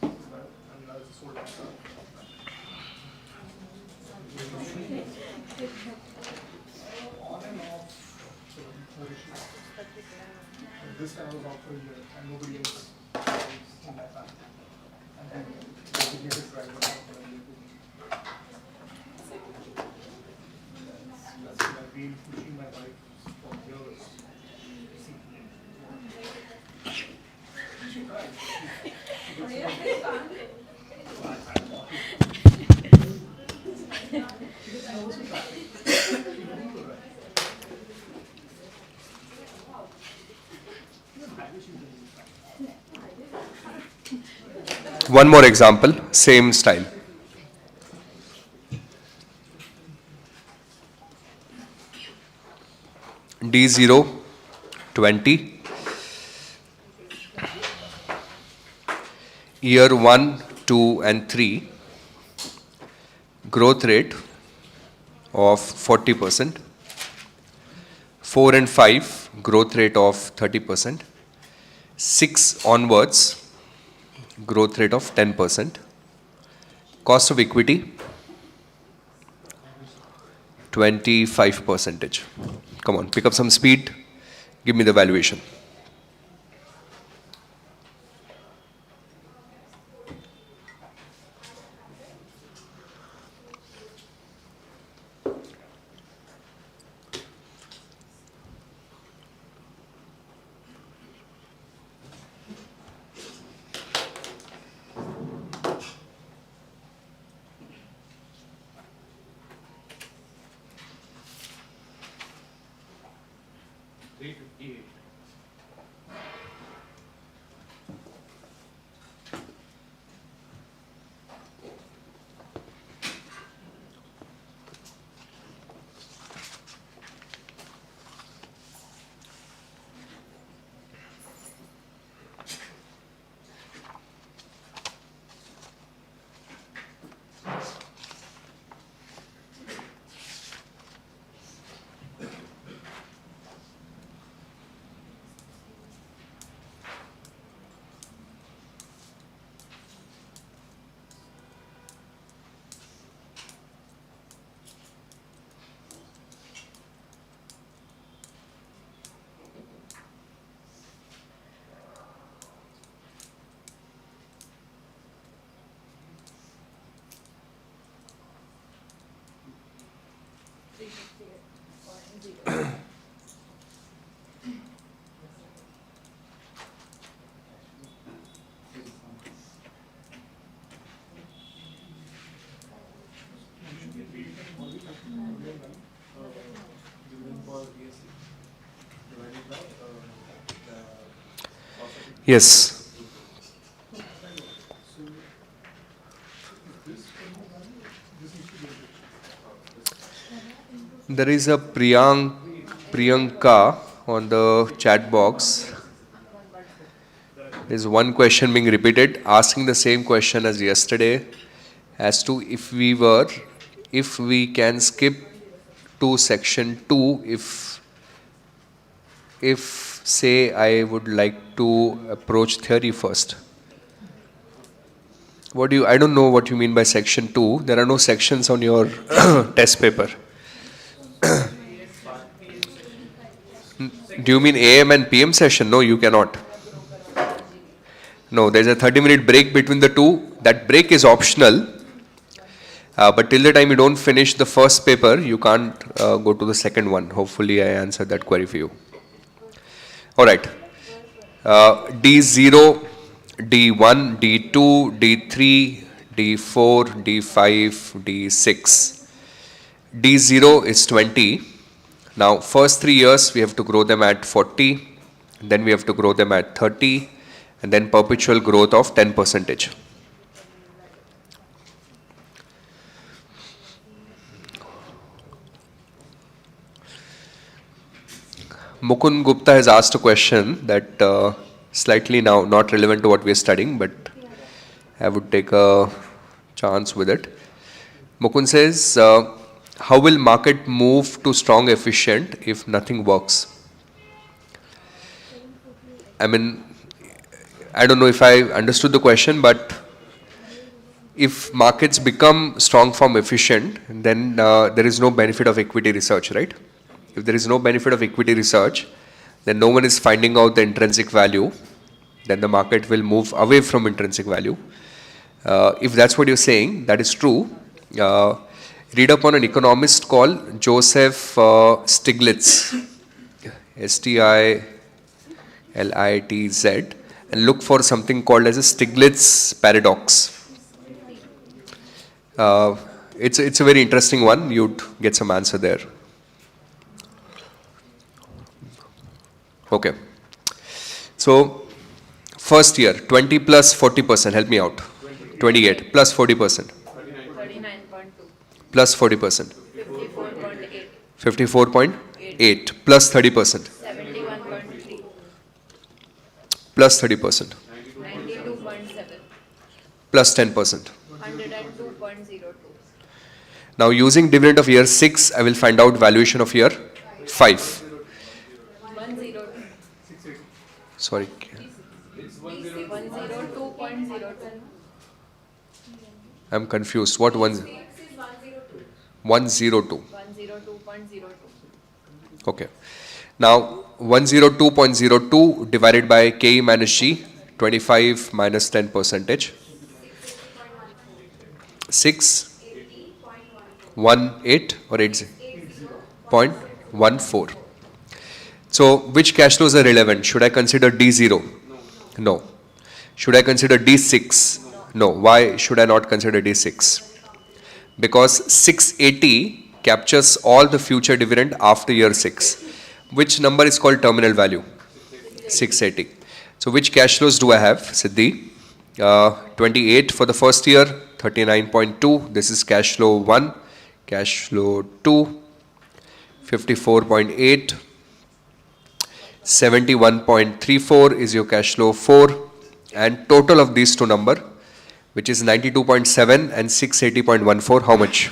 But, I mean, I was sold out. On and off, sort of more issues. But this time I was out for a year and nobody else was in my family. And then designated driver out for a year. That's what I've been pushing my bike for years. She tried. One more example, same style. D0, 20. Year 1, 2, and 3, growth rate of 40%. 4 and 5, growth rate of 30%. 6 onwards, growth rate of 10%. Cost of equity, 25%. Come on, pick up some speed. Give me the valuation. Yes. There is a Priyanka on the chat box. There's one question being repeated, asking the same question as yesterday, as to if we can skip to section 2 if say I would like to approach theory first. I don't know what you mean by section 2. There are no sections on your test paper. Do you mean AM and PM session? No, you cannot. No, there's a 30-minute break between the two. That break is optional. But till the time you don't finish the first paper, you can't go to the second one. Hopefully I answered that query for you. All right. D0, D1, D2, D3, D4, D5, D6. D0 is 20. Now, first 3 years, we have to grow them at 40. Then we have to grow them at 30. And then perpetual growth of 10%. Mukund Gupta has asked a question that slightly now not relevant to what we are studying, but I would take a chance with it. Mukund says, how will market move to strong efficient if nothing works? I mean, I don't know if I understood the question, but if markets become strong form efficient, then there is no benefit of equity research, right? If there is no benefit of equity research, then no one is finding out the intrinsic value, then the market will move away from intrinsic value. If that's what you're saying, that is true. Read up on an economist called Joseph Stiglitz, Stiglitz, and look for something called as a Stiglitz paradox. It's a very interesting one. You'd get some answer there. Okay. So, first year, 20 plus 40%, help me out. 28 plus 40%. 39.2. Plus 40%. 54.8. 54.8 plus 30%. 71.3. Plus 30%. 92.7. Plus 10%. 102.02. Now using dividend of year 6, I will find out valuation of year 5. 102. Sorry. 102.02. I'm confused. What one? 102. 102.02. Okay. Now 102.02 divided by K minus G, 25 minus 10 percentage. 618 or 80.14. So which cash flows are relevant? Should I consider D0? No. Should I consider D6? No. Why should I not consider D6? Because 680 captures all the future dividend after year 6. Which number is called terminal value? 680. So which cash flows do I have, Siddhi? 28 for the first year, 39.2. This is cash flow 1. Cash flow 2, 54.8. 71.34 is your cash flow 4. And total of these two number, which is 92.7 and 680.14, how much?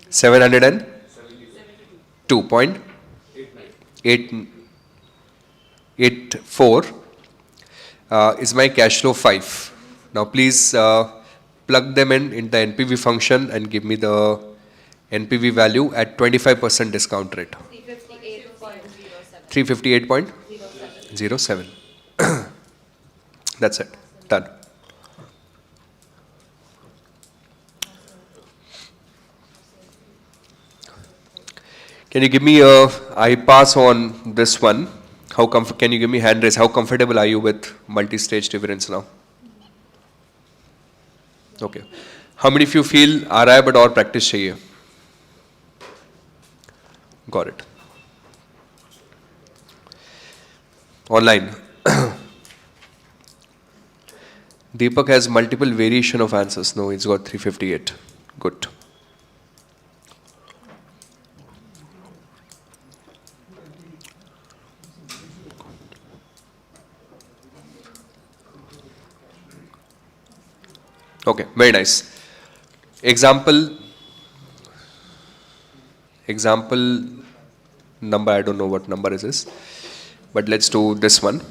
702.84 is my cash flow 5. Now please plug them in the NPV function and give me the NPV value at 25% discount rate. 358.07. That's it. Done. Can you give me a I pass on this one? Can you give me hand raise? How comfortable are you with multi-stage dividends now? Okay. How many of you feel RI but और practice चाहिए? Got it. Online. Deepak has multiple variation of answers. No, it's got 358. Good. Okay, very nice. Example number, I don't know what number is this, but let's do this one.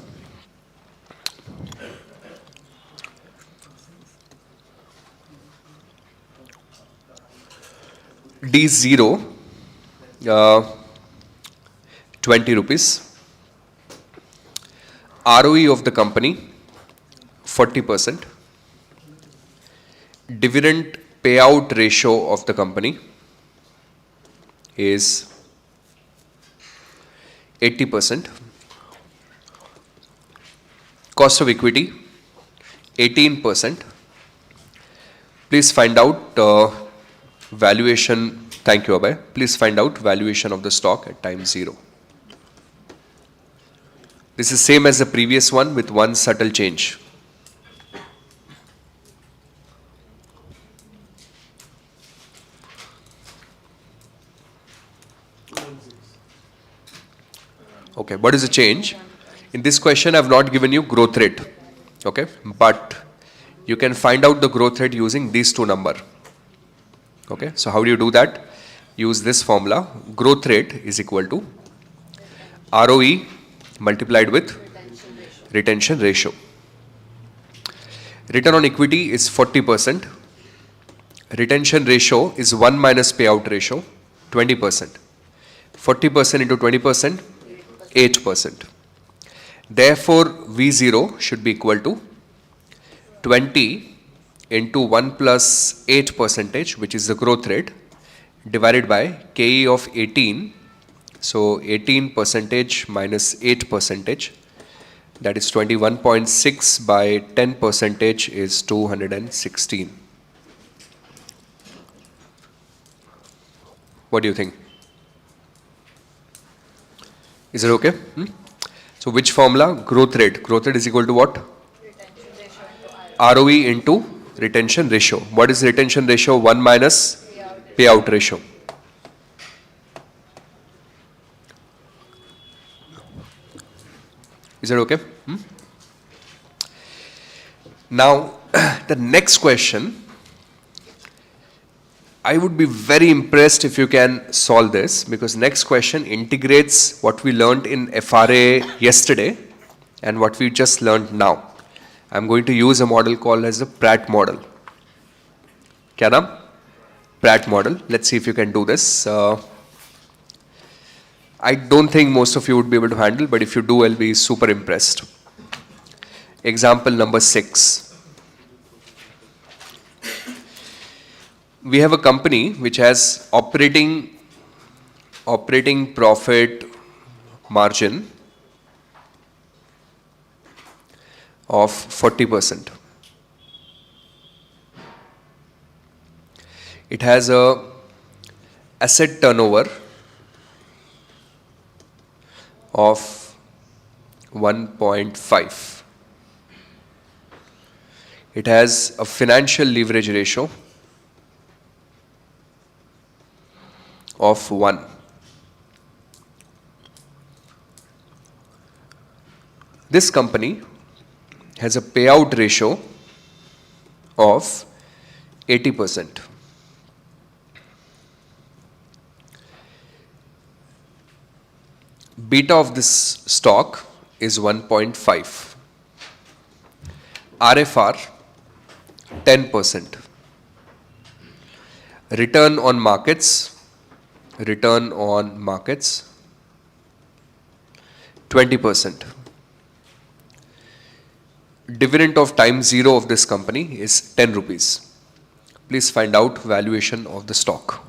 D0, 20 rupees. ROE of the company, 40%. Dividend payout ratio of the company is 80%. Cost of equity, 18%. Please find out valuation. Thank you, Abhay. Please find out valuation of the stock at time 0. This is same as the previous one with one subtle change. Okay, what is the change? In this question, I have not given you growth rate. Okay, but you can find out the growth rate using these two numbers. Okay, so how do you do that? Use this formula. Growth rate is equal to ROE multiplied with retention ratio. Return on equity is 40%. Retention ratio is 1 minus payout ratio, 20%. 40% into 20%, 8%. Therefore, V0 should be equal to 20 into 1 plus 8 percentage, which is the growth rate, divided by KE of 18. So 18 percentage minus 8 percentage, that is 21.6 by 10 percentage is 216. What do you think? Is it okay? So which formula? Growth rate. Growth rate is equal to what? Retention ratio into ROE into retention ratio. What is retention ratio? 1 minus payout ratio. Is that okay? Now, the next question, I would be very impressed if you can solve this, because next question integrates what we learned in FRA yesterday and what we just learned now. I'm going to use a model called as the Pratt model. Kya naam? Pratt model. Let's see if you can do this. I don't think most of you would be able to handle, but if you do, I'll be super impressed. Example number 6. We have a company which has operating profit margin of 40%. It has a asset turnover of 1.5. It has a financial leverage ratio of 1. This company has a payout ratio of 80%. Beta of this stock is 1.5. RFR 10%. Return on markets 20%. Dividend of time 0 of this company is 10 rupees. Please find out valuation of the stock.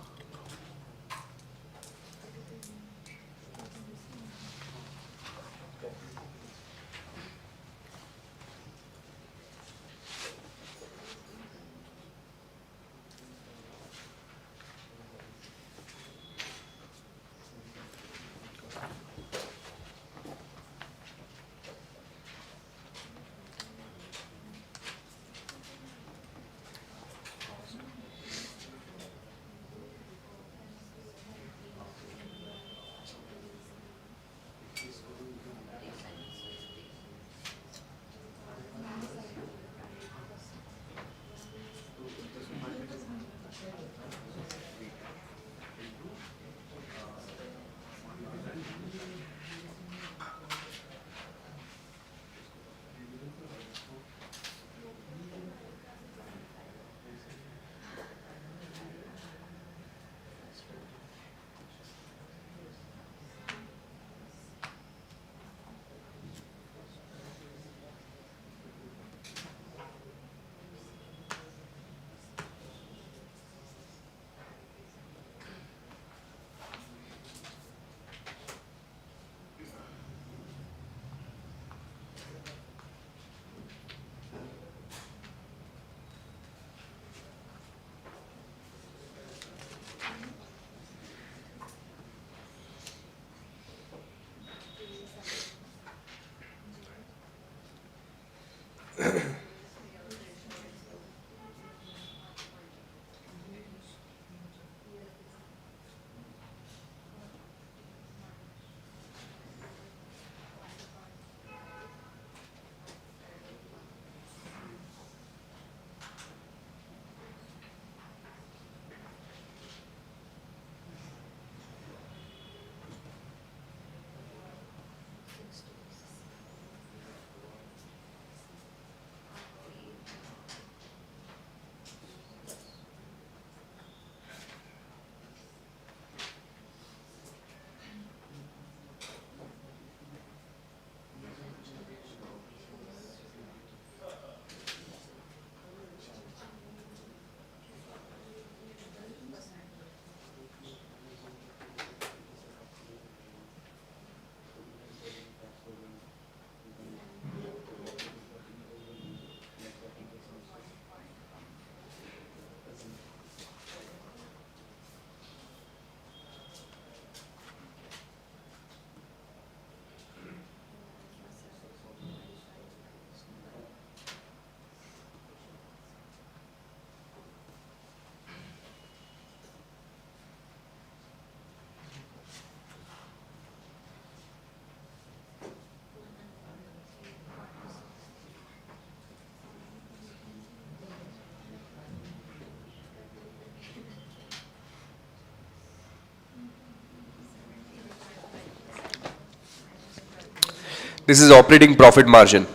This is operating profit margin.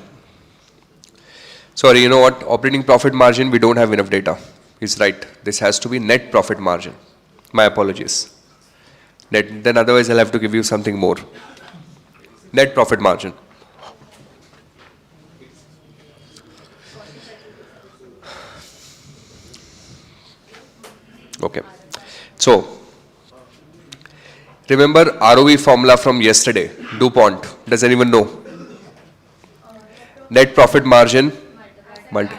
Sorry, you know what? Operating profit margin, we don't have enough data. He's right. This has to be net profit margin. My apologies. Then otherwise I'll have to give you something more. Net profit margin. Okay. So, remember ROE formula from yesterday, DuPont. Does anyone know? Net profit margin,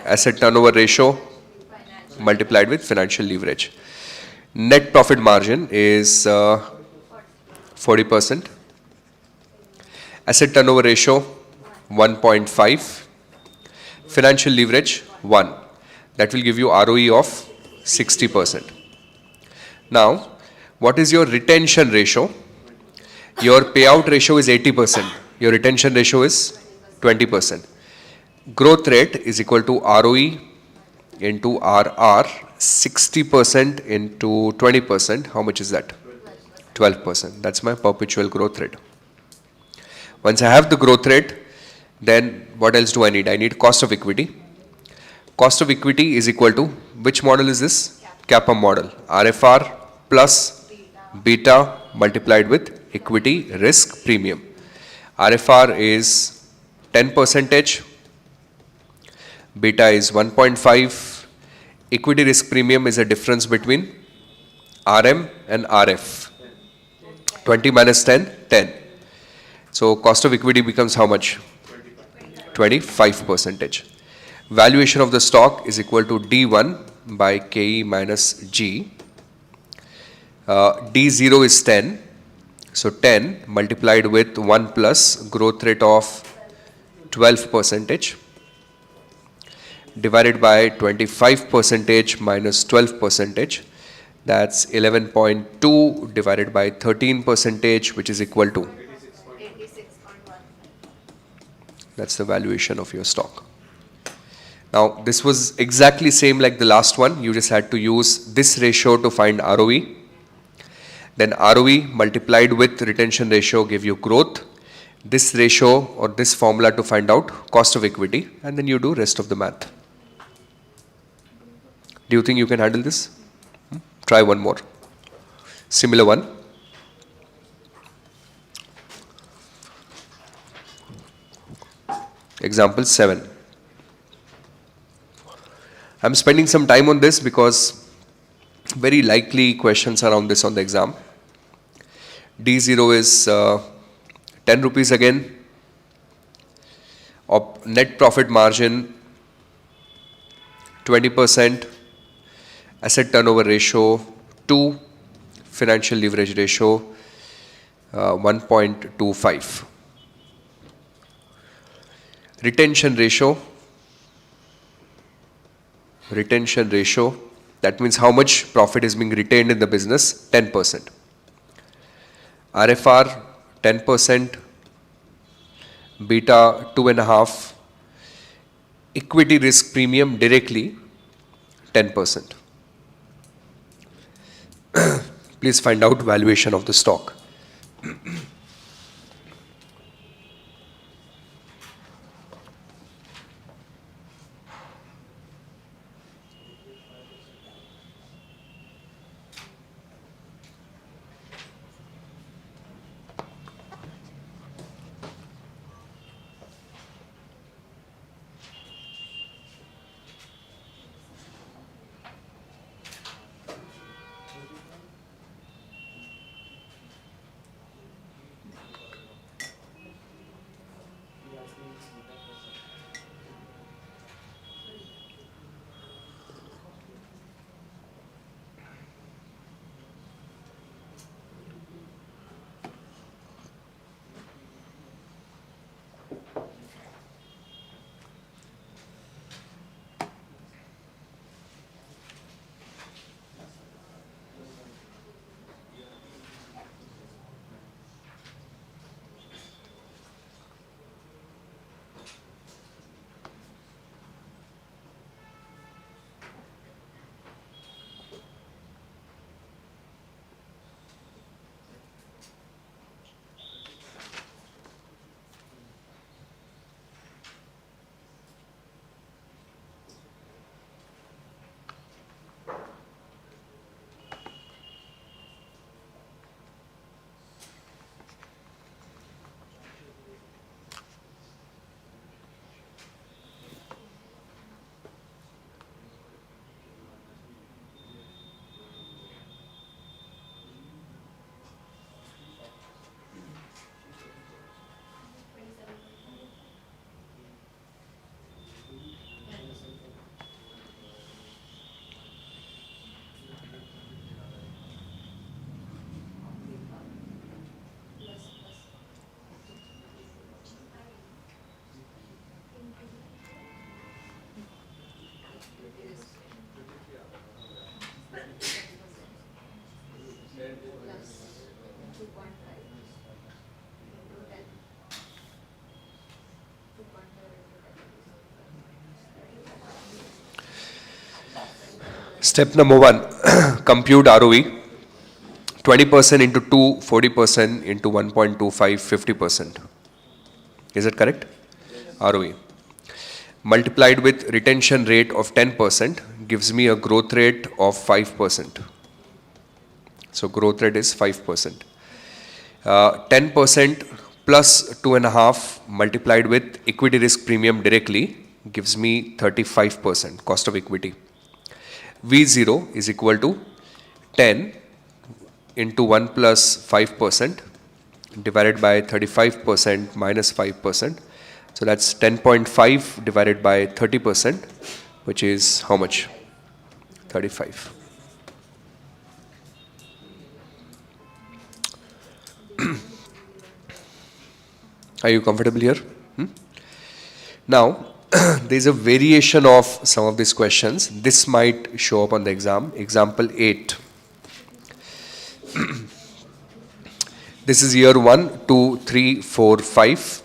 asset turnover ratio, multiplied with financial leverage. Net profit margin is 40%. Asset turnover ratio 1.5. Financial leverage 1. That will give you ROE of 60%. Now, what is your retention ratio? Your payout ratio is 80%. Your retention ratio is 20%. Growth rate is equal to ROE into RR. 60% into 20. How much is that? 12%. That's my perpetual growth rate. Once I have the growth rate, then what else do I need? I need cost of equity. Cost of equity is equal to, which model is this? Kappa model. RFR plus beta multiplied with equity risk premium. RFR is 10%, beta is 1.5, equity risk premium is a difference between RM and RF. 20 minus 10, 10. So cost of equity becomes how much? 25%. Valuation of the stock is equal to D1 by KE minus G. D0 is 10. So 10 multiplied with 1 plus growth rate of 12% divided by 25% minus 12%. That's 11.2 divided by 13%, which is equal to. 86.1. That's the valuation of your stock. Now, this was exactly same like the last one. You just had to use this ratio to find ROE. Then ROE multiplied with retention ratio give you growth. This ratio or this formula to find out cost of equity, and then you do rest of the math. Do you think you can handle this? Try one more. Similar one. Example 7. I'm spending some time on this because very likely questions around this on the exam. D0 is 10 rupees again. Net profit margin 20%. Asset turnover ratio 2. Financial leverage ratio 1.25. Retention ratio, that means how much profit is being retained in the business, 10%. RFR 10%, beta 2.5, equity risk premium directly 10%. Please find out valuation of the stock. 2.5 into 10. 2.5 into 10. Step number 1, compute ROE. 20% into 2, 40% into 1.25, 50%. Is it correct? ROE. Multiplied with retention rate of 10% gives me a growth rate of 5%. So growth rate is 5%. 10% plus 2.5 multiplied with equity risk premium directly gives me 35% cost of equity. V0 is equal to 10 into 1 plus 5% divided by 35% minus 5%. So that's 10.5 divided by 30%, which is how much? 35. Are you comfortable here? Now, there is a variation of some of these questions. This might show up on the exam. Example 8. This is year 1, 2, 3, 4, 5.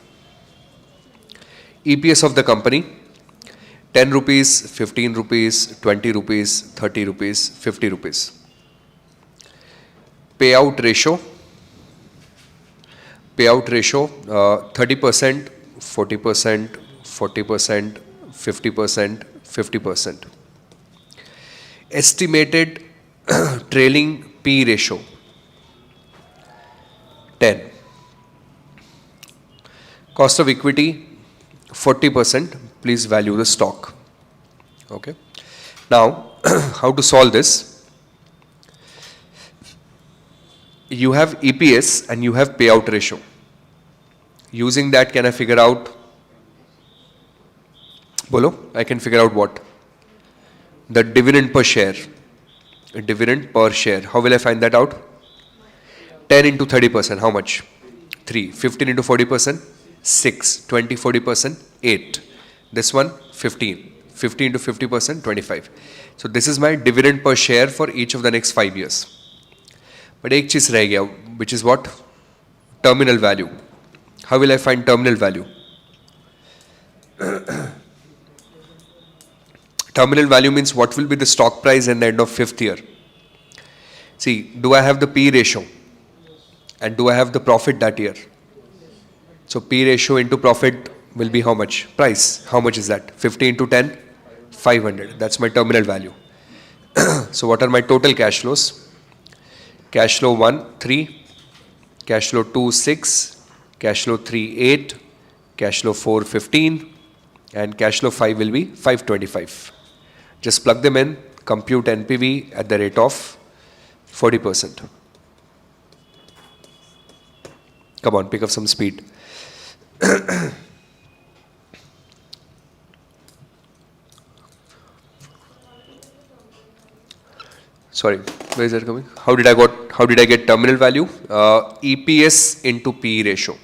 EPS of the company, 10 rupees, 15 rupees, 20 rupees, 30 rupees, 50 rupees. Payout ratio, 30%, 40%, 40%, 50%, 50%. Estimated trailing P ratio, 10. Cost of equity, 40%. Please value the stock. Okay. Now, how to solve this? You have EPS and you have payout ratio. Using that, can I figure out? Bolo, I can figure out what? The dividend per share. Dividend per share. How will I find that out? 10 into 30%. How much? 3. 15 into 40%? 6. 20, 40%? 8. This one? 15. 15 into 50%? 25. So this is my dividend per share for each of the next 5 years. But ek cheez reh gaya, which is what? Terminal value. How will I find terminal value? Terminal value means what will be the stock price at the end of 5th year. See, do I have the P ratio? And do I have the profit that year? So P ratio into profit will be how much? Price. How much is that? 50 into 10? 500. That's my terminal value. So what are my total cash flows? Cash flow 1, 3. Cash flow 2, 6. Cash flow 3, 8. Cash flow 4, 15. And cash flow 5 will be 525. Just plug them in, compute NPV at the rate of 40%. Come on, pick up some speed. Sorry, where is that coming? How did I get terminal value? EPS into P ratio.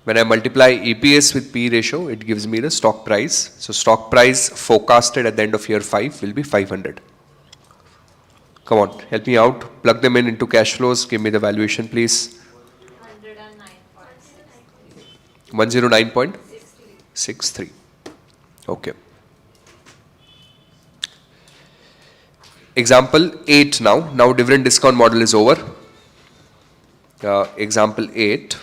When I multiply EPS with P ratio, it gives me the stock price. So stock price forecasted at the end of year 5 will be 500. Come on, help me out. Plug them in into cash flows. Give me the valuation, please. 109.63. Okay. Example 8 now. Now dividend discount model is over. Example 8.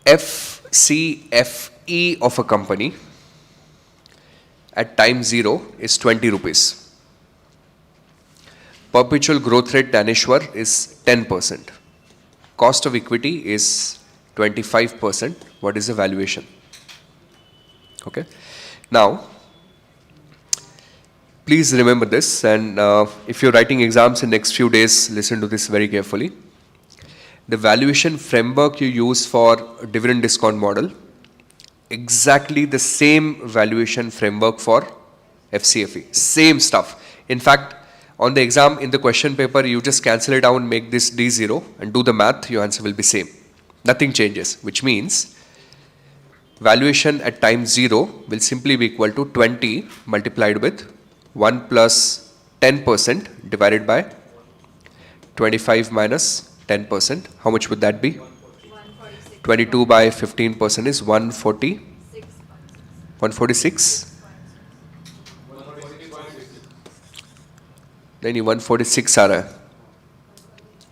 FCFE of a company at time 0 is 20 rupees. Perpetual growth rate Daneshwar is 10%. Cost of equity is 25%. What is the valuation? Okay. Now, please remember this, and if you're writing exams in next few days, listen to this very carefully. The valuation framework you use for dividend discount model, exactly the same valuation framework for FCFE. Same stuff. In fact, on the exam, in the question paper, you just cancel it out and make this D0 and do the math, your answer will be same. Nothing changes, which means valuation at time 0 will simply be equal to 20 multiplied with 1 plus 10% divided by 25 minus 10%. How much would that be? 146. 22 by 15% is 140, 146. नहीं 146 आ रहा है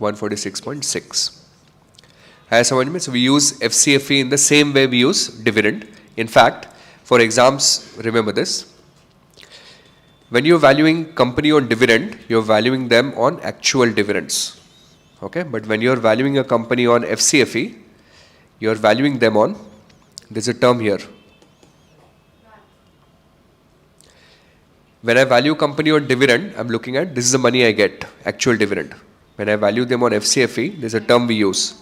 146.6 है समझ में. So we use FCFE in the same way we use dividend. In fact, for exams, remember this. When you're valuing company on dividend, you're valuing them on actual dividends. Okay, but when you're valuing a company on FCFE, you're valuing them on, there's a term here. When I value company on dividend, I'm looking at this is the money I get, actual dividend. When I value them on FCFE, there's a term we use.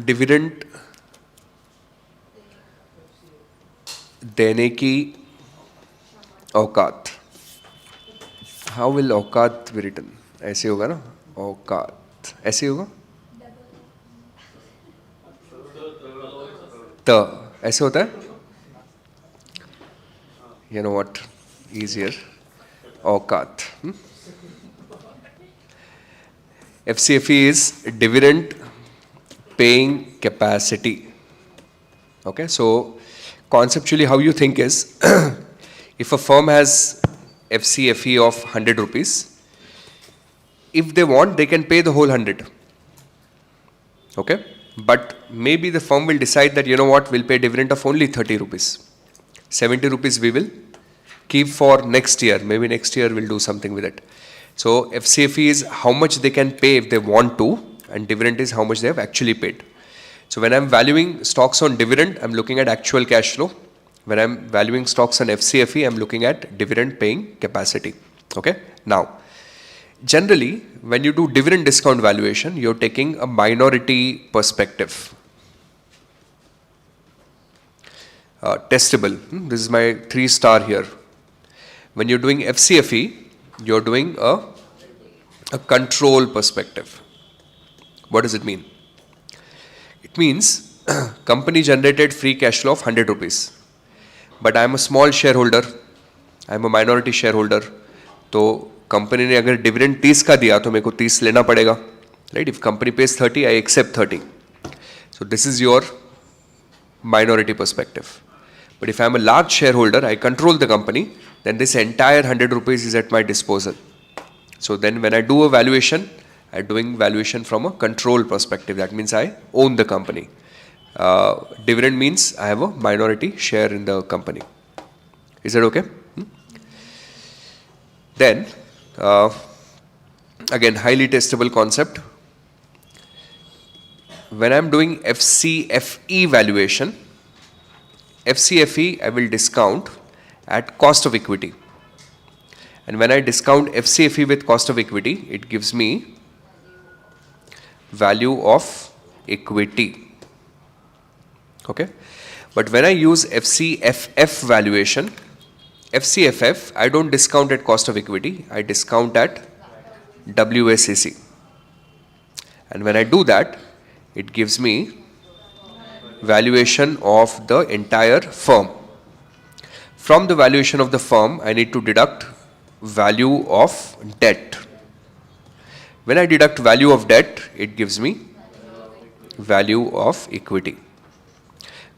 Dividend देने की औकात. How will औकात be written? ऐसे होगा ना, औकात ऐसे होगा, ऐसे होता है. यू नो व्हाट इजियर, औकात. FCFE is dividend paying capacity. Okay, so conceptually how you think is if a firm has FCFE of 100 rupees, if they want they can pay the whole 100. Okay, but maybe the firm will decide that, you know what, we'll pay dividend of only 30 rupees. 70 rupees we will keep for next year. Maybe next year we'll do something with it. So FCFE is how much they can pay if they want to, and dividend is how much they have actually paid. So when I'm valuing stocks on dividend, I'm looking at actual cash flow. When I'm valuing stocks on FCFE, I'm looking at dividend paying capacity. Okay. Now, generally, when you do dividend discount valuation, you're taking a minority perspective. Testable. This is my 3-star here. When you're doing FCFE, you're doing a control perspective. What does it mean? It means company generated free cash flow of 100 rupees. But I am a small shareholder. I am a minority shareholder. तो company ने अगर dividend 30 का दिया तो मेरे को 30 लेना पड़ेगा. Right? If company pays 30, I accept 30. So this is your minority perspective. But if I am a large shareholder, I control the company, then this entire 100 rupees is at my disposal. So then when I do a valuation, I'm doing valuation from a control perspective. That means I own the company. Dividend means I have a minority share in the company. Is that okay? Then, again, highly testable concept. When I'm doing FCFE valuation, FCFE I will discount at cost of equity. And when I discount FCFE with cost of equity, it gives me value of equity. Okay. But when I use FCFF valuation, FCFF, I don't discount at cost of equity, I discount at WSCC. And when I do that, it gives me valuation of the entire firm. From the valuation of the firm, I need to deduct value of debt. When I deduct value of debt, it gives me value of equity.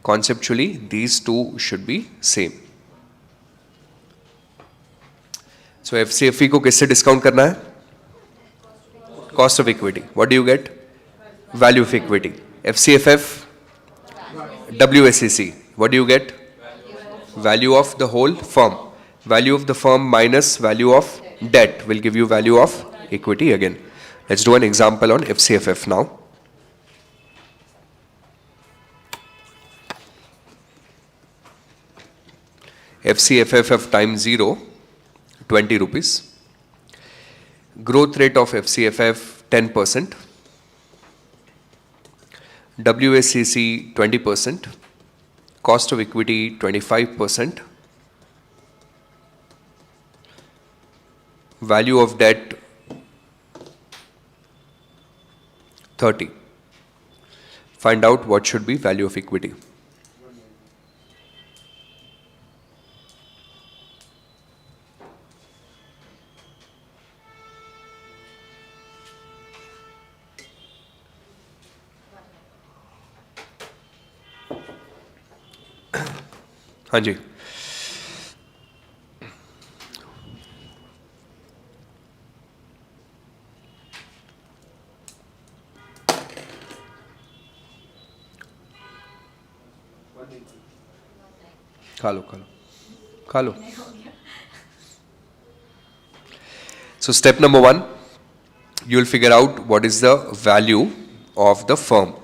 Conceptually, these two should be same. So FCFE को किससे discount करना है? Cost of equity. What do you get? Value of equity. FCFF, WSCC. What do you get? Value of the whole firm. Value of the firm minus value of debt will give you value of equity again. Let's do an example on FCFF now. FCFF of time 0, 20 rupees. Growth rate of FCFF 10%. WSCC 20%. Cost of equity 25%. Value of debt 30. Find out what should be value of equity. हाँ जी. खा लो खा लो खा लो. So step number 1, you will figure out what is the value of the firm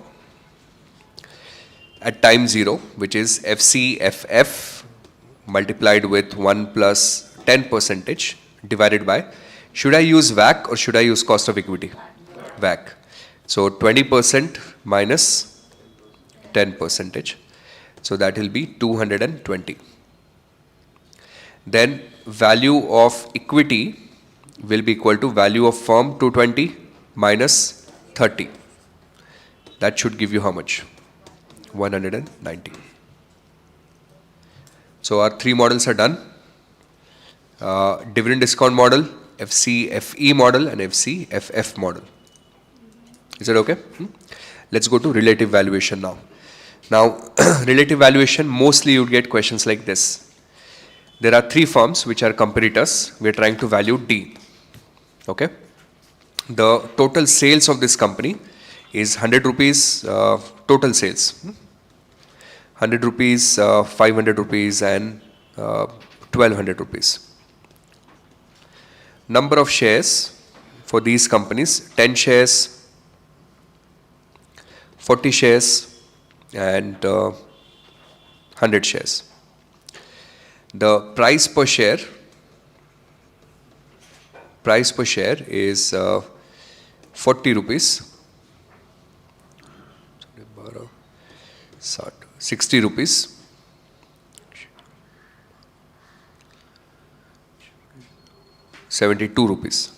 at time 0, which is FCFF multiplied with 1 plus 10 percentage divided by, should I use WACC or should I use cost of equity? WACC. So 20% minus 10 percentage. So that will be 220. Then value of equity will be equal to value of firm 220 minus 30. That should give you how much? 190. So our 3 models are done. Dividend discount model, FCFE model and FCFF model. Is it okay? Let's go to relative valuation now. Now, relative valuation, mostly you would get questions like this. There are 3 firms which are competitors. We are trying to value D. Okay? The total sales of this company is 100 rupees total sales. 100 rupees, 500 rupees and 1200 rupees. Number of shares for these companies, 10 shares, 40 shares and 100 shares. The price per share is 40 rupees, 60 rupees, 72 rupees.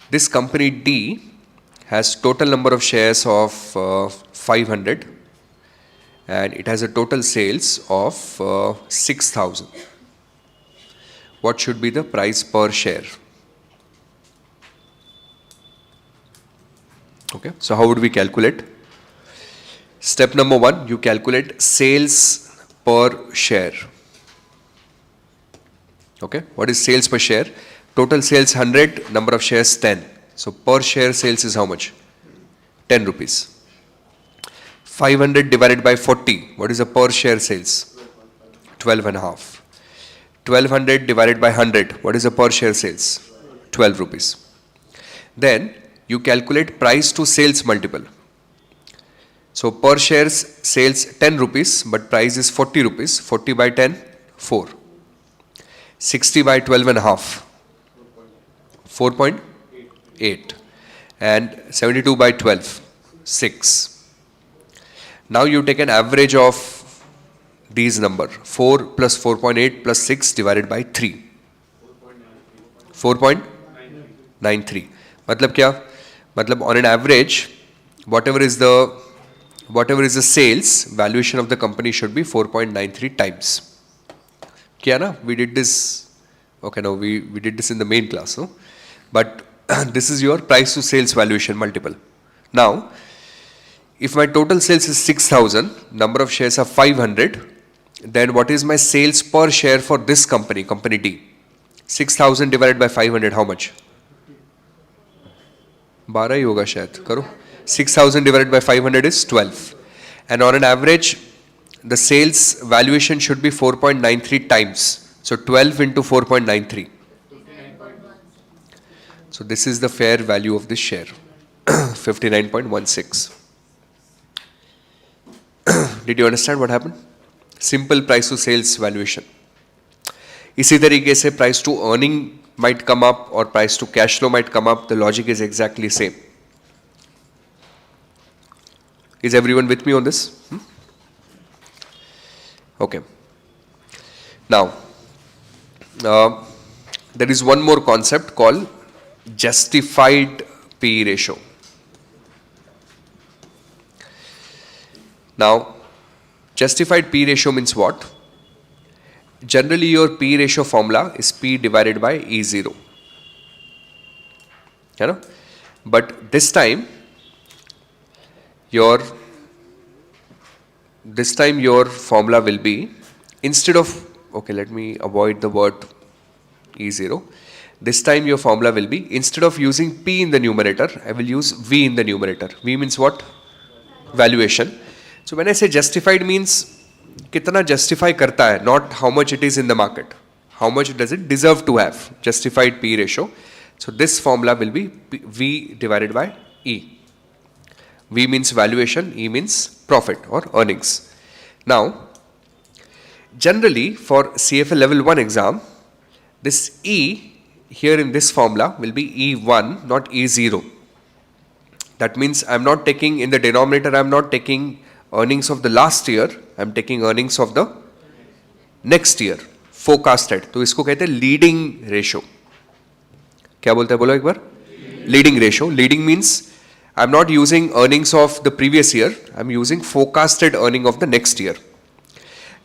This company D has total number of shares of 500 and it has a total sales of 6,000. What should be the price per share? Okay, so how would we calculate? Step number 1, you calculate sales per share. Okay, what is sales per share? Total sales 100, number of shares 10. So per share sales is how much? 10 rupees. 500 divided by 40, what is the per share sales? 12 and a half. 1200 divided by 100, what is the per share sales? 12 rupees. Then you calculate price to sales multiple. So per share sales 10 rupees, but price is 40 rupees. 40 by 10, 4. 60 by 12 and a half, 4.8. And 72 by 12, 6. Now you take an average of these number, 4 plus 4.8 plus 6 divided by 3. 4.93. मतलब क्या? मतलब on an average, whatever is the sales, valuation of the company should be 4.93 times. Kya na? We did this, okay, no, we did this in the main class, no? But this is your price to sales valuation multiple. Now, if my total sales is 6,000, number of shares are 500, then what is my sales per share for this company, company D? 6,000 divided by 500, how much? 12 ही होगा शायद, करो. 6,000 divided by 500 is 12. And on an average, the sales valuation should be 4.93 times. So 12 into 4.93. So this is the fair value of this share, 59.16. Did you understand what happened? Simple price to sales valuation. इसी तरीके से price to earning might come up or price to cash flow might come up. The logic is exactly same. Is everyone with me on this? Okay. Now, there is one more concept called justified PE ratio. Now, justified P ratio means what? Generally, your P ratio formula is P divided by E0. You know? But this time your formula will be, instead of, okay, let me avoid the word E0. This time your formula will be, instead of using P in the numerator, I will use V in the numerator. V means what? Valuation. So when I say justified means kitna justify karta hai, not how much it is in the market. How much does it deserve to have? Justified P ratio. So this formula will be V divided by E. V means valuation, E means profit or earnings. Now, generally for CFA level 1 exam, this E here in this formula will be E1, not E0. That means I am not taking in the denominator, I am not taking earnings of the last year, I am taking earnings of the next year, forecasted. तो इसको कहते हैं leading ratio. क्या बोलते हैं बोलो एक बार? Leading ratio. Leading means I am not using earnings of the previous year, I am using forecasted earning of the next year.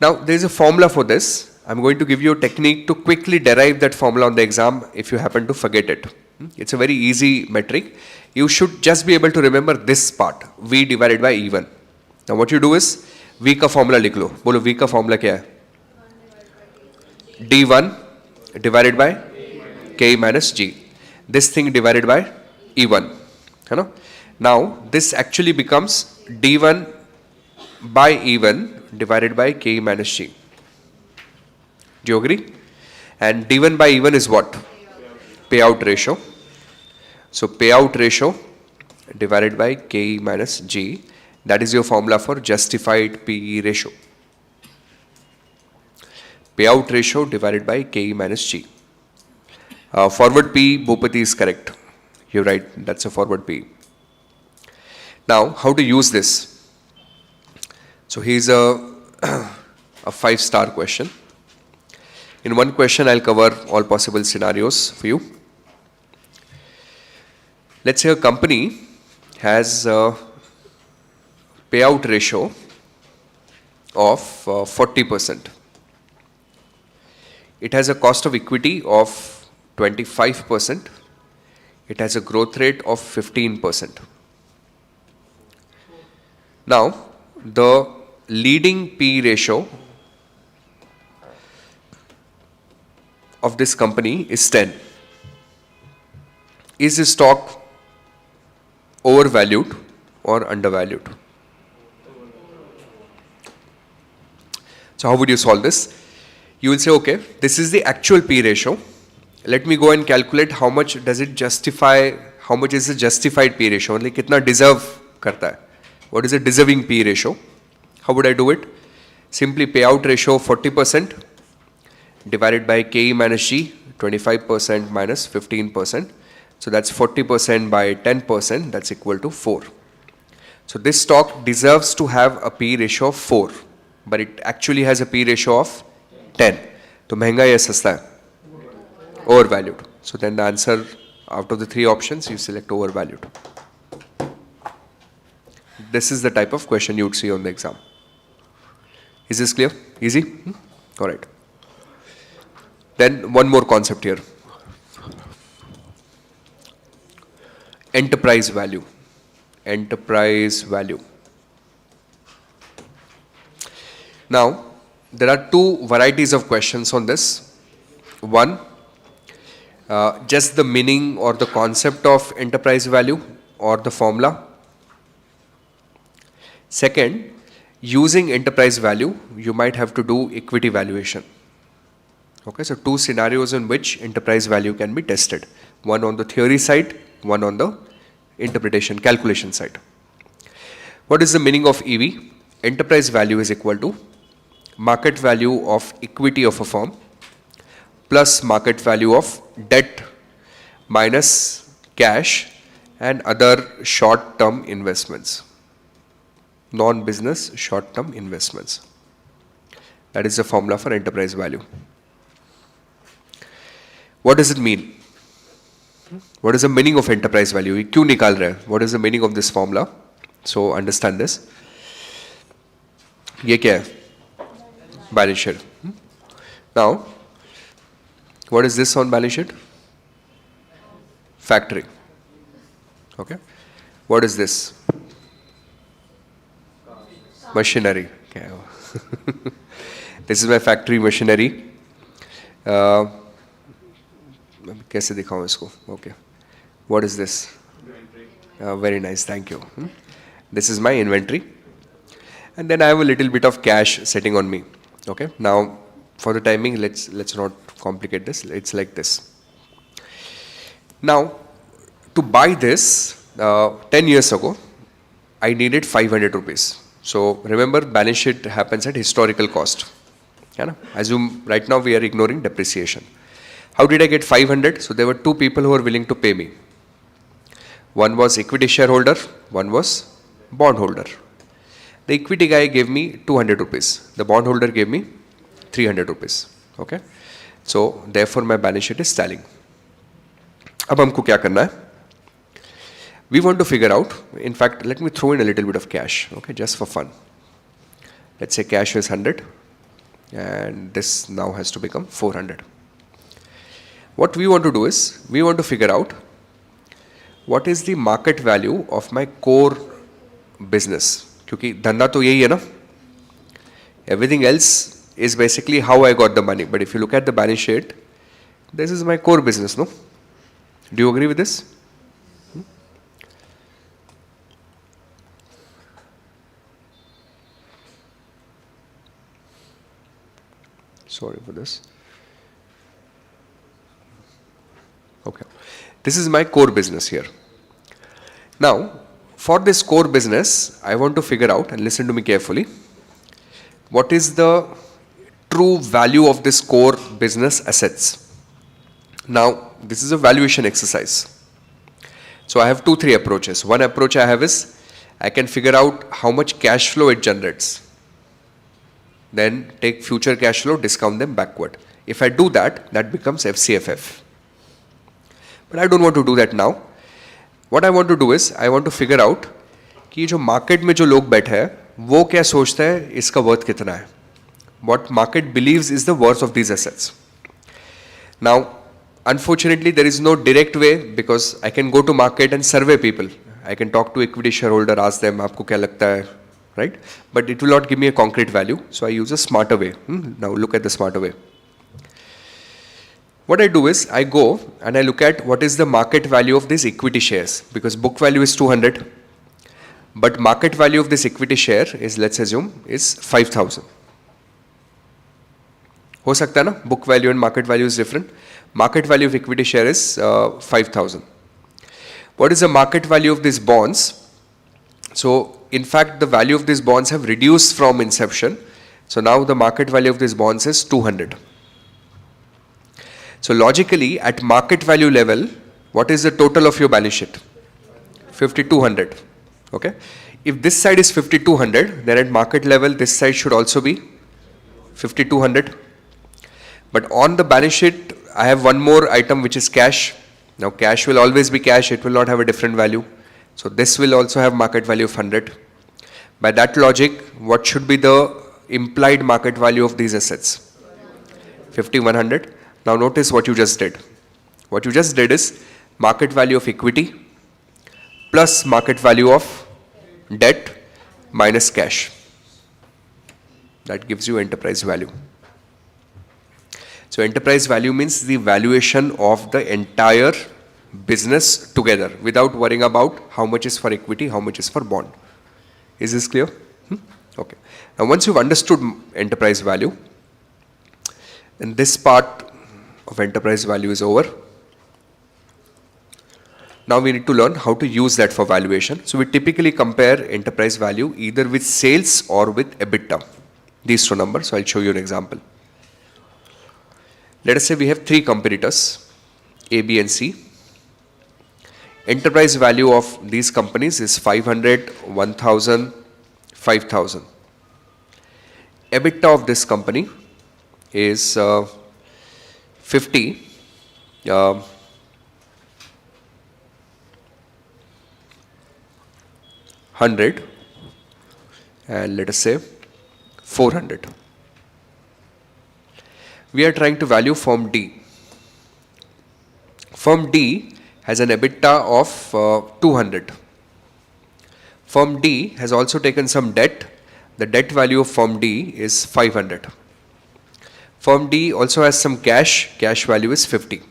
Now there is a formula for this. I am going to give you a technique to quickly derive that formula on the exam if you happen to forget it. It's a very easy metric. You should just be able to remember this part, V divided by E1. Now what you do is, V का formula लिख लो. बोलो V का formula क्या है? D1 divided by K minus G. This thing divided by E1. है ना? Now this actually becomes D1 by E1 divided by K minus G. Do you agree? And D1 by E1 is what? Payout ratio. So payout ratio divided by K minus G. That is your formula for justified PE ratio. Payout ratio divided by K minus G. Forward PE, Bhupati is correct. You're right, that's a forward PE. Now, how to use this? So here's a 5-star question. In one question, I'll cover all possible scenarios for you. Let's say a company has a payout ratio of 40%. It has a cost of equity of 25%. It has a growth rate of 15%. Now, the leading P ratio of this company is 10. Is the stock overvalued or undervalued? So how would you solve this? You will say, okay, this is the actual P ratio. Let me go and calculate how much does it justify, how much is the justified P ratio, like kitna deserve karta hai. What is the deserving P ratio? How would I do it? Simply payout ratio 40% divided by K minus G, 25% minus 15%. So that's 40% by 10%, that's equal to 4. So this stock deserves to have a P ratio of 4, but it actually has a P ratio of 10. So महंगा या सस्ता है? Overvalued. So then the answer out of the 3 options, you select overvalued. This is the type of question you would see on the exam. Is this clear? Easy? All right. Then one more concept here. Enterprise value. Enterprise value. Now, there are 2 varieties of questions on this. One, just the meaning or the concept of enterprise value or the formula. Second, using enterprise value, you might have to do equity valuation. Okay, so 2 scenarios in which enterprise value can be tested. One on the theory side, one on the interpretation, calculation side. What is the meaning of EV? Enterprise value is equal to market value of equity of a firm plus market value of debt minus cash and other short-term investments. Non-business short-term investments. That is the formula for enterprise value. What does it mean? What is the meaning of enterprise value? Kyun nikal rahe? What is the meaning of this formula? So understand this. ये क्या है? Balance sheet. Now, what is this on balance sheet? Factory. Okay. What is this? Machinery. Okay. This is my factory machinery. कैसे दिखाऊं इसको? Okay. What is this? Very nice. Thank you. This is my inventory. And then I have a little bit of cash sitting on me. Okay. Now, for the timing, let's not complicate this. It's like this. Now, to buy this, 10 years ago, I needed 500 rupees. So remember, balance sheet happens at historical cost. Yeah, assume right now we are ignoring depreciation. How did I get 500? So there were two people who were willing to pay me. One was equity shareholder, one was bond holder. The equity guy gave me 200 rupees. The bond holder gave me 300 rupees. Okay. So therefore my balance sheet is tallying. अब हमको क्या करना है? We want to figure out, in fact, let me throw in a little bit of cash, okay, just for fun. Let's say cash is 100 and this now has to become 400. What we want to do is, we want to figure out what is the market value of my core business. क्योंकि धंधा तो यही है ना? Everything else is basically how I got the money. But if you look at the balance sheet, this is my core business, no? Do you agree with this? Sorry for this. Okay. This is my core business here. Now, for this core business, I want to figure out, and listen to me carefully, what is the true value of this core business assets. Now, this is a valuation exercise. So I have 2-3 approaches. One approach I have is, I can figure out how much cash flow it generates. Then take future cash flow, discount them backward. If I do that, that becomes FCFF. But I don't want to do that now. What I want to do is, I want to figure out कि जो market में जो लोग बैठे हैं, वो क्या सोचते हैं इसका worth कितना है. What market believes is the worth of these assets. Now, unfortunately, there is no direct way because I can go to market and survey people. I can talk to equity shareholder, ask them, आपको क्या लगता है, right? But it will not give me a concrete value. So I use a smarter way. Now look at the smarter way. What I do is, I go and I look at what is the market value of these equity shares, because book value is 200, but market value of this equity share is, let's assume, is 5,000. हो सकता है ना? Book value and market value is different. Market value of equity share is 5,000. What is the market value of these bonds? So, in fact, the value of these bonds have reduced from inception. So now the market value of these bonds is 200. So logically, at market value level, what is the total of your balance sheet? 5,200. Okay. If this side is 5,200, then at market level, this side should also be 5,200. But on the balance sheet, I have one more item which is cash. Now cash will always be cash. It will not have a different value. So this will also have market value of 100. By that logic, what should be the implied market value of these assets? 5,100. Now notice what you just did. What you just did is market value of equity plus market value of debt minus cash. That gives you enterprise value. So enterprise value means the valuation of the entire business together without worrying about how much is for equity, how much is for bond. Is this clear? Okay. Now once you've understood enterprise value, then this part of enterprise value is over. Now we need to learn how to use that for valuation. So we typically compare enterprise value either with sales or with EBITDA. These two numbers. So I'll show you an example. Let us say we have 3 competitors, A, B and C. Enterprise value of these companies is 500, 1,000, 5,000. EBITDA of this company is 50, 100, and let us say 400. We are trying to value firm D. Firm D has an EBITDA of 200. Firm D has also taken some debt. The debt value of firm D is 500. Firm D also has some cash. Cash value is 50.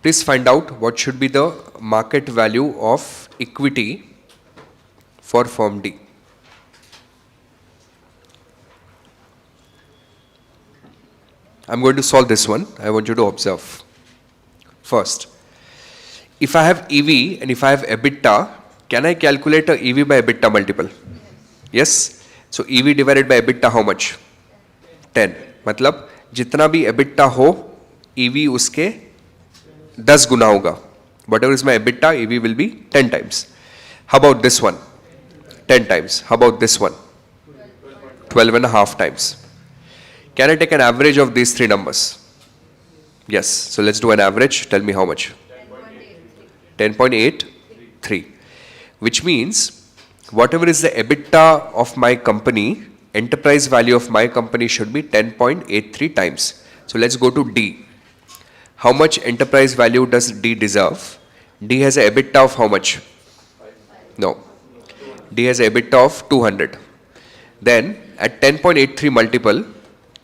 Please find out what should be the market value of equity for firm D. I'm going to solve this one. I want you to observe. First, if I have EV and if I have EBITDA, can I calculate a EV by EBITDA multiple? Yes. So EV divided by EBITDA how much? 10. मतलब जितना भी EBITDA हो, EV उसके 10 गुना होगा. Whatever is my EBITDA, EV will be 10 times. How about this one? 10 times. How about this one? 12 and a half times. Can I take an average of these three numbers? Yes. So let's do an average. Tell me how much? 10.83. Which means whatever is the EBITDA of my company, enterprise value of my company should be 10.83 times. So let's go to D. How much enterprise value does D deserve? D has a EBITDA of how much? No. D has a EBITDA of 200. Then at 10.83 multiple,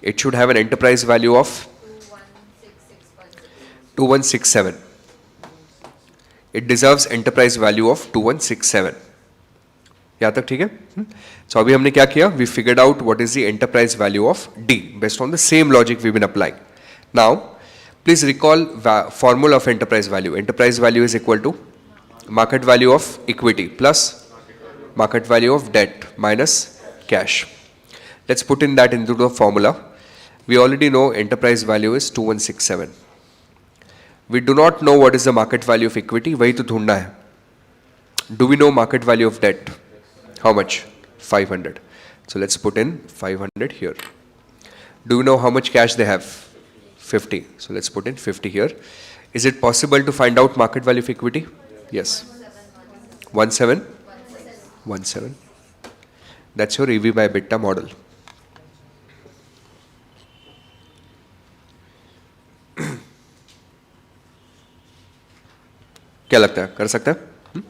it should have an enterprise value of 2167. It deserves enterprise value of 2167. यहाँ तक ठीक है? So अभी हमने क्या किया? We figured out what is the enterprise value of D based on the same logic we've been applying. Now, please recall formula of enterprise value. Enterprise value is equal to market value of equity plus market value of debt minus cash. Let's put in that into the formula. We already know enterprise value is 2167. We do not know what is the market value of equity. वही तो ढूंढना है. Do we know market value of debt? How much? 500. So let's put in 500 here. Do we know how much cash they have? 50. So let's put in 50 here. Is it possible to find out market value of equity? Yes. 17. That's your EV by EBITDA model. क्या लगता है? कर सकते हैं?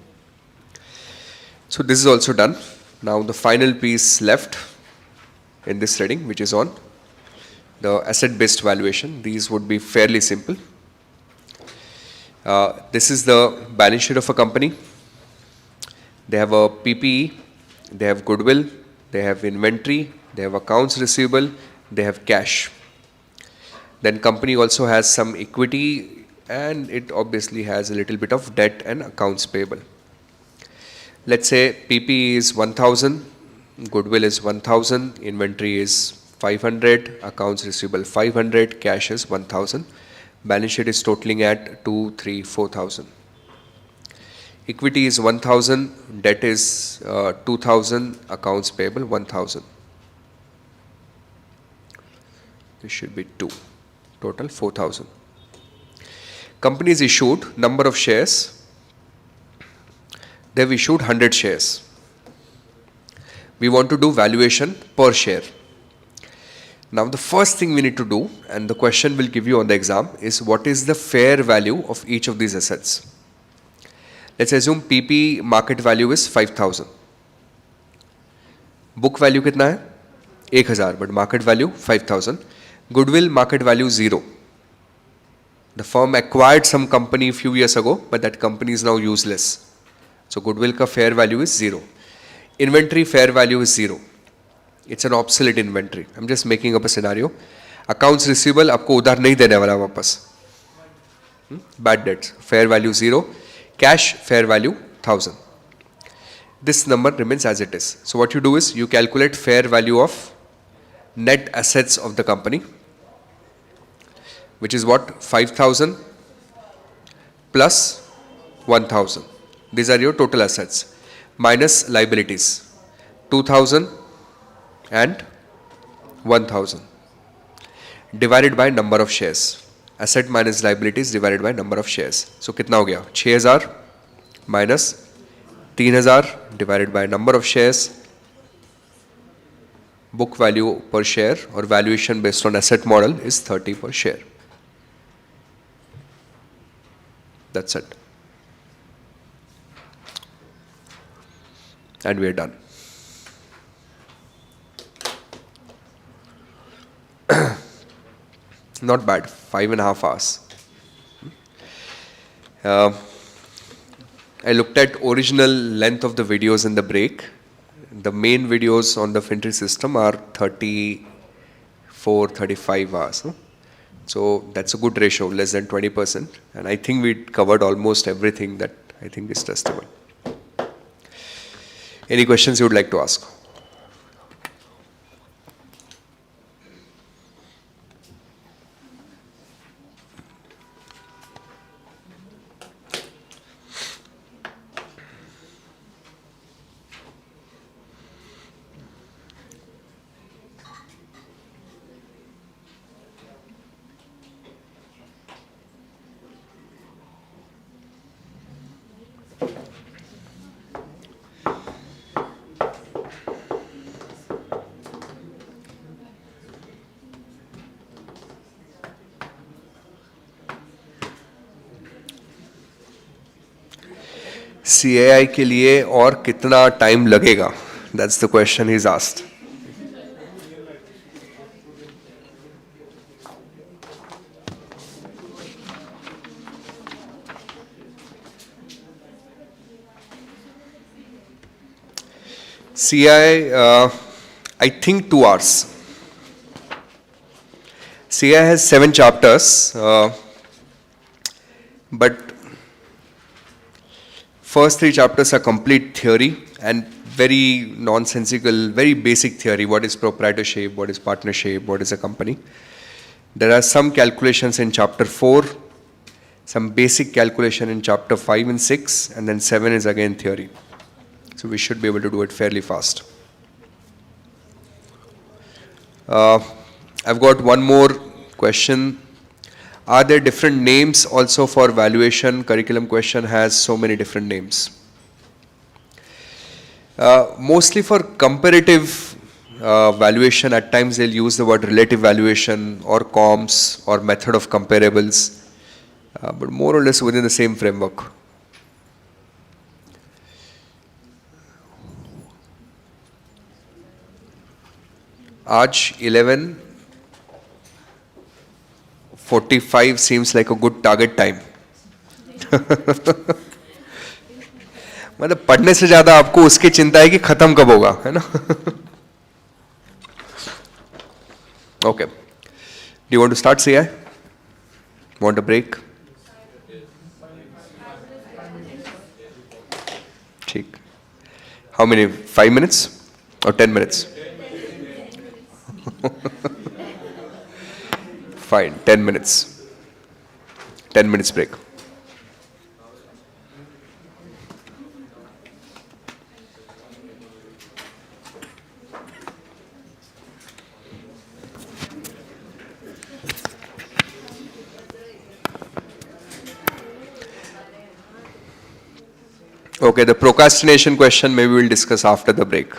So this is also done. Now the final piece left in this reading, which is on the asset-based valuation. These would be fairly simple. This is the balance sheet of a company. They have a PPE, they have goodwill, they have inventory, they have accounts receivable, they have cash. Then company also has some equity and it obviously has a little bit of debt and accounts payable. Let's say PPE is 1000, goodwill is 1000, inventory is 500, accounts receivable 500, cash is 1000. Balance sheet is totaling at 4,000. Equity is 1000, debt is 2000, accounts payable 1000. This should be 2, total 4000. Company is issued number of shares. They've issued 100 shares. We want to do valuation per share. Now the first thing we need to do, and the question will give you on the exam, is what is the fair value of each of these assets. Let's assume PP market value is 5000. Book value कितना है? 1000, but market value 5000. Goodwill market value 0. The firm acquired some company a few years ago, but that company is now useless. So goodwill ka fair value is 0. Inventory fair value is 0. It's an obsolete inventory. I'm just making up a scenario. Accounts receivable आपको उधार नहीं देने वाला वापस. Bad debts fair value 0. Cash fair value 1000. This number remains as it is. So what you do is you calculate fair value of net assets of the company, which is what? 5000 plus 1000. These are your total assets. Minus liabilities. 2000 and 1000. Divided by number of shares. Asset minus liabilities divided by number of shares. So कितना हो गया? 6000 minus 3000 divided by number of shares book value per share or valuation based on asset model is 30 per share. That's it. And we are done. Not bad, 5.5 hours. I looked at original length of the videos in the break. The main videos on the FinTree system are 34, 35 hours. Huh? So that's a good ratio, less than 20%. And I think we covered almost everything that I think is testable. Any questions you would like to ask? CAI के लिए और कितना time लगेगा? That's the question he's asked. CAI, I think 2 hours. CAI has 7 chapters, but first 3 chapters are complete theory and very nonsensical, very basic theory. What is proprietorship? What is partnership? What is a company? There are some calculations in chapter 4, some basic calculation in chapter 5 and 6, and then 7 is again theory. So we should be able to do it fairly fast. I've got one more question. Are there different names also for valuation? Curriculum question has so many different names. Mostly for comparative valuation, at times they'll use the word relative valuation or comps or method of comparables, but more or less within the same framework. Aaj 11:45 seems like a good target time. मतलब पढ़ने से ज्यादा आपको उसकी चिंता है कि खत्म कब होगा, है ना? Okay. Do you want to start, CI? Want a break? ठीक. How many? 5 minutes or 10 minutes? Fine, 10 minutes. 10 minutes break. Okay, the procrastination question maybe we'll discuss after the break.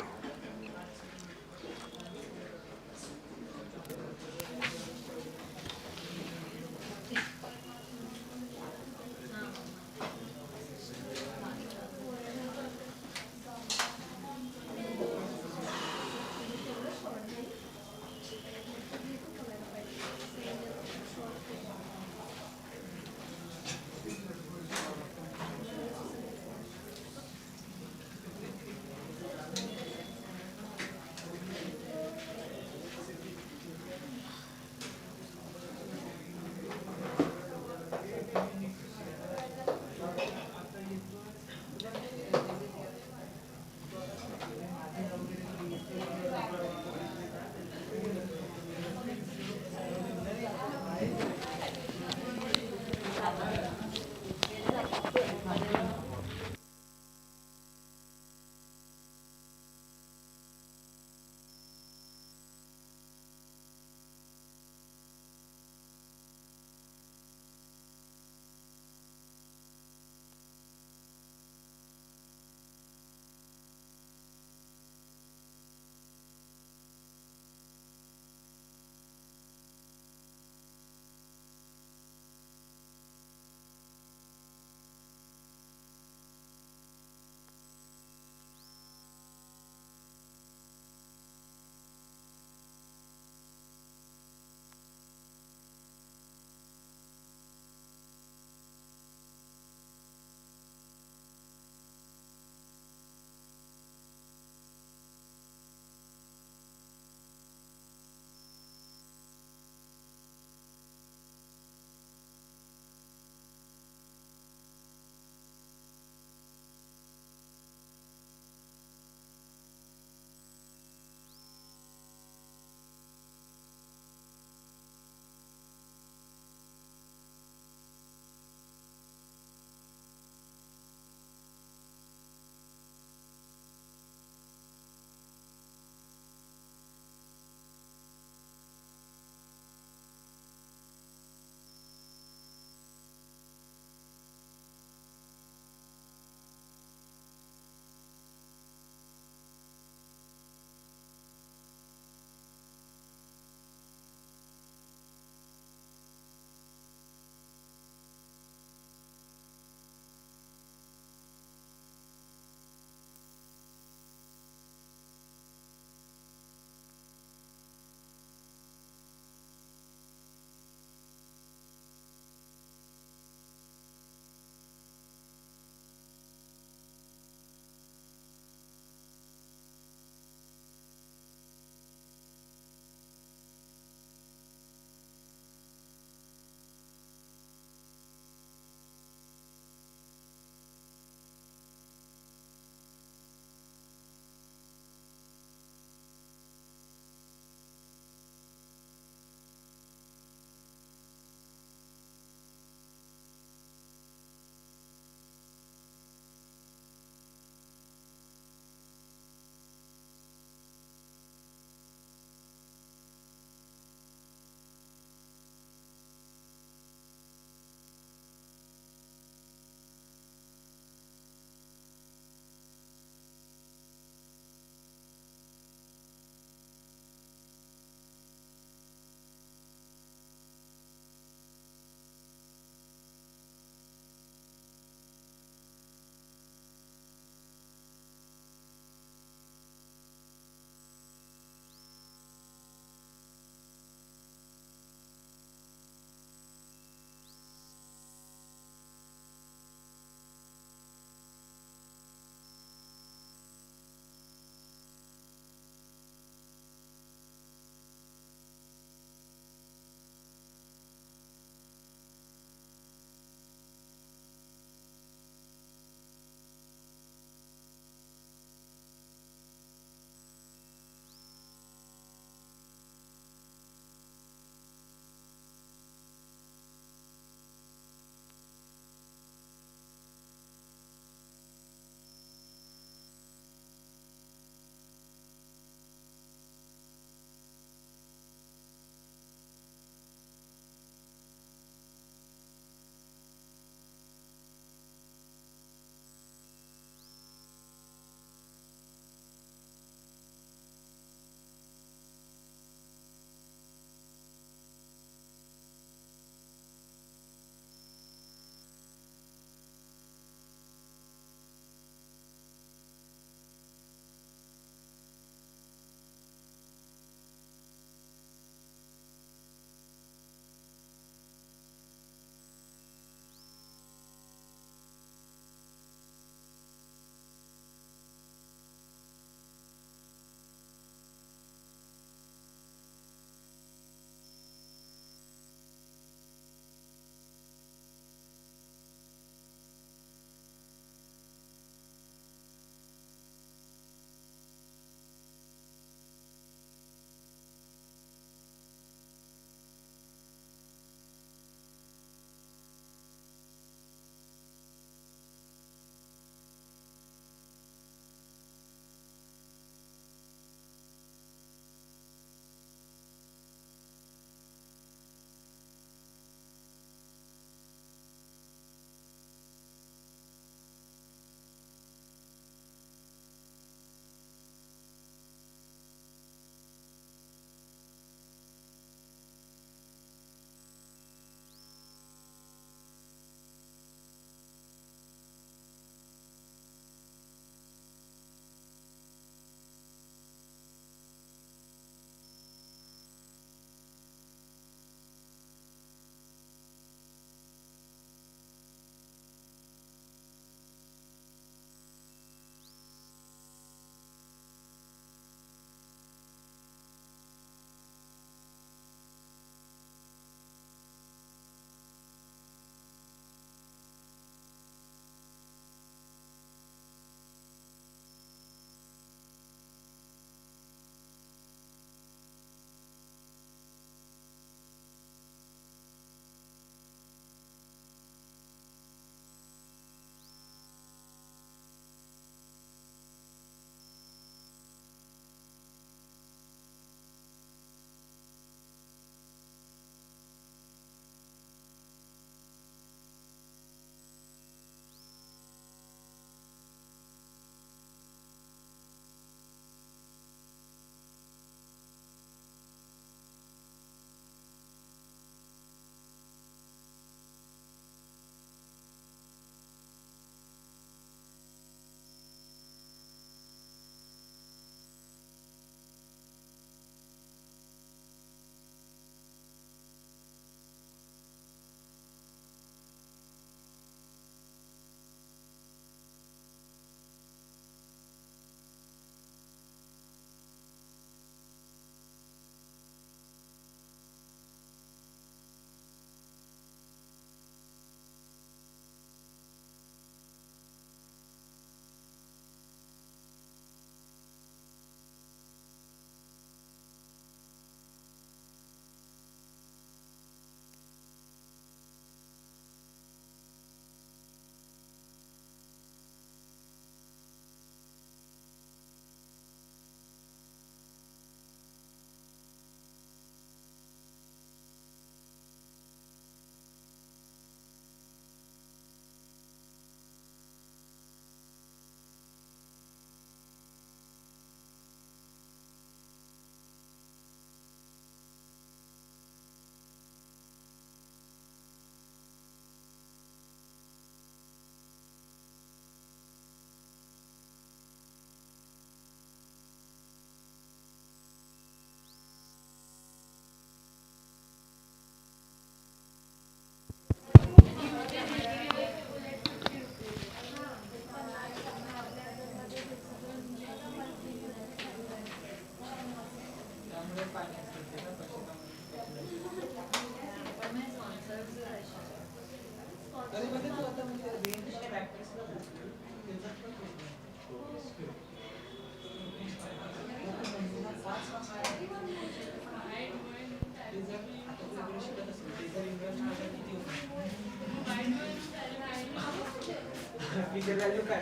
जर आपण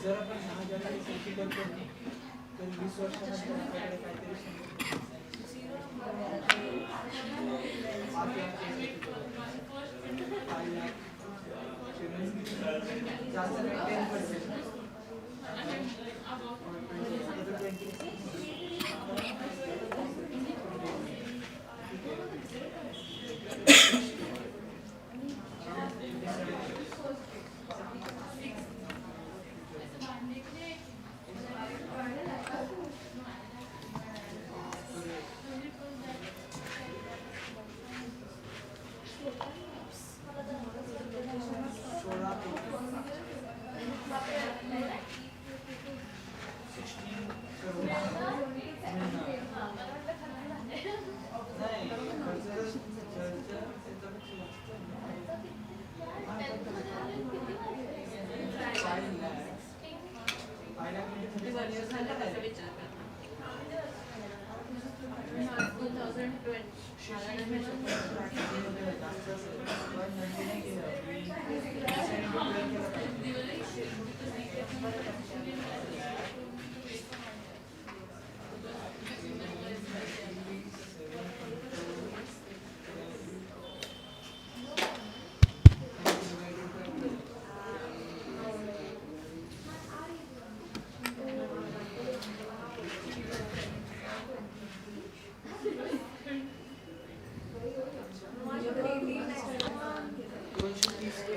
10,000 पैकी करतो ना, तर 20 वर्षानंतर आपल्याकडे काहीतरी 8 लाख 5 लाख जास्त नाही 10%.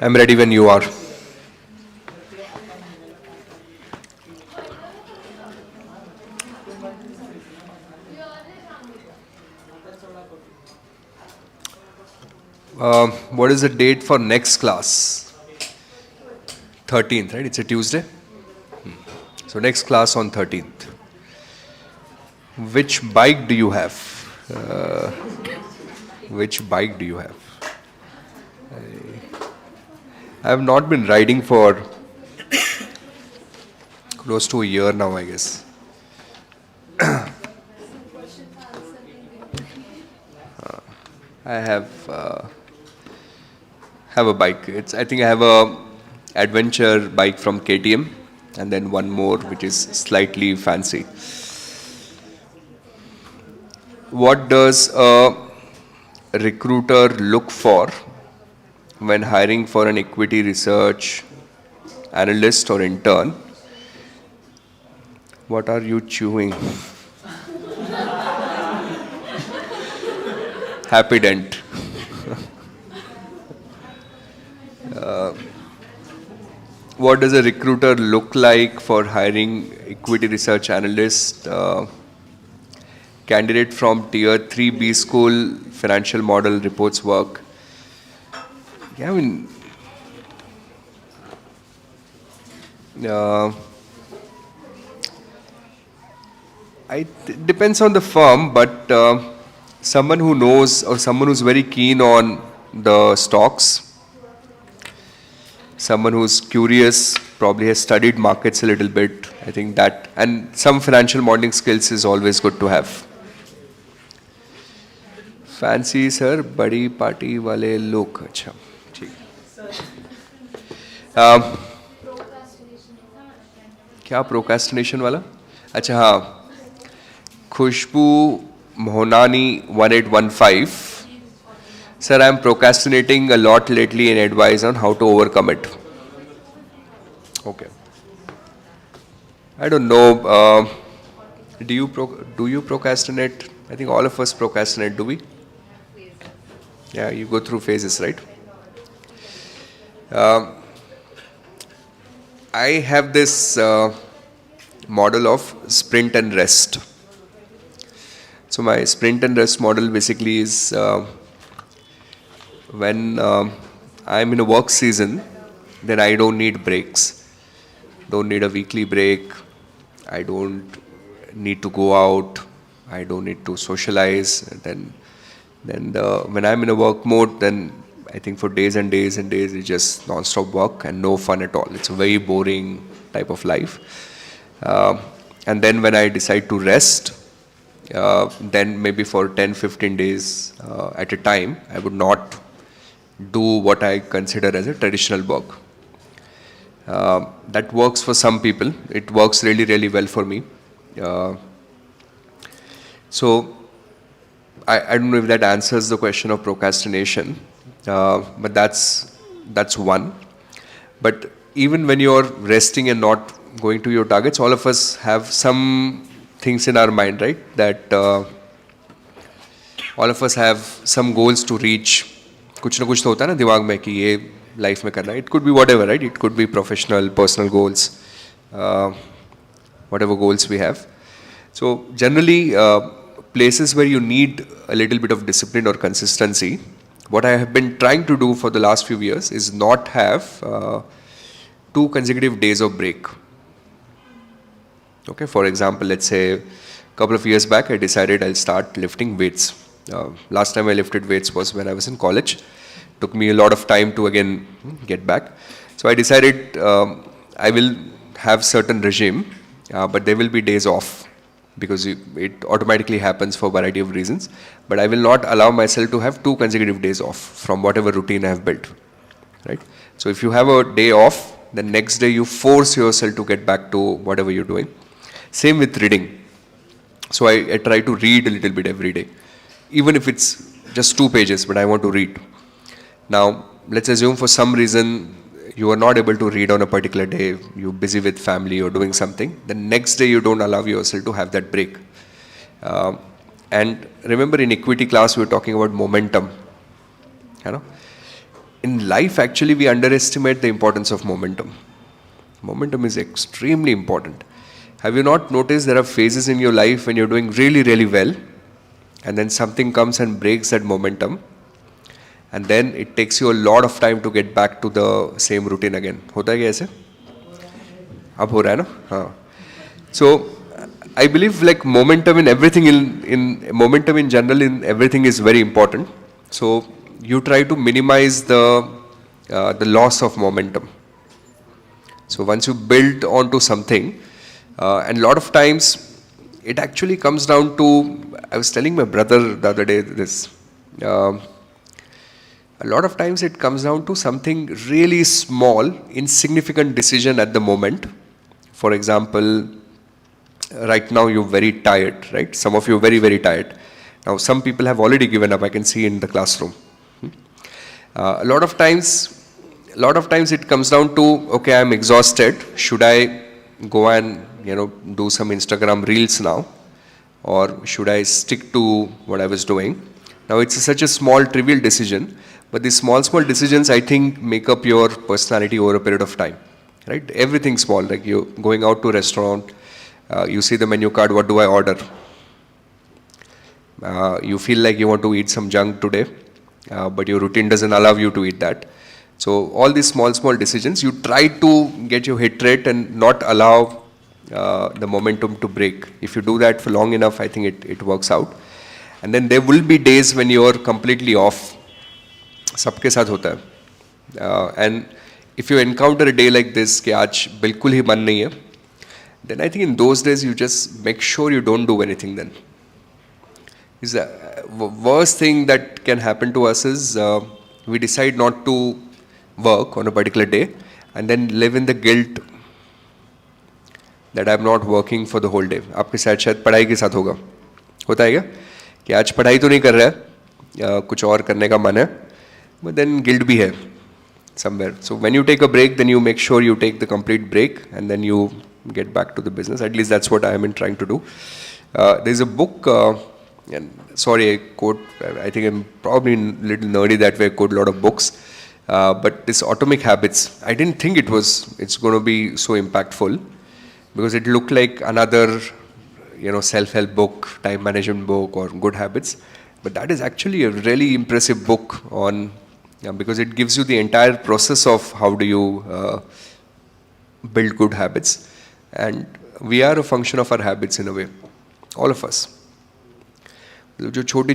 I'm ready when you are. What is the date for next class? 13th, right? It's a Tuesday. So next class on 13th. Which bike do you have? Which bike do you have? I have not been riding for close to a year now, I guess. I have a bike. I think I have a adventure bike from KTM, and then one more which is slightly fancy. What does a recruiter look for when hiring for an equity research analyst or intern? What are you chewing? Happy dent. What does a recruiter look like for hiring equity research analyst? Candidate from tier 3 B school, financial model reports work. Yeah, I mean, depends on the firm, but someone who knows or someone who's very keen on the stocks, someone who's curious, probably has studied markets a little bit. I think that, and some financial modeling skills is always good to have. Fancy sir, badi party wale log. अच्छा, ठीक. क्या procrastination वाला? अच्छा हाँ. खुशबू Mohnani 1815. Sir, I am procrastinating a lot lately and advise on how to overcome it. Okay. I don't know. Do you procrastinate? I think all of us procrastinate, do we? Yeah, you go through phases, right? I have this model of sprint and rest. So my sprint and rest model basically is when I'm in a work season, then I don't need breaks. Don't need a weekly break. I don't need to go out. I don't need to socialize. Then when I'm in a work mode, then I think for days and days and days, it's just non-stop work and no fun at all. It's a very boring type of life. And then when I decide to rest, then maybe for 10, 15 days at a time, I would not do what I consider as a traditional work. That works for some people. It works really, really well for me. So I don't know if that answers the question of procrastination, but that's one. But even when you're resting and not going to your targets, all of us have some things in our mind, right? That all of us have some goals to reach. कुछ ना कुछ तो होता है ना दिमाग में कि ये लाइफ में करना है. It could be whatever, right? It could be professional, personal goals, whatever goals we have. So generally, places where you need a little bit of discipline or consistency, what I have been trying to do for the last few years is not have 2 consecutive days of break. Okay, for example, let's say a couple of years back, I decided I'll start lifting weights. Last time I lifted weights was when I was in college. Took me a lot of time to again get back. So I decided I will have certain regime, but there will be days off because it automatically happens for a variety of reasons. But I will not allow myself to have 2 consecutive days off from whatever routine I have built, right? So if you have a day off, the next day you force yourself to get back to whatever you're doing. Same with reading. So I try to read a little bit every day, even if it's just 2 pages, but I want to read. Now, let's assume for some reason you are not able to read on a particular day, you're busy with family or doing something, the next day you don't allow yourself to have that break. And remember in equity class we were talking about momentum. You know? In life actually we underestimate the importance of momentum. Momentum is extremely important. Have you not noticed there are phases in your life when you're doing really, really well, and then something comes and breaks that momentum, and then it takes you a lot of time to get back to the same routine again. होता है क्या ऐसे? अब हो रहा है ना? हाँ. So I believe like momentum in everything in momentum in general in everything is very important. So you try to minimize the loss of momentum. So once you build onto something, and a lot of times it actually comes down to, I was telling my brother the other day this, a lot of times it comes down to something really small, insignificant decision at the moment. For example, right now you're very tired, right? Some of you are very, very tired. Now some people have already given up, I can see in the classroom. A lot of times it comes down to, okay, I'm exhausted. Should I go and do some Instagram reels now, or should I stick to what I was doing? Now it's such a small, trivial decision, but these small decisions I think make up your personality over a period of time, right? Everything small, like you going out to a restaurant, you see the menu card, what do I order? You feel like you want to eat some junk today, but your routine doesn't allow you to eat that. So all these small decisions, you try to get your hit rate and not allow the momentum to break. If you do that for long enough, I think it works out. And then there will be days when you are completely off. सबके साथ होता है. And if you encounter a day like this, कि आज बिल्कुल ही मन नहीं है, then I think in those days you just make sure you don't do anything then. Is the worst thing that can happen to us is we decide not to work on a particular day and then live in the guilt that I'm not working for the whole day. आपके साथ शायद पढ़ाई के साथ होगा, होता है क्या? कि आज पढ़ाई तो नहीं कर रहा है, कुछ और करने का मन है, but then guilt भी है somewhere. So when you take a break, then you make sure you take the complete break and then you get back to the business. At least that's what I have been trying to do. There's a book, and sorry, I quote, I think I'm probably a little nerdy that way, I quote a lot of books. But this Atomic Habits, I didn't think it's going to be so impactful because it looked like another, self-help book, time management book or good habits. But that is actually a really impressive book on, because it gives you the entire process of how do you build good habits. And we are a function of our habits in a way, all of us. जो छोटी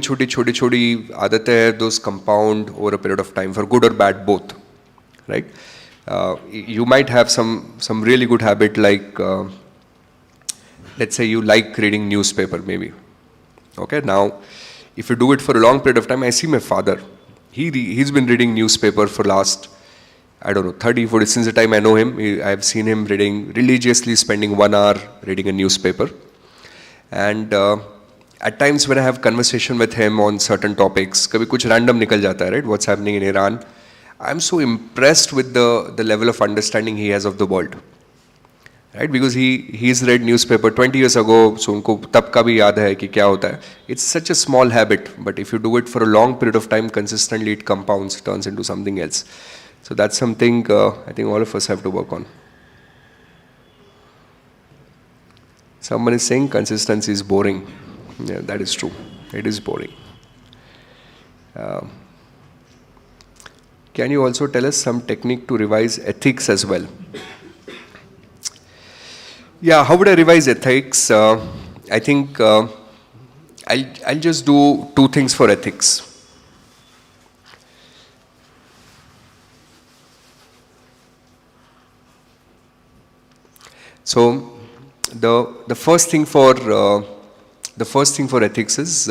आदतें हैं, those compound over a period of time for good or bad both, right? You might have some really good habit like, let's say you like reading newspaper maybe. Okay, now if you do it for a long period of time, I see my father. he's been reading newspaper for last, I don't know, 30, 40, since the time I know him, I've seen him reading, religiously spending 1 hour reading a newspaper. And at times when I have conversation with him on certain topics, kabhi kuch random nikal jata hai, right? What's happening in Iran? I'm so impressed with the level of understanding he has of the world. Right? Because he's read newspaper 20 years ago, so unko tab ka bhi yaad hai ki kya hota hai. It's such a small habit, but if you do it for a long period of time, consistently it compounds, turns into something else. So that's something I think all of us have to work on. Someone is saying consistency is boring. Yeah, that is true. It is boring. Can you also tell us some technique to revise ethics as well? Yeah, how would I revise ethics? I think I'll just do 2 things for ethics. So the first thing for ethics is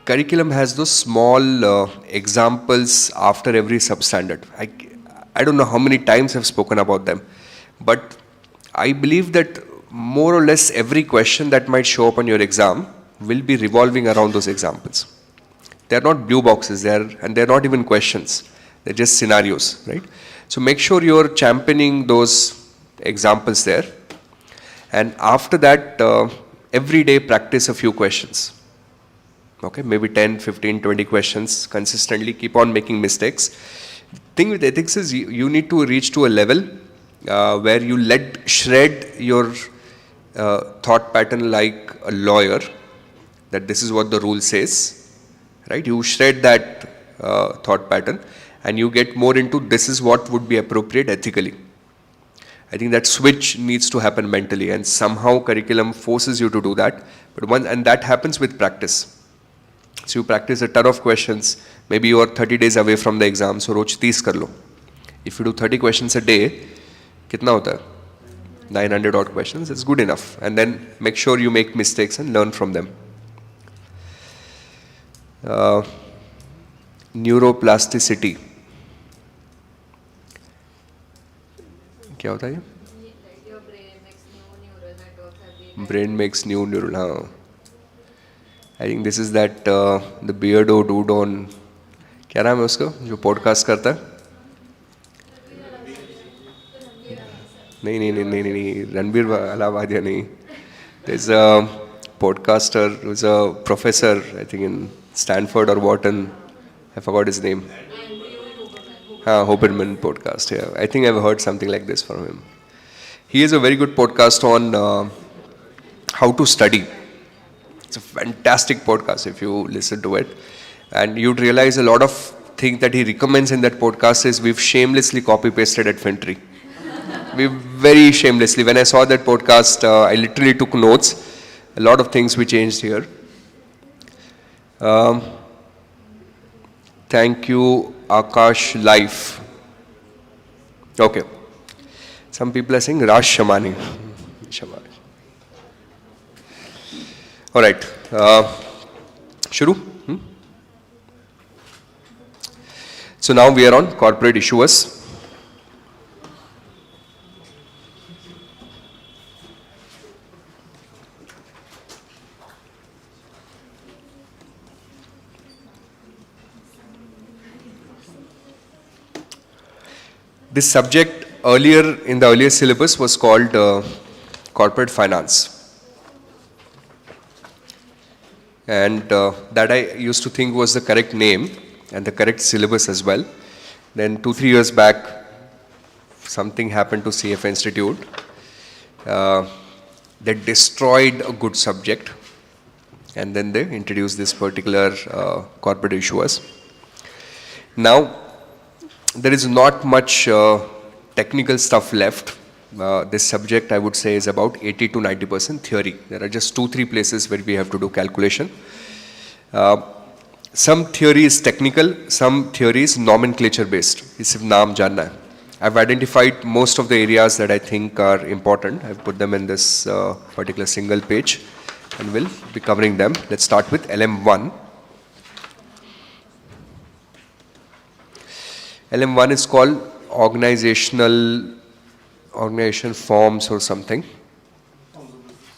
curriculum has those small examples after every substandard. I don't know how many times I've spoken about them, but I believe that more or less every question that might show up on your exam will be revolving around those examples. They're not blue boxes, and they're not even questions. They're just scenarios, right? So make sure you're championing those examples there. And after that, every day practice a few questions. Okay, maybe 10, 15, 20 questions consistently. Keep on making mistakes. The thing with ethics is you need to reach to a level where you shred your thought pattern like a lawyer, that this is what the rule says, right? You shred that thought pattern and you get more into this is what would be appropriate ethically. I think that switch needs to happen mentally, and somehow curriculum forces you to do that. And that happens with practice. So you practice a ton of questions. Maybe you are 30 days away from the exam, so roz 30 kar lo. If you do 30 questions a day, kitna hota hai? 900 odd questions, it's good enough. And then make sure you make mistakes and learn from them. Neuroplasticity. क्या होता है ये? Your brain makes new neural networks every time. Brain makes new neural. हाँ. I think this is that the beardo dude on, क्या नाम है उसका जो पॉडकास्ट करता है? नहीं, रणबीर अलाहाबादिया नहीं. There's a podcaster who's a professor, I think in Stanford or Wharton. I forgot his name. Hoberman podcast. Yeah, I think I've heard something like this from him. He has a very good podcast on how to study. It's a fantastic podcast if you listen to it, and you'd realize a lot of things that he recommends in that podcast is we've shamelessly copy pasted at FinTree. We very shamelessly. When I saw that podcast, I literally took notes. A lot of things we changed here. Thank you, Akash Life. Okay. Some people are saying Rash Shamani. Shamani. All right. Shuru? So now we are on corporate issuers. This subject earlier in the earlier syllabus was called corporate finance. And that I used to think was the correct name and the correct syllabus as well. Then 2-3 years back, something happened to CFA Institute. They destroyed a good subject, and then they introduced this particular corporate issuers. Now, there is not much technical stuff left. This subject, I would say, is about 80 to 90% theory. There are just 2-3 places where we have to do calculation. Some theory is technical, some theory is nomenclature based. It's naam janna hai. I've identified most of the areas that I think are important. I've put them in this particular single page, and we'll be covering them. Let's start with LM1. LM1 is called organization forms or something.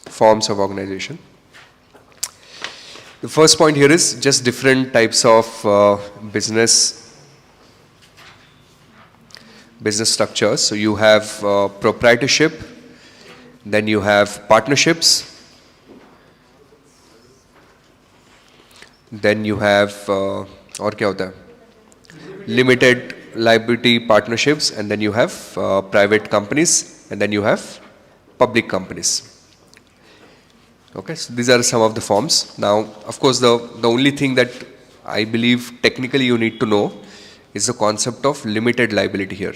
Forms of organization. The first point here is just different types of business structures. So you have proprietorship, then you have partnerships, then you have और क्या होता है? Limited liability partnerships, and then you have private companies, and then you have public companies. Okay, so these are some of the forms. Now, of course, the only thing that I believe technically you need to know is the concept of limited liability here,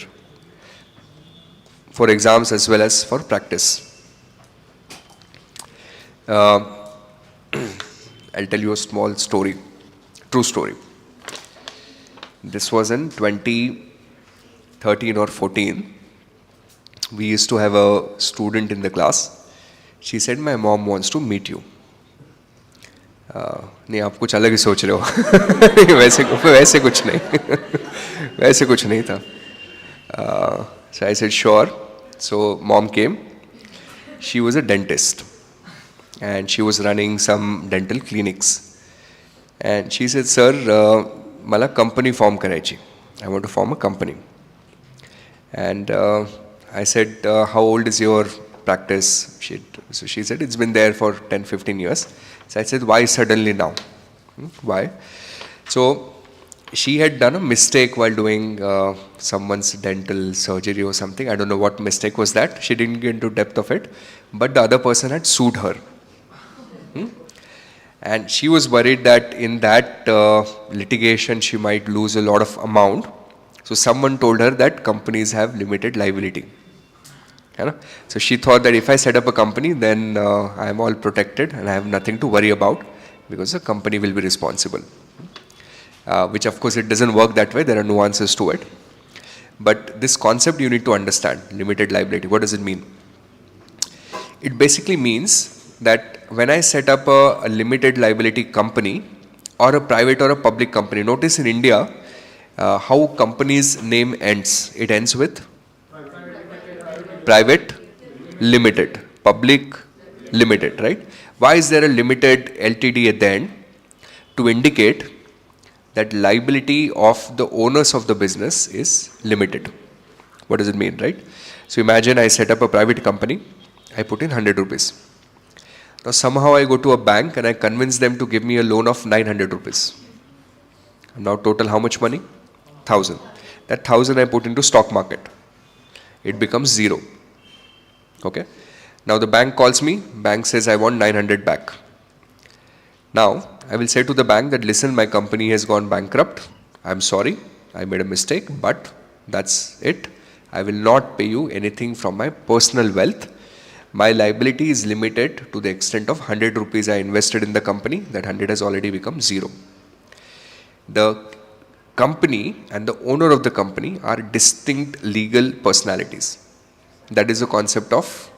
for exams as well as for practice. I'll tell you a small story, true story. This was in 2013 or 14. We used to have a student in the class. She said, my mom wants to meet you. नहीं आप कुछ अलग ही सोच रहे हो वैसे कुछ नहीं वैसे कुछ नहीं था. So I said sure. So mom came. She was a dentist and she was running some dental clinics. And she said, sir, मला company form करायची. I want to form a company. And I said, how old is your practice? So she said, it's been there for 10-15 years. So I said, why suddenly now? Why? So she had done a mistake while doing someone's dental surgery or something. I don't know what mistake was that. She didn't get into depth of it. But the other person had sued her. And she was worried that in that litigation she might lose a lot of amount. So someone told her that companies have limited liability. So she thought that if I set up a company, then I am all protected and I have nothing to worry about because the company will be responsible. Which of course it doesn't work that way. There are nuances to it. But this concept you need to understand, limited liability. What does it mean? It basically means that when I set up a limited liability company or a private or a public company, notice in India how company's name ends. It ends with private limited, public limited, right? Why is there a limited LTD at the end? To indicate that liability of the owners of the business is limited. What does it mean, right? So imagine I set up a private company, I put in 100 rupees. Now somehow I go to a bank and I convince them to give me a loan of 900 rupees. Now total how much money? 1000. That 1000 I put into stock market. It becomes 0. Okay. Now the bank calls me, bank says I want 900 back. Now I will say to the bank that listen, my company has gone bankrupt. I'm sorry, I made a mistake, but that's it. I will not pay you anything from my personal wealth. My liability is limited to the extent of 100 rupees I invested in the company. That 100 has already become 0. The company and the owner of the company are distinct legal personalities. That is the concept of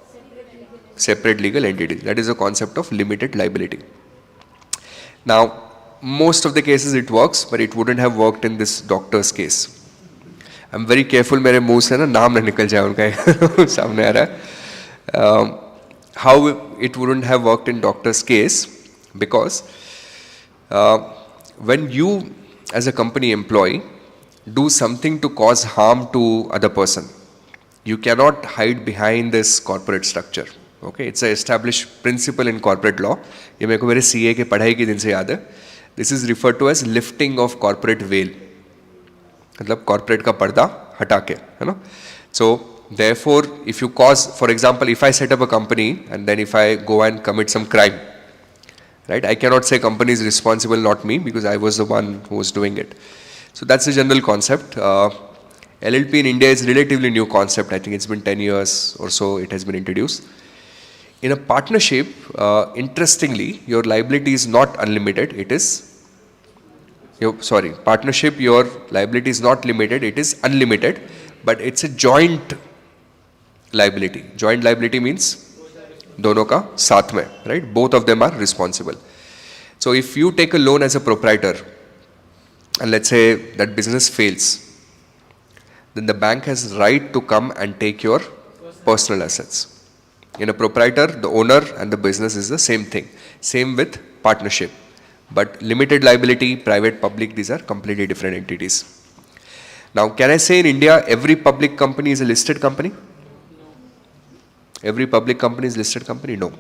separate legal entity. That is the concept of limited liability. Now, most of the cases it works, but it wouldn't have worked in this doctor's case. I'm very careful मेरे मुंह से ना नाम ना निकल जाए उनका सामने आ रहा है. How it wouldn't have worked in doctor's case, because when you as a company employee do something to cause harm to other person, you cannot hide behind this corporate structure. Okay, it's an established principle in corporate law. ये मेरे को मेरे CA के पढ़ाई के दिन से याद है. This is referred to as lifting of corporate veil. मतलब corporate का पर्दा हटा के, है ना? So therefore, if you cause, for example, if I set up a company and then if I go and commit some crime, right? I cannot say company is responsible, not me, because I was the one who was doing it. So that's the general concept. LLP in India is relatively new concept. I think it's been 10 years or so it has been introduced. In a partnership, interestingly, your liability is not unlimited. It is, partnership, your liability is not limited. It is unlimited, but it's a joint liability. Joint liability means दोनों का साथ में, right? Both of them are responsible. So if you take a loan as a proprietor, and let's say that business fails, then the bank has right to come and take your personal assets. In a proprietor, the owner and the business is the same thing. Same with partnership. But limited liability, private, public, these are completely different entities. Now, can I say in India, every public company is a listed company? Every public company is a listed company? No.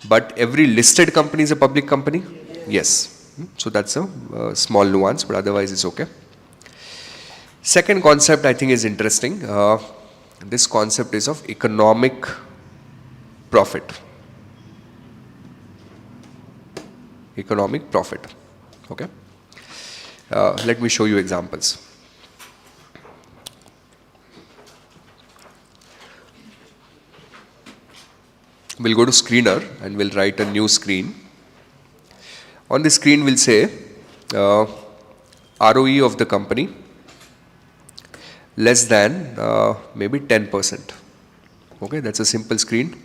But every listed company is a public company? Yes. So that's a small nuance, but otherwise it's okay. Second concept I think is interesting. This concept is of economic profit. Economic profit. Okay. Let me show you examples. We'll go to screener and we'll write a new screen. On the screen we'll say ROE of the company less than maybe 10%. Okay, that's a simple screen.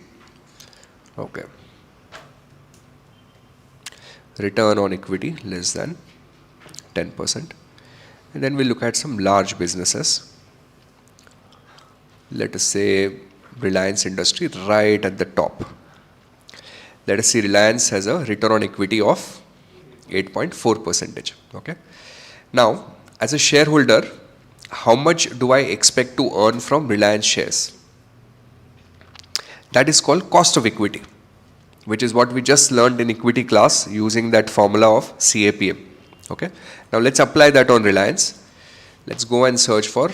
Okay. Return on equity less than 10%. And then we'll look at some large businesses. Let us say Reliance Industry right at the top. Let us see Reliance has a return on equity of 8.4%. Okay. Now, as a shareholder, how much do I expect to earn from Reliance shares? That is called cost of equity, which is what we just learned in equity class using that formula of CAPM. Okay. Now let's apply that on Reliance. Let's go and search for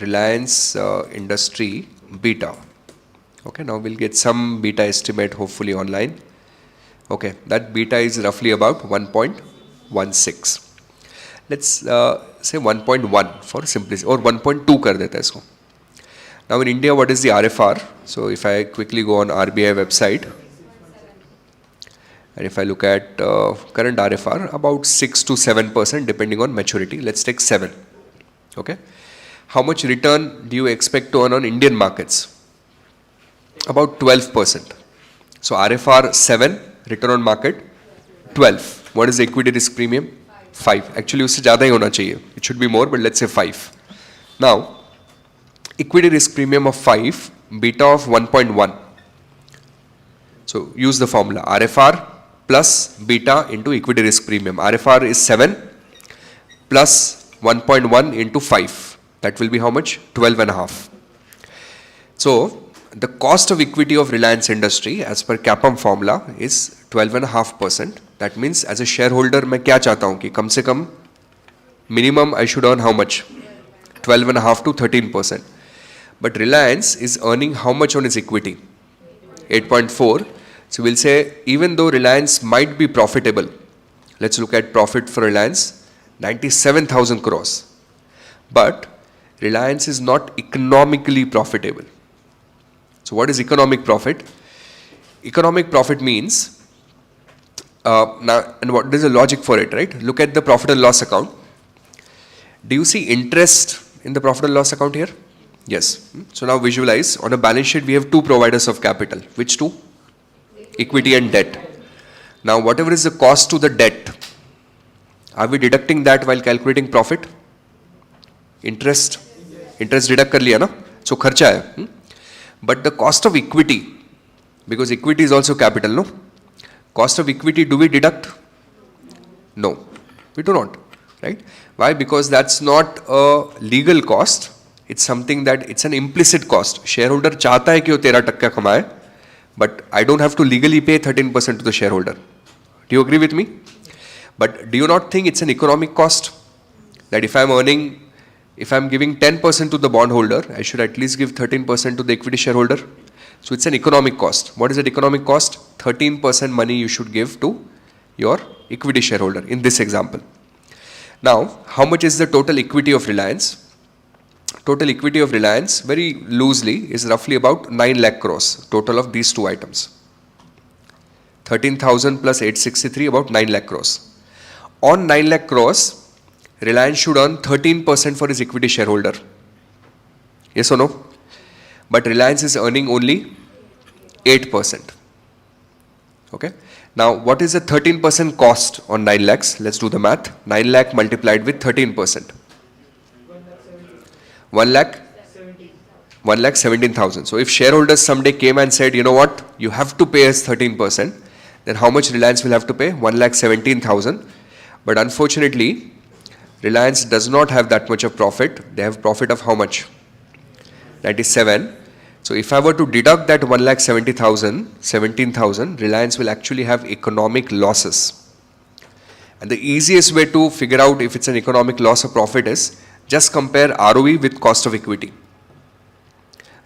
Reliance Industry beta. Okay. Now we'll get some beta estimate hopefully online. Okay. That beta is roughly about 1.16. Let's say 1.1 for simplicity, or 1.2 kar deta isko. Now in India, what is the RFR? So if I quickly go on RBI website, and if I look at current RFR, about 6 to 7% depending on maturity. Let's take 7. Okay. How much return do you expect to earn on Indian markets? About 12%. So RFR 7, return on market 12. What is the equity risk premium? 5. Actually, usse zyada hi hona chahiye. It should be more, but let's say 5. Now, equity risk premium of 5, beta of 1.1. So use the formula RFR plus beta into equity risk premium. RFR is 7 plus 1.1 into 5. That will be how much? 12.5. So the cost of equity of Reliance Industry as per CAPM formula is 12.5%. That means as a shareholder, मैं क्या चाहता हूँ कि कम से कम minimum I should earn how much? 12.5 to 13%. But Reliance is earning how much on its equity? 8.4. So we'll say even though Reliance might be profitable, let's look at profit for Reliance, 97,000 crores. But Reliance is not economically profitable. So what is economic profit? Economic profit means, now, and what is the logic for it, right? Look at the profit and loss account. Do you see interest in the profit and loss account here? Yes. So now visualize, on a balance sheet we have two providers of capital. Which two? Equity and debt. Now whatever is the cost to the debt, are we deducting that while calculating profit? Interest. Interest deduct kar liya na? So kharcha hai. But the cost of equity, because equity is also capital, no? Cost of equity, do we deduct? No, we do not, right? Why? Because that's not a legal cost. It's something that it's an implicit cost. Shareholder चाहता है कि वो 13% कमाए, but I don't have to legally pay 13% to the shareholder. Do you agree with me? But do you not think it's an economic cost? That if I'm giving 10% to the bondholder, I should at least give 13% to the equity shareholder. So it's an economic cost. What is that economic cost? 13% money you should give to your equity shareholder in this example. Now, how much is the total equity of Reliance? Total equity of Reliance, very loosely, is roughly about 9 lakh crores, total of these two items. 13,000 plus 863, about 9 lakh crores. On 9 lakh crores, Reliance should earn 13% for his equity shareholder. Yes or no? But Reliance is earning only 8%. Okay. Now, what is the 13% cost on 9 lakhs? Let's do the math. 9 lakh multiplied with 13%. 1 lakh? 1,17,000. So if shareholders someday came and said, you know what, you have to pay us 13%, then how much Reliance will have to pay? 1,17,000. But unfortunately, Reliance does not have that much of profit. They have profit of how much? 97. So if I were to deduct that 1,70,000, 17,000, Reliance will actually have economic losses. And the easiest way to figure out if it's an economic loss or profit is just compare ROE with cost of equity.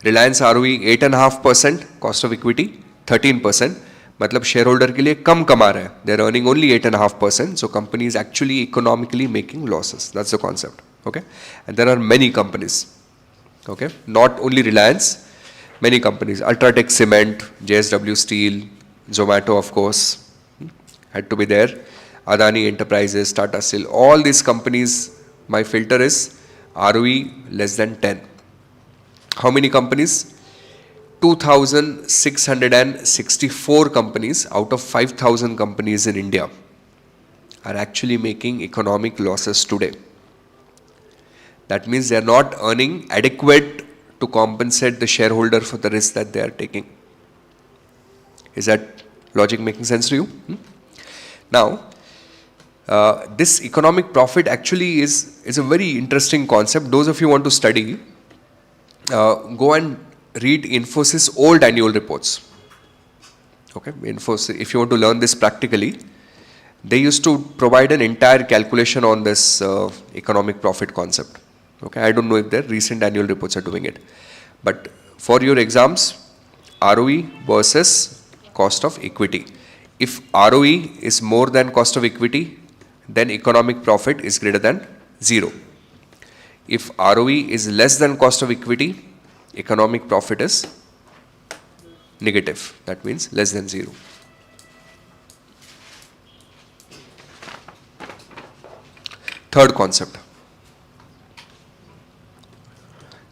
Reliance ROE 8.5%, cost of equity 13%. मतलब shareholder के लिए कम कमा रहा है. They're earning only 8.5%. So company is actually economically making losses. That's the concept. Okay, and there are many companies. Okay, not only Reliance, many companies. Ultratech Cement, JSW Steel, Zomato, of course, had to be there. Adani Enterprises, Tata Steel, all these companies. My filter is ROE less than 10. How many companies? 2,664 companies out of 5,000 companies in India are actually making economic losses today. That means they are not earning adequate to compensate the shareholder for the risk that they are taking. Is that logic making sense to you? Now, this economic profit actually is a very interesting concept. Those of you who want to study, go and read Infosys old annual reports. Okay, Infosys, if you want to learn this practically, they used to provide an entire calculation on this economic profit concept. Okay, I don't know if their recent annual reports are doing it. But for your exams, ROE versus cost of equity. If ROE is more than cost of equity, then economic profit is greater than 0. If ROE is less than cost of equity, economic profit is negative. That means less than 0. Third concept.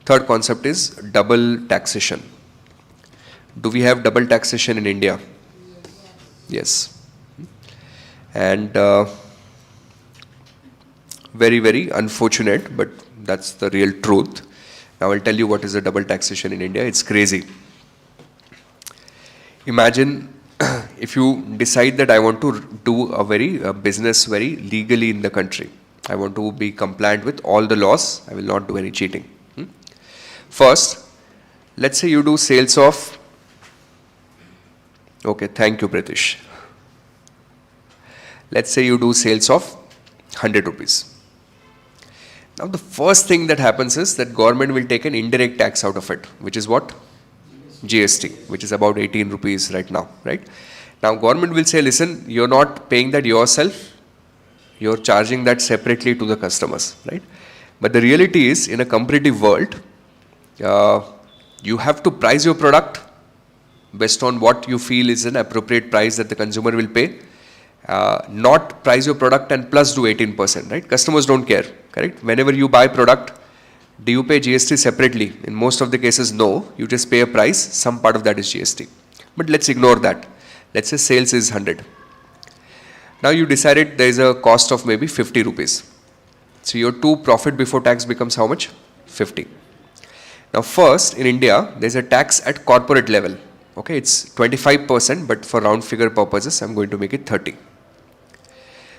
Third concept is double taxation. Do we have double taxation in India? Yes. And very, very unfortunate, but that's the real truth. Now I'll tell you what is the double taxation in India. It's crazy. Imagine if you decide that I want to do a business very legally in the country. I want to be compliant with all the laws. I will not do any cheating. First, let's say you do sales of, okay, thank you, Pritish. Let's say you do sales of 100 rupees. Now the first thing that happens is that government will take an indirect tax out of it, which is what? GST, which is about 18 rupees right now, right? Now government will say, listen, you're not paying that yourself, you're charging that separately to the customers, right? But the reality is, in a competitive world, you have to price your product based on what you feel is an appropriate price that the consumer will pay. Not price your product and plus do 18%, right? Customers don't care, correct? Whenever you buy product, do you pay GST separately? In most of the cases, no. You just pay a price, some part of that is GST. But let's ignore that. Let's say sales is 100. Now you decided there is a cost of maybe 50 rupees. So your profit before tax becomes how much? 50. Now first, in India, there is a tax at corporate level. Okay, it's 25%, but for round figure purposes, I'm going to make it 30.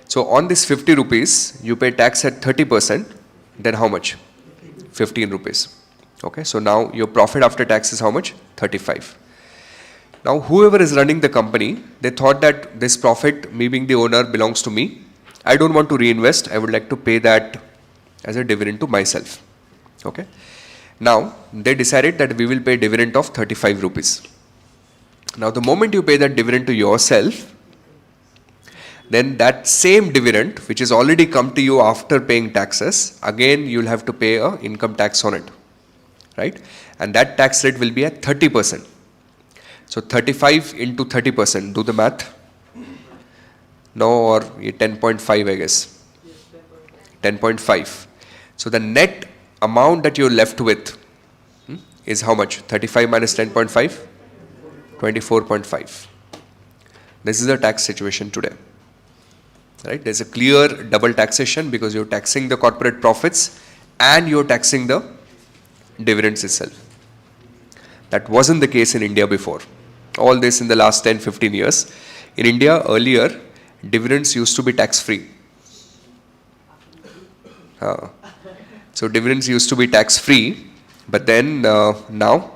So on this 50 rupees, you pay tax at 30%, then how much? 15 rupees. Okay, so now your profit after tax is how much? 35. Now whoever is running the company, they thought that this profit, me being the owner, belongs to me. I don't want to reinvest. I would like to pay that as a dividend to myself. Okay. Now they decided that we will pay dividend of 35 rupees. Now the moment you pay that dividend to yourself, then that same dividend, which is already come to you after paying taxes, again you'll have to pay a income tax on it, right? And that tax rate will be at 30%. So 35 into 30%, do the math. No, or 10.5 I guess. 10.5. So the net amount that you're left with is how much? 35 minus 10.5? 24.5. This is the tax situation today. Right? There's a clear double taxation because you're taxing the corporate profits and you're taxing the dividends itself. That wasn't the case in India before. All this in the last 10, 15 years. In India, earlier, dividends used to be tax-free. So dividends used to be tax-free, but then now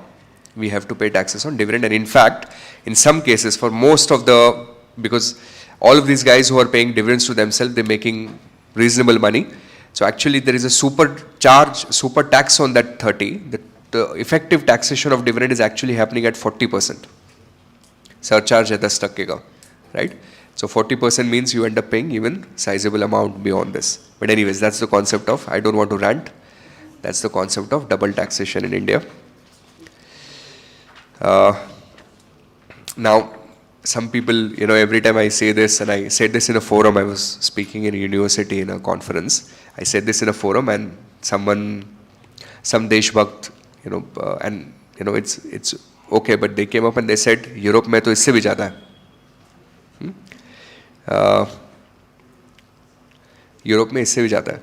we have to pay taxes on dividend. And in fact, in some cases, for most of the, because all of these guys who are paying dividends to themselves, they're making reasonable money. So actually there is a super tax on that 30. The effective taxation of dividend is actually happening at 40%. Surcharge at 10% ka, right? So 40% means you end up paying even sizable amount beyond this. But anyways, that's the concept of, I don't want to rant, that's the concept of double taxation in India. Now, some people, every time I say this, and I said this in a forum, I was speaking in a university in a conference, I said this in a forum, and some Deshbhakt, it's okay, but they came up and they said, Europe mein to isse bhi zyada hai. Europe mein isse bhi zyada hai.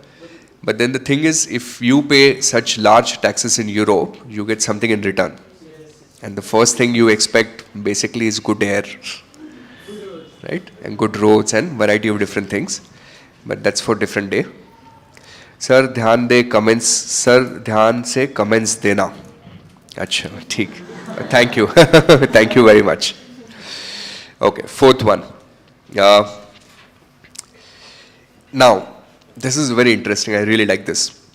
But then the thing is, if you pay such large taxes in Europe, you get something in return. And the first thing you expect basically is good air, right? And good roads and variety of different things. But that's for different day. Sir, ध्यान दे comments. Sir, ध्यान से comments देना. अच्छा, ठीक. Thank you. Thank you very much. Okay, fourth one. Now, this is very interesting. I really like this.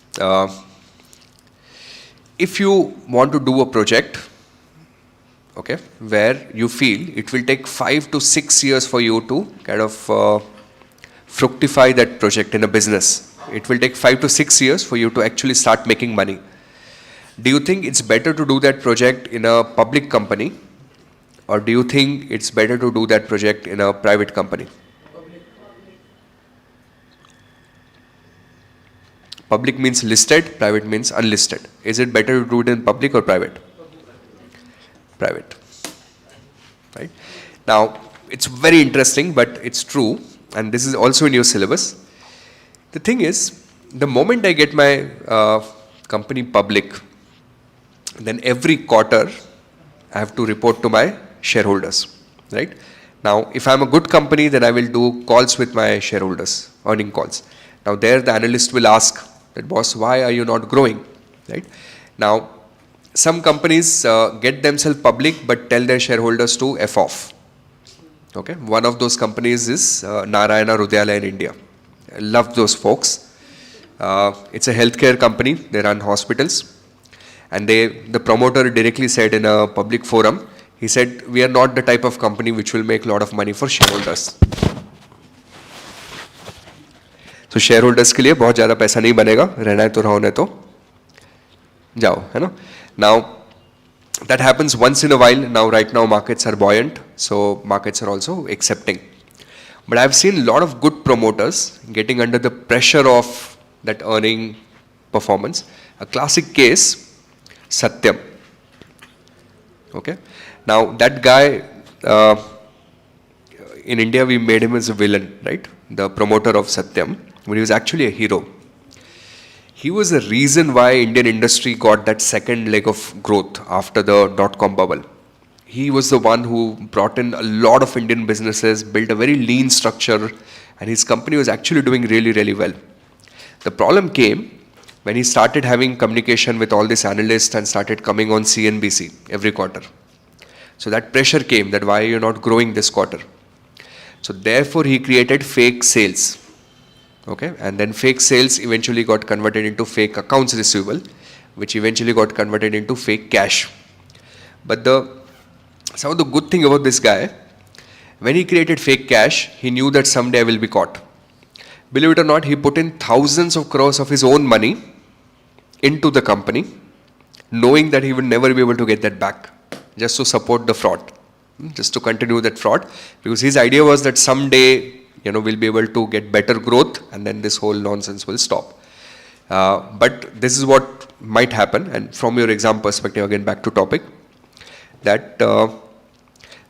If you want to do a project, okay, where you feel it will take 5 to 6 years for you to kind of fructify that project in a business. It will take 5 to 6 years for you to actually start making money. Do you think it's better to do that project in a public company, or do you think it's better to do that project in a private company? Public means listed, private means unlisted. Is it better to do it in public or private? Private. Right? Now, it's very interesting, but it's true, and this is also in your syllabus. The thing is, the moment I get my company public, then every quarter I have to report to my shareholders, right? Now, if I'm a good company, then I will do calls with my shareholders, earning calls. Now, there the analyst will ask that, boss, why are you not growing, right? Now, some companies get themselves public but tell their shareholders to F off. Okay, one of those companies is Narayana Hrudayalaya in India. I love those folks. It's a healthcare company. They run hospitals. And the promoter directly said in a public forum, he said, we are not the type of company which will make a lot of money for shareholders. So shareholders के लिए बहुत ज़्यादा पैसा नहीं बनेगा, रहना है तो रहोने तो जाओ, है ना? Now, that happens once in a while. Now, right now, markets are buoyant, so markets are also accepting. But I've seen a lot of good promoters getting under the pressure of that earning performance. A classic case, Satyam. Okay. Now, that guy, in India, we made him as a villain, right? The promoter of Satyam, but he was actually a hero. He was the reason why Indian industry got that second leg of growth after the dot-com bubble. He was the one who brought in a lot of Indian businesses, built a very lean structure, and his company was actually doing really, really well. The problem came when he started having communication with all these analysts and started coming on CNBC every quarter. So that pressure came that why are you not growing this quarter? So therefore he created fake sales. Okay, and then fake sales eventually got converted into fake accounts receivable, which eventually got converted into fake cash. But some of the good thing about this guy, when he created fake cash, he knew that someday I will be caught. Believe it or not, he put in thousands of crores of his own money into the company, knowing that he would never be able to get that back, just to support the fraud, just to continue that fraud, because his idea was that someday we'll be able to get better growth and then this whole nonsense will stop. But this is what might happen, and from your exam perspective, again back to topic, that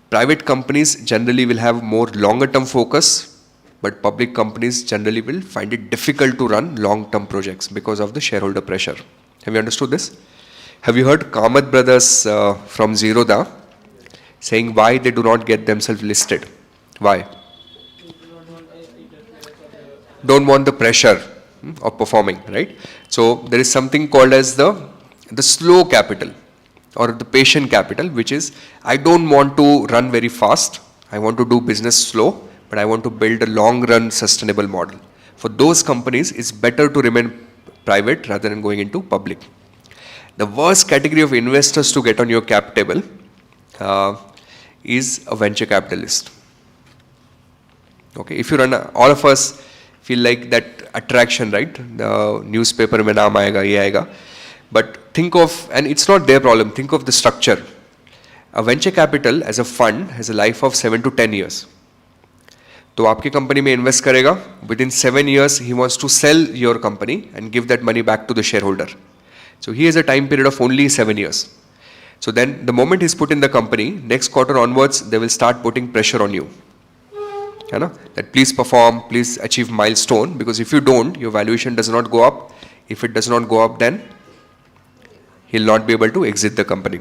private companies generally will have more longer term focus, but public companies generally will find it difficult to run long term projects because of the shareholder pressure. Have you understood this? Have you heard Kamath brothers from Zerodha saying why they do not get themselves listed? Why? Don't want the pressure of performing, right? So there is something called as the slow capital or the patient capital, which is I don't want to run very fast. I want to do business slow, but I want to build a long run sustainable model. For those companies, it's better to remain private rather than going into public. The worst category of investors to get on your cap table is a venture capitalist. Okay, if you run, all of us feel like that attraction, right? The newspaper mein naam aayega, ye aayega. But think of, and it's not their problem, think of the structure. A venture capital as a fund has a life of 7 to 10 years. तो आपकी company में invest करेगा, within 7 years he wants to sell your company and give that money back to the shareholder. So he has a time period of only 7 years. So then the moment he's put in the company, next quarter onwards, they will start putting pressure on you. You know, that please perform, please achieve milestone, because if you don't, your valuation does not go up. If it does not go up, then he'll not be able to exit the company.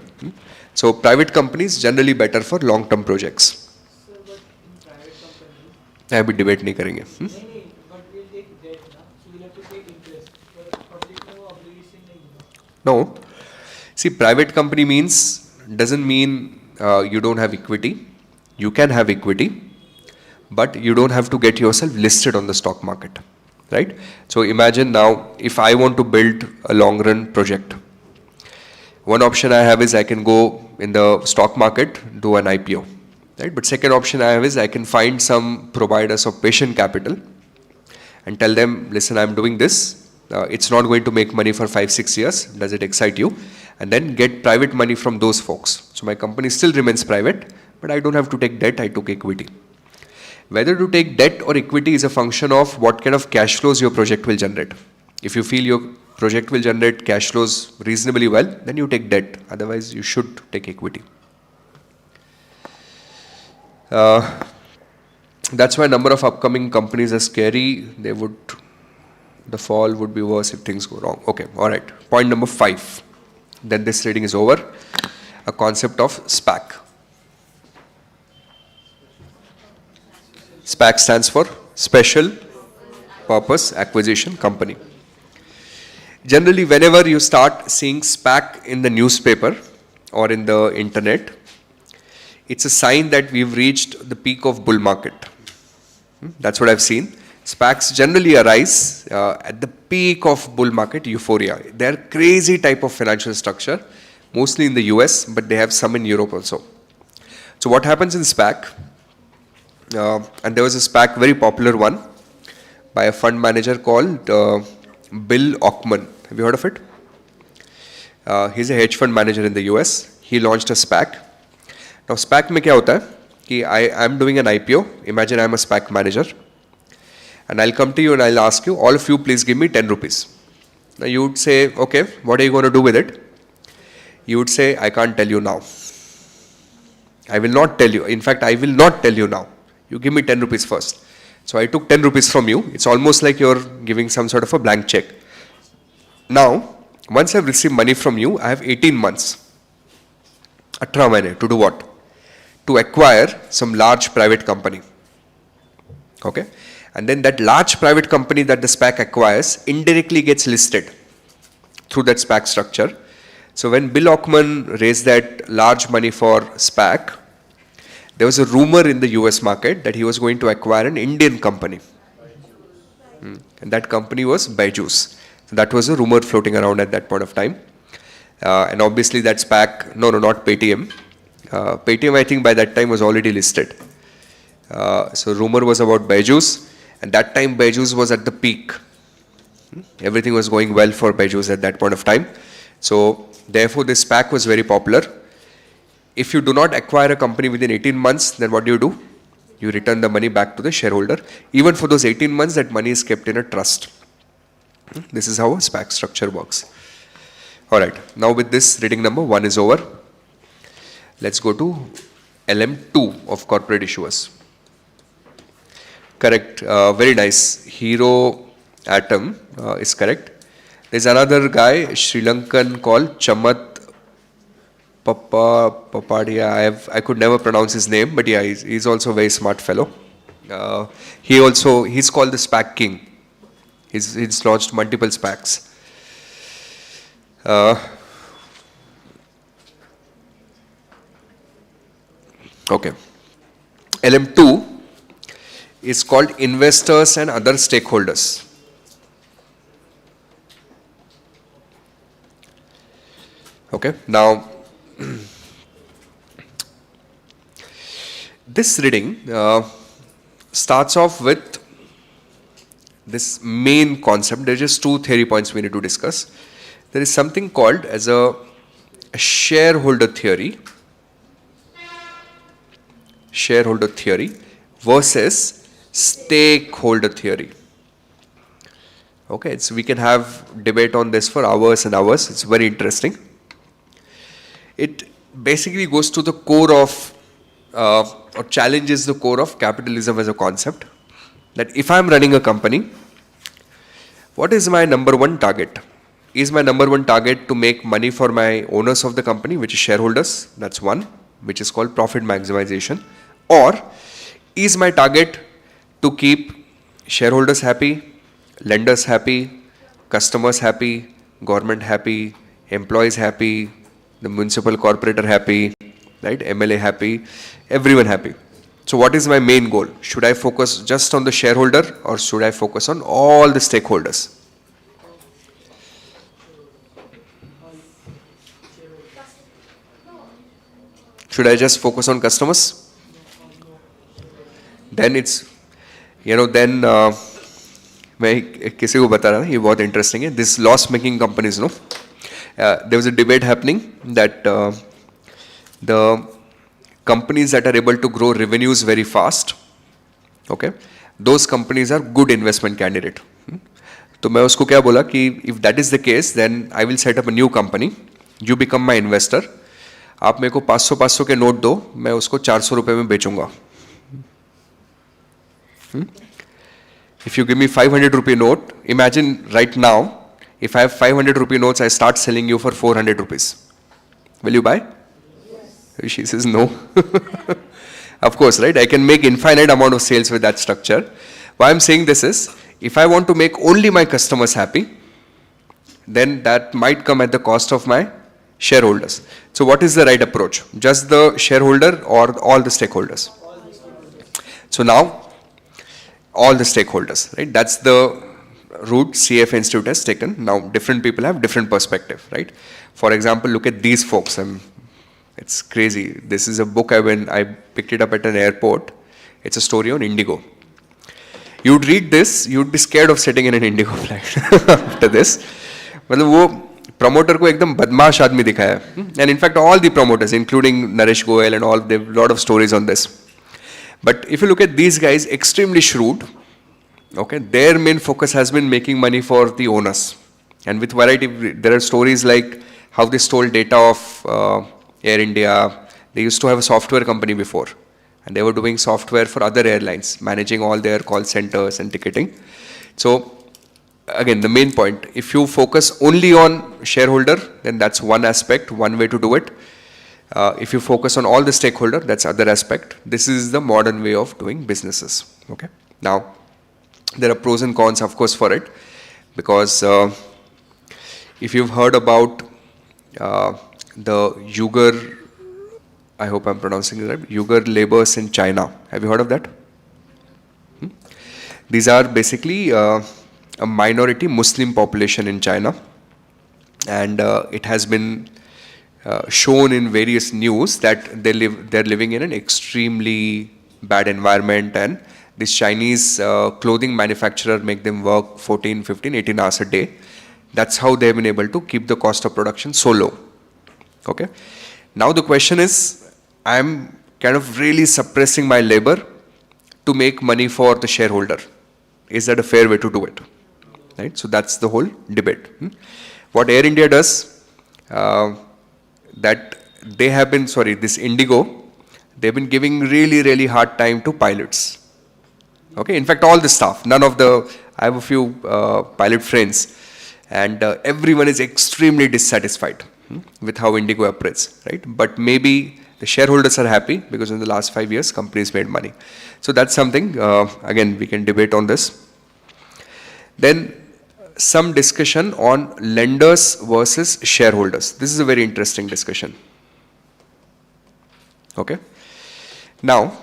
So private companies generally better for long-term projects. Sir, but in private companies, I will debate नहीं करेंगे. but we'll take debt ना, so we'll have to take interest. But public में वो obligation नहीं है. No. See, private company doesn't mean you don't have equity. You can have equity, but you don't have to get yourself listed on the stock market, right? So imagine now, if I want to build a long run project, one option I have is I can go in the stock market, do an IPO, right? But second option I have is I can find some providers of patient capital and tell them, listen, I'm doing this. It's not going to make money for 5-6 years. Does it excite you? And then get private money from those folks. So my company still remains private, but I don't have to take debt, I took equity. Whether to take debt or equity is a function of what kind of cash flows your project will generate. If you feel your project will generate cash flows reasonably well, then you take debt. Otherwise, you should take equity. That's why a number of upcoming companies are scary. The fall would be worse if things go wrong. Okay, all right. Point number 5. Then this reading is over. A concept of SPAC. SPAC stands for Special Purpose Acquisition Company. Generally, whenever you start seeing SPAC in the newspaper or in the internet, it's a sign that we've reached the peak of bull market. That's what I've seen. SPACs generally arise at the peak of bull market euphoria. They're crazy type of financial structure, mostly in the US, but they have some in Europe also. So what happens in SPAC? And there was a SPAC, very popular one, by a fund manager called Bill Ackman. Have you heard of it? He's a hedge fund manager in the US. He launched a SPAC. Now SPAC में क्या होता है कि I'm doing an IPO. Imagine I'm a SPAC manager. And I'll come to you and I'll ask you, all of you please give me 10 rupees. Now you would say, okay, what are you going to do with it? You would say, I can't tell you now. I will not tell you. In fact, I will not tell you now. You give me 10 rupees first. So I took 10 rupees from you. It's almost like you're giving some sort of a blank check. Now, once I've received money from you, I have 18 months. 18 mahine to do what? To acquire some large private company. Okay? And then that large private company that the SPAC acquires indirectly gets listed through that SPAC structure. So when Bill Ackman raised that large money for SPAC, there was a rumor in the US market that he was going to acquire an Indian company. And that company was Byju's. So that was a rumor floating around at that point of time. And obviously that SPAC, no, not Paytm. Paytm, I think by that time was already listed. So rumor was about Byju's. And that time Byju's was at the peak. Everything was going well for Byju's at that point of time. So therefore this SPAC was very popular. If you do not acquire a company within 18 months, then what do? You return the money back to the shareholder. Even for those 18 months, that money is kept in a trust. This is how a SPAC structure works. Alright, now with this, reading number 1 is over. Let's go to LM2 of corporate issuers. Correct, very nice. Hero Atom is correct. There's another guy, Sri Lankan, called Chamath Papadia, I could never pronounce his name, but yeah, he's also a very smart fellow. He's called the SPAC King. He's launched multiple SPACs. Okay. LM2 is called investors and other stakeholders. Okay. Now, this reading starts off with this main concept. There are just two theory points we need to discuss. There is something called as a shareholder theory versus stakeholder theory. Okay, we can have debate on this for hours and hours. It's very interesting. It basically goes to the core of or challenges the core of capitalism as a concept. That if I'm running a company, what is my number one target? Is my number one target to make money for my owners of the company, which is shareholders? That's one, which is called profit maximization. Or is my target to keep shareholders happy, lenders happy, customers happy, government happy, employees happy, the municipal corporator happy, right? MLA happy, everyone happy. So what is my main goal? Should I focus just on the shareholder or should I focus on all the stakeholders? Should I just focus on customers? Then it's, then मैं किसी को बता रहा था, ये बहुत interesting है. This loss making companies, no? There was a debate happening that the companies that are able to grow revenues very fast, okay, those companies are good investment candidate. तो मैं उसको क्या बोला कि if that is the case, then I will set up a new company. You become my investor. आप मेरे को 500 के नोट दो, मैं उसको 400 रुपए में बेचूंगा. If you give me 500 rupee note, imagine right now, if I have 500 rupee notes, I start selling you for 400 rupees. Will you buy? Yes. She says no. Of course, right? I can make infinite amount of sales with that structure. Why I'm saying this is, if I want to make only my customers happy, then that might come at the cost of my shareholders. So what is the right approach? Just the shareholder or all the stakeholders? So now, all the stakeholders, right? That's the route CFA Institute has taken. Now, different people have different perspective, right? For example, look at these folks. It's crazy. This is a book I picked it up at an airport. It's a story on Indigo. You'd read this, you'd be scared of sitting in an Indigo flight after this. मतलब वो promoter को एकदम बदमाश आदमी दिखाया. And in fact, all the promoters, including Naresh Goyal and all, they have a lot of stories on this. But if you look at these guys, extremely shrewd, okay, their main focus has been making money for the owners. And with variety, there are stories like how they stole data of Air India. They used to have a software company before, and they were doing software for other airlines, managing all their call centers and ticketing. So again, the main point, if you focus only on shareholder, then that's one aspect, one way to do it. If you focus on all the stakeholder, that's other aspect. This is the modern way of doing businesses. Okay. Now, there are pros and cons, of course, for it, because if you've heard about the Uyghur, I hope I'm pronouncing it right, Uyghur laborers in China. Have you heard of that? These are basically a minority Muslim population in China, and it has been shown in various news that they're living in an extremely bad environment, and this Chinese clothing manufacturer make them work 14, 15, 18 hours a day. That's how they've been able to keep the cost of production so low. Okay. Now the question is, I'm kind of really suppressing my labor to make money for the shareholder. Is that a fair way to do it? Right. So that's the whole debate. What Air India does, that they have been, this Indigo, they've been giving really, really hard time to pilots. Okay, in fact, all the staff, I have a few pilot friends, and everyone is extremely dissatisfied. with how Indigo operates, right? But maybe the shareholders are happy because in the last 5 years, companies made money. So that's something, again, we can debate on this. Then some discussion on lenders versus shareholders. This is a very interesting discussion. Okay. Now,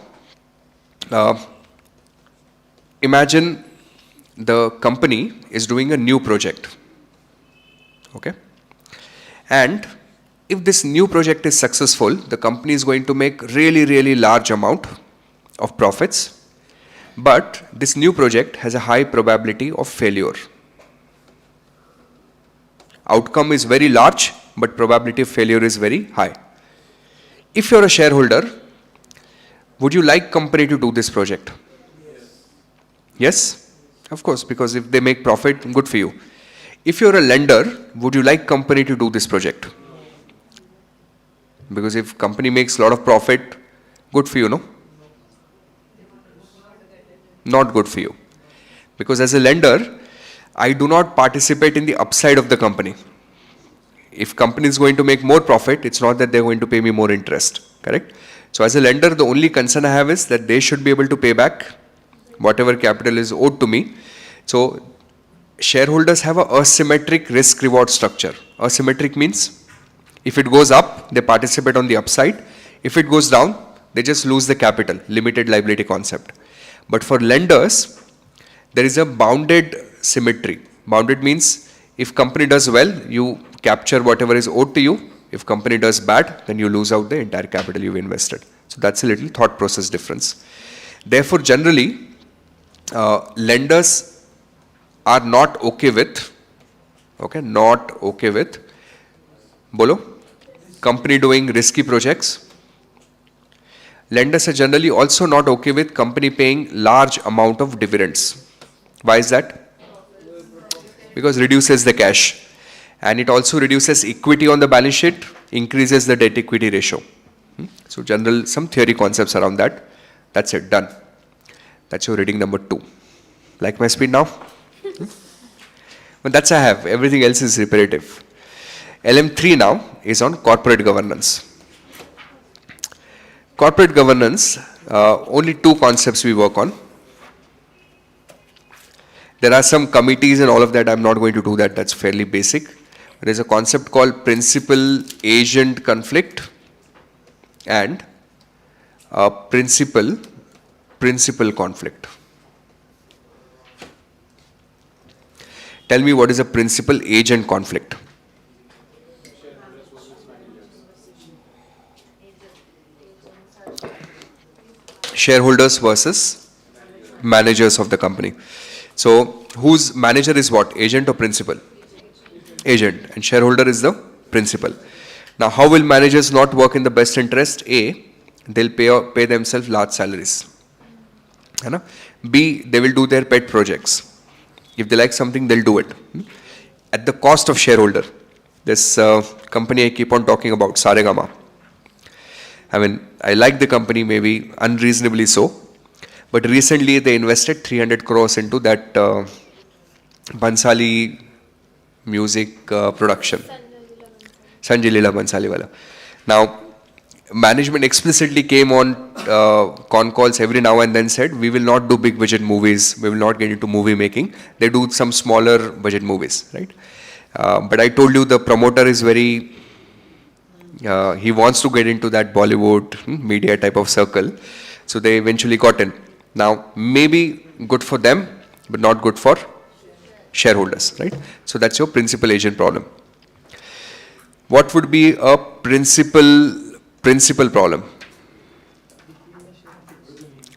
imagine the company is doing a new project. Okay. And if this new project is successful, the company is going to make really, really large amount of profits. But this new project has a high probability of failure. Outcome is very large, but probability of failure is very high. If you're a shareholder, would you like company to do this project? Yes? Of course, because if they make profit, good for you. If you're a lender, would you like company to do this project? Because if company makes a lot of profit, good for you, no? Not good for you. Because as a lender, I do not participate in the upside of the company. If company is going to make more profit, it's not that they're going to pay me more interest, correct? So as a lender, the only concern I have is that they should be able to pay back whatever capital is owed to me. So shareholders have a asymmetric risk reward structure. Asymmetric means if it goes up, they participate on the upside. If it goes down, they just lose the capital, limited liability concept. But for lenders, there is a bounded symmetry. Bounded means if company does well, you capture whatever is owed to you. If company does bad, then you lose out the entire capital you've invested. So that's a little thought process difference. Therefore, generally, lenders are not okay with, bolo, company doing risky projects. Lenders are generally also not okay with company paying large amount of dividends. Why is that? Because reduces the cash. And it also reduces equity on the balance sheet, increases the debt equity ratio. So general, some theory concepts around that. That's it, done. That's your reading number 2. Like my speed now? But that's I have. Everything else is repetitive. LM3 now is on corporate governance. Corporate governance, only 2 concepts we work on. There are some committees and all of that. I'm not going to do that. That's fairly basic. There is a concept called principal-agent conflict and principal conflict. Tell me what is a principal-agent conflict? Shareholders versus managers of the company. So, whose manager is what? Agent or principal? Agent. And shareholder is the principal. Now, how will managers not work in the best interest? A, they'll pay themselves large salaries. B, they will do their pet projects. If they like something, they'll do it. At the cost of shareholder. This company I keep on talking about, Saregama. I mean, I like the company, maybe unreasonably so. But recently they invested 300 crores into that Bansali music production. Sanjay Leela Bansali wala. Now, management explicitly came on con calls every now and then said, we will not do big budget movies, we will not get into movie making. They do some smaller budget movies, right? But I told you the promoter is very, he wants to get into that Bollywood media type of circle. So they eventually got in. Now, maybe good for them, but not good for shareholders, right? So that's your principal agent problem. What would be a principal problem?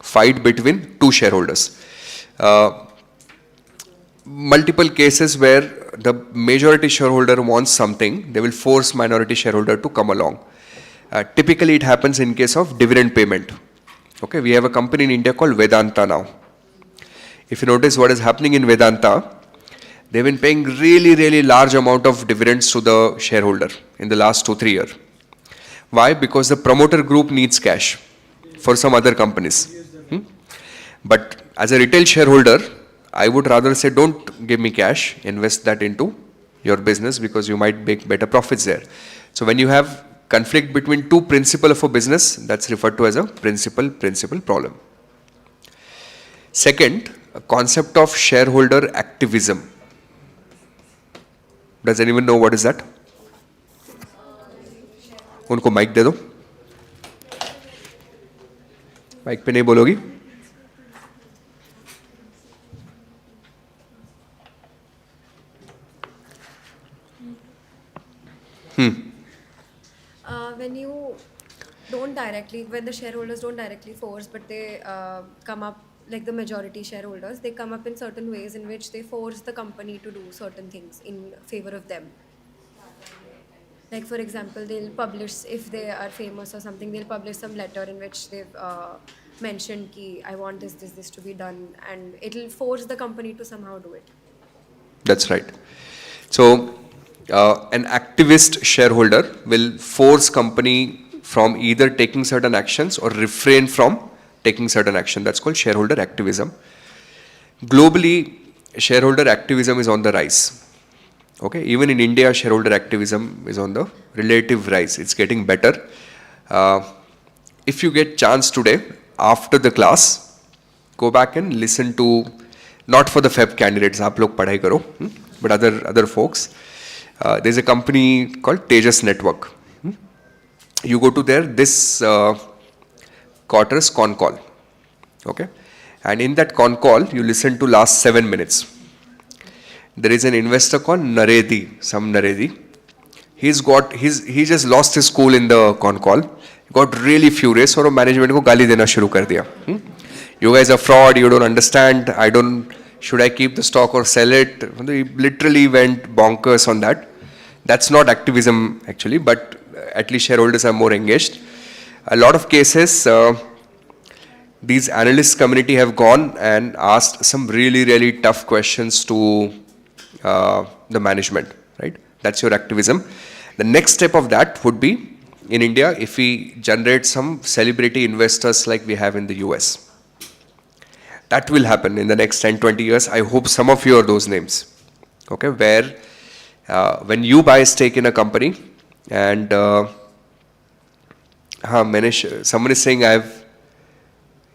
Fight between 2 shareholders. Multiple cases where the majority shareholder wants something, they will force minority shareholder to come along. Typically, it happens in case of dividend payment. Okay, we have a company in India called Vedanta now. If you notice what is happening in Vedanta, they've been paying really, really large amount of dividends to the shareholder in the last 2-3 years. Why? Because the promoter group needs cash for some other companies. But as a retail shareholder, I would rather say, don't give me cash, invest that into your business because you might make better profits there. So when you have conflict between two principles of a business, that's referred to as a principal problem. Second, a concept of shareholder activism. Does anyone know what is that? उनको mic दे दो. Mic पे नहीं बोलोगी? When you don't directly, when the shareholders don't directly force, but they come up, like the majority shareholders, they come up in certain ways in which they force the company to do certain things in favor of them. Like for example, they'll publish, if they are famous or something, they'll publish some letter in which they've mentioned ki, I want this to be done, and it'll force the company to somehow do it. That's right. So an activist shareholder will force company from either taking certain actions or refrain from taking certain action. That's called shareholder activism. Globally, shareholder activism is on the rise. Okay, even in India, shareholder activism is on the relative rise. It's getting better. If you get chance today, after the class, go back and listen to, not for the FEB candidates, aap log padhai karo, but other folks. There's a company called Tejas Network. You go to this quarter's con call. Okay, and in that con call, you listen to last 7 minutes. There is an investor called Naredi, some Naredi. He just lost his cool in the con call. He got really furious और management को गाली देना शुरू कर दिया. You guys are fraud. You don't understand. Should I keep the stock or sell it? He literally went bonkers on that. That's not activism actually, but at least shareholders are more engaged. A lot of cases, these analyst community have gone and asked some really tough questions to the management, right? That's your activism. The next step of that would be, in India, if we generate some celebrity investors like we have in the US. That will happen in the next 10-20 years. I hope some of you are those names. Okay, where when you buy a stake in a company and someone is saying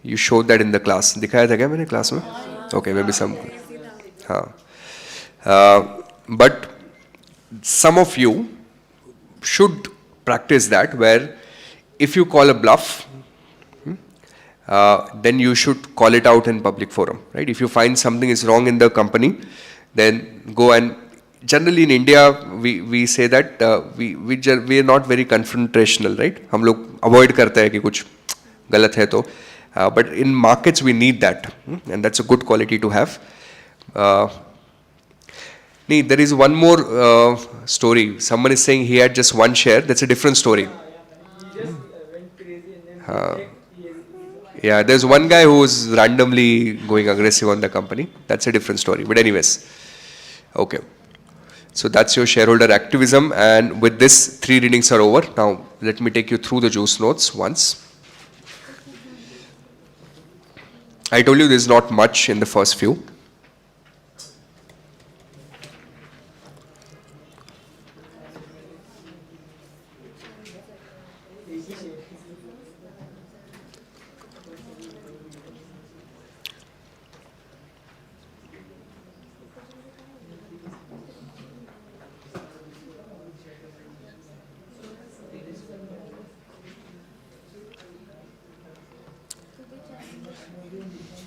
you showed that in the class. दिखाया था क्या मैंने class में? Okay, maybe some. But some of you should practice that, where if you call a bluff, then you should call it out in public forum, right? If you find something is wrong in the company, then go and, generally in India, we say that we are not very confrontational, right? हम लोग avoid करते हैं कि कुछ गलत है तो, but in markets we need that, and that's a good quality to have. There is one more story. Someone is saying he had just one share. That's a different story. He just went crazy and then Yeah, there's one guy who's randomly going aggressive on the company. That's a different story. But anyways, okay. So that's your shareholder activism. And with this, 3 readings are over. Now, let me take you through the juice notes once. I told you there's not much in the first few.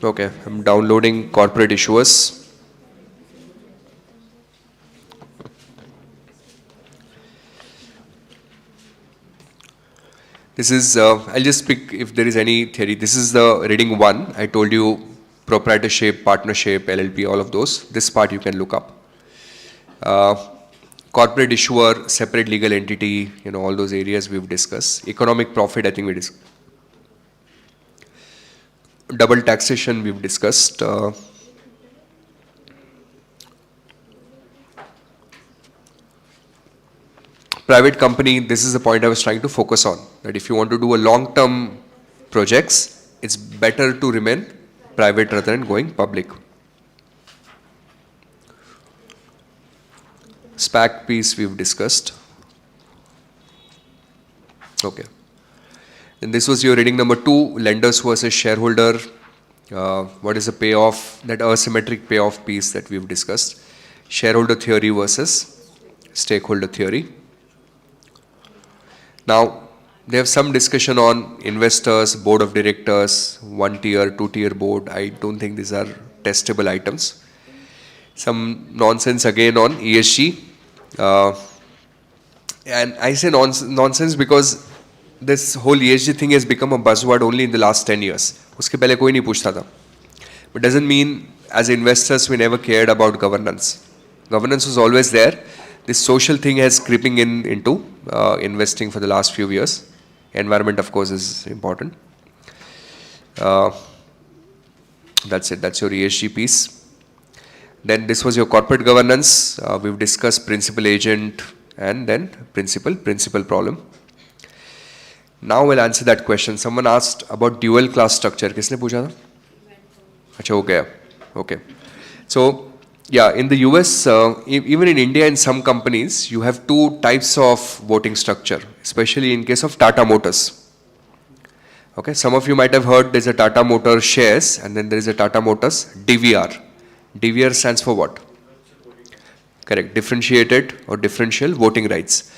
Okay, I'm downloading corporate issuers. This is, I'll just pick if there is any theory. This is the reading 1. I told you proprietorship, partnership, LLP, all of those. This part you can look up. Corporate issuer, separate legal entity, all those areas we've discussed. Economic profit, I think we discussed. Double taxation we've discussed. Private company, this is the point I was trying to focus on. That if you want to do a long-term projects, it's better to remain private rather than going public. SPAC piece we've discussed. Okay. And this was your reading number 2, lenders versus shareholder. What is the payoff, that asymmetric payoff piece that we've discussed. Shareholder theory versus stakeholder theory. Now, they have some discussion on investors, board of directors, 1-tier, 2-tier board. I don't think these are testable items. Some nonsense again on ESG. And I say nonsense because this whole ESG thing has become a buzzword only in the last 10 years. Uske pehle koi nahi puchta tha. But doesn't mean as investors we never cared about governance. Governance was always there. This social thing has creeping into investing for the last few years. Environment, of course, is important. That's it. That's your ESG piece. Then this was your corporate governance. We've discussed principal agent and then principal problem. Now we'll answer that question. Someone asked about dual class structure. किसने पूछा था? अच्छा, okay. Okay. So, yeah, in the US, even in India, in some companies, you have 2 types of voting structure, especially in case of Tata Motors. Okay, some of you might have heard there's a Tata Motors shares and then there is a Tata Motors DVR. DVR stands for what? Correct, differentiated or differential voting rights,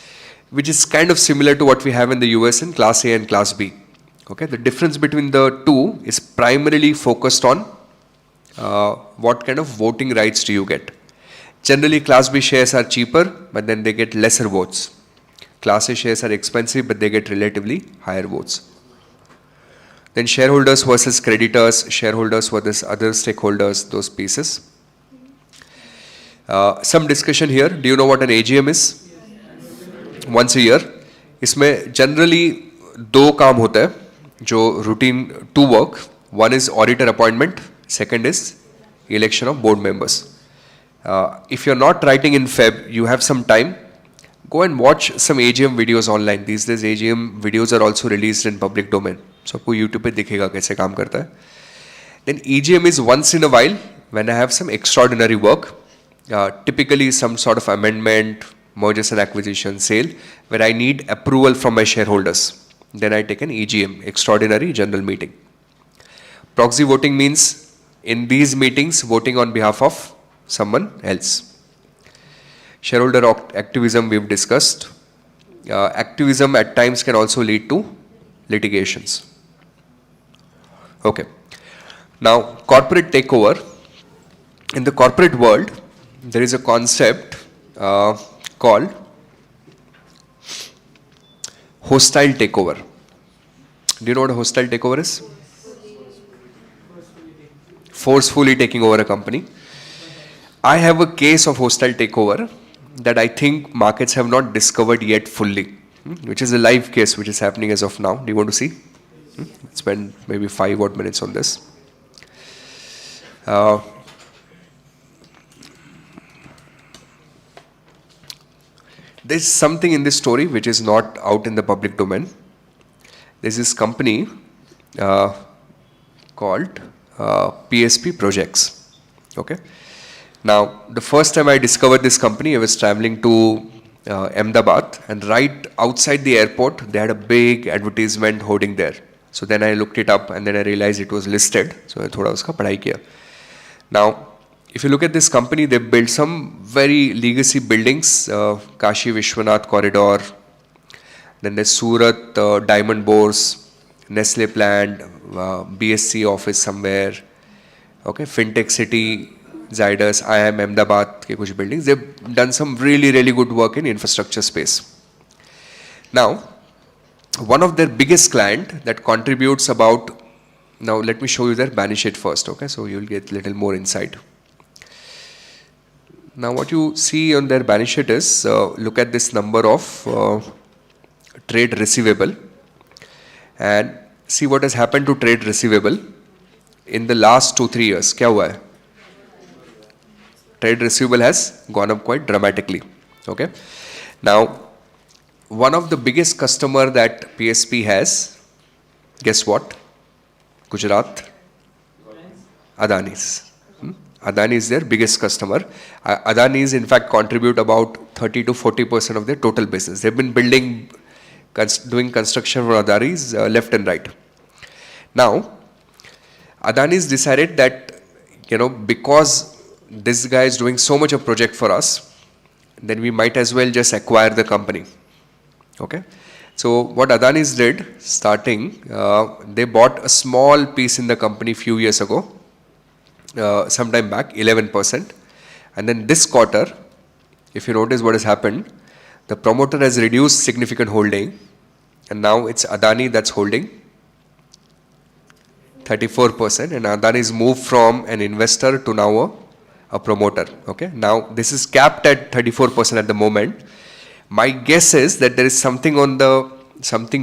which is kind of similar to what we have in the US in Class A and Class B. Okay, the difference between the two is primarily focused on what kind of voting rights do you get. Generally, Class B shares are cheaper, but then they get lesser votes. Class A shares are expensive, but they get relatively higher votes. Then shareholders versus creditors, shareholders versus other stakeholders, those pieces. Some discussion here. Do you know what an AGM is? Once a year. इसमें generally 2 काम होता है जो routine 2 work. One is auditor appointment. Second is election of board members. If you're not writing in Feb, you have some time, go and watch some AGM videos online. These days AGM videos are also released in public domain. So आपको YouTube पे दिखेगा कैसे काम करता है. Then EGM is once in a while when I have some extraordinary work, typically some sort of amendment, mergers and acquisition, sale, where I need approval from my shareholders. Then I take an EGM, extraordinary general meeting. Proxy voting means in these meetings, voting on behalf of someone else. Shareholder activism we've discussed. Activism at times can also lead to litigations. Okay. Now, corporate takeover. In the corporate world, there is a concept called hostile takeover. Do you know what a hostile takeover is? Forcefully taking over a company. I have a case of hostile takeover that I think markets have not discovered yet fully, which is a live case which is happening as of now. Do you want to see? Spend maybe 5 odd minutes on this. There's something in this story which is not out in the public domain. There's this company called PSP Projects. Okay. Now, the first time I discovered this company, I was traveling to Ahmedabad, and right outside the airport, they had a big advertisement hoarding there. So then I looked it up, and then I realized it was listed. So I thoda uska padhai kiya. Now, if you look at this company, they built some very legacy buildings, Kashi Vishwanath Corridor, then there's Surat Diamond Bores, Nestle plant, BSC office somewhere, okay, FinTech City, Zydus, IIM Ahmedabad ke kuch buildings. They've done some really, really good work in infrastructure space. Now, one of their biggest client that contributes about, now let me show you their balance sheet first, okay, so you'll get a little more insight. Now what you see on their balance sheet is, look at this number of trade receivable and see what has happened to trade receivable in the last 2-3 years. Kya hua hai? Trade receivable has gone up quite dramatically. Okay. Now, one of the biggest customer that PSP has, guess what? Gujarat, Adani's. Adani is their biggest customer. Adani's in fact contribute about 30 to 40% of their total business. They've been building, doing construction for Adani's left and right. Now, Adani's decided that, because this guy is doing so much of project for us, then we might as well just acquire the company. Okay. So what Adani's did, starting, they bought a small piece in the company few years ago, sometime back, 11%. And then this quarter, if you notice what has happened, the promoter has reduced significant holding, and now it's Adani that's holding 34%, and Adani's moved from an investor to now a promoter. Okay. Now this is capped at 34% at the moment. My guess is that there is something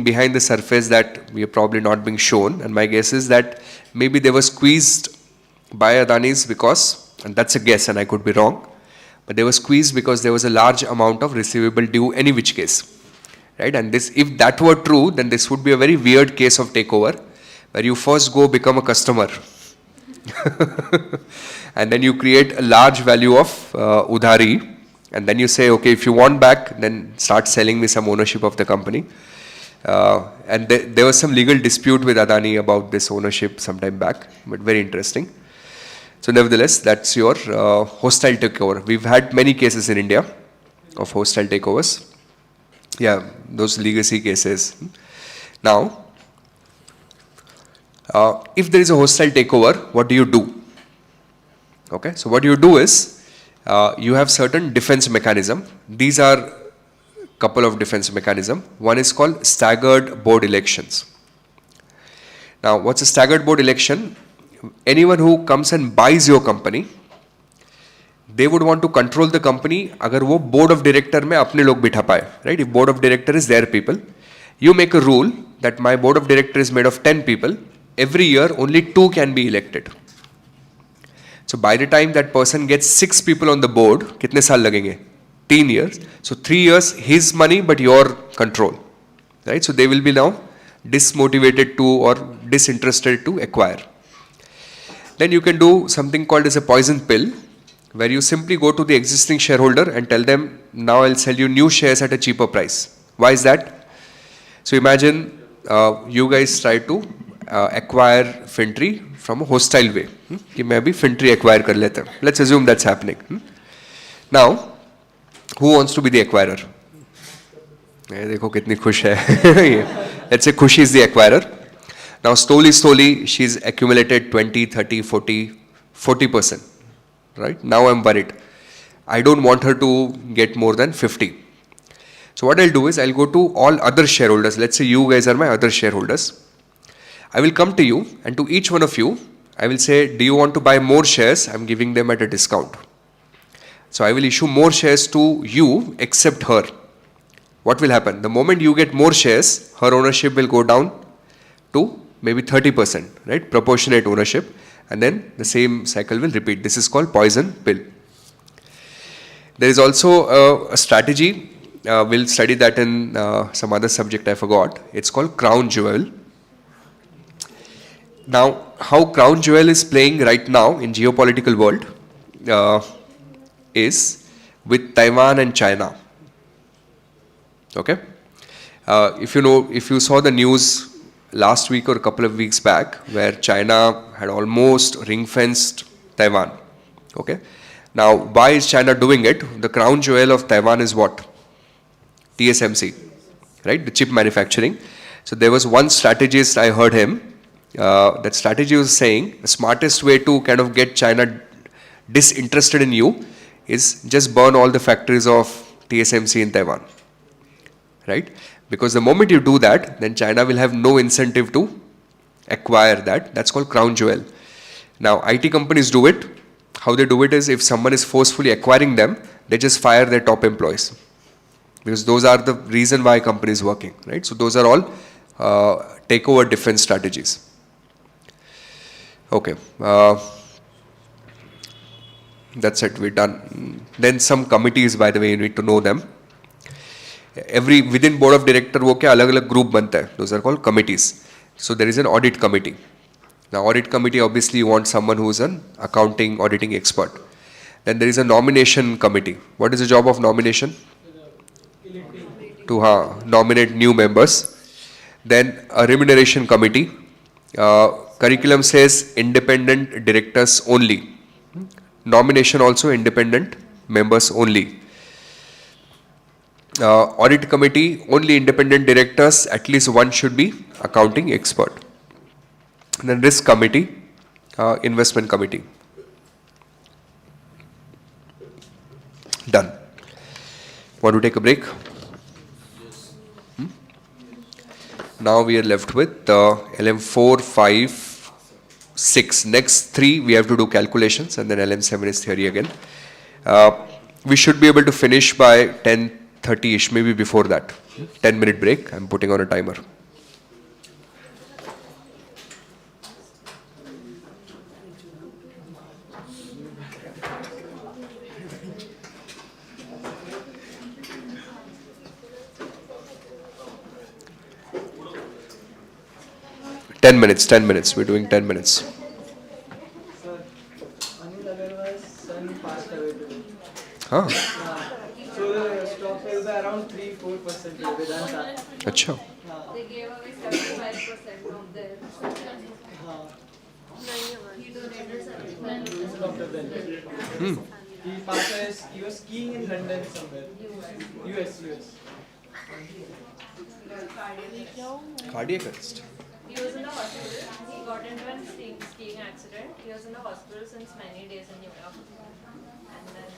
behind the surface that we are probably not being shown, and my guess is that maybe they were squeezed by Adani's because, and that's a guess and I could be wrong, but they were squeezed because there was a large amount of receivable due any which case, right? And this, if that were true, then this would be a very weird case of takeover, where you first go become a customer and then you create a large value of udhari, and then you say, okay, if you want back, then start selling me some ownership of the company. And there was some legal dispute with Adani about this ownership some time back, but very interesting. So nevertheless, that's your hostile takeover. We've had many cases in India of hostile takeovers. Yeah, those legacy cases. Now, if there is a hostile takeover, what do you do? Okay, so what you do is, you have certain defense mechanism. These are couple of defense mechanism. One is called staggered board elections. Now, what's a staggered board election? Anyone who comes and buys your company, they would want to control the company agar wo board of director mein apne log bitha paye, right? If board of director is their people, you make a rule that my board of director is made of 10 people. Every year, only 2 can be elected. So by the time that person gets 6 people on the board, kitne saal lagenge? 10 years. So 3 years, his money, but your control, right? So they will be now dismotivated to or disinterested to acquire. Then you can do something called as a poison pill, where you simply go to the existing shareholder and tell them, now I'll sell you new shares at a cheaper price. Why is that? So imagine you guys try to acquire FinTree from a hostile way. कि मैं भी FinTree acquire कर लेता हूँ. Let's assume that's happening. Now, who wants to be the acquirer? देखो कितनी खुश है. Let's say Khushi is the acquirer. Now slowly she's accumulated 20, 30, 40%. Right? Now I'm worried. I don't want her to get more than 50. So what I'll do is I'll go to all other shareholders. Let's say you guys are my other shareholders. I will come to you, and to each one of you, I will say, do you want to buy more shares? I'm giving them at a discount. So I will issue more shares to you except her. What will happen? The moment you get more shares, her ownership will go down to maybe 30%, right? Proportionate ownership. And then the same cycle will repeat. This is called poison pill. There is also a strategy. We'll study that in some other subject I forgot. It's called crown jewel. Now, how crown jewel is playing right now in geopolitical world is with Taiwan and China. Okay? If you saw the news last week or a couple of weeks back, where China had almost ring-fenced Taiwan. Okay? Now, why is China doing it? The crown jewel of Taiwan is what? TSMC, right? The chip manufacturing. So there was one strategist, I heard him, that strategy was saying the smartest way to kind of get China disinterested in you is just burn all the factories of TSMC in Taiwan, right? Because the moment you do that, then China will have no incentive to acquire that. That's called crown jewel. Now, IT companies do it. How they do it is, if someone is forcefully acquiring them, they just fire their top employees. Because those are the reason why company is working, right? So those are all takeover defense strategies. Okay, that's it, we're done. Then some committees, by the way, you need to know them. Within board of director, वो क्या अलग-अलग group बनता है. Those are called committees. So there is an audit committee. Now, audit committee, obviously you want someone who is an accounting, auditing expert. Then there is a nomination committee. What is the job of nomination? To nominate new members. Then a remuneration committee. Curriculum says independent directors only. Nomination also independent members only. Audit committee, only independent directors, at least one should be accounting expert. And then risk committee, investment committee. Done. Want to take a break? Now we are left with LM 4, 5, 6. Next 3 we have to do calculations, and then LM 7 is theory again. We should be able to finish by 10:30ish, maybe before that. 10-minute break. I'm putting on a timer. Ten minutes. We're doing 10 minutes. Sir, Anil Agarwal's son passed away today. Huh? So the stock fell by around 3-4% today, Vedanta. Acha. They gave away 75% of their. He donated 75%. Who's Dr. Ben? He passed away, he was skiing in London somewhere. US. Cardiac arrest. He was in the hospital. He got into a skiing accident. He was in the hospital since many days in New York. And then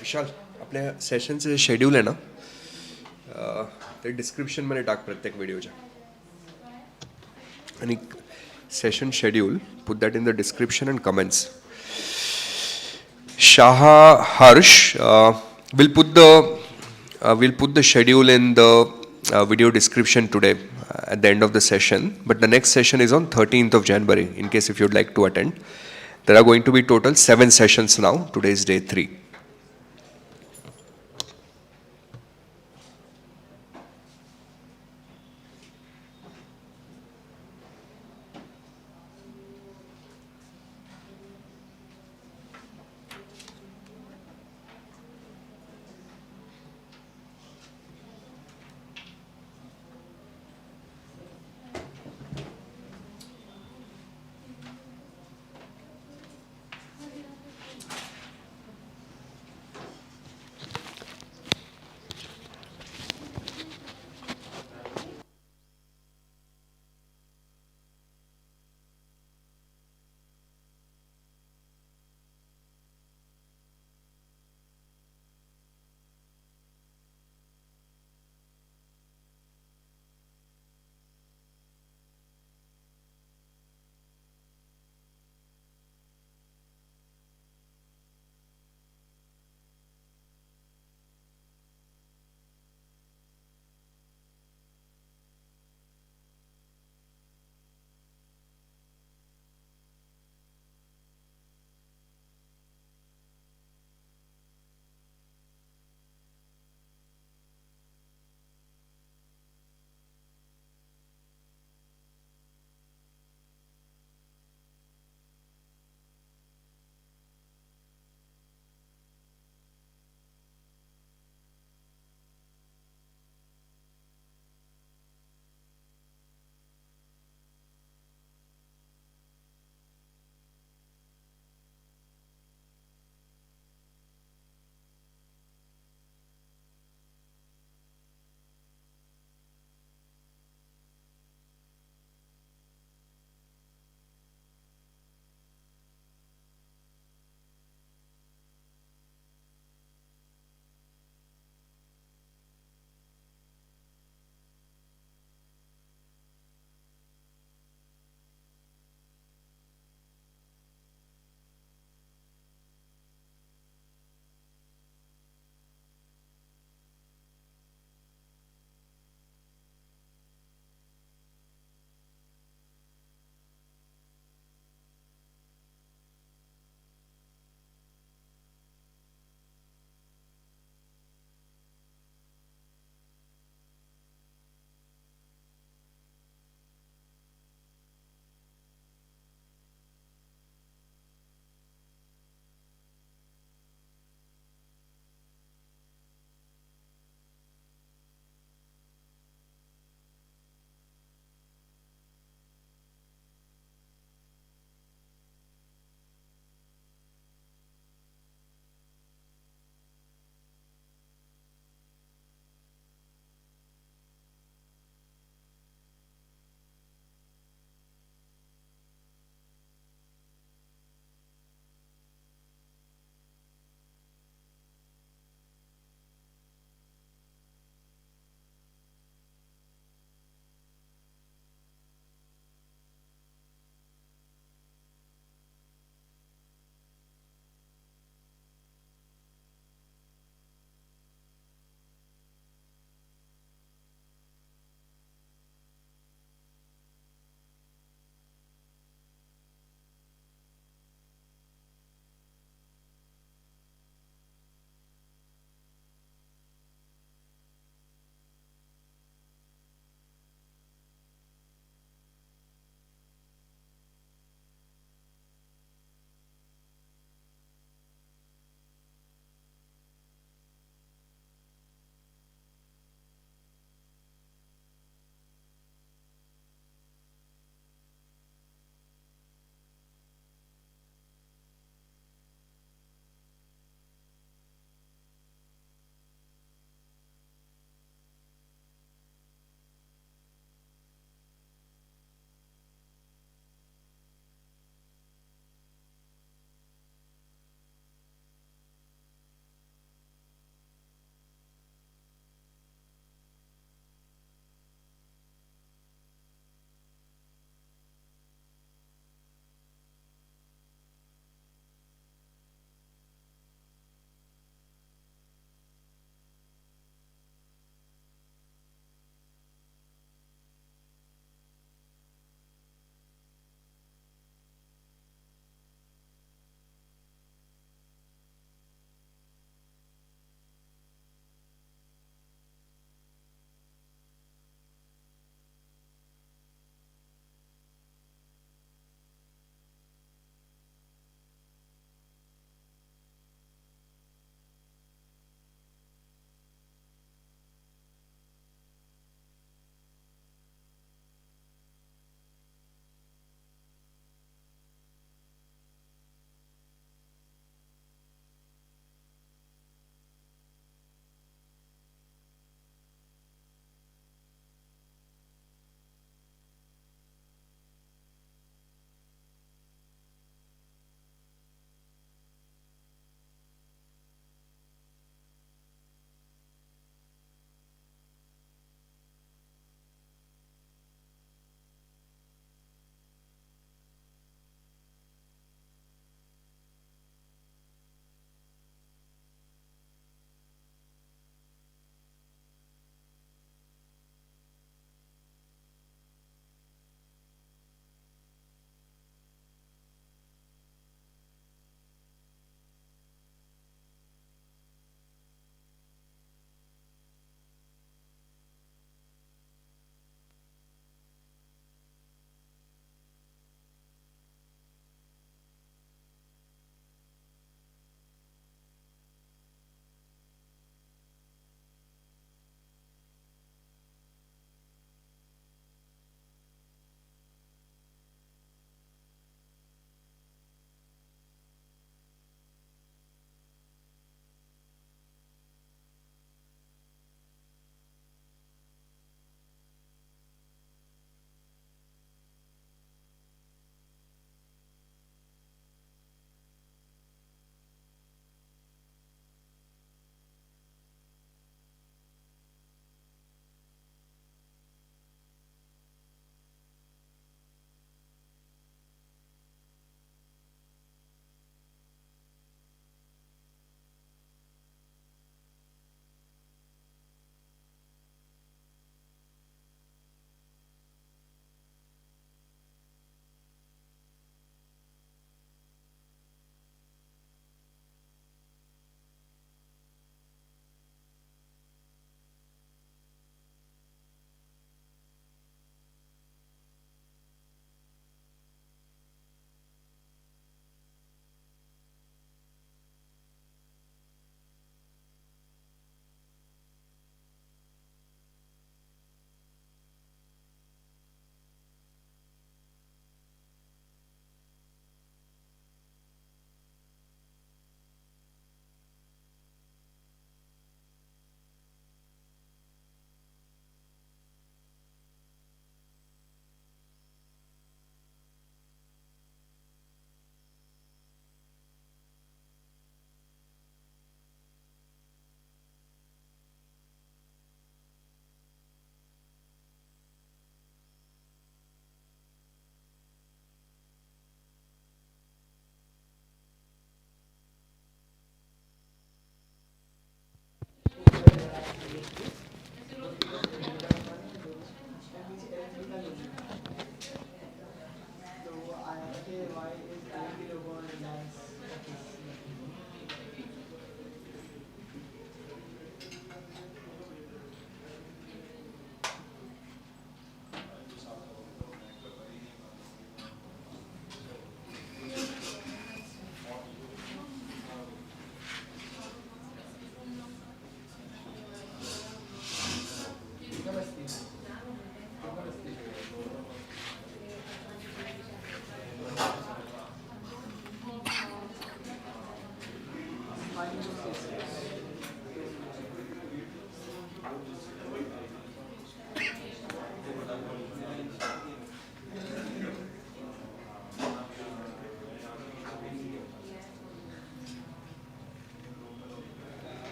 विशाल आपल्या सेशनचे schedule आहे ना ते डिस्क्रिप्शनमध्ये टाक प्रत्येक व्हिडिओच्या आणि session schedule put that in the description and comments Shaha Harsh will put the schedule in the video description today at the end of the session, but the next session is on 13th of January in case if you'd like to attend. There are going to be total 7 sessions now. Today is day 3.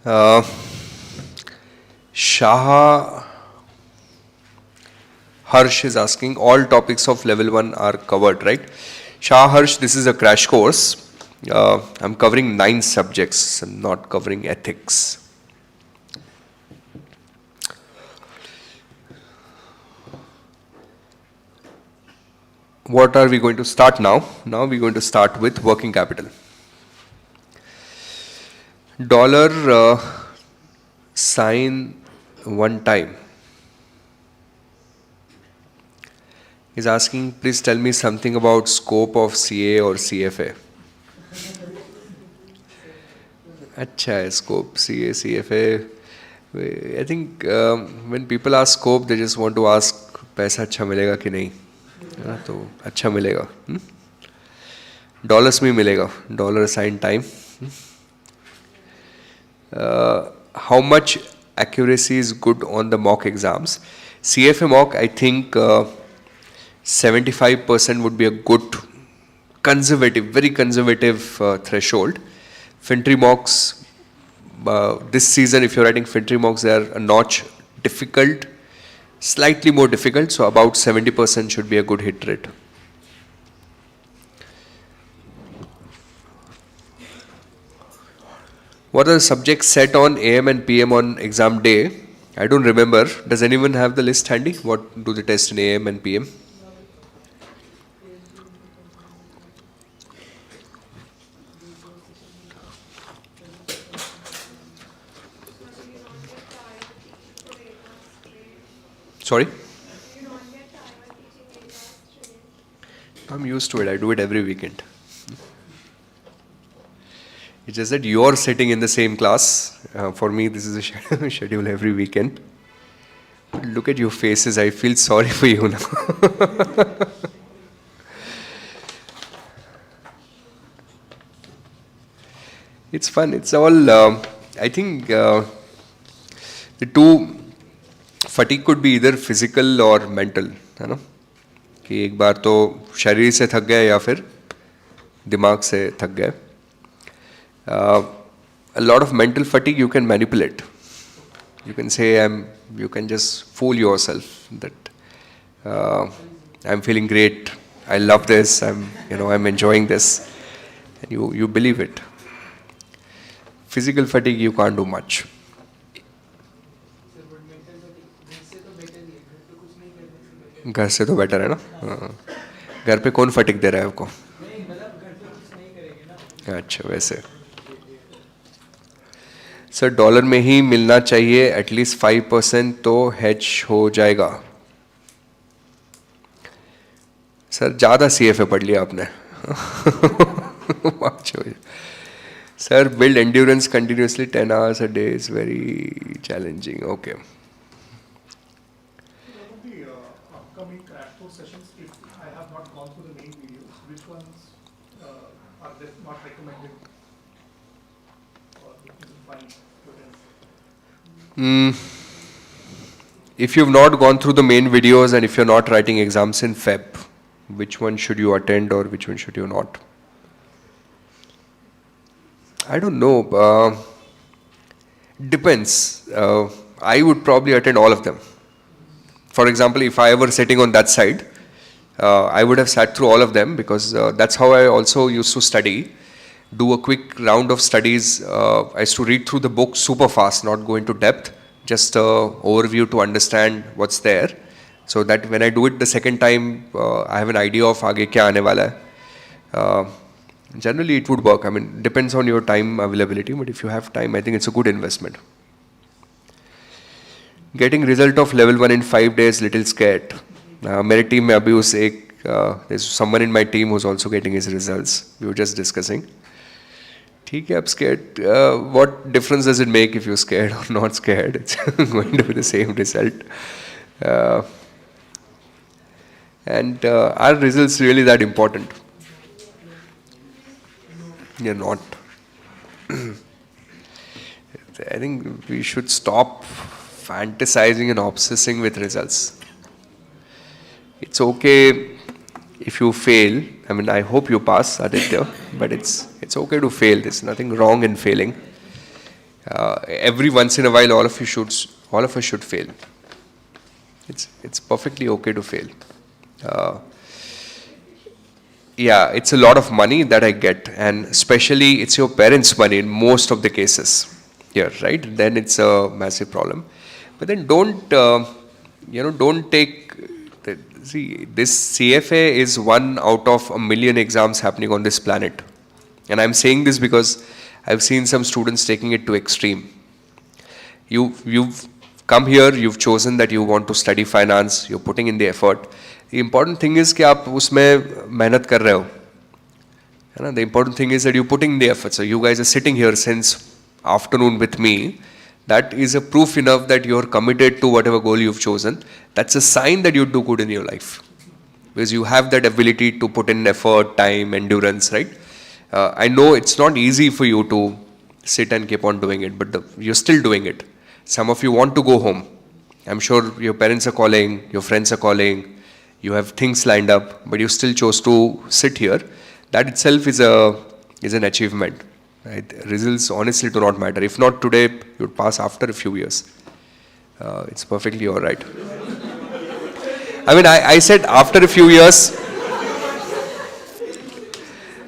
Uh, Shah Harsh is asking, all topics of level 1 are covered, right? Shah Harsh, this is a crash course. I'm covering 9 subjects. I'm not covering ethics. What are we going to start now? Now we're going to start with working capital. Dollar sign one time is asking, please tell me something about scope of CA or CFA. Acha hai scope, CA, CFA. I think when people ask scope, they just want to ask पैसा अच्छा मिलेगा कि नहीं, तो अच्छा मिलेगा. Dollars में मिलेगा, dollar sign time. How much accuracy is good on the mock exams? CFA mock, I think 75% would be a good conservative, very conservative threshold. FinTree mocks, this season if you're writing FinTree mocks, they are a notch difficult, slightly more difficult, so about 70% should be a good hit rate. What are the subjects set on AM and PM on exam day? I don't remember. Does anyone have the list handy? What do they test in AM and PM? Sorry? I'm used to it. I do it every weekend. It's just that you're sitting in the same class. For me, this is a schedule every weekend. But look at your faces. I feel sorry for you now. It's fun. It's all, I think the two fatigue could be either physical or mental, है ना? कि एक बार तो शरीर से थक गए या फिर दिमाग से थक गए. A lot of mental fatigue you can manipulate. You can say you can just fool yourself that I'm feeling great, I love this, I'm enjoying this, and you believe it. Physical fatigue you can't do much. घर से तो better है ना. घर पे कौन फटिक दे रहा है आपको? अच्छा वैसे. सर डॉलर में ही मिलना चाहिए, एटलीस्ट 5% तो हेज हो जाएगा. सर ज़्यादा CFA पढ़ लिया आपने. Sir build endurance continuously 10 hours a day is very challenging. Okay. Upcoming crash course sessions, if I have not gone through the main videos, which ones are there not recommended or which is fine? If you've not gone through the main videos and if you're not writing exams in Feb, which one should you attend or which one should you not? I don't know. Depends. I would probably attend all of them. For example, if I were sitting on that side, I would have sat through all of them because that's how I also used to study. Do a quick round of studies. I used to read through the book super fast, not go into depth, just overview to understand what's there. So that when I do it the second time, I have an idea of आगे क्या आने वाला है. Generally, it would work. I mean, depends on your time availability, but if you have time, I think it's a good investment. Getting result of level 1 in 5 days, little scared. मेरे team में अभी उस एक there's someone in my team who's also getting his results. We were just discussing. ठीक है, I'm scared. What difference does it make if you're scared or not scared? It's going to be the same result. And are results really that important? You're not. I think we should stop fantasizing and obsessing with results. It's okay if you fail. I mean, I hope you pass, Aditya, but it's okay to fail. There's nothing wrong in failing. Every once in a while, all of us should fail. It's perfectly okay to fail. Yeah, it's a lot of money that I get, and especially it's your parents' money in most of the cases here, right? Then it's a massive problem. But then don't take. See, this CFA is one out of a million exams happening on this planet, and I'm saying this because I've seen some students taking it to extreme. You've come here, you've chosen that you want to study finance, you're putting in the effort. The important thing is कि आप उसमें मेहनत कर रहे हो, है ना? The important thing is that you're putting in the effort. So you guys are sitting here since afternoon with me. That is a proof enough that you're committed to whatever goal you've chosen. That's a sign that you do good in your life, because you have that ability to put in effort, time, endurance, right? I know it's not easy for you to sit and keep on doing it, but you're still doing it. Some of you want to go home. I'm sure your parents are calling, your friends are calling, you have things lined up, but you still chose to sit here. That itself is an achievement. Right? Results honestly do not matter. If not today, you'd pass after a few years. It's perfectly all right. I mean, I said after a few years.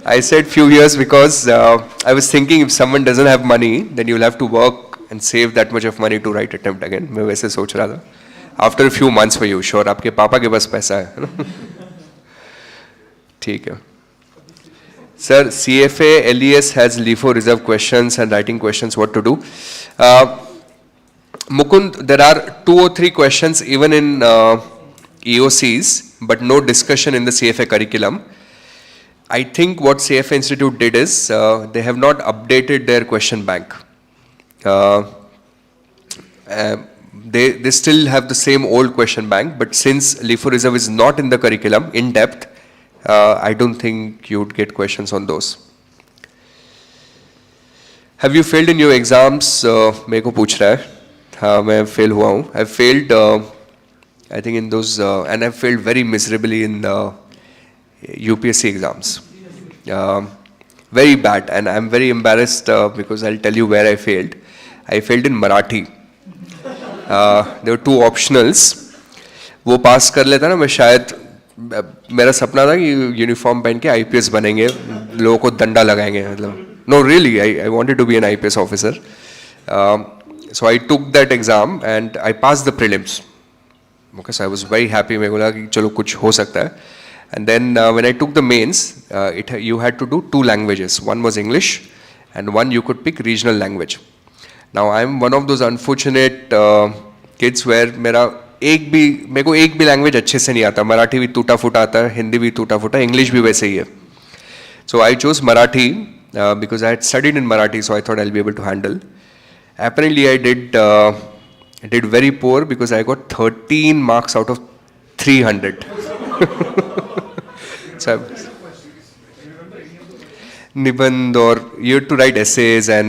I said few years because I was thinking if someone doesn't have money, then you'll have to work and save that much of money to write attempt again. मैं वैसे सोच रहा था. After a few months for you, sure, आपके पापा के पास पैसा है. ठीक है. Sir, CFA, LES has LIFO reserve questions and writing questions, what to do? Mukund, there are 2 or 3 questions even in EOCs, but no discussion in the CFA curriculum. I think what CFA Institute did is, they have not updated their question bank. They still have the same old question bank, but since LIFO reserve is not in the curriculum in depth, I don't think you'd get questions on those. Have you failed in your exams? मेरे को पूछ रहा है. हाँ, मैं fail हुआ हूँ. I failed, I think in those, and I failed very miserably in the UPSC exams. Very bad, and I'm very embarrassed because I'll tell you where I failed. I failed in Marathi. There were 2 optionals. वो पास कर लेता ना, मैं शायद मेरा सपना था कि यूनिफॉर्म पहन के आईपीएस बनेंगे, लोगों को डंडा लगाएंगे, मतलब no really I wanted to be an IPS officer. So I took that exam and I pass the prelims. Okay, so I was very happy. मेरे को लगा कि चलो कुछ हो सकता है. And then when I took the mains, you had to do 2 languages. One was English and one you could pick regional language. Now I am one of those unfortunate kids where मेरे को एक भी language अच्छे से नहीं आता. मराठी भी टूटा फूटा आता है, हिंदी भी टूटा फूटा, इंग्लिश भी वैसे ही है. So I chose Marathi because I had studied in Marathi, so I thought I will be able to handle. Apparently I did very poor because I got 13 marks out of 300. So Niband, or you had to write essays, and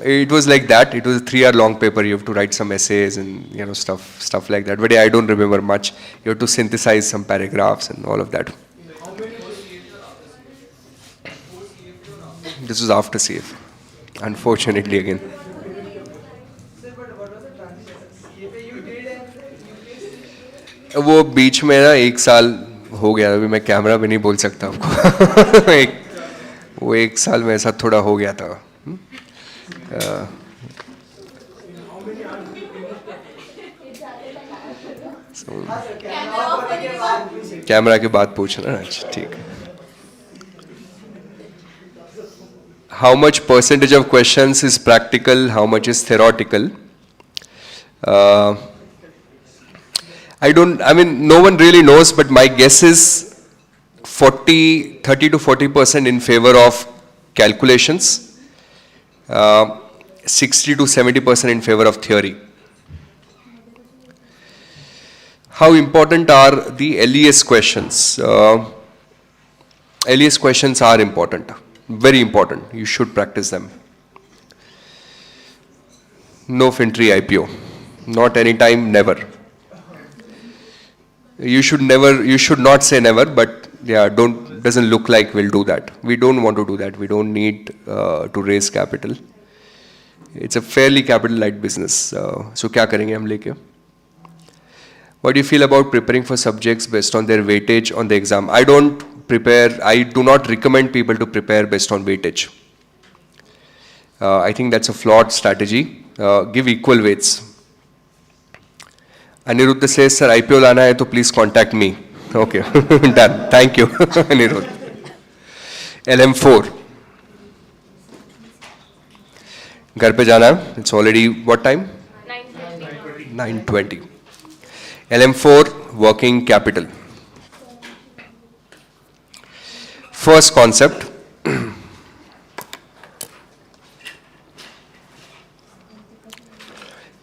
it was like that. It was a 3-hour long paper. You have to write some essays and stuff like that. But yeah, I don't remember much. You have to synthesize some paragraphs and all of that. This was after CF, unfortunately again. वो बीच में ना 1 साल हो गया. अभी मैं camera पे नहीं बोल सकता आपको. वो 1 साल में ऐसा थोड़ा हो गया था. कैमरा के बाद पूछना. अच्छा, ठीक है. How much percentage of questions is practical? How much is theoretical? I mean, no one really knows, but my guess is 30 to 40% in favor of calculations, 60 to 70% in favor of theory. How important are the LES questions? LES questions are important, very important. You should practice them. No FinTree IPO, not anytime, never. You should not say never, but yeah, doesn't look like we'll do that. We don't want to do that. We don't need to raise capital. It's a fairly capital light business. So क्या करेंगे हम लेके? What do you feel about preparing for subjects based on their weightage on the exam? I do not recommend people to prepare based on weightage. I think that's a flawed strategy. Give equal weights. Aniruddha says, sir, IPO लाना है तो please contact me. Okay, done. Thank you, Aniruddha. LM4. घर पे जाना है. It's already what time? 9:30. 9:20. LM4, working capital. First concept.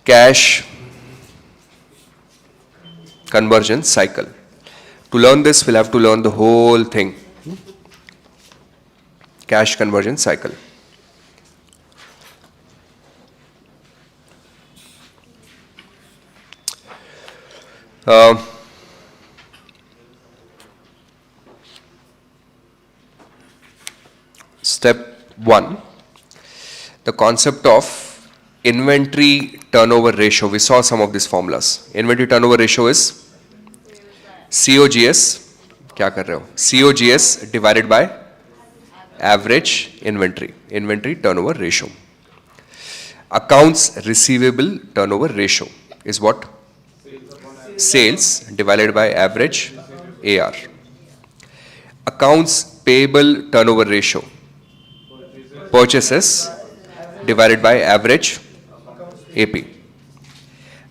Cash conversion cycle. To learn this, we'll have to learn the whole thing. Cash conversion cycle. Step 1, the concept of inventory turnover ratio. We saw some of these formulas. Inventory turnover ratio is COGS. क्या कर रहे हो? COGS divided by average inventory. Inventory turnover ratio. Accounts receivable turnover ratio is what? Sales divided by average AR. Accounts payable turnover ratio. Purchases divided by average AP.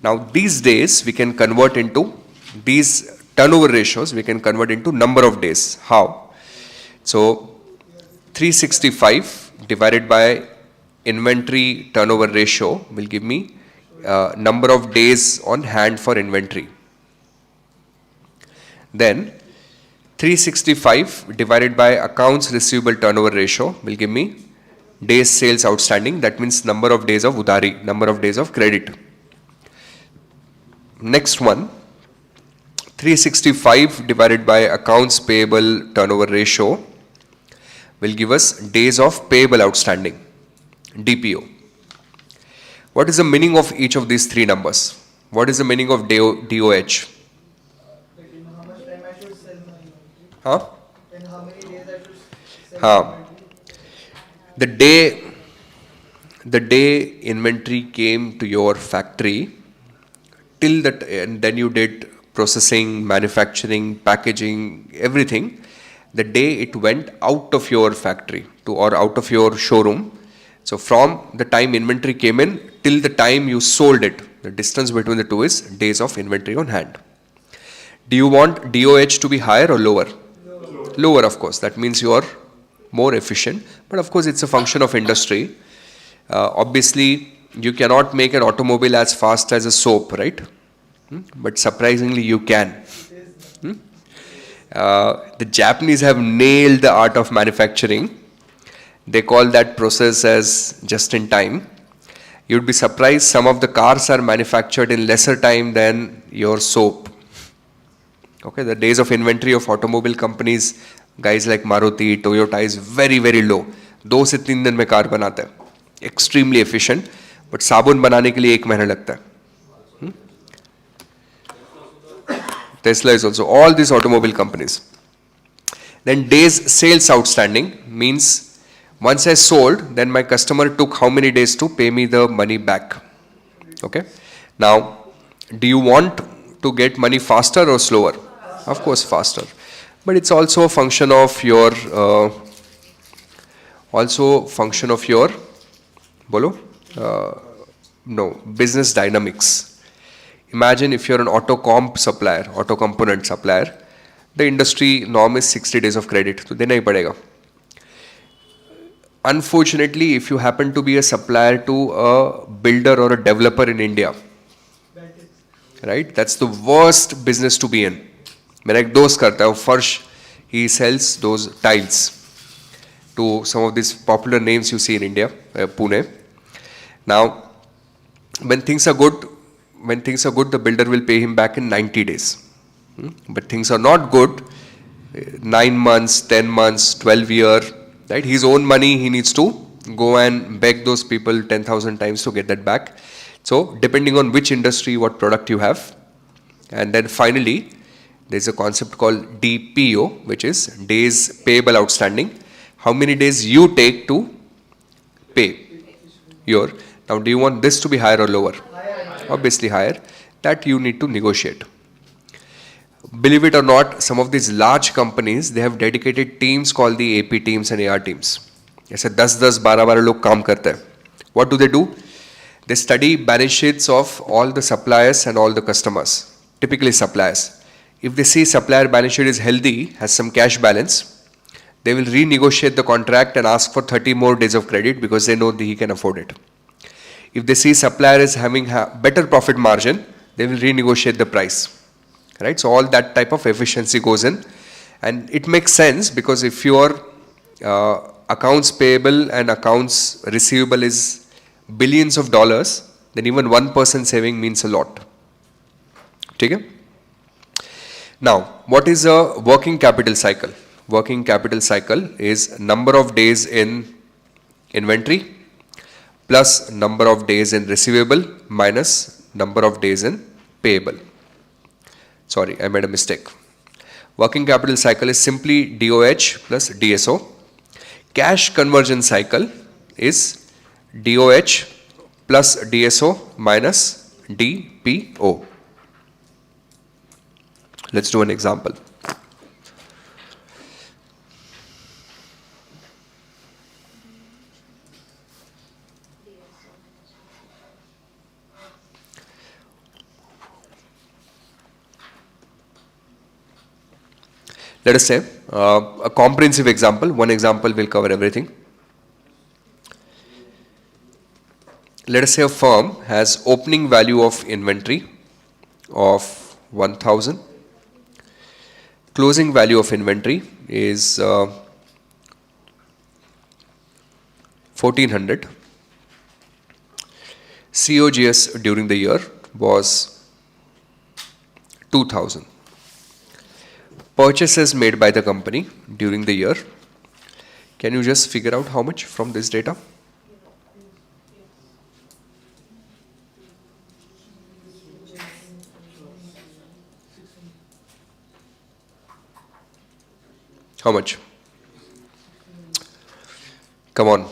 Now these days we can convert into these turnover ratios, we can convert into number of days. How? So 365 divided by inventory turnover ratio will give me number of days on hand for inventory. Then 365 divided by accounts receivable turnover ratio will give me days sales outstanding. That means number of days of udhari, number of days of credit. Next one, 365 divided by accounts payable turnover ratio will give us days of payable outstanding, DPO. What is the meaning of each of these three numbers? What is the meaning of DOH? How much time I should sell my inventory? Huh? And how many days I should sell Huh. my inventory? The day inventory came to your factory, till that, and then you did processing, manufacturing, packaging, everything. The day it went out of your factory to or out of your showroom. So from the time inventory came in till the time you sold it, the distance between the two is days of inventory on hand. Do you want DOH to be higher or lower? Lower, of course. That means you are more efficient. But of course, it's a function of industry. Obviously, you cannot make an automobile as fast as a soap, right? But surprisingly, you can. The Japanese have nailed the art of manufacturing. They call that process as just in time. You'd be surprised some of the cars are manufactured in lesser time than your soap. Okay, the days of inventory of automobile companies, guys like Maruti, Toyota is very, very low. 2 से 3 दिन में car बनाता है. Extremely efficient, but साबुन बनाने के लिए 1 महीना लगता है. Tesla is also, all these automobile companies. Then days sales outstanding means once I sold, then my customer took how many days to pay me the money back. Okay. Now, do you want to get money faster or slower? Of course, faster. But it's also a function of your, business dynamics. Imagine if you're an auto component supplier, the industry norm is 60 days of credit, so dena hi padega. Unfortunately, if you happen to be a supplier to a builder or a developer in India, right, that's the worst business to be in. मेरा एक दोस्त करता है वो फर्श, he sells those tiles to some of these popular names you see in India, Pune. Now, when things are good, the builder will pay him back in 90 days. But things are not good, 9 months, 10 months, 12 years, right? His own money he needs to go and beg those people 10,000 times to get that back. So depending on which industry, what product you have. And then finally, there's a concept called DPO, which is days payable outstanding. How many days you take to pay your. Now, do you want this to be higher or lower? Obviously higher. That you need to negotiate. Believe it or not, some of these large companies, they have dedicated teams called the AP teams and AR teams. ऐसे 10-10, 12-12 लोग काम करते हैं. What do? They study balance sheets of all the suppliers and all the customers, typically suppliers. If they see supplier balance sheet is healthy, has some cash balance, they will renegotiate the contract and ask for 30 more days of credit because they know that he can afford it. If they see supplier is having better profit margin, they will renegotiate the price. Right? So all that type of efficiency goes in, and it makes sense because if your accounts payable and accounts receivable is billions of dollars, then even 1% saving means a lot. Okay? Now, what is a working capital cycle? Working capital cycle is number of days in inventory plus number of days in receivable minus number of days in payable. Sorry, I made a mistake. Working capital cycle is simply DOH plus DSO. Cash conversion cycle is DOH plus DSO minus DPO. Let's do an example. Let us say a comprehensive example. One example will cover everything. Let us say a firm has opening value of inventory of 1,000. Closing value of inventory is 1,400. COGS during the year was 2,000. Purchases made by the company during the year. Can you just figure out how much from this data? How much? Come on.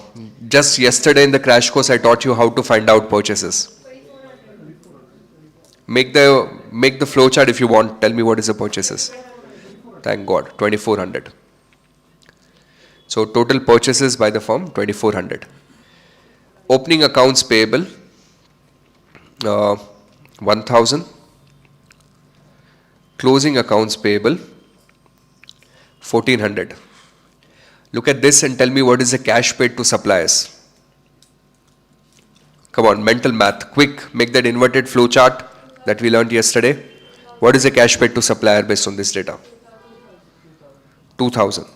Just yesterday in the crash course, I taught you how to find out purchases. Make the flow chart if you want. Tell me what is the purchases. Thank God, 2,400. So total purchases by the firm, 2,400. Opening accounts payable, 1,000. Closing accounts payable, 1,400. Look at this and tell me what is the cash paid to suppliers. Come on, mental math, quick, make that inverted flow chart that we learned yesterday. What is the cash paid to supplier based on this data? 2,000.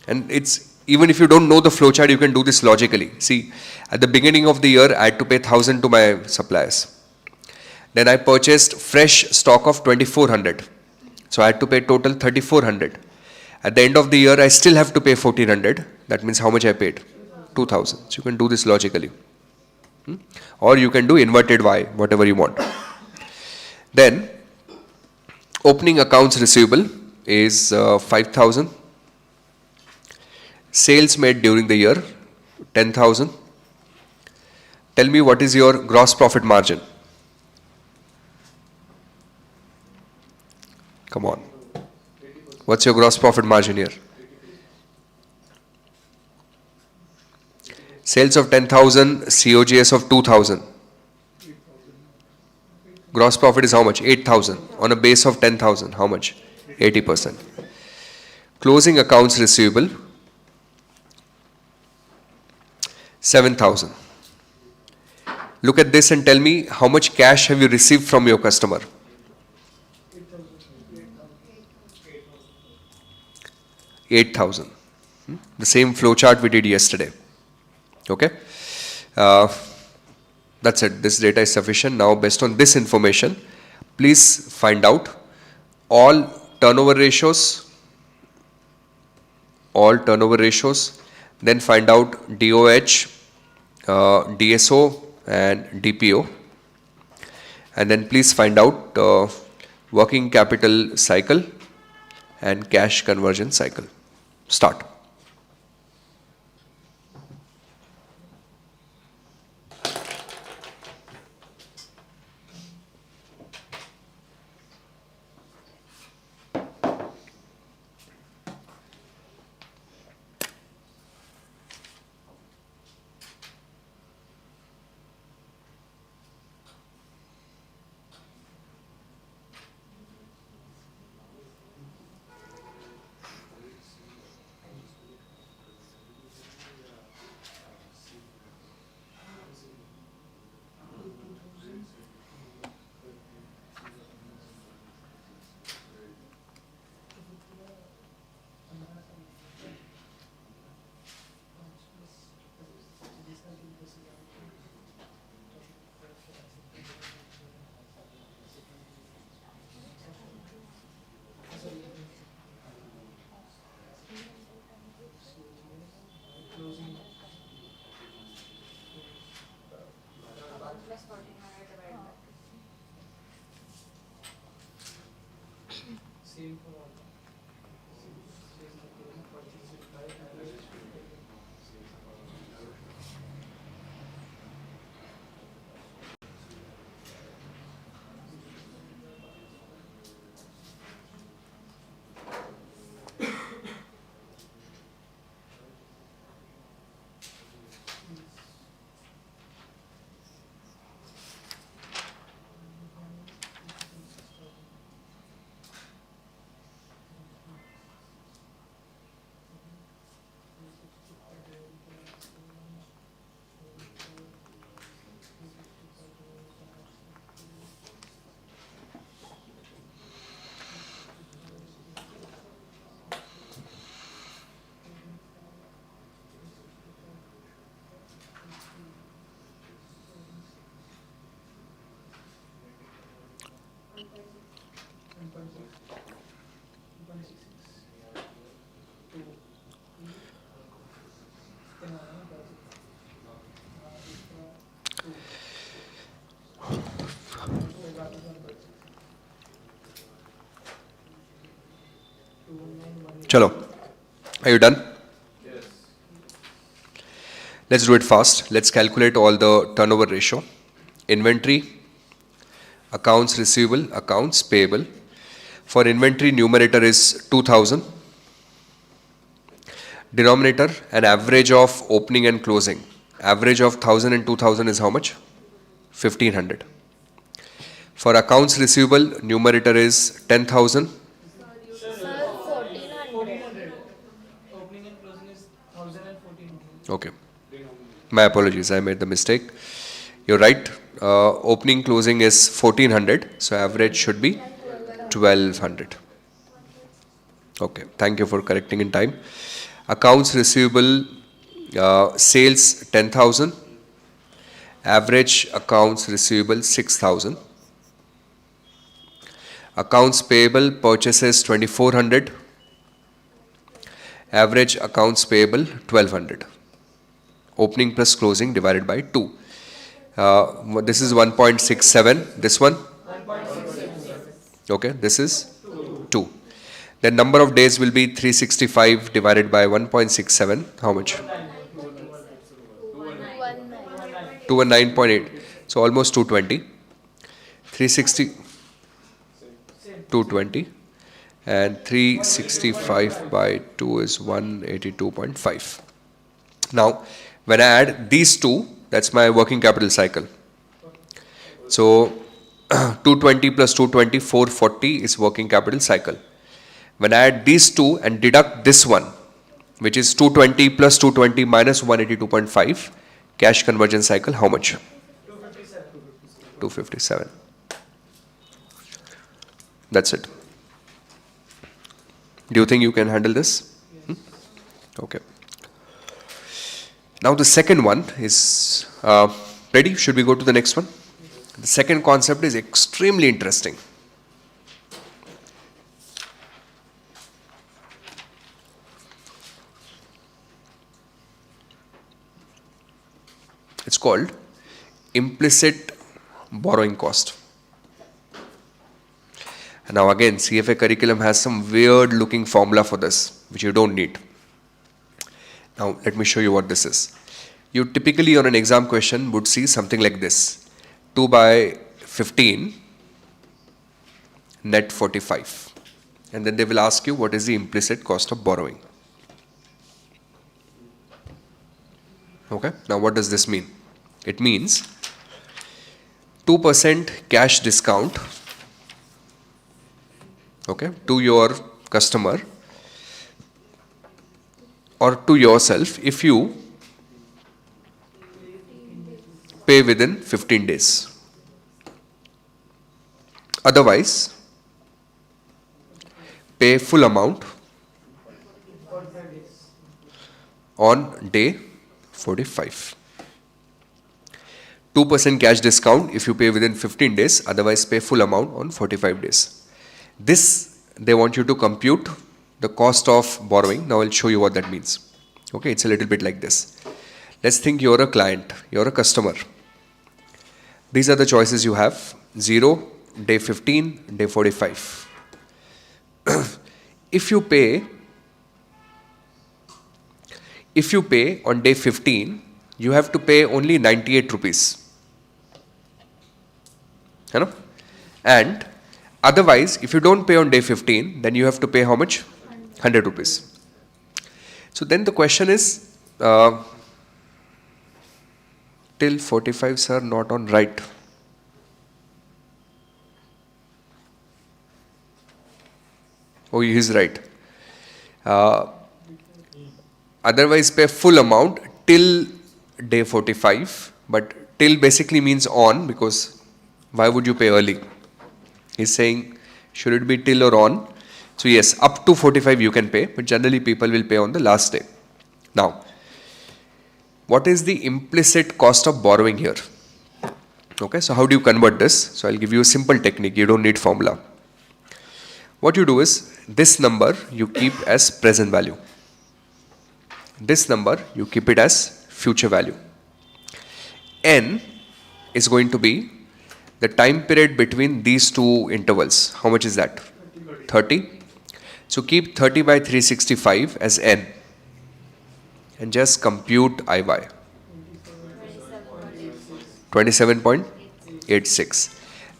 And it's, even if you don't know the flowchart, you can do this logically. See, at the beginning of the year, I had to pay 1,000 to my suppliers. Then I purchased fresh stock of 2,400. So I had to pay total 3,400. At the end of the year, I still have to pay 1,400. That means how much I paid? 2,000. So you can do this logically. Or you can do inverted Y, whatever you want. Then, opening accounts receivable is 5,000. Sales made during the year, 10,000. Tell me what is your gross profit margin? Come on. What's your gross profit margin here? Sales of 10,000, COGS of 2,000. Gross profit is how much? 8,000. On a base of 10,000, how much? 80%. Closing accounts receivable, 7,000. Look at this and tell me how much cash have you received from your customer? 8,000. The same flow chart we did yesterday. Okay. That's it. This data is sufficient. Now, based on this information, please find out all turnover ratios Then find out DOH, DSO and DPO. And then please find out working capital cycle and cash conversion cycle. Start. Same for all. Chalo. Are you done? Yes. Let's do it fast. Let's calculate all the turnover ratio. Inventory, accounts receivable, accounts payable. For inventory, numerator is 2000. Denominator, an average of opening and closing. Average of 1000 and 2000 is how much? 1500. For accounts receivable, numerator is 10,000. Opening and closing is 1014. Okay. My apologies, I made the mistake. You're right. Opening closing is 1400. So average should be 1200. Okay. Thank you for correcting in time. Accounts receivable, sales 10,000. Average accounts receivable 6,000. Accounts payable, purchases 2400. Average accounts payable 1200. Opening plus closing divided by 2. This is 1.67. This one? 1.67. Okay, this is 2. The number of days will be 365 divided by 1.67. How much? 219.8. So almost 220. 360, 220. And 365 by 2 is 182.5. Now, when I add these two, that's my working capital cycle. So, 220 plus 220, 440 is working capital cycle. When I add these two and deduct this one, which is 220 plus 220 minus 182.5, cash conversion cycle, how much? 257. That's it. Do you think you can handle this? Yes. Okay. Now the second one is, ready? Should we go to the next one? The second concept is extremely interesting. It's called implicit borrowing cost. And now again, CFA curriculum has some weird looking formula for this, which you don't need. Now let me show you what this is. You typically on an exam question would see something like this: 2 by 15, net 45. And then they will ask you what is the implicit cost of borrowing. Okay, now what does this mean? It means 2% cash discount, okay, to your customer or to yourself if you pay within 15 days. Otherwise, pay full amount on day 45. 2% cash discount if you pay within 15 days, otherwise pay full amount on 45 days. This, they want you to compute the cost of borrowing. Now I'll show you what that means. Okay, it's a little bit like this. Let's think you're a client, you're a customer. These are the choices you have: 0, day 15, day 45. If you pay on day 15, you have to pay only 98 rupees. You know? And otherwise, if you don't pay on day 15, then you have to pay how much? 100 rupees. So then the question is, till 45, sir, not on right. Oh, he is right. Otherwise, pay full amount till day 45. But till basically means on, because why would you pay early? He's saying, should it be till or on? So yes, up to 45 you can pay, but generally people will pay on the last day. Now, what is the implicit cost of borrowing here? Okay, so how do you convert this? So I'll give you a simple technique. You don't need formula. What you do is, this number you keep as present value. This number you keep it as future value. N is going to be the time period between these two intervals. How much is that? 30. So keep 30 by 365 as N and just compute IY. 27.86.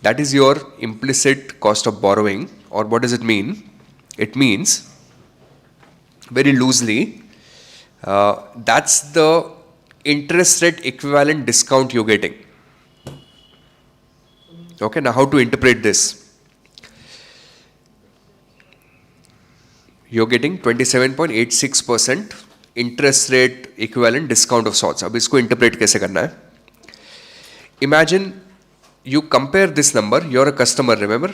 That is your implicit cost of borrowing. Or what does it mean? It means, very loosely, that's the interest rate equivalent discount you're getting. Okay, now how to interpret this? You're getting 27.86% interest rate equivalent discount of sorts. अब इसको interpret कैसे करना है? Imagine you compare this number, you're a customer, remember?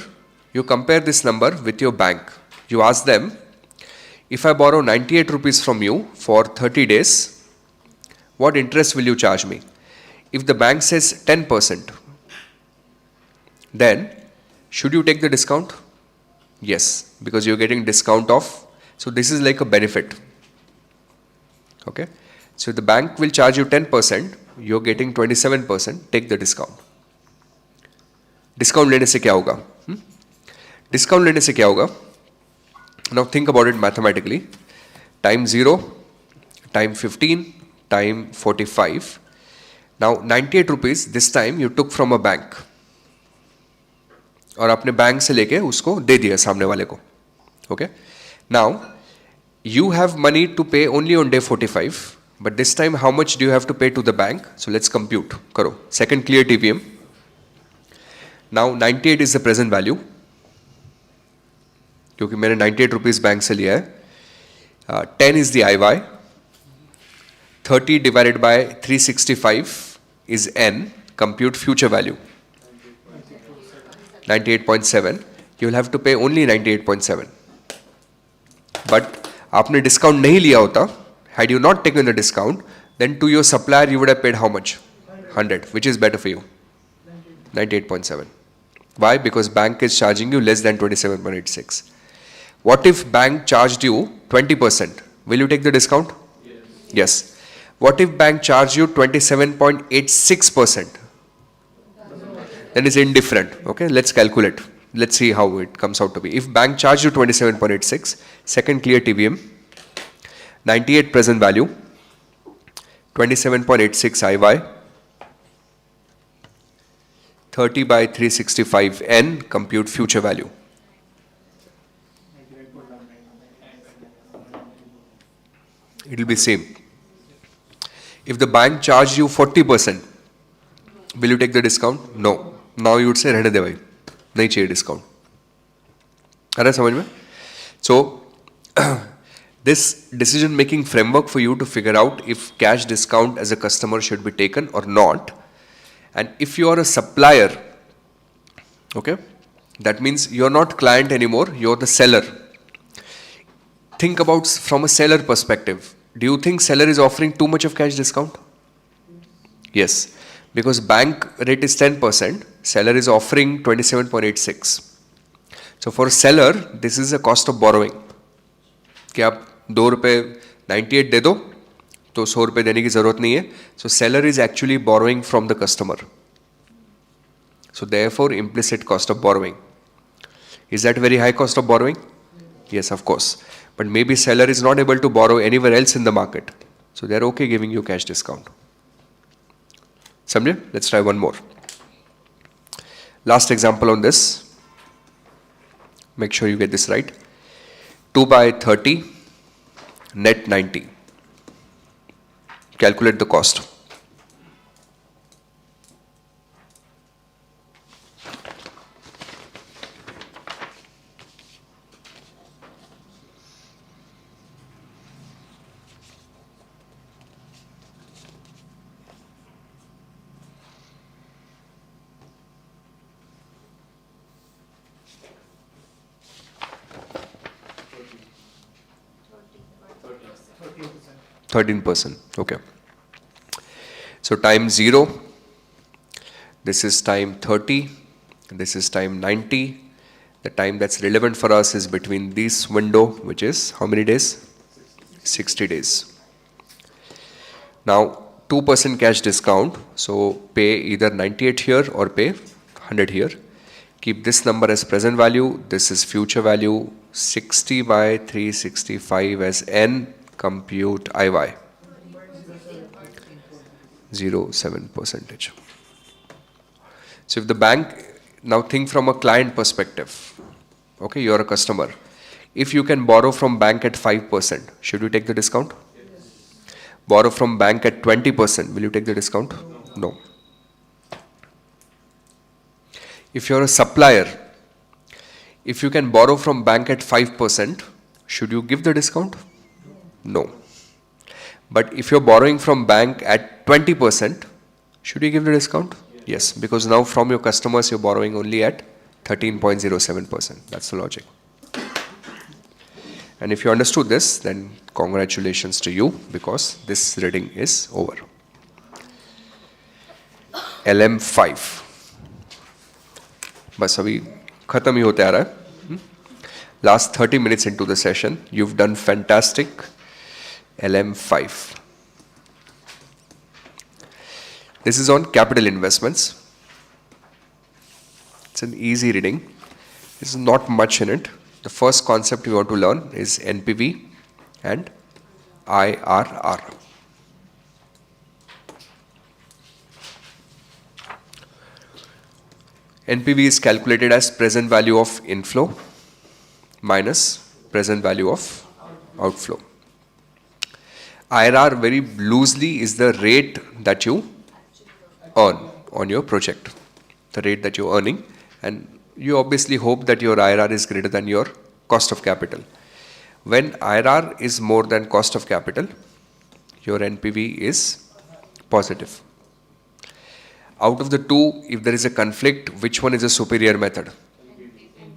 You compare this number with your bank. You ask them, if I borrow 98 rupees from you for 30 days, what interest will you charge me? If the bank says 10%, then should you take the discount? Yes, because you're getting discount of, so this is like a benefit. Okay, so if the bank will charge you 10%, you're getting 27%, take the discount. Discount लेने से क्या होगा? Discount लेने से क्या होगा? Now think about it mathematically. Time 0, time 15, time 45. Now 98 rupees this time you took from a bank. और आपने बैंक से लेके उसको दे दिया सामने वाले को. Okay? Now you have money to pay only on day 45, but this time how much do you have to pay to the bank? So let's compute. करो. Second clear TVM. Now 98 is the present value. क्योंकि मैंने 98 rupees bank से लिया है. 10 is the IY. 30 divided by 365 is N. Compute future value. 98.7. You will have to pay only 98.7. But आपने discount नहीं लिया होता. Had you not taken the discount, then to your supplier you would have paid how much? 100. Which is better for you? 98.7. Why? Because bank is charging you less than 27.86. What if bank charged you 20%? Will you take the discount? Yes. What if bank charge you 27.86%? Then it's indifferent. Okay, let's calculate. Let's see how it comes out to be. If bank charge you 27.86, second clear TVM, 98 present value, 27.86 IY, 30 by 365 N, compute future value. It will be same. If the bank charge you 40%, will you take the discount? No. Now you would say रहने दे भाई, नहीं चाहिए discount. आ रहा है समझ में? So this decision making framework for you to figure out if cash discount as a customer should be taken or not, and if you are a supplier, okay, that means you're not client anymore, you're the seller. Think about from a seller perspective. Do you think seller is offering too much of cash discount? Yes, because bank rate is 10%, seller is offering 27.86. So for seller, this is a cost of borrowing. कि आप 2 रुपए 98 दे दो तो 100 रुपए देने की जरूरत नहीं है. So seller is actually borrowing from the customer. So therefore implicit cost of borrowing. Is that very high cost of borrowing? Yes, of course. But maybe seller is not able to borrow anywhere else in the market. So they are okay giving you cash discount. Samjhe? Let's try one more. Last example on this. Make sure you get this right. 2 by 30, net 90. Calculate the cost. %. Okay. So time 0, this is time 30, this is time 90. The time that's relevant for us is between this window, which is how many days? 60 days. Now 2% cash discount, so pay either 98 here or pay 100 here. Keep this number as present value, this is future value, 60 by 365 as N, compute IY. 0.07%. So if the bank, now think from a client perspective, okay, you're a customer. If you can borrow from bank at 5%, should you take the discount? Yes. Borrow from bank at 20%, will you take the discount? No. If you're a supplier, if you can borrow from bank at 5%, should you give the discount? No. But if you're borrowing from bank at 20%, should you give the discount? Yes, because now from your customers you're borrowing only at 13.07%. That's the logic. And if you understood this, then congratulations to you, because this reading is over. LM5. बस अभी खत्म ही होते आ रहा है. Last 30 minutes into the session, you've done fantastic. LM5. This is on capital investments. It's an easy reading. There's not much in it. The first concept you want to learn is NPV and IRR. NPV is calculated as present value of inflow minus present value of outflow. IRR very loosely is the rate that you earn on your project, the rate that you're earning, and you obviously hope that your IRR is greater than your cost of capital. When IRR is more than cost of capital, your NPV is positive. Out of the two, if there is a conflict, which one is a superior method?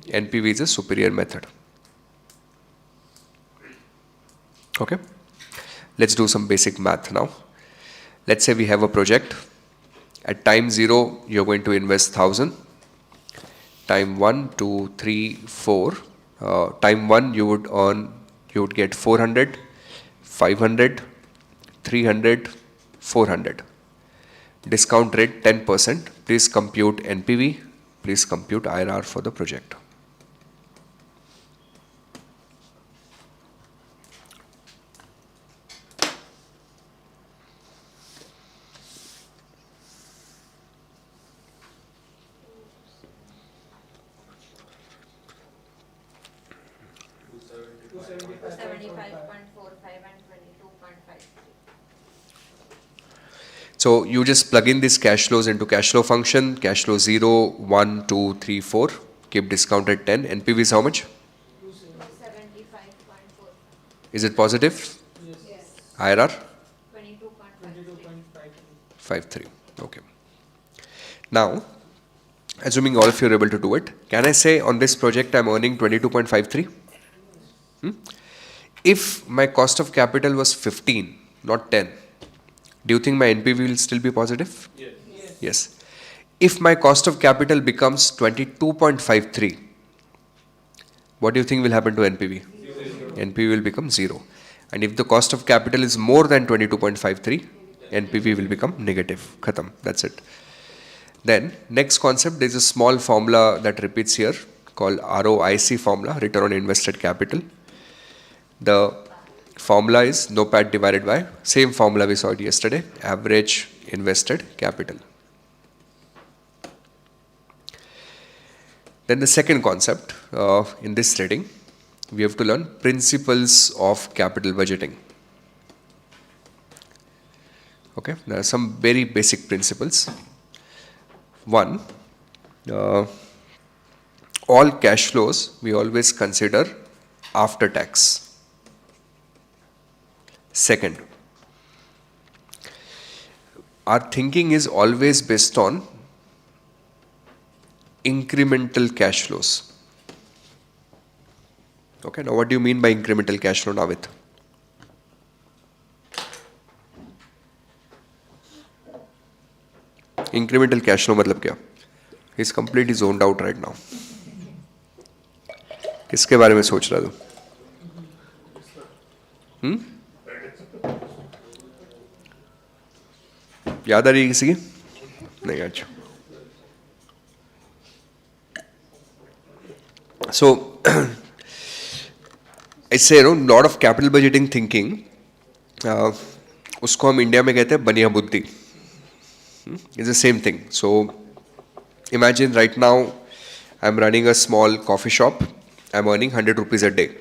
NPV is a superior method. Okay? Let's do some basic math now. Let's say we have a project. At time 0, you're going to invest 1,000. Time 1, 2, 3, 4. Time 1, you would get 400, 500, 300, 400. Discount rate 10%. Please compute NPV. Please compute IRR for the project. Two 75.45 and 22.53. So you just plug in these cash flows into cash flow function. Cash flow 0, 1, 2, 3, 4. Keep discount at 10. NPV is how much? 75.4. Is it positive? Yes. IRR? 22.53. 53. Okay. Now, assuming all of you are able to do it, can I say on this project I'm earning 22.53? If my cost of capital was 15, not 10, do you think my NPV will still be positive? Yes. Yes. If my cost of capital becomes 22.53, what do you think will happen to NPV? NPV will become 0. And if the cost of capital is more than 22.53, NPV will become negative. Khatam. That's it. Then, next concept, there is a small formula that repeats here called ROIC formula, return on invested capital. The formula is NOPAT divided by, same formula we saw it yesterday, average invested capital. Then the second concept in this reading, we have to learn principles of capital budgeting. Okay, there are some very basic principles. One, all cash flows we always consider after tax. Second, our thinking is always based on incremental cash flows. Okay, now what do you mean by incremental cash flow, Navit? Incremental cash flow मतलब क्या? He's completely zoned out right now. किसके बारे में सोच रहा तू? याद आ रही है किसी की? नहीं, अच्छा. So, I say, lot of capital budgeting thinking, उसको हम इंडिया में कहते हैं बनिया बुद्धि. It's the same thing. So, imagine right now, I'm running a small coffee shop. I'm earning 100 rupees a day.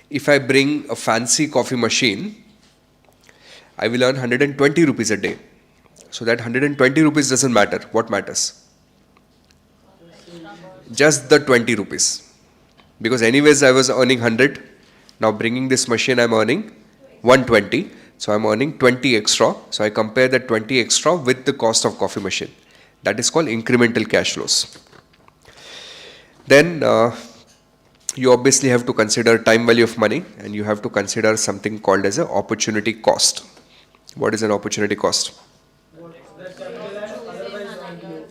If I bring a fancy coffee machine, I will earn 120 rupees a day. So that 120 rupees doesn't matter. What matters? Just the 20 rupees. Because anyways I was earning 100. Now bringing this machine I'm earning 120. So I'm earning 20 extra. So I compare that 20 extra with the cost of coffee machine. That is called incremental cash flows. Then you obviously have to consider time value of money, and you have to consider something called as an opportunity cost. What is an opportunity cost?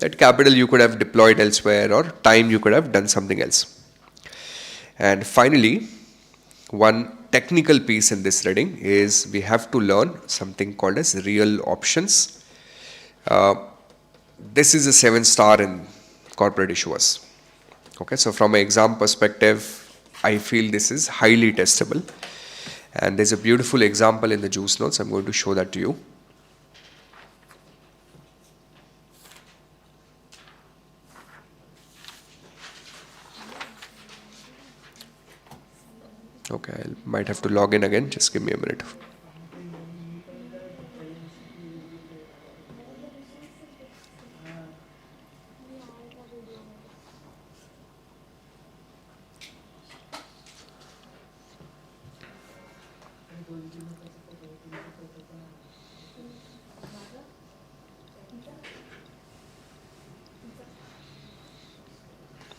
That capital you could have deployed elsewhere, or time you could have done something else. And finally, one technical piece in this reading is we have to learn something called as real options. This is a 7-star in corporate issuers. Okay, so from an exam perspective, I feel this is highly testable. And there's a beautiful example in the juice notes. I'm going to show that to you. Okay, I might have to log in again. Just give me a minute.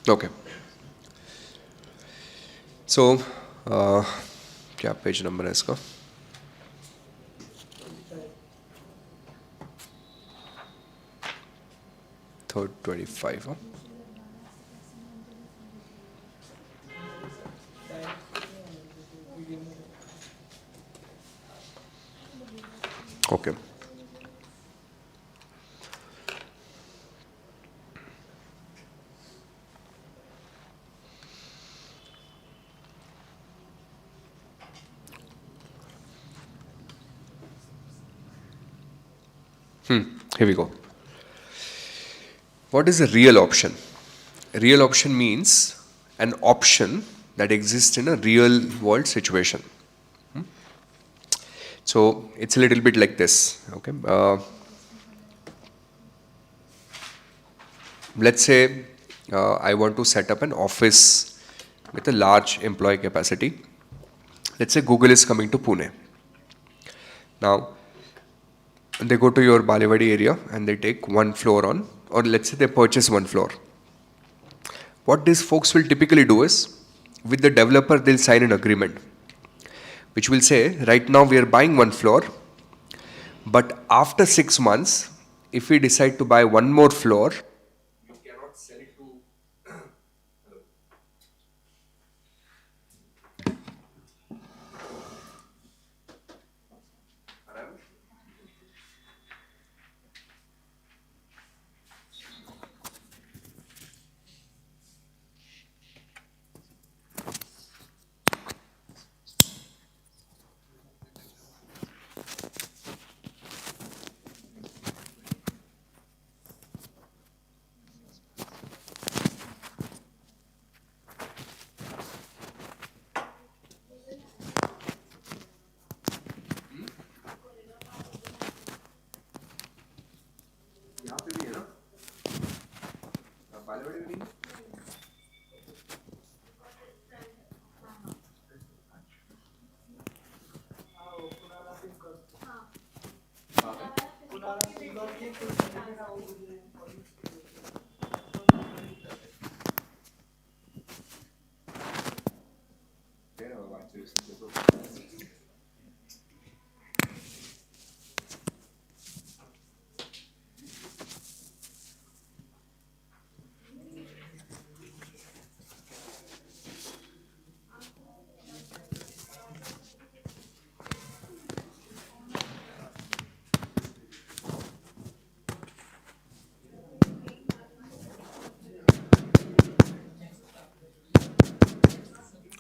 Okay. So, क्या page number है इसका? Third 25. Huh? Okay. Here we go. What is a real option? A real option means an option that exists in a real world situation. So it's a little bit like this. Okay. Let's say I want to set up an office with a large employee capacity. Let's say Google is coming to Pune. Now, they go to your Balewadi area and they take one floor on, or let's say they purchase one floor. What these folks will typically do is, with the developer, they'll sign an agreement, which will say, right now we are buying one floor, but after 6 months, if we decide to buy one more floor, you cannot sell it to.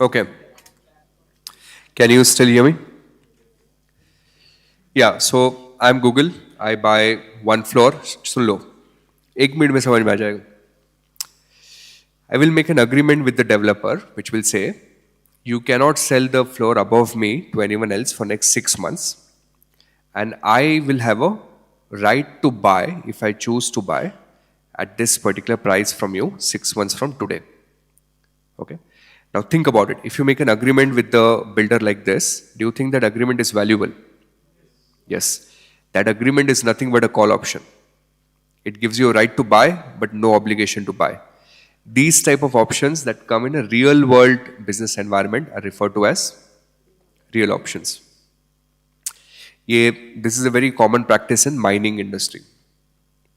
Okay. Can you still hear me? Yeah, so I'm Google. I buy one floor. Soon low, 1 minute में समझ में आ जाएगा. I will make an agreement with the developer, which will say, you cannot sell the floor above me to anyone else for next 6 months, and I will have a right to buy, if I choose to buy, at this particular price from you 6 months from today. Okay. Now think about it. If you make an agreement with the builder like this, do you think that agreement is valuable? Yes. That agreement is nothing but a call option. It gives you a right to buy, but no obligation to buy. These type of options that come in a real world business environment are referred to as real options. This is a very common practice in mining industry.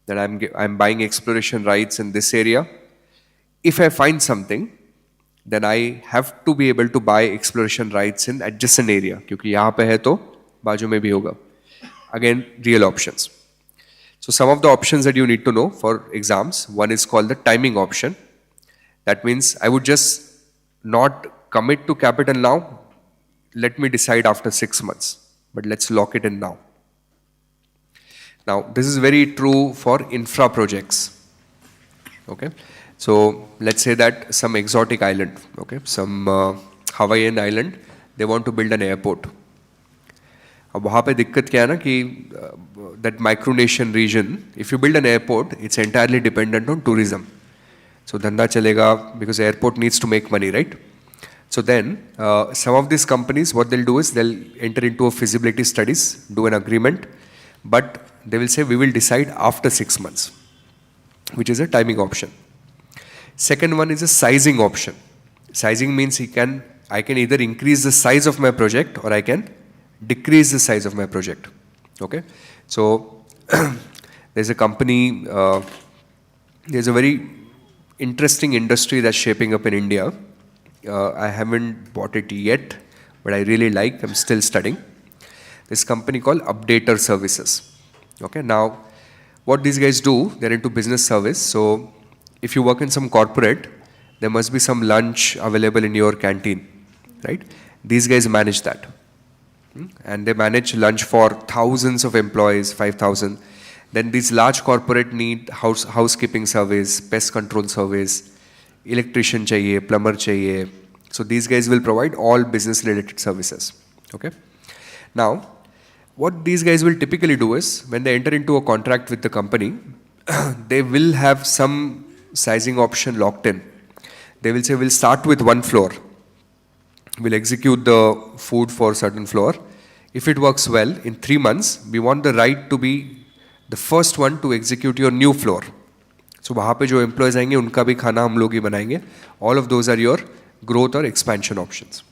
That I'm buying exploration rights in this area. If I find something, then I have to be able to buy exploration rights in adjacent area. क्योंकि यहाँ पे है तो बाजू में भी होगा. Again, real options. So some of the options that you need to know for exams, one is called the timing option. That means I would just not commit to capital now. Let me decide after 6 months, but let's lock it in now. Now, this is very true for infra projects. Okay. So let's say that some exotic island, okay, some Hawaiian island, they want to build an airport. अब वहाँ पे दिक्कत क्या है ना कि that micronation region, if you build an airport, it's entirely dependent on tourism. So धंधा चलेगा because airport needs to make money, right? So then some of these companies, what they'll do is they'll enter into a feasibility studies, do an agreement, but they will say we will decide after 6 months, which is a timing option. Second one is a sizing option. Sizing means I can either increase the size of my project or I can decrease the size of my project. Okay. So there's a company, there's a very interesting industry that's shaping up in India. I haven't bought it yet, but I really like, I'm still studying. this company called Updater Services. Okay, now what these guys do, they're into business service. So if you work in some corporate, there must be some lunch available in your canteen, right? These guys manage that. And they manage lunch for thousands of employees, 5,000. Then these large corporate need housekeeping service, pest control service, electrician chahiye, plumber chahiye. So these guys will provide all business related services. Okay. Now, what these guys will typically do is when they enter into a contract with the company, they will have some sizing option locked in. They will say, we'll start with one floor. We'll execute the food for a certain floor. If it works well, in 3 months, we want the right to be the first one to execute your new floor. So वहाँ पे जो employees आएंगे उनका भी खाना हम लोग ही बनाएंगे. All of those are your growth or expansion options.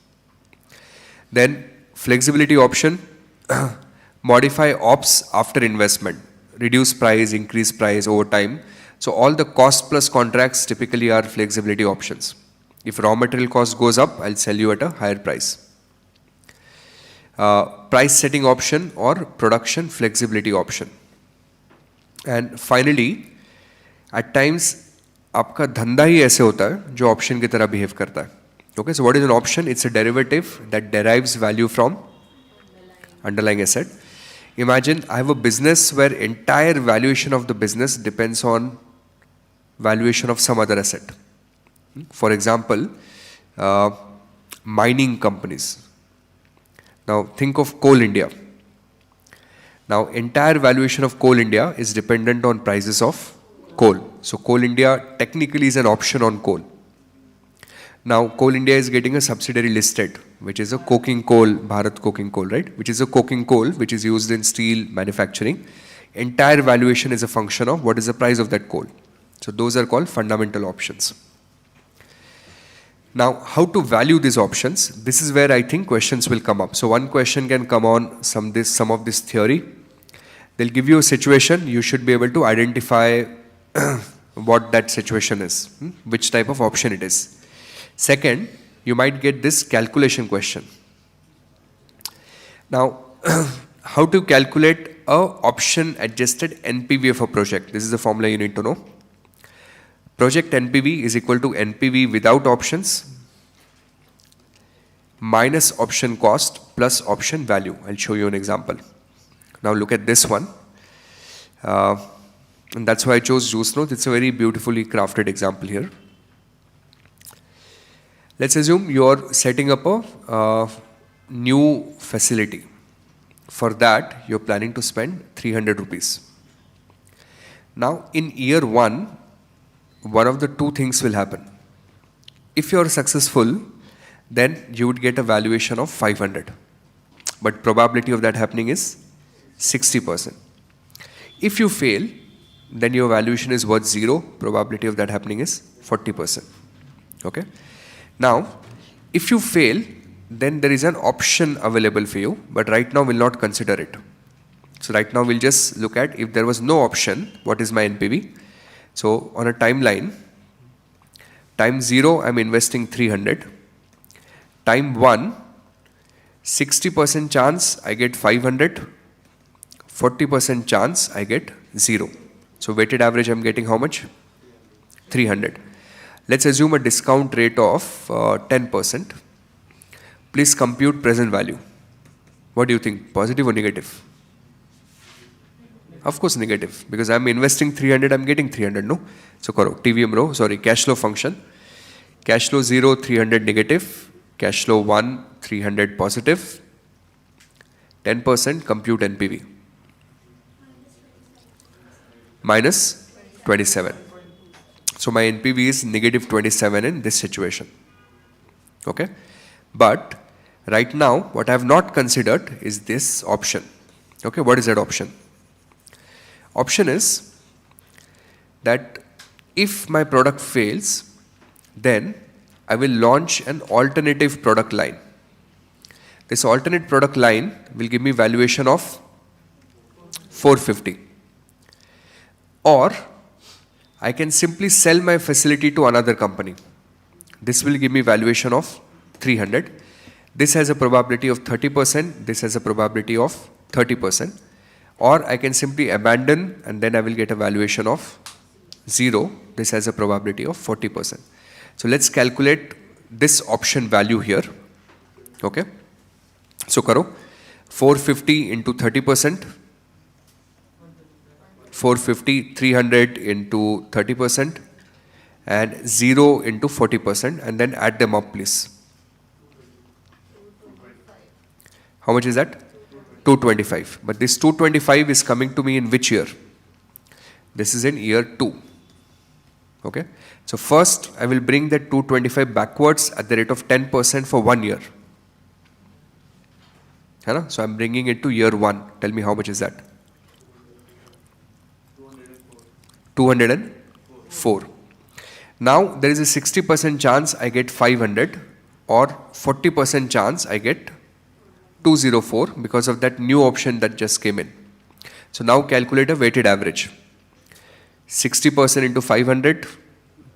Then flexibility option, modify ops after investment, reduce price, increase price over time. So all the cost plus contracts typically are flexibility options. If raw material cost goes up, I'll sell you at a higher price. Price setting option or production flexibility option. And finally, at times, आपका धंधा ही ऐसे होता है जो option की तरह behave करता है. Okay, so what is an option? It's a derivative that derives value from underlying asset. Imagine I have a business where entire valuation of the business depends on valuation of some other asset. For example, mining companies. Now think of Coal India. Now entire valuation of Coal India is dependent on prices of coal. So Coal India technically is an option on coal. Now Coal India is getting a subsidiary listed, which is a coking coal, Bharat coking coal, right? Which is a coking coal which is used in steel manufacturing. Entire valuation is a function of what is the price of that coal. So those are called fundamental options. Now, how to value these options? This is where I think questions will come up. So one question can come on some of this theory. They'll give you a situation. You should be able to identify what that situation is, which type of option it is. Second, you might get this calculation question. Now, how to calculate a option adjusted NPV of a project? This is the formula you need to know. Project NPV is equal to NPV without options minus option cost plus option value. I'll show you an example. Now look at this one. And that's why I chose Juice Note. It's a very beautifully crafted example here. Let's assume you're setting up a new facility. For that, you're planning to spend 300 rupees. Now in year one of the two things will happen. If you're successful, then you would get a valuation of 500. But probability of that happening is 60%. If you fail, then your valuation is worth 0. Probability of that happening is 40%. Okay. Now, if you fail, then there is an option available for you, but right now we'll not consider it. So right now we'll just look at if there was no option, what is my NPV? So on a timeline, time 0, I'm investing 300. Time 1, 60% chance I get 500. 40% chance I get 0. So weighted average I'm getting how much? 300. Let's assume a discount rate of 10%. Please compute present value. What do you think? Positive or negative? Of course negative, because I'm investing 300, I'm getting 300, no? So karo, TVM row, sorry, cash flow function. Cash flow 0, 300 negative. Cash flow 1, 300 positive. 10% compute NPV. Minus 27. So my NPV is negative 27 in this situation. Okay? But right now, what I have not considered is this option. Okay, what is that option? Option is that if my product fails, then I will launch an alternative product line. This alternate product line will give me valuation of 450. Or I can simply sell my facility to another company. This will give me valuation of 300. This has a probability of 30%, this has a probability of 30%. Or I can simply abandon and then I will get a valuation of 0. This has a probability of 40%. So let's calculate this option value here. Okay. So karo 450 into 30%, 450, 300 into 30%, and 0 into 40%, and then add them up, please. How much is that? 225. But this 225 is coming to me in which year? This is in year 2. Okay. So first I will bring that 225 backwards at the rate of 10% for 1 year. So I'm bringing it to year 1. Tell me how much is that? 204. Now there is a 60% chance I get 500 or 40% chance I get 204 because of that new option that just came in. So now calculate a weighted average. 60% into 500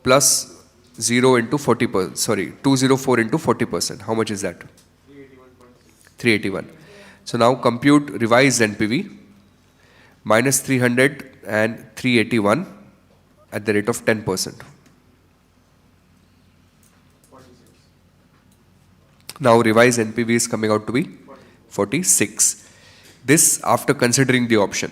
plus 0 into 40%, sorry, 204 into 40%. How much is that? 381. So now compute revised NPV minus 300 and 381 at the rate of 10%. Now revised NPV is coming out to be 46. This after considering the option.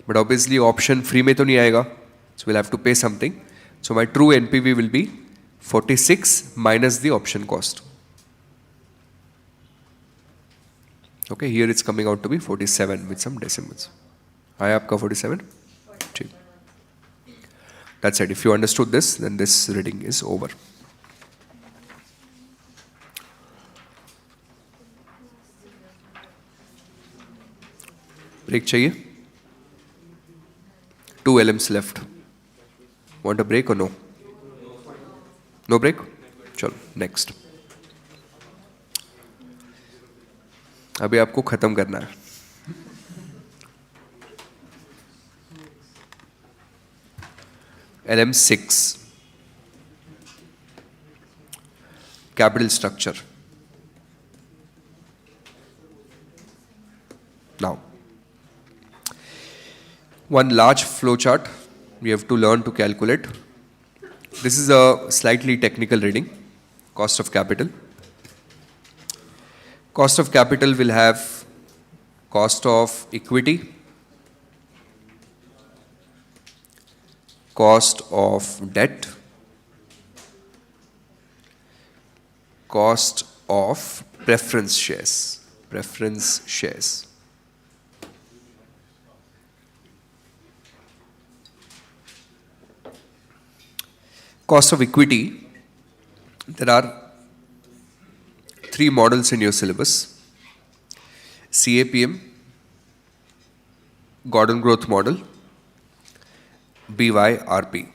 But obviously option free mein to nahi aayega. So we'll have to pay something. So my true NPV will be 46 minus the option cost. Okay, here it's coming out to be 47 with some decimals. Aaya aapka 47? Cheap. That's it. If you understood this, then this reading is over. Break chahiye? 2 LMs left. Want a break or no? No break? Chalo, next. अभी आपको खत्म करना है. LM6. Capital structure. Now, one large flowchart we have to learn to calculate. This is a slightly technical reading. Cost of capital. Cost of capital will have cost of equity, cost of debt, cost of preference shares. Cost of equity, there are 3 models in your syllabus. CAPM, Gordon Growth Model, BYRP.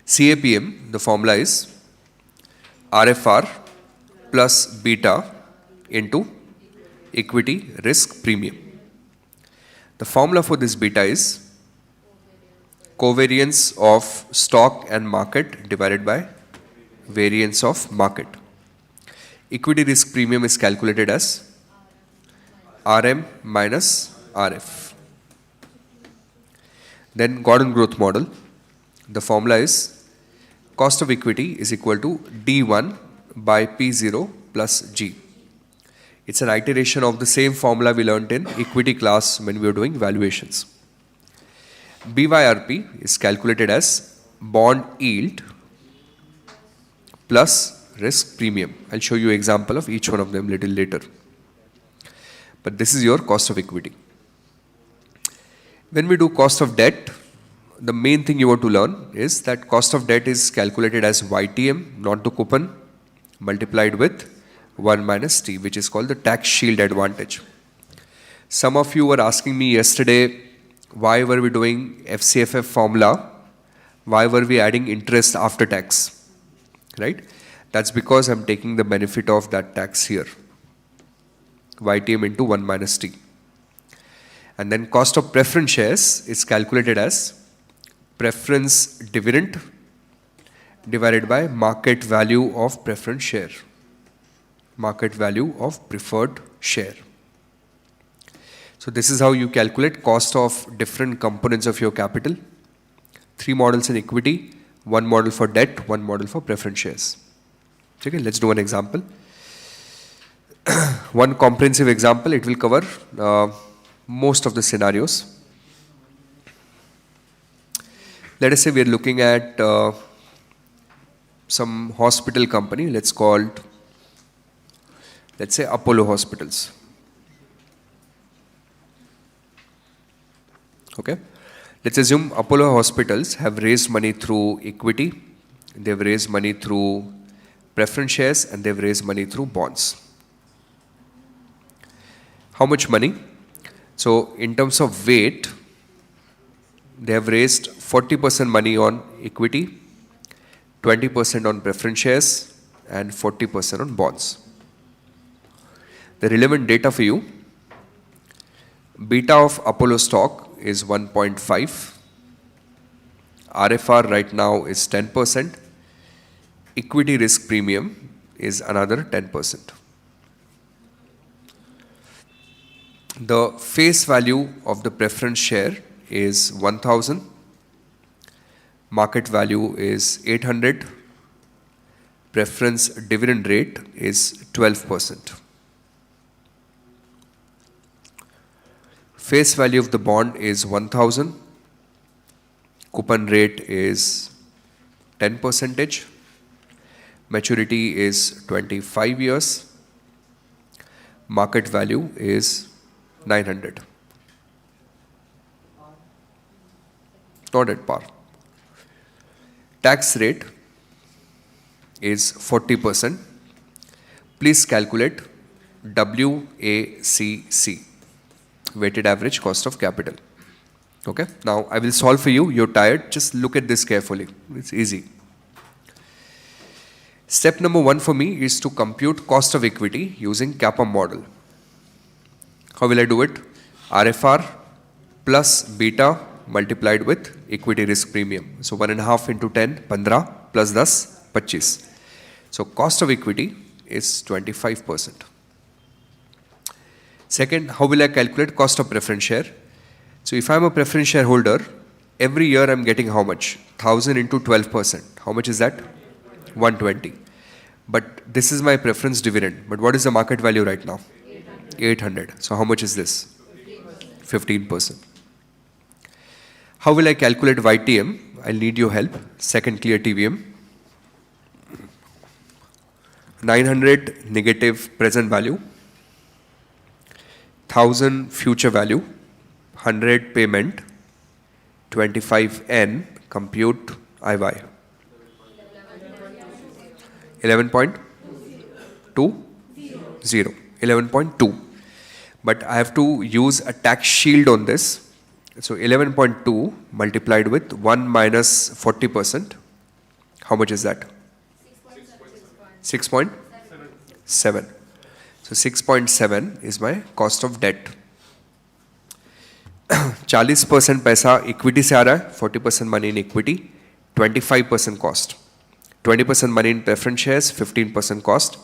CAPM, the formula is RFR plus beta into equity risk premium. The formula for this beta is covariance of stock and market divided by variance of market. Equity risk premium is calculated as RM minus RF. Then Gordon growth model, the formula is cost of equity is equal to D1 by P0 plus G. It's an iteration of the same formula we learned in equity class when we were doing valuations. BYRP is calculated as bond yield plus risk premium. I'll show you an example of each one of them little later. But this is your cost of equity. When we do cost of debt, the main thing you want to learn is that cost of debt is calculated as YTM, not the coupon, multiplied with 1 minus T, which is called the tax shield advantage. Some of you were asking me yesterday, why were we doing FCFF formula? Why were we adding interest after tax? Right? That's because I'm taking the benefit of that tax here. YTM into 1 minus T. And then cost of preference shares is calculated as preference dividend divided by market value of preference share. Market value of preferred share. So this is how you calculate cost of different components of your capital. 3 models in equity, 1 model for debt, 1 model for preference shares. Okay, let's do an example. One comprehensive example, it will cover most of the scenarios. Let us say we are looking at some hospital company, let's say Apollo Hospitals. Okay, let's assume Apollo Hospitals have raised money through equity, they've raised money through preference shares, and they've raised money through bonds. How much money? So in terms of weight, they have raised 40% money on equity, 20% on preference shares, and 40% on bonds. The relevant data for you, beta of Apollo stock is 1.5, RFR right now is 10%, equity risk premium is another 10%. The face value of the preference share is 1000, market value is 800, preference dividend rate is 12%. Face value of the bond is 1000, coupon rate is 10%, maturity is 25 years, market value is 900. Not at par. Tax rate is 40%. Please calculate WACC, weighted average cost of capital. Okay, now I will solve for you. You're tired, just look at this carefully. It's easy. Step number 1 for me is to compute cost of equity using Kappa model. How will I do it? RFR plus beta multiplied with equity risk premium. So 1.5 into 10, 15 plus 10, 25. So cost of equity is 25%. Second, how will I calculate cost of preference share? So if I'm a preference shareholder, every year I'm getting how much? 1000 into 12%. How much is that? 120. But this is my preference dividend. But what is the market value right now? 800. So how much is this? 15%. How will I calculate YTM? I'll need your help. Second clear TVM. 900 negative present value, 1000 future value, 100 payment, 25N compute IY. 11.20. 11.2. But I have to use a tax shield on this. So 11.2 multiplied with 1 minus 40%. How much is that? 6.7. So 6.7 is my cost of debt. 40% पैसा equity से आ रहा है, 40% money in equity, 25% cost. 20% money in preference shares, 15% cost.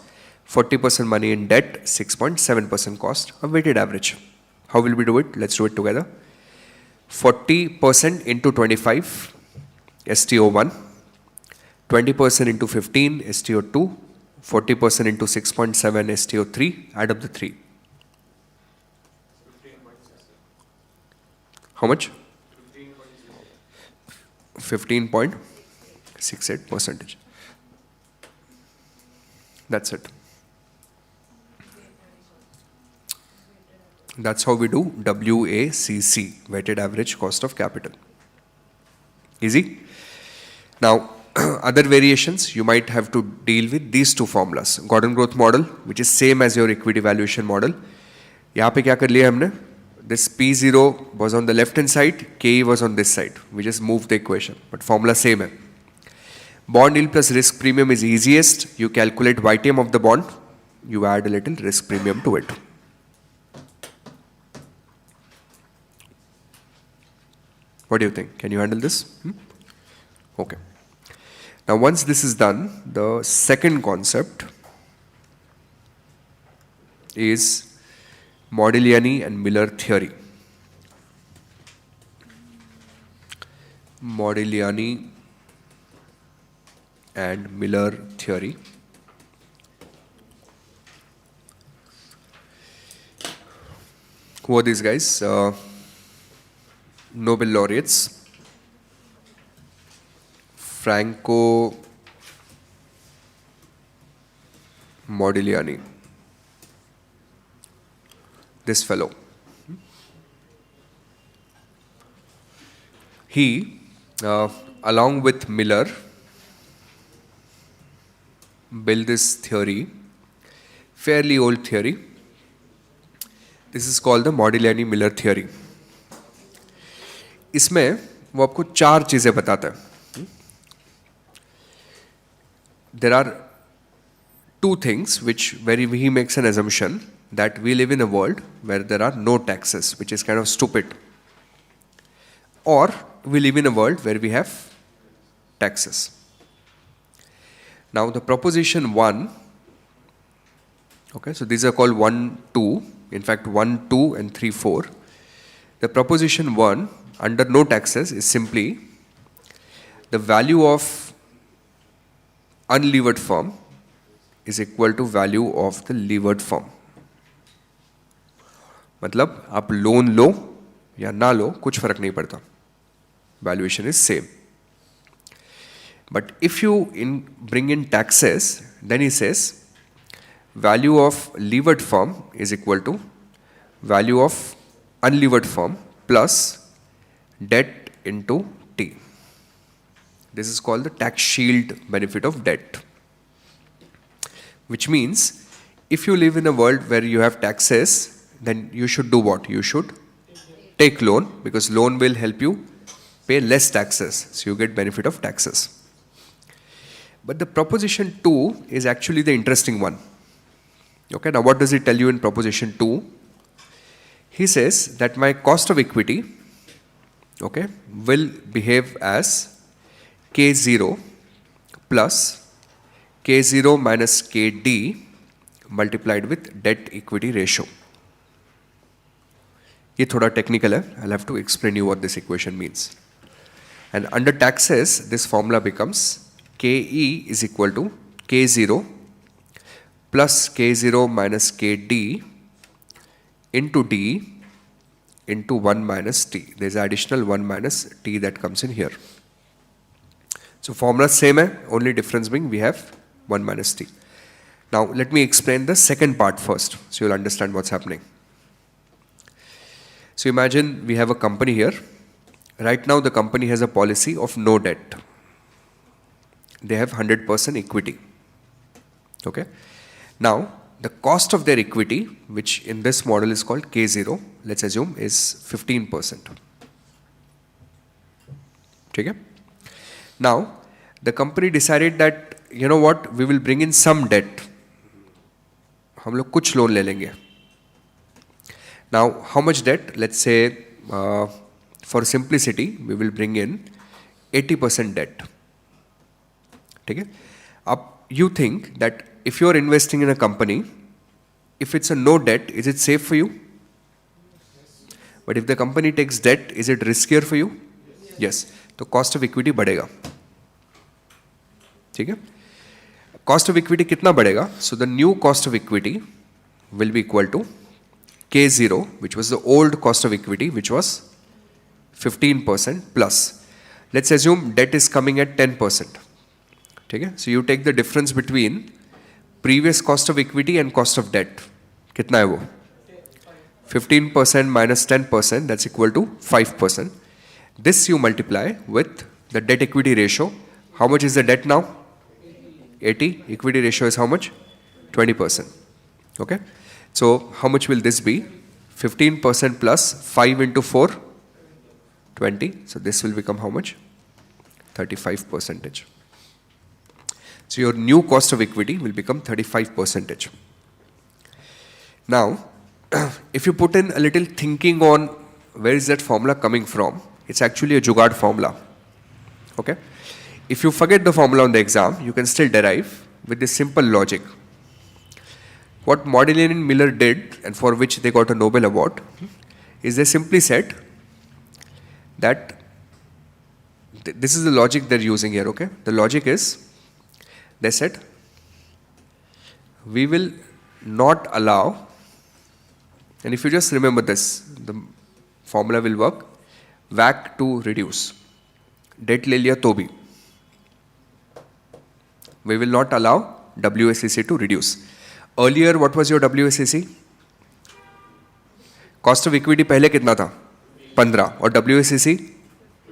40% money in debt, 6.7% cost, a weighted average. How will we do it? Let's do it together. 40% into 25, STO1. 20% into 15, STO2. 40% into 6.7, STO3. Add up the 3. How much? 15.68%. That's it. That's how we do WACC, weighted average cost of capital. Easy? Now, other variations, you might have to deal with these two formulas. Gordon growth model, which is same as your equity valuation model. यहाँ पे क्या कर लिया हमने? This P0 was on the left hand side, KE was on this side. We just moved the equation, but formula same hai. Bond yield plus risk premium is easiest. You calculate YTM of the bond, you add a little risk premium to it. What do you think? Can you handle this? Okay. Now once this is done, the second concept is Modigliani and Miller theory. Modigliani and Miller theory. Who are these guys? Nobel laureates. Franco Modigliani. This fellow. He, along with Miller, built this theory, fairly old theory. This is called the Modigliani-Miller theory. इसमें वो आपको 4 चीजें बताता है. There are 2 things where he makes an assumption that we live in a world where there are no taxes, which is kind of stupid. Or we live in a world where we have taxes. Now the proposition 1, okay, so these are called 1, 2, in fact 1, 2 and 3, 4. The proposition 1 under no taxes is simply the value of unlevered firm is equal to value of the levered firm. मतलब आप loan लो या ना लो कुछ फर्क नहीं पड़ता. Valuation is same. But if you bring in taxes, then he says value of levered firm is equal to value of unlevered firm plus debt into T. This is called the tax shield benefit of debt. Which means if you live in a world where you have taxes, then you should do what? You should take loan, because loan will help you pay less taxes. So you get benefit of taxes. But the proposition 2 is actually the interesting one. Okay, now what does he tell you in proposition 2? He says that my cost of equity, okay, will behave as K0 plus K0 minus KD multiplied with debt equity ratio. ये थोड़ा technical है. I'll have to explain you what this equation means. And under taxes, this formula becomes KE is equal to K0 plus K0 minus KD into D into 1 minus T. There is additional 1 minus T that comes in here. So formula same hai, only difference being we have 1 minus T. Now let me explain the second part first, so you'll understand what's happening. So imagine we have a company here. Right now the company has a policy of no debt. They have 100% equity. Okay. Now the cost of their equity, which in this model is called K0, let's assume is 15%. Okay. Now the company decided that, you know what, we will bring in some debt. हम लोग कुछ loan ले लेंगे. Now how much debt? Let's say for simplicity we will bring in 80% debt. Okay. You think that if you are investing in a company, if it's a no debt, is it safe for you? But if the company takes debt, is it riskier for you? Yes. So cost of equity बढ़ेगा. ठीक है? Cost of equity कितना बढ़ेगा? So the new cost of equity will be equal to K0, which was the old cost of equity, which was 15% plus. Let's assume debt is coming at 10%. Okay? So you take the difference between previous cost of equity and cost of debt. कितना है वो? 15% minus 10%, that's equal to 5%. This you multiply with the debt equity ratio. How much is the debt now? 80. Equity ratio is how much? 20%. Okay. So how much will this be? 15% plus 5 into 4? 20. So this will become how much? 35%. So your new cost of equity will become 35%. Now, if you put in a little thinking on where is that formula coming from, it's actually a jugaad formula. Okay. if you forget the formula on the exam, you can still derive with this simple logic. What Modigliani and Miller did, and for which they got a Nobel Award, is they simply said that this is the logic they're using here, okay? The logic is, they said, we will not allow, and if you just remember this, the formula will work, WACC to reduce. Debt le liya to bhi. We will not allow WACC to reduce. Earlier, what was your WACC? Cost of equity पहले कितना था? 15 और WACC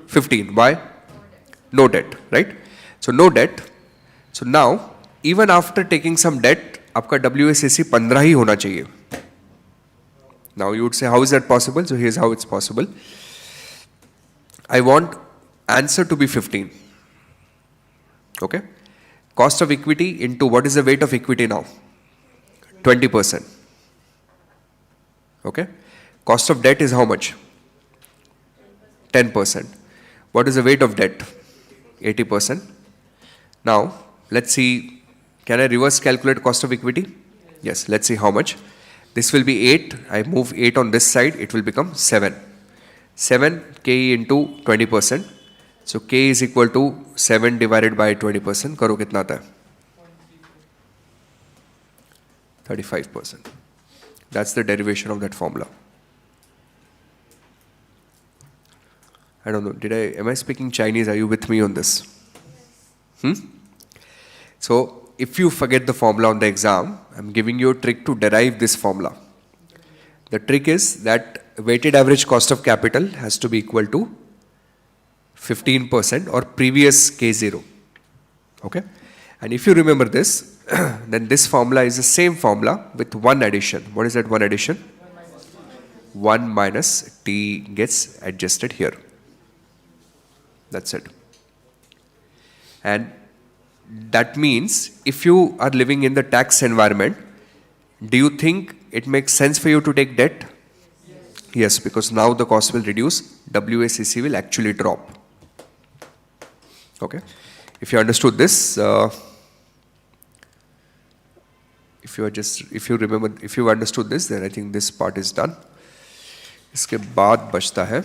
15. Why? No debt, right? So no debt. So now, even after taking some debt, आपका WACC 15 ही होना चाहिए. Now you would say, how is that possible? So here's how it's possible. I want answer to be 15. Okay? Cost of equity into what is the weight of equity now? 20%. Okay? Cost of debt is how much? 10%. What is the weight of debt? 80%. Now, let's see, can I reverse calculate cost of equity? Yes, let's see how much. This will be 8. I move 8 on this side, it will become 7. 7 K into 20%. So K is equal to 7 divided by 20%. Karo kitna aata hai? 35%. That's the derivation of that formula. I don't know, am I speaking Chinese? Are you with me on this? So, if you forget the formula on the exam, I'm giving you a trick to derive this formula. The trick is that weighted average cost of capital has to be equal to 15% or previous K0. Okay? And if you remember this, then this formula is the same formula with one addition. What is that one addition? 1 minus T gets adjusted here. That's it. And that means if you are living in the tax environment, do you think it makes sense for you to take debt? Yes, because now the cost will reduce, WACC will actually drop. Okay? If you understood this, if you understood this, then I think this part is done. इसके बाद बचता है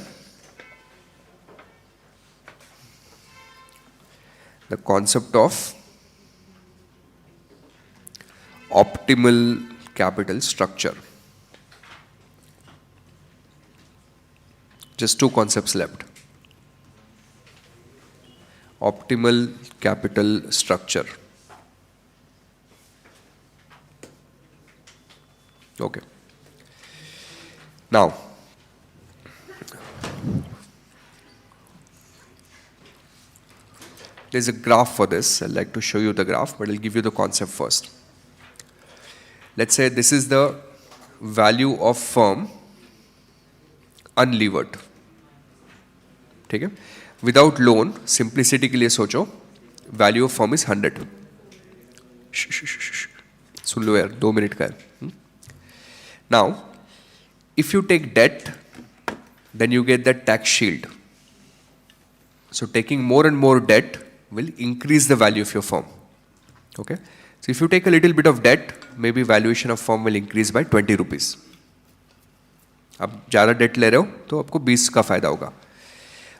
the concept of optimal capital structure. Just two concepts left. Optimal capital structure. Okay. Now, there's a graph for this. I'd like to show you the graph, but I'll give you the concept first. Let's say this is the value of firm unlevered. ठीक है? Without loan, simplicity के लिए सोचो, value of firm is 100. सुन लो यार, 2 minute का है. Now, if you take debt, then you get that tax shield. So taking more and more debt will increase the value of your firm. Okay? So if you take a little bit of debt, maybe valuation of firm will increase by 20 rupees. आप ज़्यादा debt ले रहे हो, तो आपको 20 का फायदा होगा.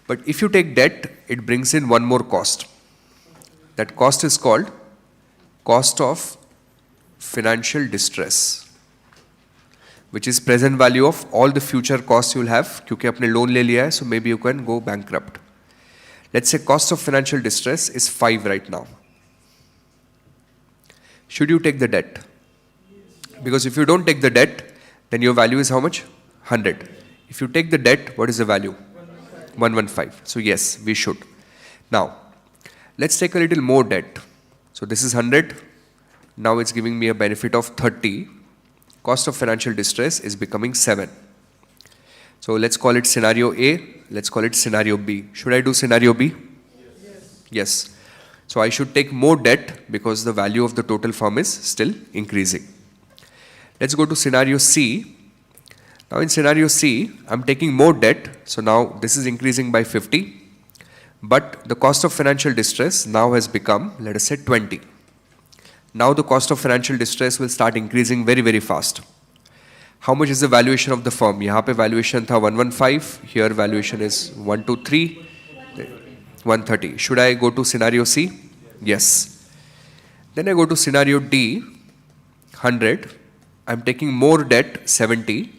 But if you take debt, it brings in one more cost. That cost is called cost of financial distress, which is present value of all the future costs you will have, क्योंकि आपने loan ले लिया है, so maybe you can go bankrupt. Let's say cost of financial distress is 5 right now. Should you take the debt? Because if you don't take the debt, then your value is how much? 100. If you take the debt, what is the value? 115. So yes, we should. Now, let's take a little more debt. So this is 100. Now it's giving me a benefit of 30. Cost of financial distress is becoming 7. So let's call it scenario A. Let's call it scenario B. Should I do scenario B? Yes. So I should take more debt because the value of the total firm is still increasing. Let's go to scenario C. Now in scenario C, I'm taking more debt. So now this is increasing by 50. But the cost of financial distress now has become, let us say, 20. Now the cost of financial distress will start increasing very, very fast. How much is the valuation of the firm? यहाँ पे valuation था 115, here valuation is 123, 130. Should I go to scenario C? Yes. Then I go to scenario D, 100. I'm taking more debt, 70,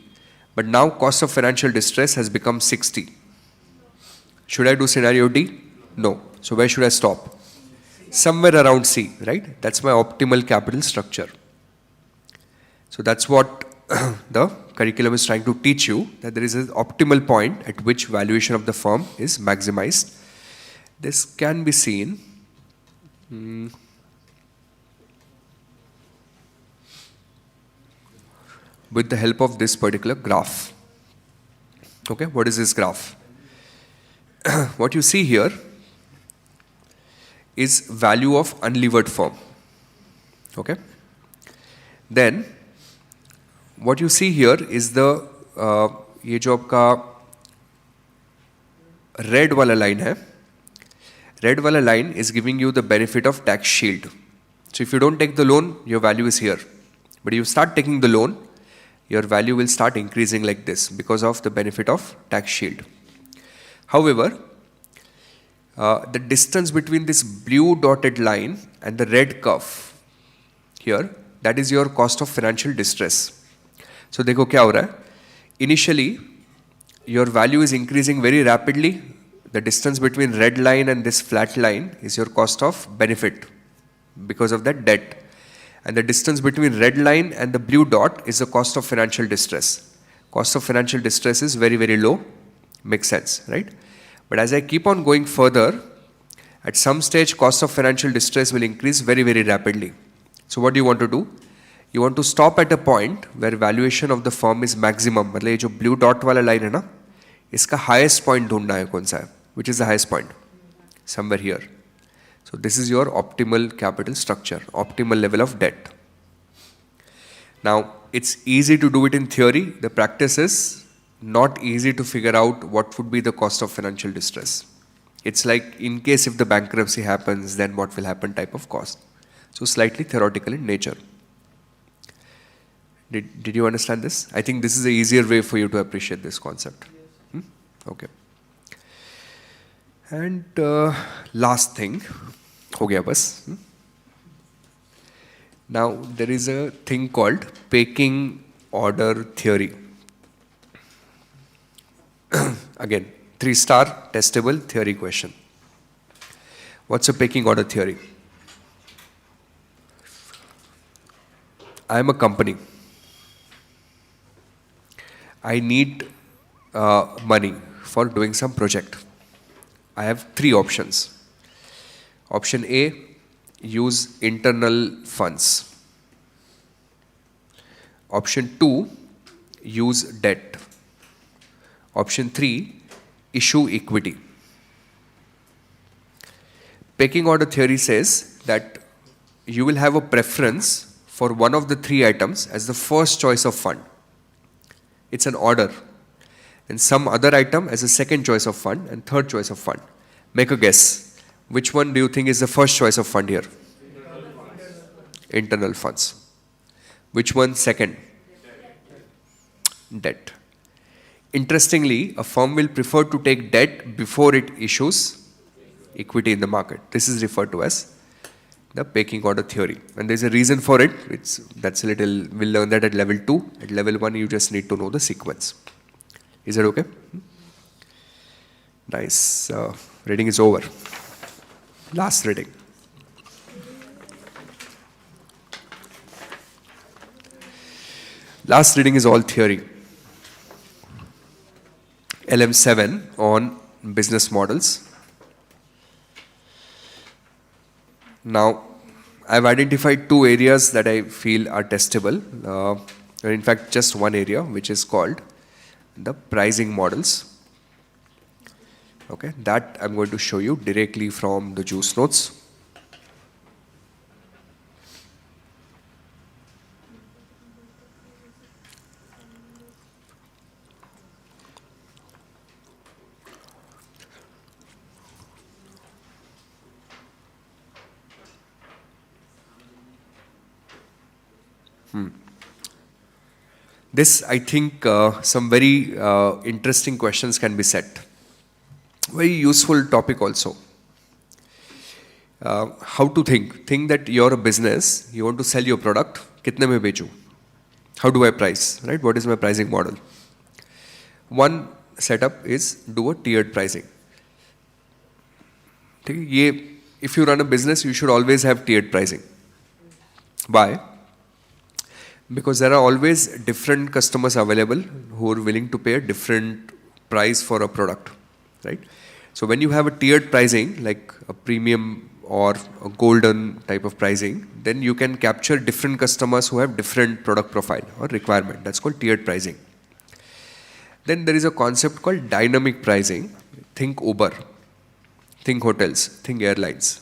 but now cost of financial distress has become 60. Should I do scenario D? No. So where should I stop? Somewhere around C, right? That's my optimal capital structure. So that's what the curriculum is trying to teach you, that there is an optimal point at which valuation of the firm is maximized. This can be seen with the help of this particular graph. Okay, what is this graph? What you see here is value of unlevered firm. Okay. Then what you see here is the ये जो आपका red वाला line है. Red वाला line is giving you the benefit of tax shield. So if you don't take the loan, your value is here. But you start taking the loan, your value will start increasing like this because of the benefit of tax shield. However, the distance between this blue dotted line and the red curve here, that is your cost of financial distress. So देखो क्या हो रहा है? Initially, your value is increasing very rapidly. The distance between red line and this flat line is your cost of benefit because of that debt. And the distance between red line and the blue dot is the cost of financial distress. Cost of financial distress is very, very low. Makes sense, right? But as I keep on going further, at some stage cost of financial distress will increase very, very rapidly. So what do you want to do? You want to stop at a point where valuation of the firm is maximum. मतलब ये जो blue dot वाला line है ना, इसका highest point ढूंढना है कौन सा है? Which is the highest point? Somewhere here. So this is your optimal capital structure, optimal level of debt. Now, it's easy to do it in theory. The practice is not easy to figure out what would be the cost of financial distress. It's like in case if the bankruptcy happens, then what will happen type of cost. So slightly theoretical in nature. Did you understand this? I think this is the easier way for you to appreciate this concept. Okay. And last thing, हो गया बस. Now there is a thing called pecking order theory. Again, 3-star testable theory question. What's a pecking order theory? I am a company. I need money for doing some project. I have 3 options. Option A, use internal funds. Option 2, use debt. Option 3, issue equity. Pecking order theory says that you will have a preference for one of the 3 items as the first choice of fund. It's an order. And some other item as a second choice of fund and third choice of fund. Make a guess. Which one do you think is the first choice of fund here? Internal funds. Which one second? Debt. Interestingly, a firm will prefer to take debt before it issues equity in the market. This is referred to as the pecking order theory. And there's a reason for it. That's a little, we'll learn that at level 2. At level 1, you just need to know the sequence. Is that okay? Nice. Reading is over. Last reading. Last reading is all theory. LM7 on business models. Now, I've identified 2 areas that I feel are testable. In fact, just one area, which is called the pricing models. Okay, that I'm going to show you directly from the juice notes. This, I think, some very interesting questions can be set. Very useful topic also. How to think? Think that you're a business, you want to sell your product, kitne mein bechu? How do I price, right? What is my pricing model? One setup is do a tiered pricing. If you run a business, you should always have tiered pricing. Why? Because there are always different customers available who are willing to pay a different price for a product, right? So when you have a tiered pricing, like a premium or a golden type of pricing, then you can capture different customers who have different product profile or requirement. That's called tiered pricing. Then there is a concept called dynamic pricing. Think Uber, think hotels, think airlines.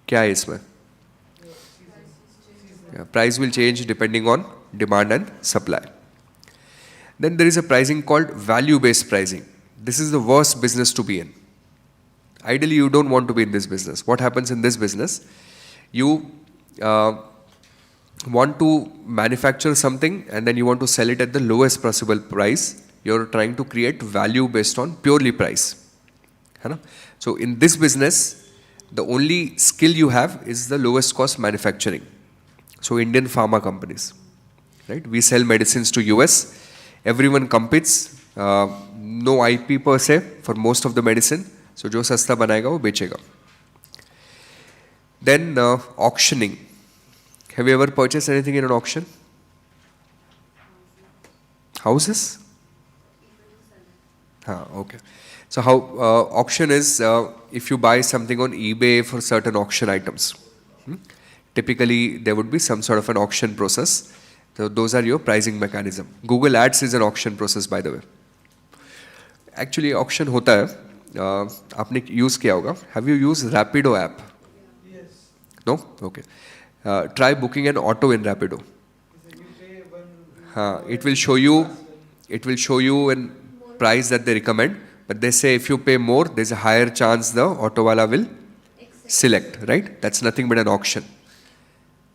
क्या है इसमें? Price will change depending on demand and supply. Then there is a pricing called value-based pricing. This is the worst business to be in. Ideally, you don't want to be in this business. What happens in this business? You want to manufacture something and then you want to sell it at the lowest possible price. You're trying to create value based on purely price. So in this business, the only skill you have is the lowest cost manufacturing. So Indian pharma companies, right? We sell medicines to US. Everyone competes. No IP per se for most of the medicine. So जो सस्ता बनाएगा वो बेचेगा. Then auctioning. Have you ever purchased anything in an auction? Houses? Okay. So how auction is if you buy something on eBay for certain auction items. Typically there would be some sort of an auction process. So those are your pricing mechanism. Google Ads is an auction process, by the way. Actually auction होता है. आपने use किया होगा. Have you used Rapido app? Yes. No? Okay. Try booking an auto in Rapido. It will show you a price that they recommend, but they say if you pay more, there's a higher chance the auto wala will select, right? That's nothing but an auction.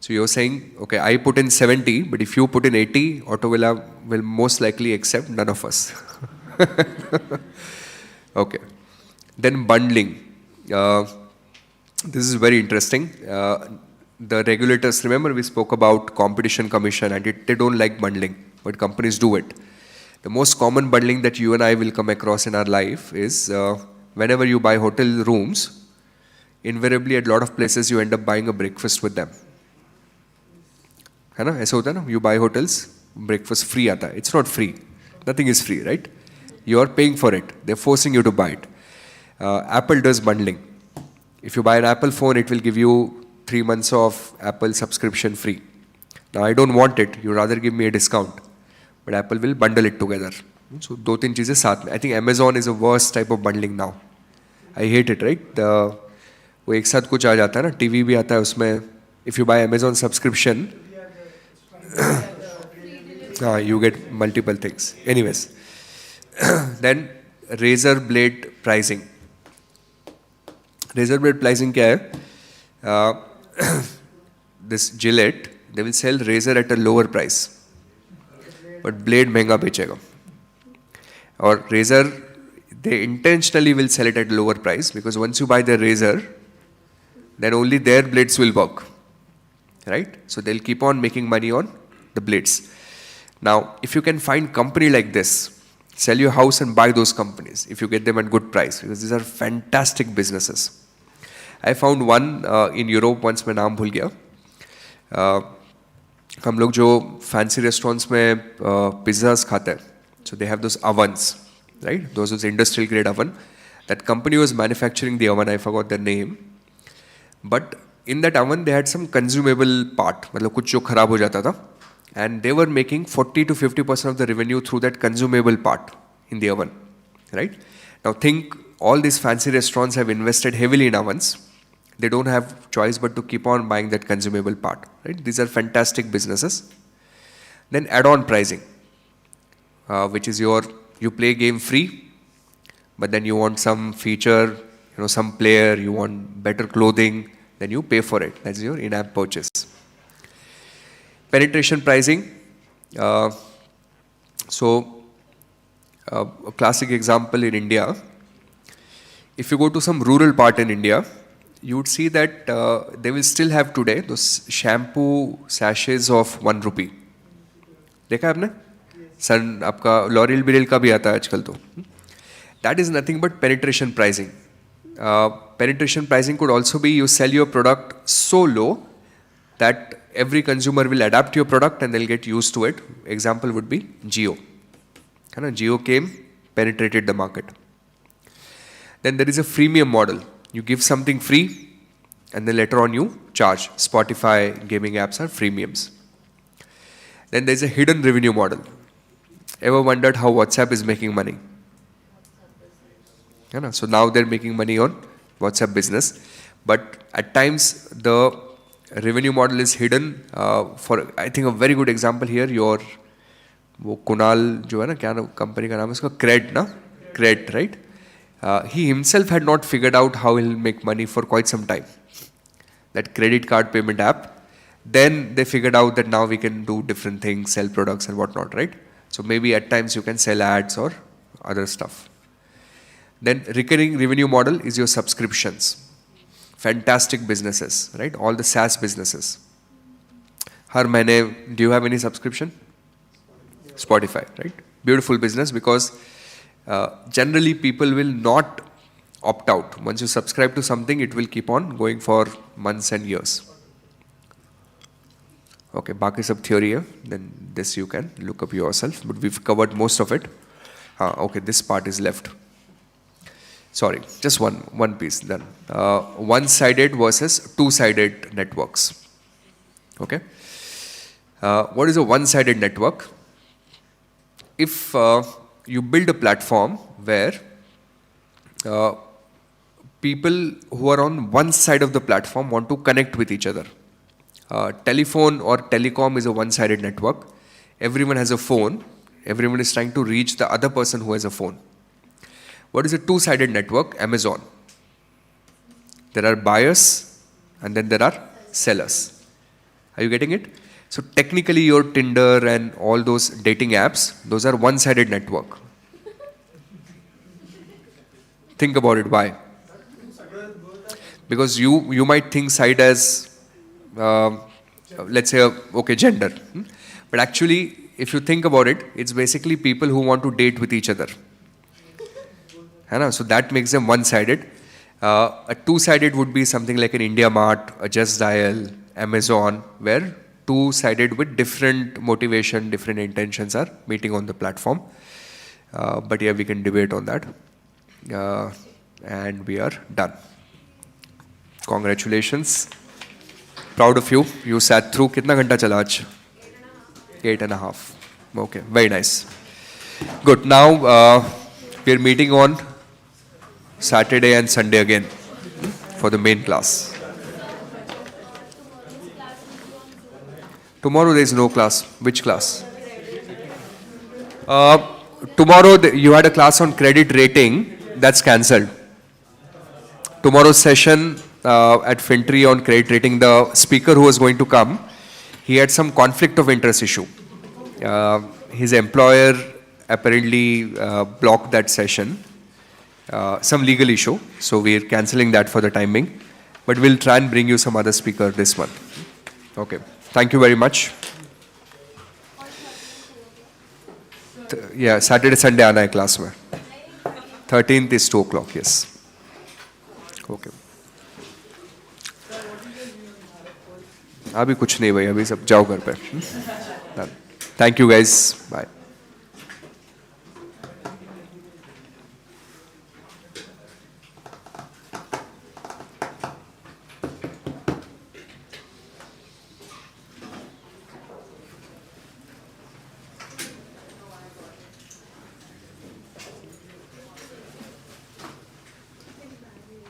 So you're saying, okay, I put in 70, but if you put in 80, auto will most likely accept none of us. Okay. Then bundling. This is very interesting. The regulators, remember we spoke about competition commission and they don't like bundling, but companies do it. The most common bundling that you and I will come across in our life is whenever you buy hotel rooms, invariably at a lot of places you end up buying a breakfast with them. है ना? ऐसा होता है ना? You buy hotels, breakfast free आता है. It's not free. Nothing is free, right? You are paying for it. They're forcing you to buy it. Apple does bundling. If you buy an Apple phone, it will give you 3 months of Apple subscription free. Now I don't want it. You rather give me a discount. But Apple will bundle it together. So 2-3 चीजें साथ में. I think Amazon is a worst type of bundling now. I hate it, right? वो एक साथ कुछ आ जाता है ना. TV भी आता है उसमें. If you buy Amazon subscription, you get multiple things. Anyways, then razor blade pricing. Razor blade pricing क्या है? This Gillette, they will sell razor at a lower price. But blade महंगा बेचेगा. Or razor, they intentionally will sell it at a lower price because once you buy the razor, then only their blades will work. Right? So they'll keep on making money on the blades. Now, if you can find company like this, sell your house and buy those companies if you get them at good price because these are fantastic businesses. I found one in Europe once, मैं नाम भूल गया. हम लोग जो fancy restaurants में pizzas खाते हैं, so they have those ovens, right? Those industrial grade oven. That company was manufacturing the oven. I forgot their name, but in that oven they had some consumable part, मतलब कुछ जो खराब हो जाता था, and they were making 40 to 50% of the revenue through that consumable part in the oven, right? Now think all these fancy restaurants have invested heavily in ovens. They don't have choice but to keep on buying that consumable part, right? These are fantastic businesses. Then add-on pricing, which is you play game free, but then you want some feature, some player, you want better clothing, then you pay for it. That's your in-app purchase. Penetration pricing. A classic example in India, if you go to some rural part in India, you would see that they will still have today those shampoo sachets of 1 rupee. देखा है आपने? सन आपका L'Oréal burial का भी आता है आजकल तो. That is nothing but penetration pricing. Penetration pricing could also be you sell your product so low that every consumer will adapt your product and they'll get used to it. Example would be Jio. Jio came, penetrated the market. Then there is a freemium model. You give something free and then later on you charge. Spotify, gaming apps are freemiums. Then there is a hidden revenue model. Ever wondered how WhatsApp is making money? So now they're making money on WhatsApp business. But at times the revenue model is hidden. For I think a very good example here, your वो कुणाल जो है ना क्या company का नाम है उसका crate right? He himself had not figured out how he'll make money for quite some time. That credit card payment app. Then they figured out that now we can do different things, sell products and whatnot, right? So maybe at times you can sell ads or other stuff. Then recurring revenue model is your subscriptions. Fantastic businesses, right? All the SaaS businesses. हर महीने, do you have any subscription? Spotify, right? Beautiful business because generally people will not opt out. Once you subscribe to something, it will keep on going for months and years. Okay, बाकी सब theory है. Then this you can look up yourself. But we've covered most of it. Okay, this part is left. Sorry, just one piece then. One-sided versus two-sided networks. Okay. What is a one-sided network? If you build a platform where people who are on one side of the platform want to connect with each other. Telephone or telecom is a one-sided network. Everyone has a phone. Everyone is trying to reach the other person who has a phone. What is a two-sided network? Amazon. There are buyers and then there are sellers. Are you getting it? So technically your Tinder and all those dating apps, those are one-sided network. Think about it, why? Because you might think side as, let's say, okay, gender. But actually, if you think about it, it's basically people who want to date with each other. So that makes them one-sided. A two-sided would be something like an India Mart, a Just Dial, Amazon, where two-sided with different motivation, different intentions are meeting on the platform. But yeah, we can debate on that. And we are done. Congratulations. Proud of you. You sat through. Kitna ghanta chala aaj? 8.5. Okay, very nice. Good. Now we are meeting on Saturday and Sunday again for the main class. Tomorrow there is no class. Which class? Tomorrow you had a class on credit rating. That's cancelled. Tomorrow's session at FinTree on credit rating, the speaker who was going to come, he had some conflict of interest issue. His employer apparently blocked that session. Some legal issue. So we're cancelling that for the time being. But we'll try and bring you some other speaker this month. Okay. Thank you very much. Yeah, Saturday, Sunday आना है class में. 13th is 2 o'clock, yes. Okay. अभी कुछ नहीं भाई, अभी सब जाओ घर पे. Thank you guys. Bye.